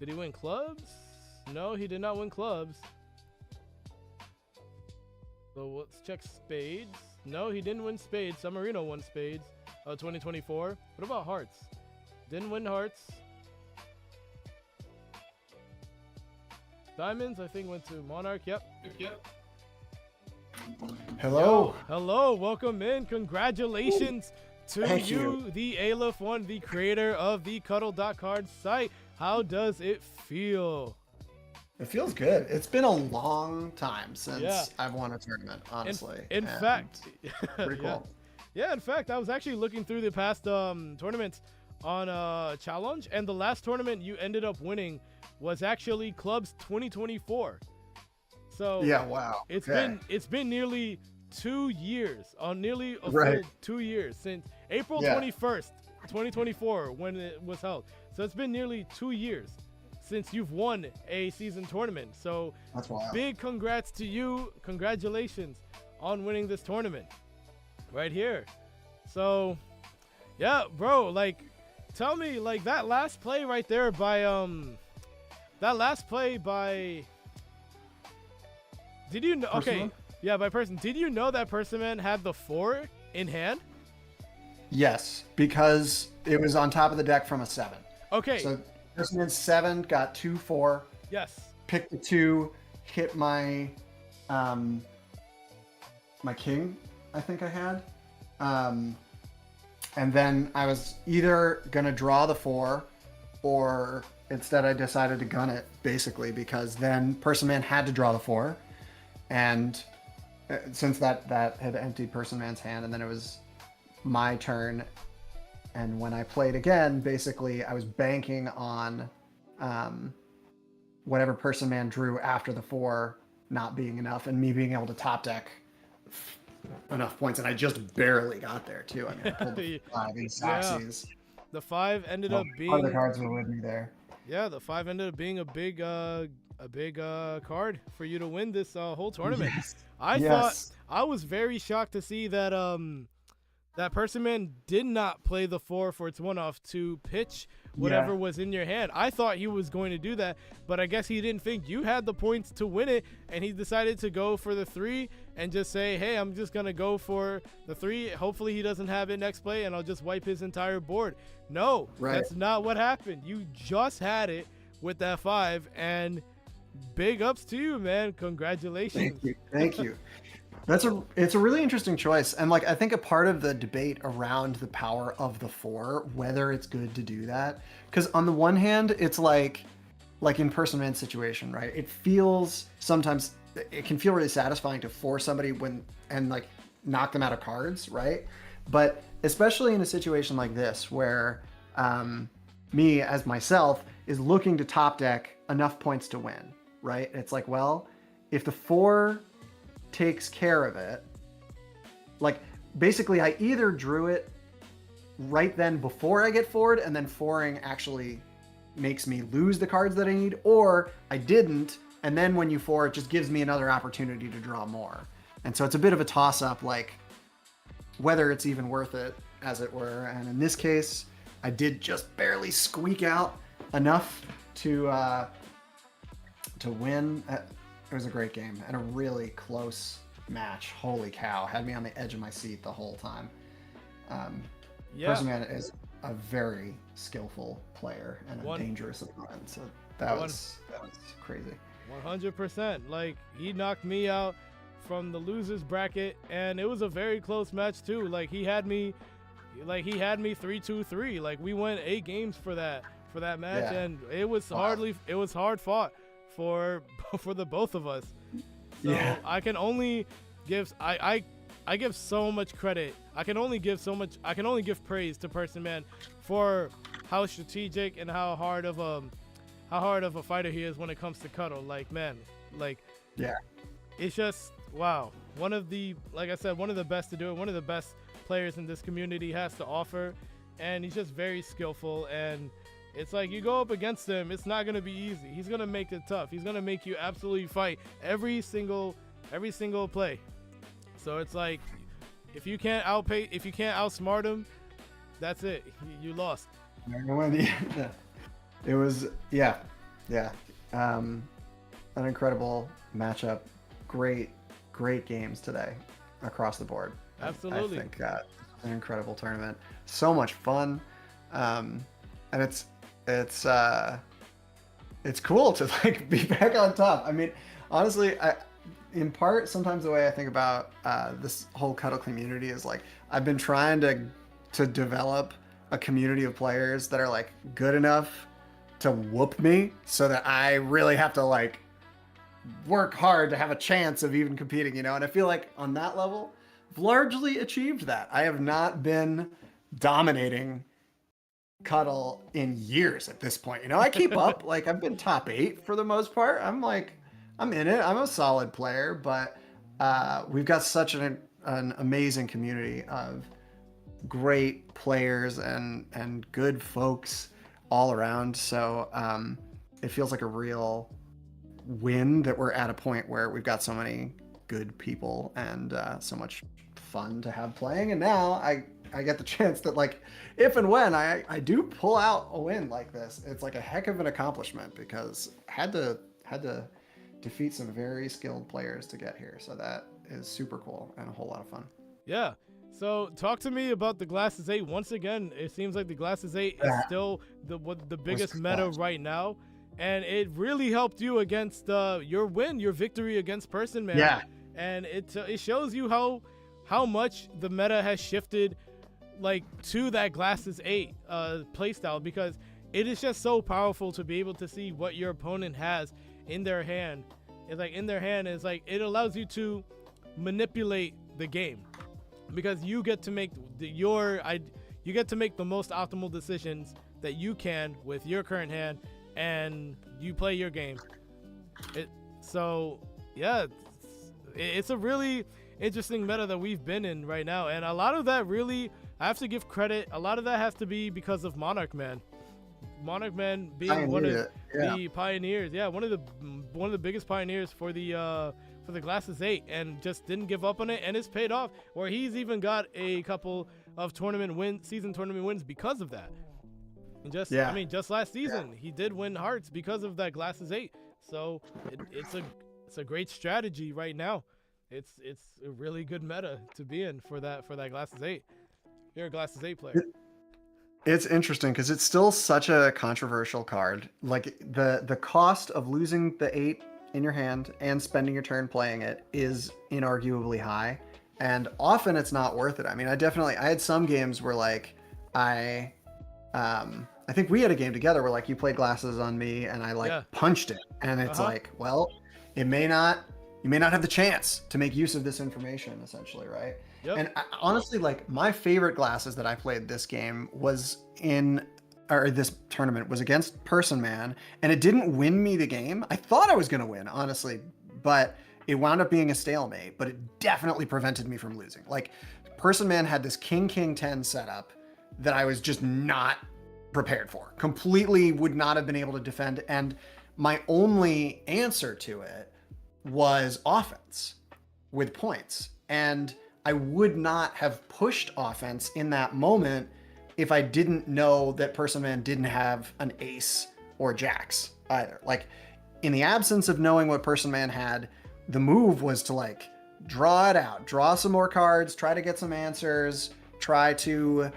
Did he win clubs? No, he did not win clubs. So let's check spades. No, he didn't win spades. SUBMARINO won spades. 2024. What about hearts? Didn't win hearts. Diamonds, I think, went to Monarch. Yep. Hello. Hello. Welcome in. Congratulations to you, the Aleph 1, the creator of the cuttle.cards site. How does it feel? It feels good. It's been a long time since I've won a tournament, honestly. In fact, pretty cool. Yeah, in fact, I was actually looking through the past tournaments on Challenge, and the last tournament you ended up winning was actually Clubs 2024. So yeah, wow. It's been nearly 2 years, nearly a full 2 years since April 21st, 2024, when it was held. So it's been nearly 2 years since you've won a season tournament. So that's wild. Big congrats to you. Congratulations on winning this tournament right here. So yeah, bro, like tell me, like that last play right there by did you know? Okay, Yeah, by person. Did you know that Personman had the 4 in hand? Yes, because it was on top of the deck from a 7. Okay. So Personman 7 got 2-4. Yes. Picked the 2, hit my my king, I think I had. And then I was either gonna draw the 4, or instead I decided to gun it, basically, because then Personman had to draw the 4. And since that had emptied Personman's hand, and then it was my turn. And when I played again, basically I was banking on whatever Personman drew after the 4 not being enough, and me being able to top deck enough points. And I just barely got there too. I mean, I pulled the 5 in Saxies. The 5 ended up being... Part of the cards were with me there. Yeah, the 5 ended up being a big card for you to win this whole tournament. Yes. I thought, I was very shocked to see that that Personman did not play the 4 for its 1-off to pitch whatever was in your hand. I thought he was going to do that, but I guess he didn't think you had the points to win it, and he decided to go for the 3 and just say, hey, I'm just going to go for the 3. Hopefully he doesn't have it next play, and I'll just wipe his entire board. No, that's not what happened. You just had it with that 5, and big ups to you, man. Congratulations. Thank you. It's a really interesting choice. And like, I think a part of the debate around the power of the 4, whether it's good to do that, because on the one hand, it's like in Personman's situation, right? It feels sometimes, it can feel really satisfying to force somebody and like knock them out of cards, right? But especially in a situation like this, where me as myself is looking to top deck enough points to win, right? It's like, well, if the 4 takes care of it, like basically I either drew it right then before I get forward, and then 4ing actually makes me lose the cards that I need, or I didn't, and then when you 4, it just gives me another opportunity to draw more. And so it's a bit of a toss-up, like whether it's even worth it, as it were. And in this case, I did just barely squeak out enough to win. It was a great game and a really close match. Holy cow. Had me on the edge of my seat the whole time. Personman is a very skillful player and a dangerous opponent. So that was crazy. 100%. Like, he knocked me out from the losers bracket, and it was a very close match too. Like, he had me 3-2-3. Like, we went 8 games for that match, and it was hard fought for the both of us. So I can only give I give so much credit. I can only give praise to Personman for how strategic and how hard of a fighter he is when it comes to Cuttle. Like, man, it's just wow. One of the best to do it. One of the best players in this community has to offer, and he's just very skillful. And it's like, you go up against him, it's not gonna be easy. He's gonna make it tough. He's gonna make you absolutely fight every single play. So it's like, if you can't outsmart him, that's it. You lost. It was an incredible matchup. Great games today across the board. Absolutely. I think an incredible tournament. So much fun, and it's cool to like be back on top. I mean, honestly, in part, sometimes the way I think about this whole Cuttle community is like, I've been trying to develop a community of players that are like good enough to whoop me, so that I really have to like work hard to have a chance of even competing, you know? And I feel like on that level, I've largely achieved that. I have not been dominating Cuttle in years at this point. You know, I keep up, like I've been top 8 for the most part. I'm in it. I'm a solid player, but we've got such an amazing community of great players and good folks all around. So it feels like a real win that we're at a point where we've got so many good people and so much fun to have playing. And now I get the chance that, like, if and when I do pull out a win like this, it's like a heck of an accomplishment, because I had to defeat some very skilled players to get here. So that is super cool and a whole lot of fun. Yeah. So talk to me about the Glasses 8. Once again, it seems like the Glasses 8 is still the biggest meta right now. And it really helped you against your victory against Personman. Yeah. And it shows you how much the meta has shifted like to that Glasses 8 playstyle, because it is just so powerful to be able to see what your opponent has in their hand. It's like it allows you to manipulate the game, because you get to make the most optimal decisions that you can with your current hand, and you play your game. It's a really interesting meta that we've been in right now, and a lot of that, really, I have to give credit, a lot of that has to be because of MonarchMan. MonarchMan being one of the pioneers, one of the biggest pioneers for the Glasses 8, and just didn't give up on it, and it's paid off, where he's even got a couple of season tournament wins because of that. And just last season he did win hearts because of that Glasses 8. So it's a great strategy right now. It's a really good meta to be in for that Glasses 8. You're a Glasses 8 player. It's interesting because it's still such a controversial card. Like the cost of losing the 8 in your hand and spending your turn playing it is inarguably high, and often it's not worth it. I mean, I had some games where like I think we had a game together where like you played Glasses on me and I punched it, and it's like, well, you may not have the chance to make use of this information, essentially, right? Yep. And honestly, like my favorite Glasses that I played this tournament was against Personman, and it didn't win me the game. I thought I was going to win, honestly, but it wound up being a stalemate, but it definitely prevented me from losing. Like Personman had this king-10 setup that I was just not prepared for. Completely would not have been able to defend, and my only answer to it was offense with points. And I would not have pushed offense in that moment if I didn't know that Personman didn't have an ace or jacks either. Like in the absence of knowing what Personman had, the move was to like draw it out, draw some more cards, try to get some answers, try to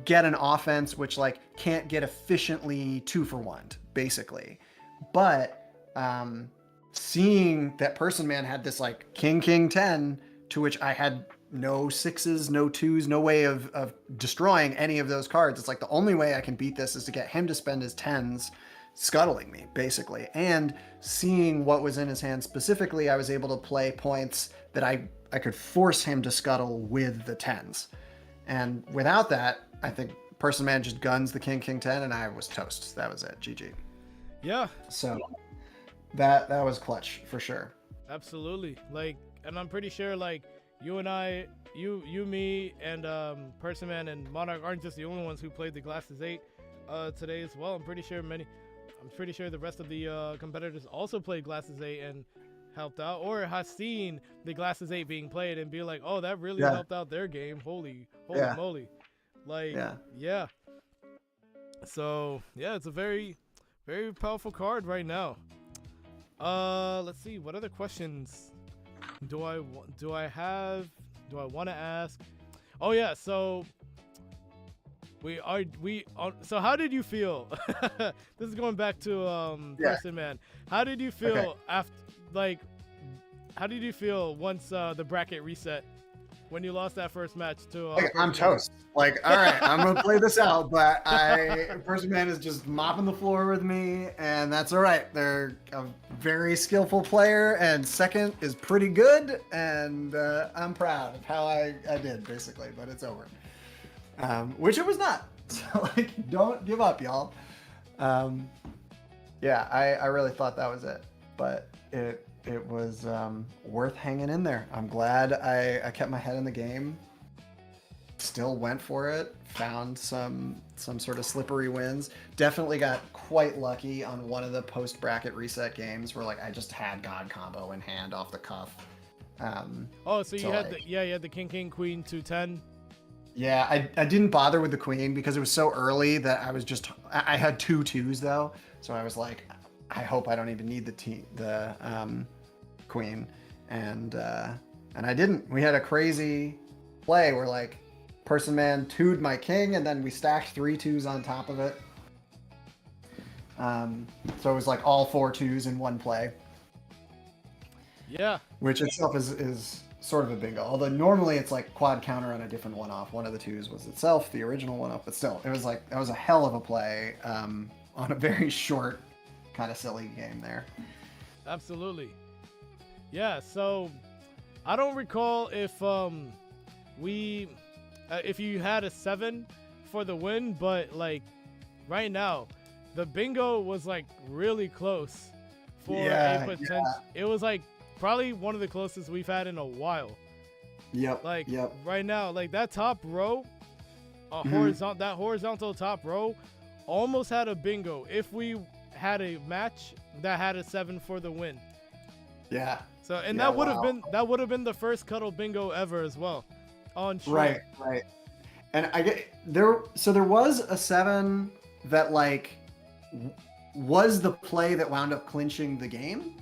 get an offense which like can't get efficiently 2-for-1 basically. But seeing that Personman had this like king-10 to which I had no 6s, no 2s, no way of destroying any of those cards. It's like the only way I can beat this is to get him to spend his 10s scuttling me, basically. And seeing what was in his hand specifically, I was able to play points that I could force him to scuttle with the 10s. And without that, I think Personman just guns the king-10, and I was toast. That was it. GG. Yeah. So that was clutch for sure. Absolutely. Like, and I'm pretty sure like you and I, me, and Personman and Monarch aren't just the only ones who played the Glasses 8 today as well. I'm pretty sure the rest of the competitors also played Glasses 8 and helped out, or has seen the Glasses 8 being played and be like, oh, that really helped out their game. Holy moly. Like, yeah. So, yeah, it's a very, very powerful card right now. Let's see, what other questions do I want to ask? Oh yeah, so so how did you feel? This is going back to Personman. How did you feel how did you feel once the bracket reset, when you lost that first match to I'm toast. Like, all right, I'm gonna play this out, but Personman is just mopping the floor with me, and that's all right. They're a very skillful player, and second is pretty good, and I'm proud of how I did, basically, but it's over. Which it was not. So like, don't give up, y'all. Yeah, I really thought that was it, but it was worth hanging in there. I'm glad I kept my head in the game, still went for it, found some sort of slippery wins. Definitely got quite lucky on one of the post bracket reset games where like I just had God combo in hand off the cuff. So you had the king queen 2-10. Yeah, I didn't bother with the queen because it was so early that I had 2 2s though, so I was like, I hope I don't even need the queen, and and I didn't. We had a crazy play where like Personman 2'd my king, and then we stacked 3 2s on top of it. So it was like all 4 2s in one play. Yeah. Which itself is sort of a bingo. Although normally it's like quad counter on a different one-off. One of the 2s was itself the original one-off, but still, it was like that was a hell of a play on a very short, kind of silly game there. Absolutely. Yeah. So I don't recall if if you had a 7 for the win, but like right now, the bingo was like really close for a potential. It was like probably one of the closest we've had in a while. Yep. Like right now, like that top row, horizontal top row, almost had a bingo if we had a match that had a 7 for the win. Yeah. So that would have been the first Cuttle bingo ever as well, on stream. Right. And I get there. So there was a 7 that like was the play that wound up clinching the game,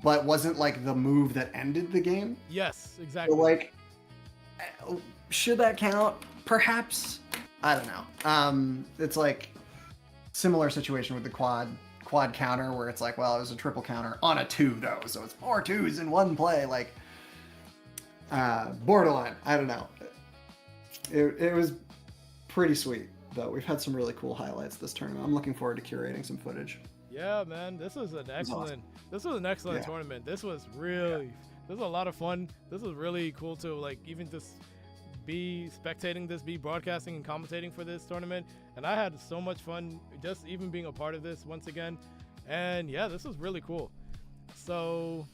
but wasn't like the move that ended the game. Yes, exactly. So like, should that count? Perhaps. I don't know. It's like similar situation with the quad counter where it's like, well, it was a triple counter on a 2 though, so it's 4 2s in one play. Like, borderline. I don't know. It was pretty sweet though. We've had some really cool highlights this tournament. I'm looking forward to curating some footage. Yeah, man, this was an excellent. This was an excellent tournament. This was really. This was a lot of fun. This was really cool to like even just be spectating this, be broadcasting and commentating for this tournament. And I had so much fun just even being a part of this once again. And yeah, this was really cool. So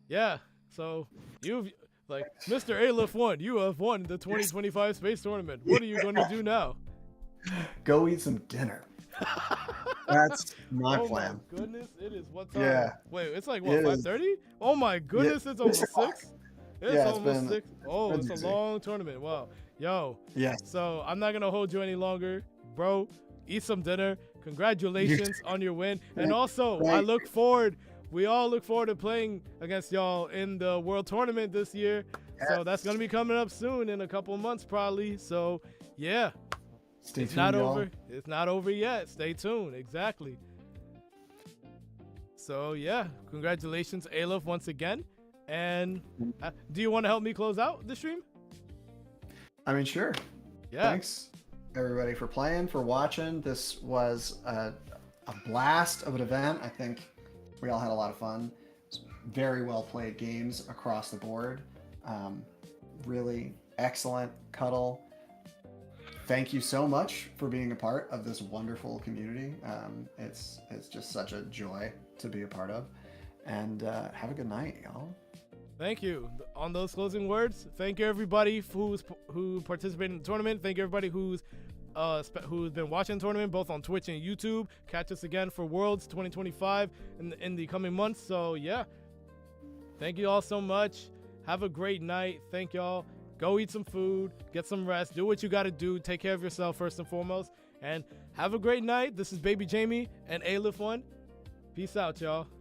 yeah, so you've like Mr. Aleph 1, you have won the 2025 Space Tournament. What are you going to do now? Go eat some dinner. That's my plan. Oh my goodness, it is what time? Yeah. Wait, it's like what, 5:30? Oh my goodness, it's almost 6. It's almost 6. Oh, it's a long tournament. Wow. Yo. Yeah. So I'm not gonna hold you any longer, bro. Eat some dinner. Congratulations on your win. And also, we all look forward to playing against y'all in the World Tournament this year. Yes. So that's gonna be coming up soon in a couple of months probably. So yeah. Stay tuned, not y'all. over. It's not over yet. Stay tuned. Exactly. So yeah, congratulations, Aleph, once again. And do you want to help me close out the stream? I mean, sure. Yeah. Thanks, everybody, for playing, for watching. This was a blast of an event. I think we all had a lot of fun. Very well played games across the board. Really excellent Cuttle. Thank you so much for being a part of this wonderful community. It's just such a joy to be a part of. And have a good night, y'all. Thank you. On those closing words, thank you everybody who participated in the tournament. Thank you everybody who's been watching the tournament both on Twitch and YouTube. Catch us again for Worlds 2025 in the coming months. So yeah, thank you all so much. Have a great night. Thank y'all. Go eat some food, get some rest, do what you got to do. Take care of yourself first and foremost, and have a great night. This is bbjme and Aleph 1. Peace out, y'all.